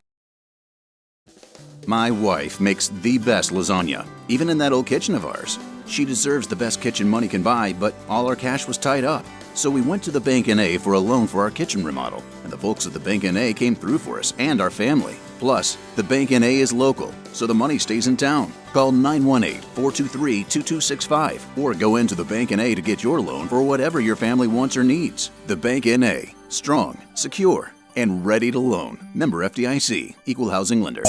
My wife makes the best lasagna, even in that old kitchen of ours. She deserves the best kitchen money can buy, but all our cash was tied up. So we went to the Bank N.A. for a loan for our kitchen remodel, and the folks at the Bank N.A. came through for us and our family. Plus, the Bank N.A. is local, so the money stays in town. Call 918-423-2265 or go into the Bank N.A. to get your loan for whatever your family wants or needs. The Bank N.A. Strong, secure, and ready to loan. Member FDIC. Equal housing lender.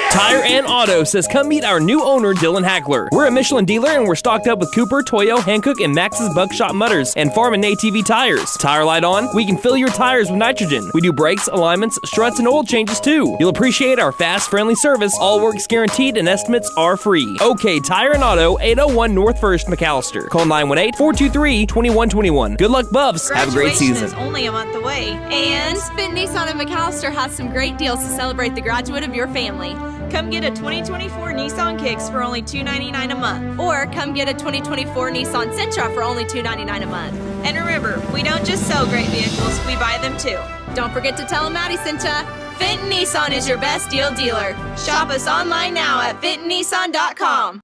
Tire and Auto says come meet our new owner, Dylan Hackler. We're a Michelin dealer and we're stocked up with Cooper, Toyo, Hankook, and Max's Buckshot Mutters and Farm and ATV tires. Tire light on? We can fill your tires with nitrogen. We do brakes, alignments, struts, and oil changes too. You'll appreciate our fast, friendly service. All work's guaranteed and estimates are free. OK Tire and Auto, 801 North 1st, McAlester. Call 918-423-2121. Good luck, Buffs. Have a great season. Graduation is only a month away. And Spin Nissan of McAlester has some great deals to celebrate the graduate of your family. Come get a 2024 Nissan Kicks for only $299 a month. Or come get a 2024 Nissan Sentra for only $299 a month. And remember, we don't just sell great vehicles, we buy them too. Don't forget to tell them Maddie sent ya. Fenton Nissan is your best deal dealer. Shop us online now at fentonnissan.com.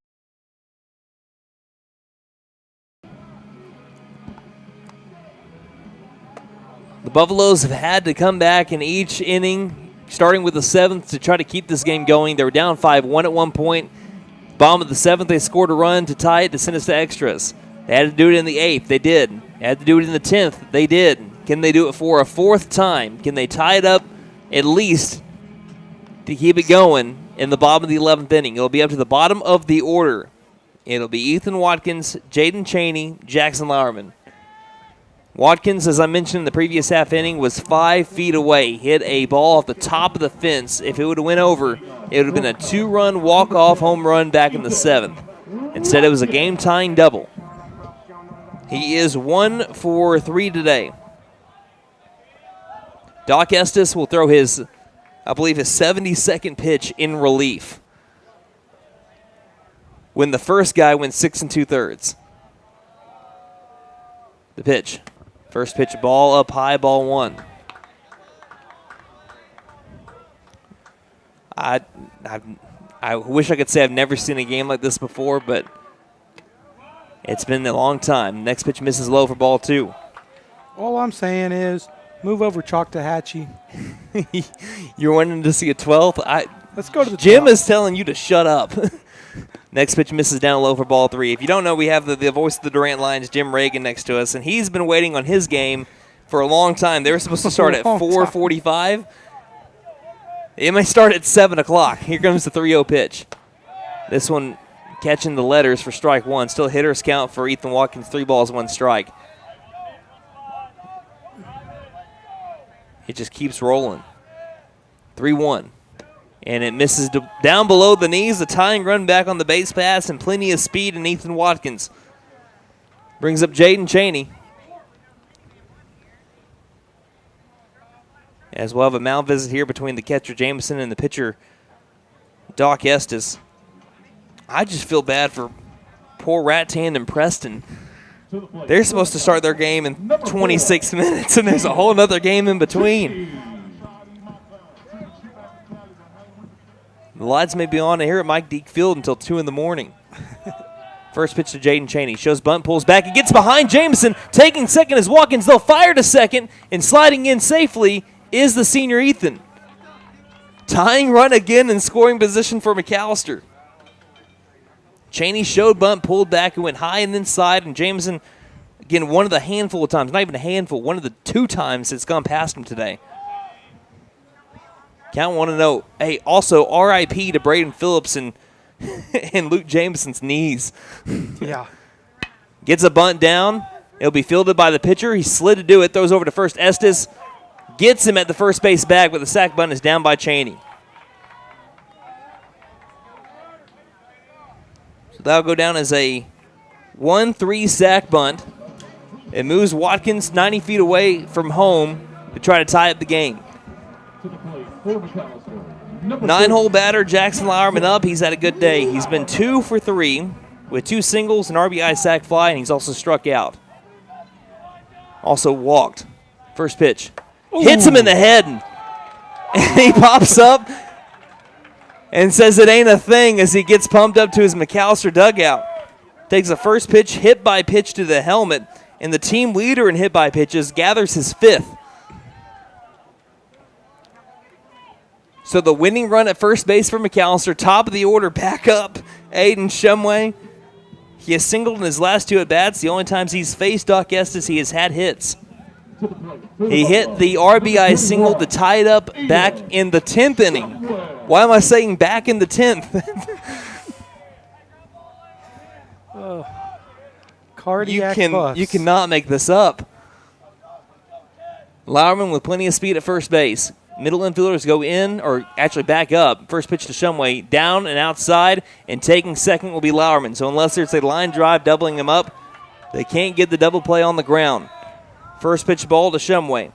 The Buffaloes have had to come back in each inning, starting with the 7th, to try to keep this game going. They were down 5-1 at one point. Bottom of the 7th, they scored a run to tie it to send us to extras. They had to do it in the 8th. They did. They had to do it in the 10th. They did. Can they do it for a 4th time? Can they tie it up at least to keep it going in the bottom of the 11th inning? It'll be up to the bottom of the order. It'll be Ethan Watkins, Jaden Chaney, Jackson Lauerman. Watkins, as I mentioned in the previous half inning, was 5 feet away. Hit a ball off the top of the fence. If it would have went over, it would have been a 2-run walk-off home run back in the 7th. Instead, it was a game-tying double. He is 1 for 3 today. Doc Estes will throw his, I believe, his 72nd pitch in relief when the first guy went 6 2/3. The pitch. First pitch, ball up high, ball 1. I wish I could say I've never seen a game like this before, but it's been a long time. Next pitch misses low for ball 2. All I'm saying is move over Choctawhatchee. You're wanting to see a 12th? Let's go to the Jim 12th. is telling you to shut up. Next pitch misses down low for ball 3. If you don't know, we have the voice of the Durant Lions, Jim Reagan, next to us, and he's been waiting on his game for a long time. They were supposed to start at 4:45. It may start at 7 o'clock. Here comes the 3-0 pitch. This one catching the letters for strike 1. Still hitter's count for Ethan Watkins, 3 balls, 1 strike. It just keeps rolling. 3-1. And it misses down below the knees. The tying run back on the base pass and plenty of speed in Ethan Watkins. Brings up Jaden Chaney. As we'll have a mound visit here between the catcher Jameson and the pitcher Doc Estes. I just feel bad for poor Rattan and Preston. They're supposed to start their game in 26 minutes, and there's a whole other game in between. The lights may be on here at Mike Deak Field until 2 in the morning. First pitch to Jaden Chaney. Shows bunt, pulls back. He gets behind Jameson. Taking second is Watkins. They'll fire to second, and sliding in safely is the senior Ethan. Tying run again in scoring position for McAlester. Chaney showed bunt, pulled back, and went high and inside, and Jameson, again, one of the handful of times, not even a handful, one of the 2 times it's gone past him today. Count 1-0. Hey, also R.I.P. to Braden Phillips and Luke Jameson's knees. Yeah. Gets a bunt down. It'll be fielded by the pitcher. He slid to do it. Throws over to first. Estes gets him at the first base bag, but the sack bunt is down by Chaney. So that'll go down as a 1-3 sack bunt. It moves Watkins 90 feet away from home to try to tie up the game. 9-hole batter Jackson Lauerman up. He's had a good day. He's been 2 for 3 with 2 singles, an RBI sac fly, and he's also struck out. Also walked. First pitch. Ooh. Hits him in the head. And he pops up and says it ain't a thing as he gets pumped up to his McAlester dugout. Takes a first pitch, hit by pitch to the helmet, and the team leader in hit by pitches gathers his 5th. So the winning run at first base for McAlester, top of the order, back up, Aiden Shumway. He has singled in his last 2 at-bats. The only times he's faced Doc Estes, he has had hits. He hit the RBI single to tie it up back in the 10th inning. Why am I saying back in the 10th? Cardiac bust. You cannot make this up. Lauerman with plenty of speed at first base. Middle infielders go in, or actually back up. First pitch to Shumway, down and outside, and taking second will be Lauerman. So unless there's a line drive doubling him up, they can't get the double play on the ground. First pitch ball to Shumway.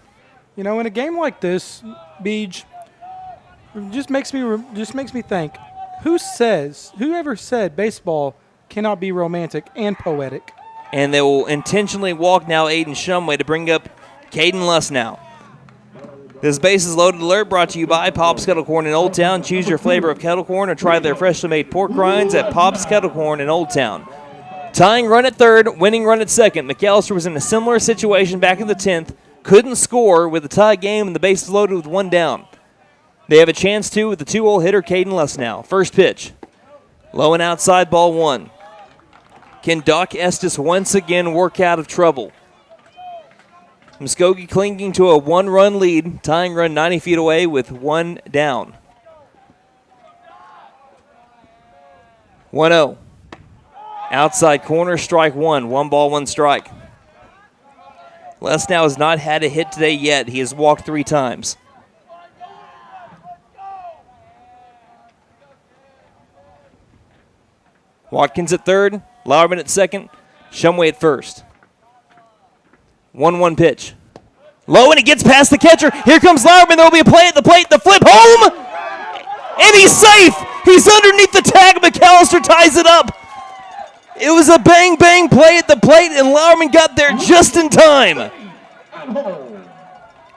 You know, in a game like this, Beej, it just makes me think. Whoever said baseball cannot be romantic and poetic? And they will intentionally walk now Aiden Shumway to bring up Caden Lusnow. This bases loaded alert brought to you by Pop's Kettle Corn in Old Town. Choose your flavor of kettle corn or try their freshly made pork rinds at Pop's Kettle Corn in Old Town. Tying run at third, winning run at second. McAlester was in a similar situation back in the 10th. couldn't score with the tie game and the bases loaded with one down. They have a chance to with the 2-hole hitter, Caden Lesnow. First pitch. Low and outside, ball 1. Can Doc Estes once again work out of trouble? Muskogee clinging to a 1-run lead, tying run 90 feet away with one down. 1-0. Outside corner, strike 1. 1 ball, 1 strike. Lesnow has not had a hit today yet. He has walked 3 times. Watkins at third, Lauerman at second, Shumway at first. 1-1 pitch. Low, and it gets past the catcher. Here comes Lauerman. There will be a play at the plate. The flip home, and he's safe. He's underneath the tag. McAlester ties it up. It was a bang-bang play at the plate, and Lauerman got there just in time. And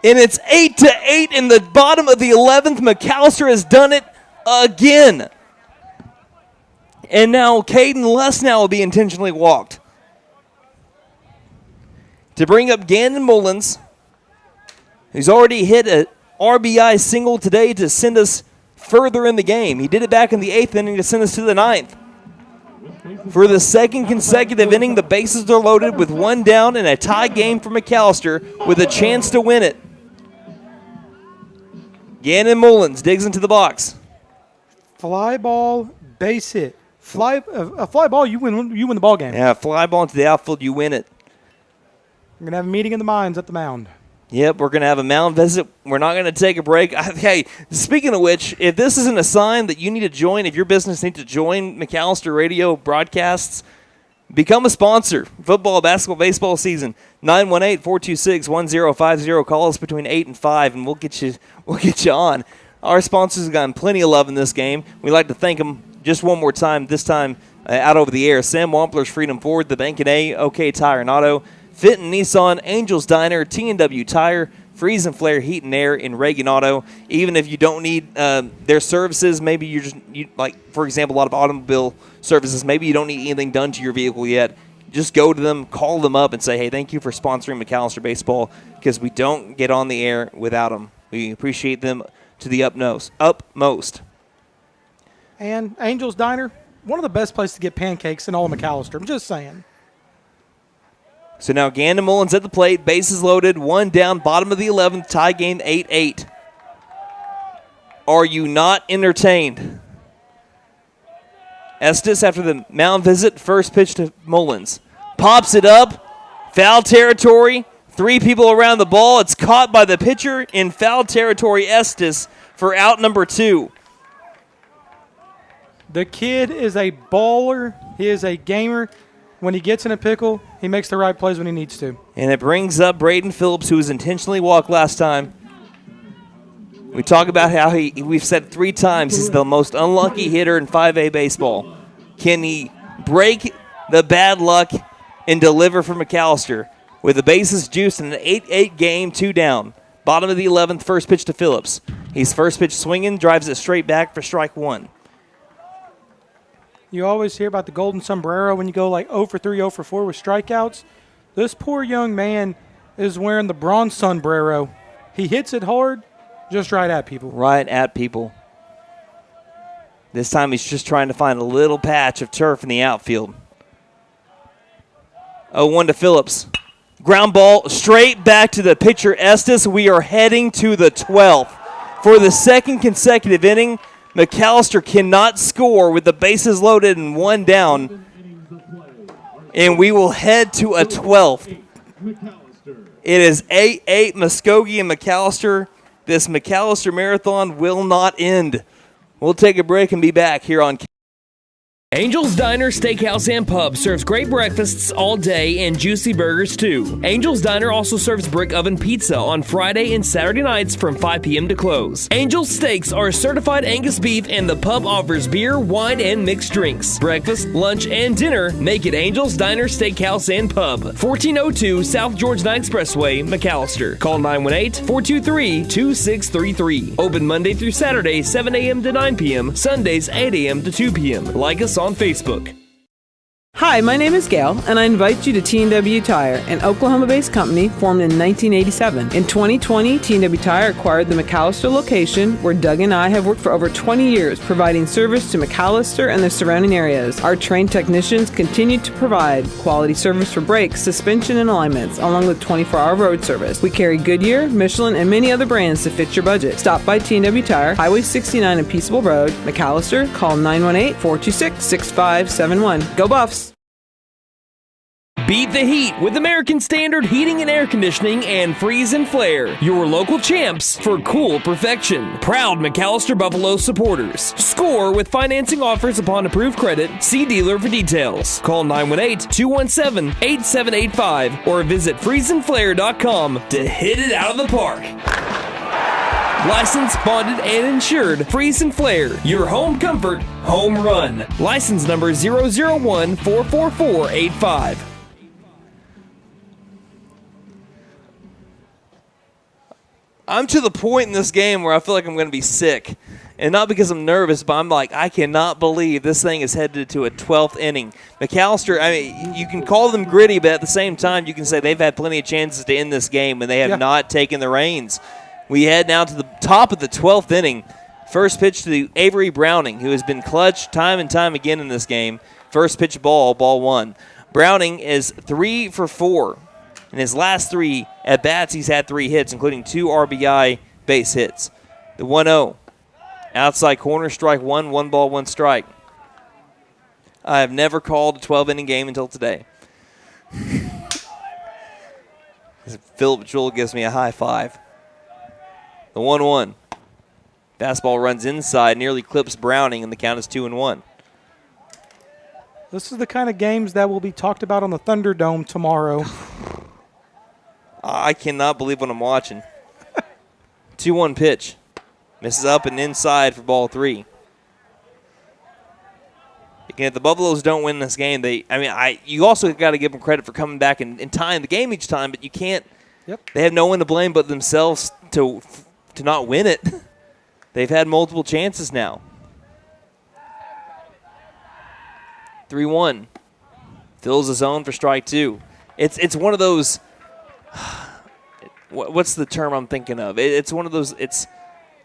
it's 8-8 in the bottom of the 11th. McAlester has done it again. And now Caden Lesnow will be intentionally walked. To bring up Gannon Mullins, who's already hit an RBI single today to send us further in the game. He did it back in the 8th inning to send us to the 9th. For the second consecutive inning, the bases are loaded with one down and a tie game for McAlester with a chance to win it. Gannon Mullins digs into the box. Fly ball, base hit. A fly ball, you win the ball game. Yeah, fly ball into the outfield, you win it. We're going to have a meeting in the mines at the mound. Yep, we're going to have a mound visit. We're not going to take a break. Hey, speaking of which, if this isn't a sign that you need to join, if your business needs to join McAlester Radio broadcasts, become a sponsor. Football, basketball, baseball season. 918-426-1050. Call us between 8 and 5, and we'll get you on. Our sponsors have gotten plenty of love in this game. We'd like to thank them just one more time, this time out over the air. Sam Wampler's Freedom Ford, the Bank & A, OK Tire and Auto, Fitton Nissan, Angels Diner, T&W Tire, Freeze and Flare Heat and Air in Reagan Auto. Even if you don't need their services, maybe you like, for example, a lot of automobile services, maybe you don't need anything done to your vehicle yet. Just go to them, call them up, and say, hey, thank you for sponsoring McAlester Baseball, because we don't get on the air without them. We appreciate them to the utmost. And Angels Diner, one of the best places to get pancakes in all of McAlester. I'm just saying. So now Gannon Mullins at the plate, bases loaded, one down, bottom of the 11th, tie game 8-8. Are you not entertained? Estes, after the mound visit, first pitch to Mullins. Pops it up, foul territory, 3 people around the ball. It's caught by the pitcher in foul territory, Estes, for out number 2. The kid is a baller. He is a gamer. When he gets in a pickle, he makes the right plays when he needs to. And it brings up Braden Phillips, who was intentionally walked last time. We talk about how we've said 3 times he's the most unlucky hitter in 5A baseball. Can he break the bad luck and deliver for McAlester? With the bases juiced in an 8-8 game, 2 down. Bottom of the 11th, first pitch to Phillips. He's first pitch swinging, drives it straight back for strike 1. You always hear about the golden sombrero when you go like 0 for 3, 0 for 4 with strikeouts. This poor young man is wearing the bronze sombrero. He hits it hard, just right at people. Right at people. This time he's just trying to find a little patch of turf in the outfield. 0-1 to Phillips. Ground ball straight back to the pitcher, Estes. We are heading to the 12th. For the second consecutive inning, McAlester cannot score with the bases loaded and one down, and we will head to a 12th. It is 8-8 Muskogee and McAlester. This McAlester marathon will not end. We'll take a break and be back here on Angel's Diner, Steakhouse, and Pub serves great breakfasts all day and juicy burgers too. Angel's Diner also serves brick oven pizza on Friday and Saturday nights from 5 p.m. to close. Angel's Steaks are certified Angus beef, and the pub offers beer, wine, and mixed drinks. Breakfast, lunch, and dinner make it Angel's Diner, Steakhouse, and Pub. 1402 South George 9 Expressway, McAlester. Call 918-423-2633. Open Monday through Saturday, 7 a.m. to 9 p.m. Sundays, 8 a.m. to 2 p.m. Like us on Facebook. Hi, my name is Gail, and I invite you to T&W Tire, an Oklahoma-based company formed in 1987. In 2020, T&W Tire acquired the McAlester location, where Doug and I have worked for over 20 years, providing service to McAlester and the surrounding areas. Our trained technicians continue to provide quality service for brakes, suspension, and alignments, along with 24-hour road service. We carry Goodyear, Michelin, and many other brands to fit your budget. Stop by T&W Tire, Highway 69 and Peaceable Road, McAlester. Call 918-426-6571. Go Buffs! Beat the heat with American Standard Heating and Air Conditioning and Freeze and Flare, your local champs for cool perfection. Proud McAlester Buffalo supporters. Score with financing offers upon approved credit. See dealer for details. Call 918-217-8785 or visit freezeandflare.com to hit it out of the park. Licensed, bonded, and insured. Freeze and Flare, your home comfort, home run. License number 001-44485. I'm to the point in this game where I feel like I'm going to be sick. And not because I'm nervous, but I'm like, I cannot believe this thing is headed to a 12th inning. McAlester, I mean, you can call them gritty, but at the same time, you can say they've had plenty of chances to end this game, and they have not taken the reins. We head now to the top of the 12th inning. First pitch to Avery Browning, who has been clutch time and time again in this game. First pitch ball 1. Browning is 3 for 4. In his last 3 at-bats, he's had 3 hits, including 2 RBI base hits. The 1-0. Outside corner, strike 1, 1 ball, 1 strike. I have never called a 12-inning game until today. Philip Jewell gives me a high five. The 1-1. Fastball runs inside, nearly clips Browning, and the count is 2-1. This is the kind of games that will be talked about on the Thunderdome tomorrow. I cannot believe what I'm watching. 2-1 pitch. Misses up and inside for ball 3. Again, if the Buffaloes don't win this game, you also got to give them credit for coming back and tying the game each time, but you can't. Yep. They have no one to blame but themselves to not win it. They've had multiple chances now. 3-1. Fills the zone for strike 2. It's one of those. What's the term I'm thinking of? It's one of those. It's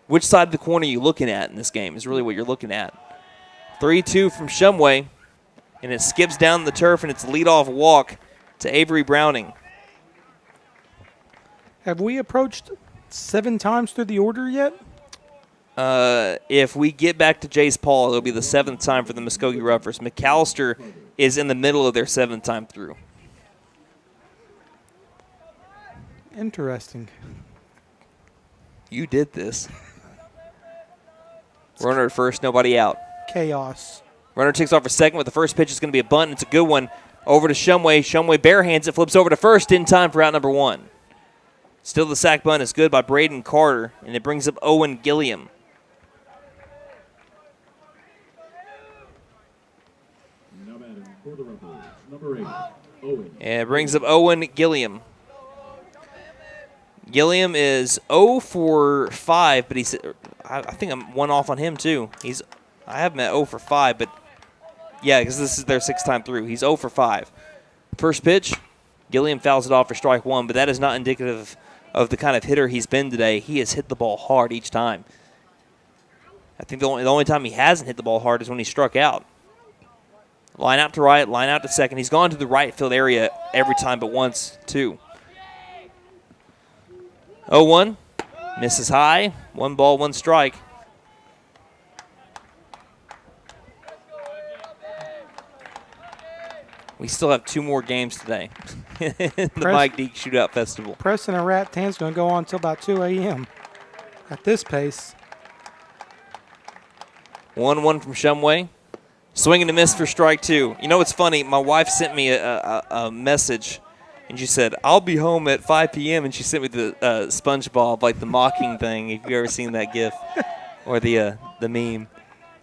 which side of the corner are you looking at in this game is really what you're looking at. 3-2 from Shumway, and it skips down the turf, and it's a leadoff walk to Avery Browning. Have we approached 7 times through the order yet? If we get back to Jace Paul, it'll be the 7th time for the Muskogee Roughers. McAlester is in the middle of their 7th time through. Interesting. You did this. Runner at first, nobody out. Chaos. Runner takes off for second with the first pitch. It's going to be a bunt. It's a good one. Over to Shumway. Shumway barehands it, flips over to first in time for out number 1. Still the sack bunt is good by Braden Carter, and it brings up Owen Gilliam. Now batting for the Roughers, number 8, Owen. And it brings up Owen Gilliam. Gilliam is 0 for 5, but I think I'm 1 off on him too. I have him at 0 for 5, but yeah, because this is their 6th time through. He's 0 for 5. First pitch, Gilliam fouls it off for strike 1, but that is not indicative of the kind of hitter he's been today. He has hit the ball hard each time. I think the only time he hasn't hit the ball hard is when he struck out. Line out to right, line out to second. He's gone to the right field area every time but once, too. 0-1, misses high, 1 ball, 1 strike. We still have 2 more games today in the Mike Deak Shootout Festival. Preston and Rat Tan's going to go on until about 2 a.m. at this pace. 1-1 from Shumway. Swing and a miss for strike 2. You know what's funny? My wife sent me a message. And she said, I'll be home at 5 p.m. And she sent me the SpongeBob, like the mocking thing, if you've ever seen that GIF. Or the meme.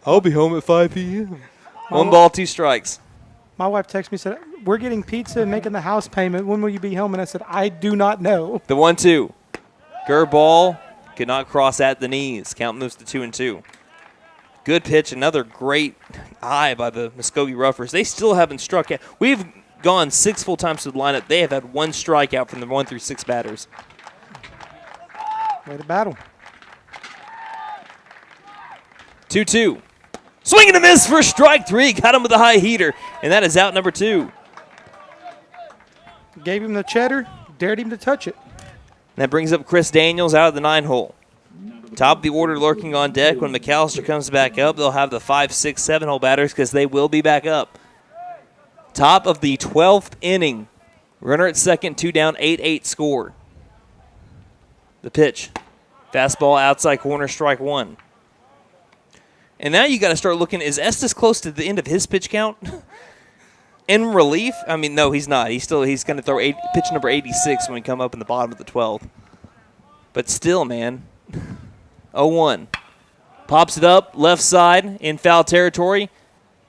I'll be home at 5 p.m. 1 ball, 2 strikes. My wife texted me and said, we're getting pizza and making the house payment. When will you be home? And I said, I do not know. The 1-2. Gurr ball could not cross at the knees. Count moves to 2-2. Good pitch, another great eye by the Muskogee Roughers. They still haven't struck out. We've gone 6 full times to the lineup. They have had 1 strikeout from the 1 through 6 batters. Way to battle. 2-2. Swing and a miss for strike 3. Got him with a high heater, and that is out number 2. Gave him the cheddar, dared him to touch it. That brings up Chris Daniels out of the 9 hole. Top of the order lurking on deck when McAlester comes back up. They'll have the 5, 6, 7 hole batters because they will be back up. Top of the 12th inning. Runner at second, 2 down, 8-8 score. The pitch. Fastball outside corner, strike 1. And now you got to start looking, is Estes close to the end of his pitch count? In relief? I mean, no, he's not. He's going to throw pitch number 86 when we come up in the bottom of the 12th. But still, man. 0-1. Pops it up, left side, in foul territory.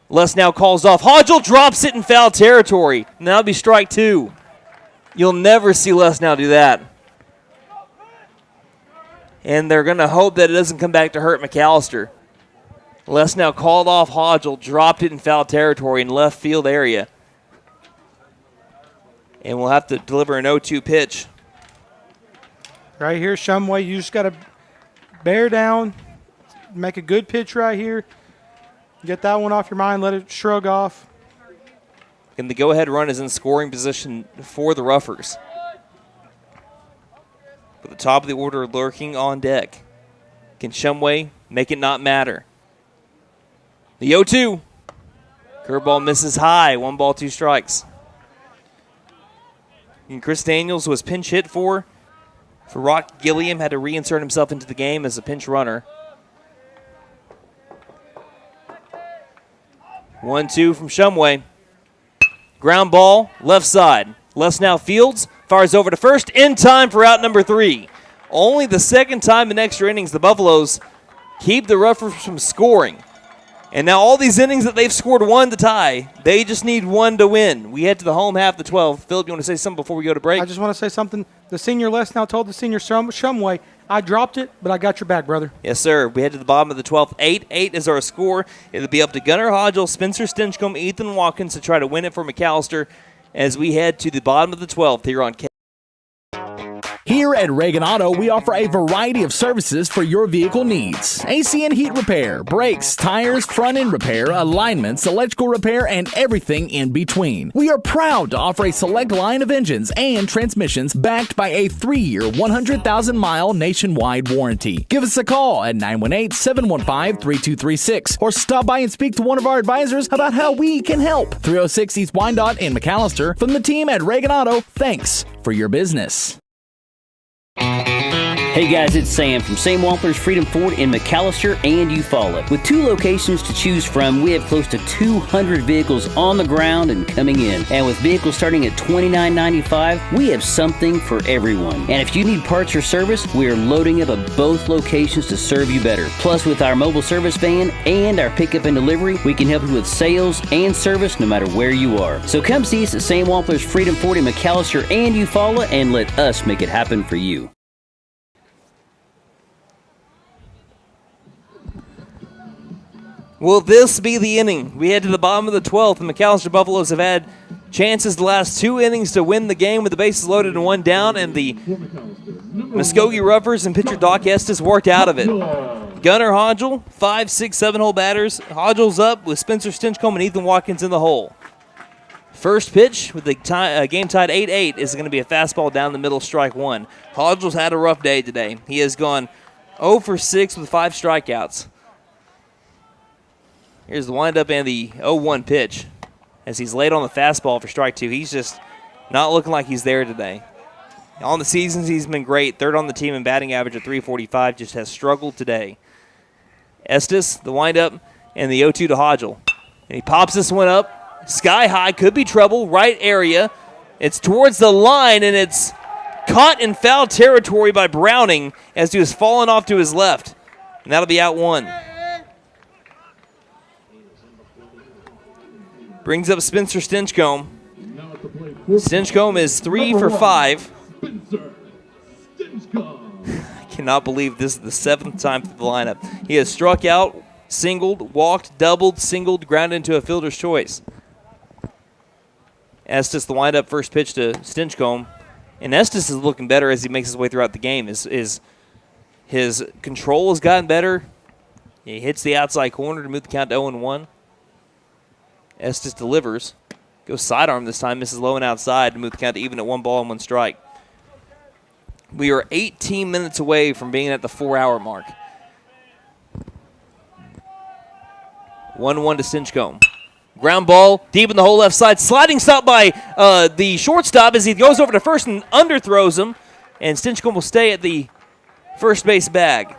Les now calls off. Hodgel drops it in foul territory. And that'll be strike 2. You'll never see Les now do that. And they're going to hope that it doesn't come back to hurt McAlester. Les now called off Hodgel, dropped it in foul territory in left field area. And we'll have to deliver an 0-2 pitch. Right here, Shumway, you just got to bear down, make a good pitch right here. Get that one off your mind, let it shrug off. And the go-ahead run is in scoring position for the Roughers. But the top of the order lurking on deck. Can Shumway make it not matter? The 0-2. Curveball misses high. 1 ball, 2 strikes. And Chris Daniels was pinch hit for Rock Gilliam. Had to reinsert himself into the game as a pinch runner. 1-2 from Shumway. Ground ball, left side. Les now fields, fires over to first, in time for out number 3. Only the second time in extra innings the Buffaloes keep the Roughers from scoring. And now all these innings that they've scored 1 to tie, they just need 1 to win. We head to the home half of the 12th. Philip, you want to say something before we go to break? I just want to say something. The senior Les now told the senior Shumway, I dropped it, but I got your back, brother. Yes, sir. We head to the bottom of the 12th. 8-8 is our score. It'll be up to Gunnar Hodgel, Spencer Stinchcomb, Ethan Watkins to try to win it for McAlester as we head to the bottom of the 12th here on K. Here at Reagan Auto, we offer a variety of services for your vehicle needs. AC and heat repair, brakes, tires, front end repair, alignments, electrical repair, and everything in between. We are proud to offer a select line of engines and transmissions backed by a 3-year, 100,000-mile nationwide warranty. Give us a call at 918-715-3236 or stop by and speak to one of our advisors about how we can help. 306 East Wyandotte in McAlester. From the team at Reagan Auto, thanks for your business. Hey guys, it's Sam from Sam Wampler's Freedom Ford in McAlester and Eufaula. With 2 locations to choose from, we have close to 200 vehicles on the ground and coming in. And with vehicles starting at $29.95, we have something for everyone. And if you need parts or service, we are loading up at both locations to serve you better. Plus, with our mobile service van and our pickup and delivery, we can help you with sales and service no matter where you are. So come see us at Sam Wampler's Freedom Ford in McAlester and Eufaula and let us make it happen for you. Will this be the inning? We head to the bottom of the 12th. The McAlester Buffaloes have had chances the last 2 innings to win the game with the bases loaded and 1 down, and the Muskogee Roughers and pitcher Doc Estes worked out of it. Gunnar Hodgel, 5, 6, 7 hole batters. Hodgel's up with Spencer Stinchcomb and Ethan Watkins in the hole. First pitch with the game tied 8-8 is going to be a fastball down the middle, strike 1. Hodgel's had a rough day today. He has gone 0 for 6 with 5 strikeouts. Here's the windup and the 0-1 pitch as he's laid on the fastball for strike 2. He's just not looking like he's there today. On the seasons, he's been great. 3rd on the team in batting average at .345, just has struggled today. Estes, the windup, and the 0-2 to Hodgel. And he pops this one up. Sky high, could be trouble, right area. It's towards the line, and it's caught in foul territory by Browning as he was falling off to his left. And that'll be out 1. Brings up Spencer Stinchcomb. Stinchcomb is 3 for 5. I cannot believe this is the 7th time through the lineup. He has struck out singled, walked, doubled, singled, grounded into a fielder's choice. Estes, the windup, first pitch to Stinchcomb. And Estes is looking better as he makes his way throughout the game. His control has gotten better. He hits the outside corner to move the count to 0-1. Estes delivers. Goes sidearm this time, misses low and outside to move the count to even at 1 ball and 1 strike. We are 18 minutes away from being at the 4-hour mark. 1-1 to Stinchcomb. Ground ball deep in the whole left side. Sliding stop by the shortstop as he goes over to first and underthrows him. And Stinchcomb will stay at the first base bag.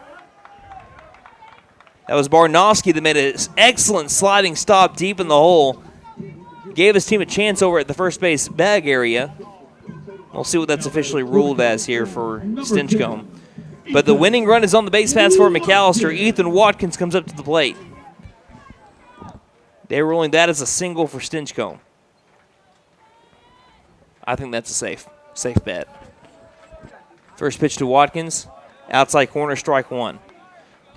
That was Barnowski that made an excellent sliding stop deep in the hole. Gave his team a chance over at the first base bag area. We'll see what that's officially ruled as here for Stinchcomb. But the winning run is on the base paths for McAlester. Ethan Watkins comes up to the plate. They're ruling that as a single for Stinchcomb. I think that's a safe bet. First pitch to Watkins. Outside corner, strike 1.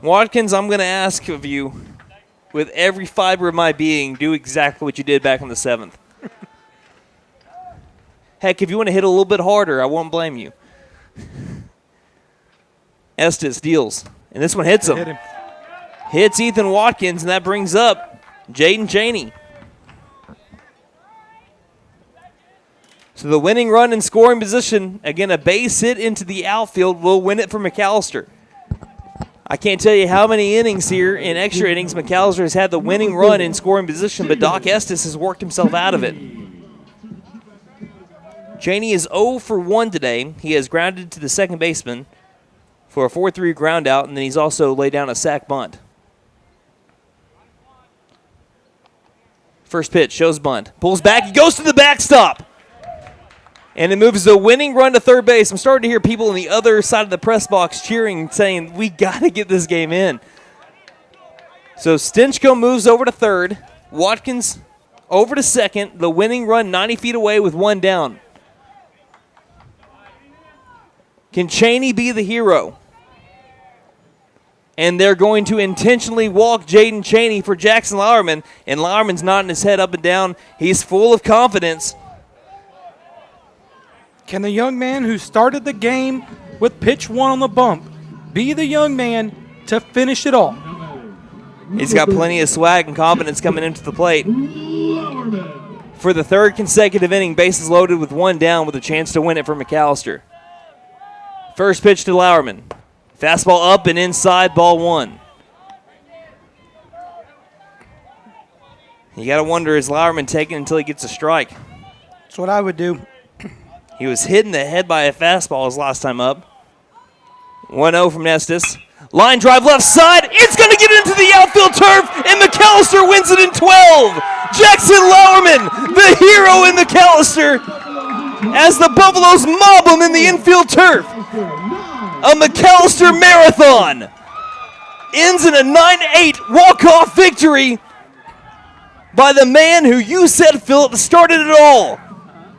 Watkins, I'm going to ask of you, with every fiber of my being, do exactly what you did back in the 7th. Heck, if you want to hit a little bit harder, I won't blame you. Estes deals, and this one hits him. Hits Ethan Watkins, and that brings up Jaden Cheney. So the winning run in scoring position, again, a base hit into the outfield, will win it for McAlester. I can't tell you how many innings here in extra innings McAlester has had the winning run in scoring position, but Doc Estes has worked himself out of it. Cheney is 0 for 1 today. He has grounded to the second baseman for a 4-3 ground out, and then he's also laid down a sac bunt. First pitch, shows bunt. Pulls back, he goes to the backstop. And it moves the winning run to third base. I'm starting to hear people on the other side of the press box cheering, saying, we got to get this game in. So Stinchcomb moves over to third. Watkins over to second. The winning run 90 feet away with 1 down. Can Cheney be the hero? And they're going to intentionally walk Jaden Cheney for Jackson Lauerman. And Lauerman's nodding his head up and down. He's full of confidence. Can the young man who started the game with pitch 1 on the bump be the young man to finish it all? He's got plenty of swag and confidence coming into the plate. For the 3rd consecutive inning, bases loaded with 1 down with a chance to win it for McAlester. First pitch to Lauerman. Fastball up and inside, ball 1. You got to wonder, is Lauerman taking until he gets a strike? That's what I would do. He was hit in the head by a fastball his last time up. 1-0 from Estes. Line drive left side. It's going to get into the outfield turf, and McAlester wins it in 12. Jackson Lauerman, the hero in McAlester, as the Buffaloes mob him in the infield turf. A McAlester marathon ends in a 9-8 walk-off victory by the man who you said, Philip, started it all.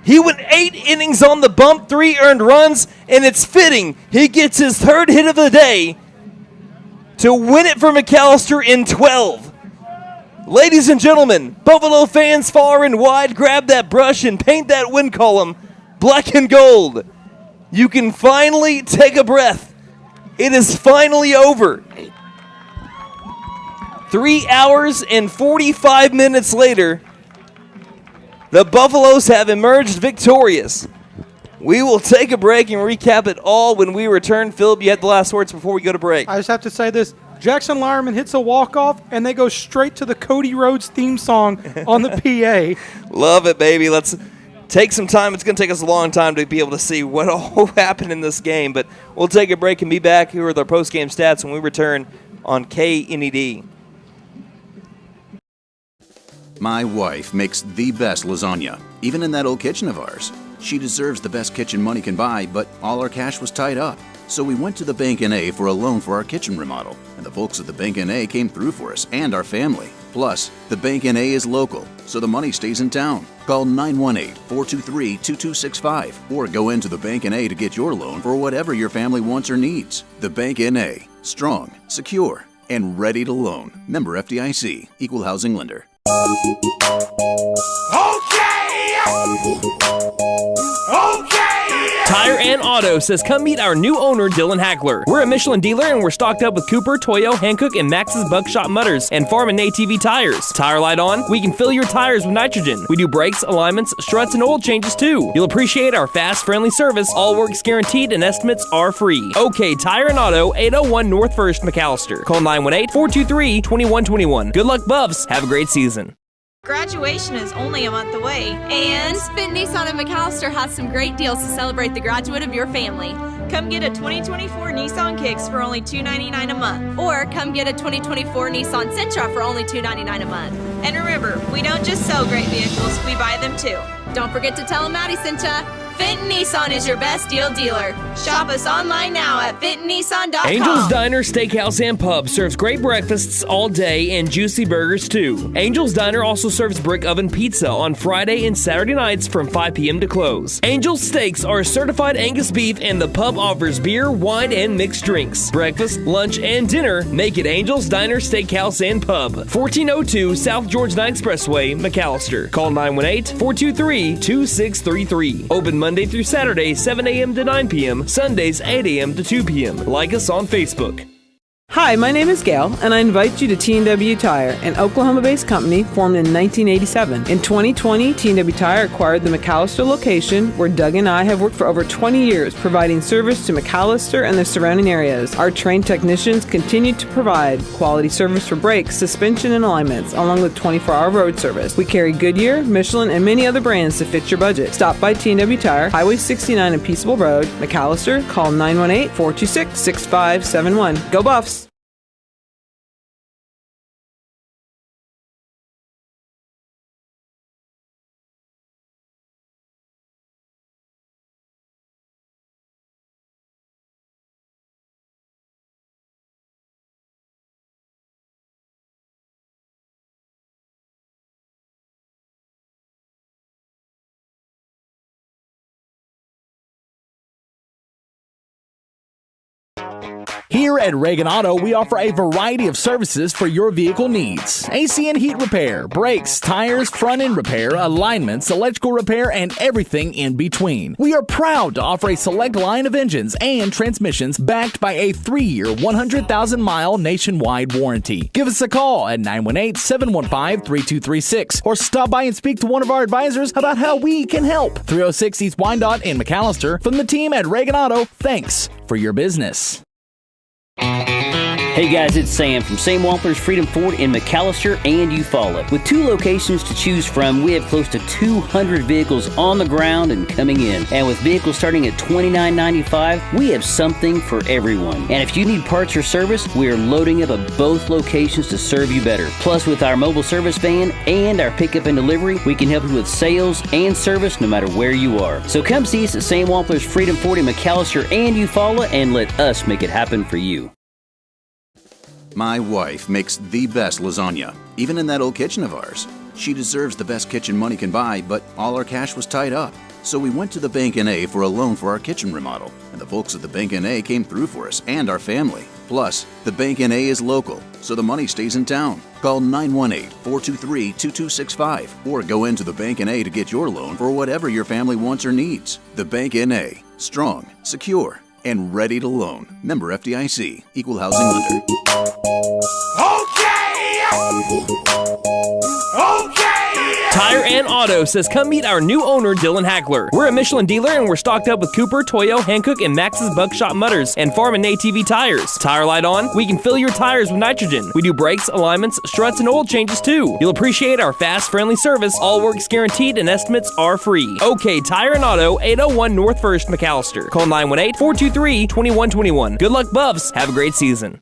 He went 8 innings on the bump, 3 earned runs, and it's fitting he gets his 3rd hit of the day to win it for McAlester in 12. Ladies and gentlemen, Buffalo fans far and wide, grab that brush and paint that win column black and gold. You can finally take a breath. It is finally over. 3 hours and 45 minutes later, the Buffaloes have emerged victorious. We will take a break and recap it all when we return. Philip, you had the last words before we go to break. I just have to say this. Jackson Lauerman hits a walk-off, and they go straight to the Cody Rhodes theme song on the PA. Love it, baby. Let's take some time. It's going to take us a long time to be able to see what all happened in this game, but we'll take a break and be back here with our post-game stats when we return on KNED. My wife makes the best lasagna, even in that old kitchen of ours. She deserves the best kitchen money can buy, but all our cash was tied up. So we went to the Bank N.A. for a loan for our kitchen remodel, and the folks at the Bank N.A. came through for us and our family. Plus, the Bank N.A. is local, so the money stays in town. Call 918-423-2265 or go into the Bank N.A. to get your loan for whatever your family wants or needs. The Bank N.A. Strong, secure, and ready to loan. Member FDIC, Equal Housing Lender. Tire and Auto says come meet our new owner, Dylan Hackler. We're a Michelin dealer and we're stocked up with Cooper, Toyo, Hankook, and Max's Buckshot Mutters and Farm and ATV tires. Tire light on? We can fill your tires with nitrogen. We do brakes, alignments, struts, and oil changes too. You'll appreciate our fast, friendly service. All work's guaranteed and estimates are free. OK Tire and Auto, 801 North 1st, McAlester. Call 918-423-2121. Good luck, Buffs. Have a great season. Graduation is only a month away, and Finn Nissan of McAlester has some great deals to celebrate the graduate of your family. come get a 2024 Nissan Kicks for only $299 a month. Or come get a 2024 Nissan Sentra for only $299 a month. And remember, we don't just sell great vehicles, we buy them too. Don't forget to tell them Maddie sent ya. Fenton Nissan is your best deal dealer. Shop us online now at fentonnissan.com. Angel's Diner Steakhouse and Pub serves great breakfasts all day and juicy burgers too. Angel's Diner also serves brick oven pizza on Friday and Saturday nights from 5 p.m. to close. Angel's Steaks are certified Angus beef and the pub offers beer, wine, and mixed drinks. Breakfast, lunch, and dinner make it Angel's Diner Steakhouse and Pub, 1402 South George Knight Expressway, McAlester. Call 918-423-2633. Open Monday through Saturday, 7 a.m. to 9 p.m., Sundays, 8 a.m. to 2 p.m. Like us on Facebook. Hi, my name is Gail, and I invite you to T&W Tire, an Oklahoma-based company formed in 1987. In 2020, T&W Tire acquired the McAlester location, where Doug and I have worked for over 20 years, providing service to McAlester and the surrounding areas. Our trained technicians continue to provide quality service for brakes, suspension, and alignments, along with 24-hour road service. We carry Goodyear, Michelin, and many other brands to fit your budget. Stop by T&W Tire, Highway 69 and Peaceable Road, McAlester. Call 918-426-6571. Go Buffs! Here at Reagan Auto, we offer a variety of services for your vehicle needs. AC and heat repair, brakes, tires, front end repair, alignments, electrical repair, and everything in between. We are proud to offer a select line of engines and transmissions backed by a 3-year, 100,000-mile nationwide warranty. Give us a call at 918-715-3236 or stop by and speak to one of our advisors about how we can help. 306 East Wyandotte in McAlester. From the team at Reagan Auto, thanks for your business. Hey guys, it's Sam from Sam Wampler's Freedom Ford in McAlester and Eufaula. With 2 locations to choose from, we have close to 200 vehicles on the ground and coming in. And with vehicles starting at $29.95, we have something for everyone. And if you need parts or service, we are loading up at both locations to serve you better. Plus, with our mobile service van and our pickup and delivery, we can help you with sales and service no matter where you are. So come see us at Sam Wampler's Freedom Ford in McAlester and Eufaula and let us make it happen for you. My wife makes the best lasagna, even in that old kitchen of ours. She deserves the best kitchen money can buy, but all our cash was tied up. So we went to the Bank N.A. for a loan for our kitchen remodel, and the folks at the Bank N.A. came through for us and our family. Plus, the Bank N.A. is local, so the money stays in town. Call 918-423-2265 or go into the Bank N.A. to get your loan for whatever your family wants or needs. The Bank N.A. Strong, secure, and ready to loan. Member FDIC, Equal Housing Lender. Tire and Auto says come meet our new owner, Dylan Hackler. We're a Michelin dealer and we're stocked up with Cooper, Toyo, Hankook, and Max's Buckshot Mutters and Farm and ATV tires. Tire light on? We can fill your tires with nitrogen. We do brakes, alignments, struts, and oil changes too. You'll appreciate our fast, friendly service. All work's guaranteed and estimates are free. OK Tire and Auto, 801 North 1st, McAlester. Call 918-423-2121. Good luck, Buffs. Have a great season.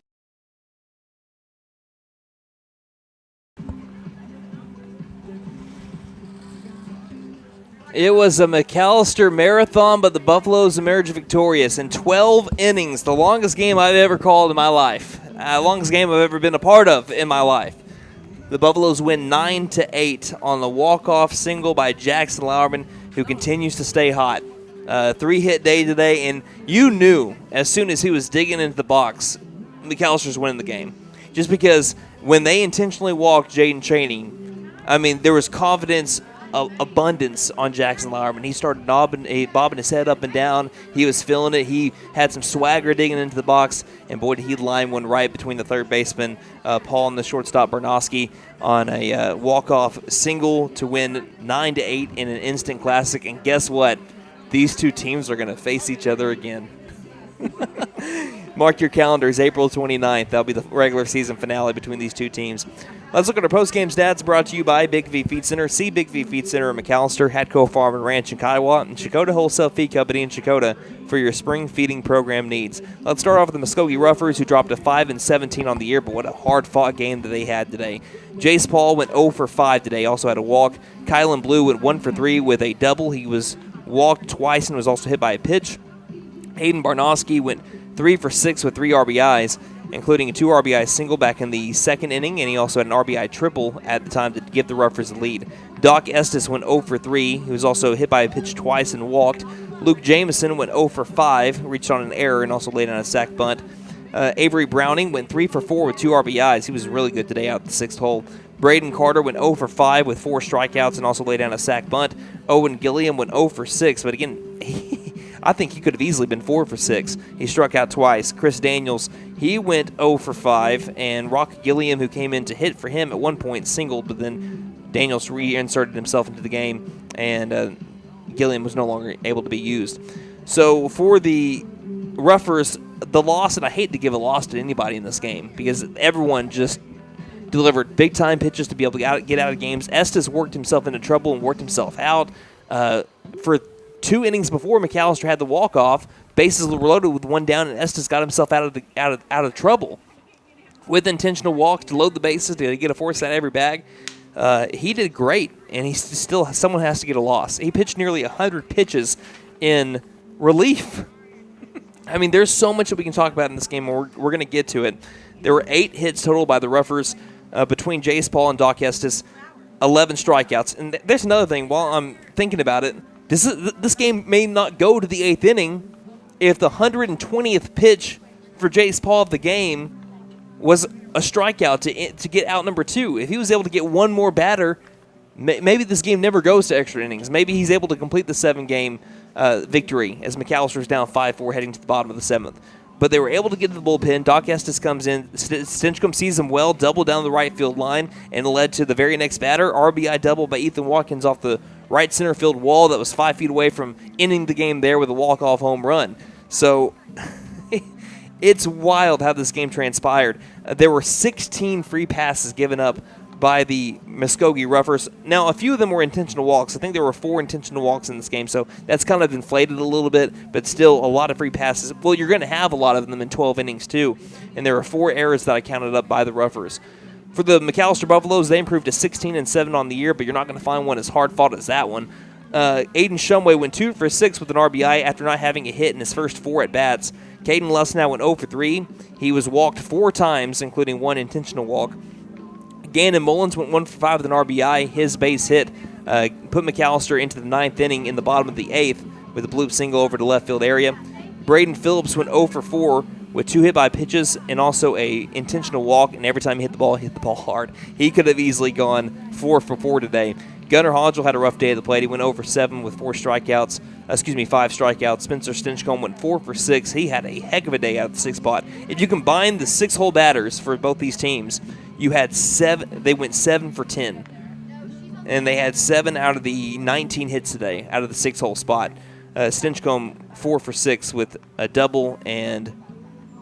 It was a McAlester marathon, but the Buffaloes emerged victorious in 12 innings, the longest game I've ever called in my life, longest game I've ever been a part of in my life. The Buffaloes win 9-8 on the walk-off single by Jackson Lauerman, who continues to stay hot. 3-hit day today, and you knew as soon as he was digging into the box, McAllister's winning the game. just because when they intentionally walked Jaden Chaney, I mean, there was confidence, abundance on Jackson Lauerman. He started bobbing his head up and down. He was feeling it. He had some swagger digging into the box, and boy, did he line one right between the third baseman, Paul, and the shortstop, Bernowski, on a walk-off single to win 9-8 in an instant classic. And guess what? These two teams are going to face each other again. Mark your calendars, April 29th. That'll be the regular season finale between these two teams. Let's look at our post-game stats brought to you by Big V Feed Center. See Big V Feed Center in McAlester, Hatco Farm and Ranch in Kiowa, and Chakota Wholesale Feed Company in Chakota for your spring feeding program needs. Let's start off with the Muskogee Roughers, who dropped to 5-17 on the year, but what a hard-fought game that they had today. Jace Paul went 0 for 5 today, also had a walk. Kylan Blue went 1 for 3 with a double. He was walked twice and was also hit by a pitch. Hayden Barnowski went 3 for 6 with 3 RBIs, including a 2 RBI single back in the second inning, and he also had an RBI triple at the time to give the Roughers the lead. Doc Estes went 0 for 3. He was also hit by a pitch twice and walked. Luke Jameson went 0 for 5, reached on an error, and also laid on a sac bunt. Avery Browning went 3 for 4 with 2 RBIs. He was really good today out at the sixth hole. Braden Carter went 0 for 5 with 4 strikeouts and also laid down a sac bunt. Owen Gilliam went 0 for 6, but again, I think he could have easily been 4 for 6. He struck out twice. Chris Daniels, he went 0 for 5, and Rock Gilliam, who came in to hit for him at one point, singled, but then Daniels reinserted himself into the game, and Gilliam was no longer able to be used. So for the Roughers, the loss, and I hate to give a loss to anybody in this game because everyone just delivered big-time pitches to be able to get out of games. Estes worked himself into trouble and worked himself out. For 2 innings before McAlester had the walk-off, bases were loaded with 1 down, and Estes got himself out of trouble with intentional walks to load the bases to get a force out of every bag. He did great, and someone has to get a loss. He pitched nearly 100 pitches in relief. I mean, there's so much that we can talk about in this game, and we're going to get to it. There were 8 hits total by the Roughers between Jace Paul and Doc Estes, 11 strikeouts. And there's another thing. While I'm thinking about it, this game may not go to the 8th inning if the 120th pitch for Jace Paul of the game was a strikeout to get out number 2. If he was able to get one more batter, maybe this game never goes to extra innings. Maybe he's able to complete the 7-game victory as McAllister's down 5-4 heading to the bottom of the 7th. But they were able to get to the bullpen. Doc Estes comes in. Stinchcomb sees him well, double down the right field line, and led to the very next batter, RBI double by Ethan Watkins off the right center field wall that was 5 feet away from ending the game there with a walk-off home run. So it's wild how this game transpired. There were 16 free passes given up by the Muskogee Roughers. Now, a few of them were intentional walks. I think there were 4 intentional walks in this game, so that's kind of inflated a little bit, but still a lot of free passes. Well, you're going to have a lot of them in 12 innings, too, and there were 4 errors that I counted up by the Roughers. For the McAlester Buffaloes, they improved to 16-7 on the year, but you're not going to find one as hard-fought as that one. Aiden Shumway went 2 for 6 with an RBI after not having a hit in his first 4 at-bats. Caden Lesnow went 0 for 3. He was walked 4 times, including 1 intentional walk. Gannon Mullins went 1 for 5 with an RBI. His base hit put McAlester into the 9th inning in the bottom of the 8th with a bloop single over the left field area. Braden Phillips went 0 for 4 with 2 hit by pitches and also a intentional walk, and every time he hit the ball hard. He could have easily gone 4 for 4 today. Gunnar Hodgel had a rough day at the plate. He went 0 for 7 with 5 strikeouts. Spencer Stinchcomb went 4 for 6. He had a heck of a day out at the 6th spot. If you combine the 6-hole batters for both these teams, you had 7. They went 7 for 10, and they had 7 out of the 19 hits today out of the 6-hole spot. Stinchcomb 4 for 6 with a double, and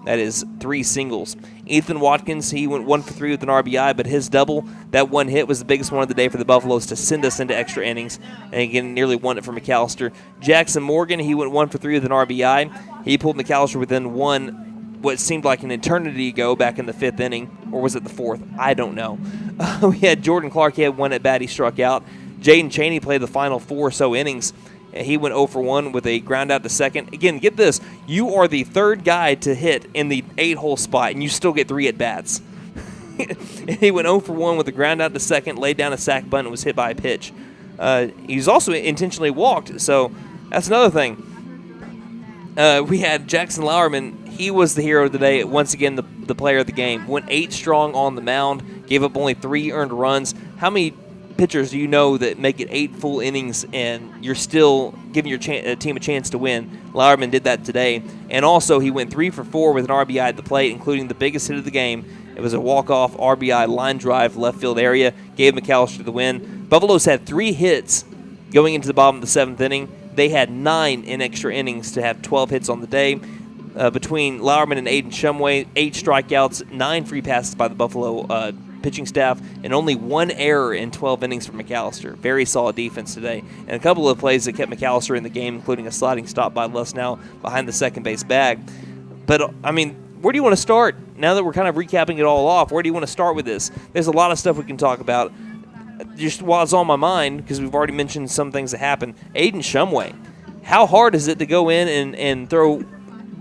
that is 3 singles. Ethan Watkins, he went 1 for 3 with an RBI, but his double, that 1 hit, was the biggest one of the day for the Buffaloes to send us into extra innings, and again, nearly won it for McAlester. Jackson Morgan, he went 1 for 3 with an RBI. He pulled McAlester within what seemed like an eternity ago back in the 5th inning, or was it the 4th? I don't know. We had Jordan Clark, he had 1 at bat, he struck out. Jaden Chaney played the final 4 or so innings. He went 0 for 1 with a ground out to second. Again, get this. You are the 3rd guy to hit in the 8-hole spot, and you still get 3 at-bats. He went 0 for 1 with a ground out to second, laid down a sac bunt, and was hit by a pitch. He was also intentionally walked, so that's another thing. We had Jackson Lauerman. He was the hero today. Once again, the player of the game. Went 8 strong on the mound, gave up only 3 earned runs. How many pitchers do you know that make it 8 full innings and you're still giving your team a chance to win? Lauerman did that today. And also, he went 3 for 4 with an RBI at the plate, including the biggest hit of the game. It was a walk-off RBI line drive left field area, gave McAlester the win. Buffaloes had 3 hits going into the bottom of the 7th inning. They had 9 in extra innings to have 12 hits on the day. Between Lauerman and Aiden Shumway, 8 strikeouts, 9 free passes by the Buffalo pitching staff, and only 1 error in 12 innings for McAlester. Very solid defense today. And a couple of plays that kept McAlester in the game, including a sliding stop by Lesnow behind the second base bag. But, I mean, where do you want to start? Now that we're kind of recapping it all off, where do you want to start with this? There's a lot of stuff we can talk about. Just while it's on my mind, because we've already mentioned some things that happened, Aiden Shumway. How hard is it to go in and throw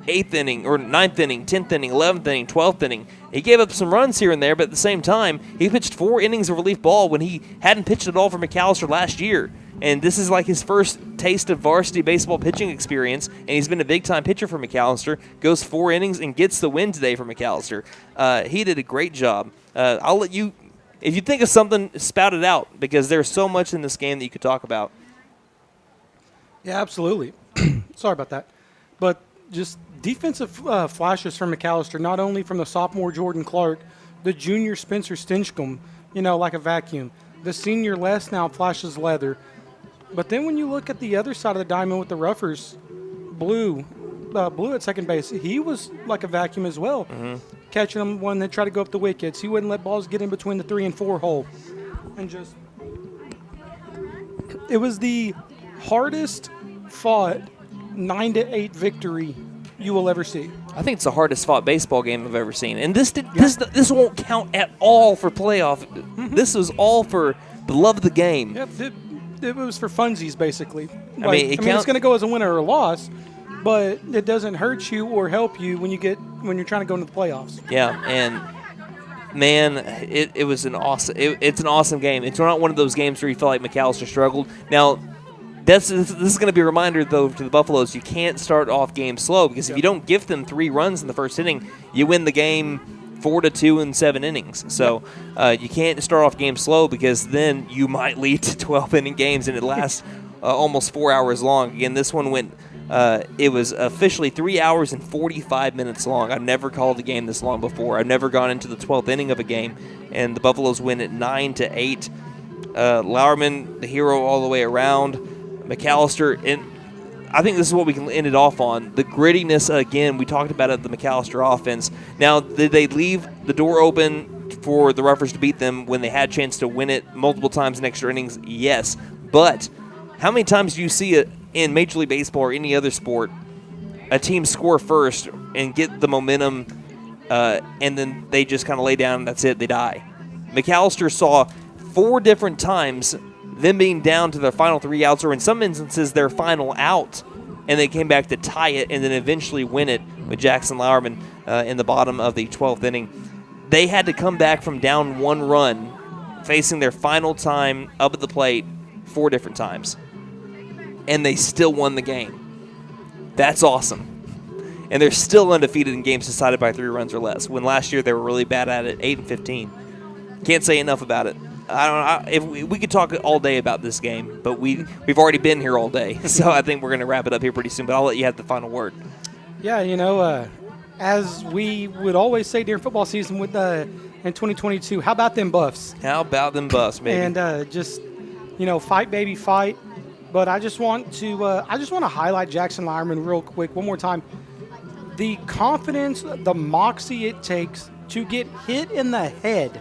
8th inning or 9th inning, 10th inning, 11th inning, 12th inning? He gave up some runs here and there, but at the same time, he pitched 4 innings of relief ball when he hadn't pitched at all for McAlester last year. And this is like his first taste of varsity baseball pitching experience, and he's been a big-time pitcher for McAlester. Goes 4 innings and gets the win today for McAlester. He did a great job. I'll let you, if you think of something, spout it out, because there's so much in this game that you could talk about. Yeah, absolutely. Sorry about that. But just defensive flashes from McAlester, not only from the sophomore Jordan Clark, the junior Spencer Stinchcomb, like a vacuum. The senior Lesnow flashes leather. But then when you look at the other side of the diamond with the Roughers, Blue at second base, he was like a vacuum as well. Mm-hmm. Catching them when they try to go up the wickets. He wouldn't let balls get in between the 3 and 4 hole. And it was the hardest fought 9-8 victory you will ever see. I think it's the hardest fought baseball game I've ever seen. And this won't count at all for playoff. Mm-hmm. This was all for the love of the game. Yep, it was for funsies, basically. I mean, it's going to go as a winner or a loss, but it doesn't hurt you or help you when you're trying to go into the playoffs. Yeah, and man, it was an awesome. It's an awesome game. It's not one of those games where you feel like McAlester struggled. Now, this is going to be a reminder, though, to the Buffaloes, you can't start off games slow, because if you don't give them 3 runs in the first inning, you win the game 4-2 in 7 innings. So you can't start off games slow, because then you might lead to 12-inning games, and it lasts almost 4 hours long. Again, this one went it was officially 3 hours and 45 minutes long. I've never called a game this long before. I've never gone into the 12th inning of a game, and the Buffaloes win at 9-8. Lauerman, the hero all the way around. McAlester, and I think this is what we can end it off on. The grittiness, again, we talked about it, the McAlester offense. Now, did they leave the door open for the Roughers to beat them when they had a chance to win it multiple times in extra innings? Yes. But how many times do you see it in Major League Baseball or any other sport, a team score first and get the momentum, and then they just kind of lay down and that's it, they die? McAlester saw 4 different times them being down to their final 3 outs, or in some instances their final out, and they came back to tie it and then eventually win it with Jackson Lauerman in the bottom of the 12th inning. They had to come back from down 1 run, facing their final time up at the plate 4 different times, and they still won the game. That's awesome. And they're still undefeated in games decided by 3 runs or less, when last year they were really bad at it, 8-15. Can't say enough about it. I don't know if we could talk all day about this game, but we've already been here all day, so I think we're going to wrap it up here pretty soon. But I'll let you have the final word. Yeah, as we would always say during football season in 2022, how about them Buffs? How about them Buffs, baby? And just fight, baby, fight. But I just want to highlight Jackson Lauerman real quick one more time. The confidence, the moxie it takes to get hit in the head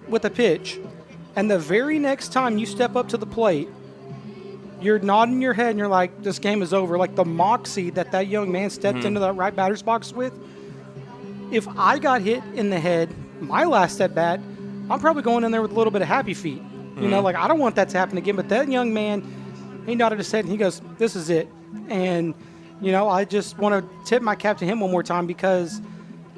with a pitch, and the very next time you step up to the plate, you're nodding your head and you're like, this game is over. Like the moxie that young man stepped into that right batter's box with. If I got hit in the head my last at bat, I'm probably going in there with a little bit of happy feet. I don't want that to happen again. But that young man, he nodded his head and he goes, this is it. And I just want to tip my cap to him one more time, because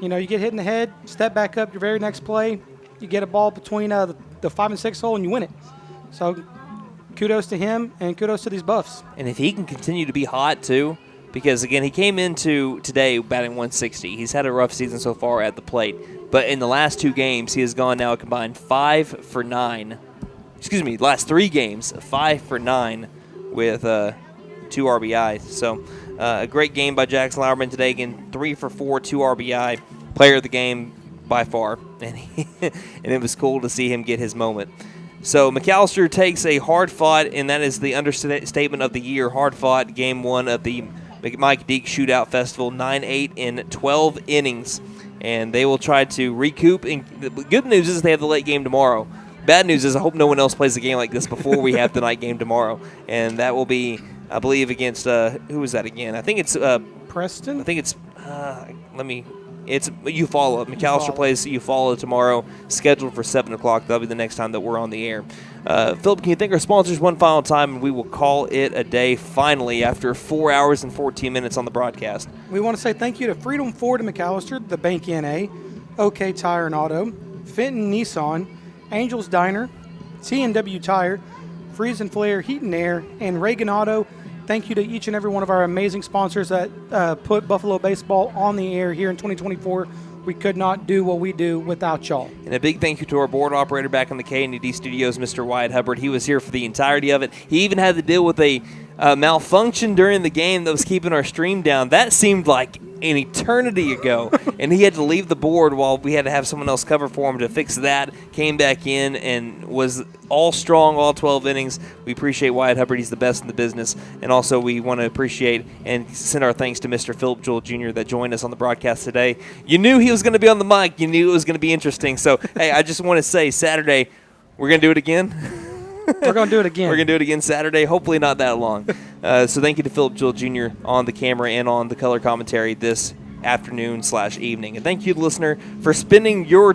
you get hit in the head, step back up, your very next play, you get a ball between the 5 and 6 hole and you win it. So kudos to him and kudos to these Buffs. And if he can continue to be hot too, because, again, he came into today batting 160. He's had a rough season so far at the plate. But in the last 2 games, he has gone now a combined 5 for 9. Excuse me, last 3 games, 5 for 9 with 2 RBI. So a great game by Jackson Lauerman today. Again, 3 for 4, 2 RBI. Player of the game by far. And it was cool to see him get his moment. So McAlester takes a hard-fought, and that is the understatement of the year, hard-fought Game 1 of the Mike Deak Shootout Festival, 9-8 in 12 innings. And they will try to recoup. And the good news is they have the late game tomorrow. Bad news is I hope no one else plays a game like this before we have the night game tomorrow. And that will be, I believe, against, who is that again? I think it's Preston? I think it's, it's Eufaula. McAlester plays Eufaula tomorrow, scheduled for 7 o'clock. That'll be the next time that we're on the air. Philip, can you thank our sponsors one final time, and we will call it a day finally after 4 hours and 14 minutes on the broadcast. We want to say thank you to Freedom Ford and McAlester, the Bank NA, OK Tire and Auto, Fenton Nissan, Angels Diner, T&W Tire, Freeze and Flare Heat and Air, and Reagan Auto. Thank you to each and every one of our amazing sponsors that put Buffalo baseball on the air here in 2024. We could not do what we do without y'all. And a big thank you to our board operator back in the K&D studios, Mr. Wyatt Hubbard. He was here for the entirety of it. He even had to deal with a malfunction during the game that was keeping our stream down. That seemed like an eternity ago, and he had to leave the board while we had to have someone else cover for him to fix that. Came back in and was all strong, all 12 innings. We appreciate Wyatt Hubbard. He's the best in the business. And also we want to appreciate and send our thanks to Mr. Philip Jewell Jr. that joined us on the broadcast today. You knew he was going to be on the mic. You knew it was going to be interesting. So, hey, I just want to say Saturday, we're going to do it again. We're going to do it again. We're going to do it again Saturday, hopefully not that long. So thank you to Philip Jewell Jr. on the camera and on the color commentary this afternoon/evening. And thank you, listener, for spending your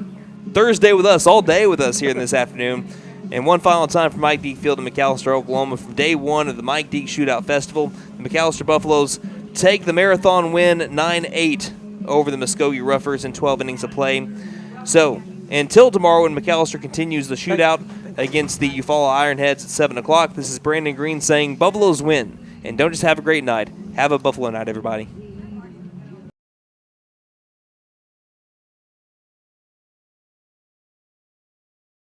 Thursday with us, all day with us here this afternoon. And one final time for Mike Deak Field in McAlester, Oklahoma, from day 1 of the Mike Deak Shootout Festival. The McAlester Buffaloes take the marathon win 9-8 over the Muskogee Roughers in 12 innings of play. So until tomorrow when McAlester continues the shootout against the Eufaula Ironheads at 7 o'clock, this is Brandon Green saying Buffaloes win. And don't just have a great night. Have a Buffalo night, everybody.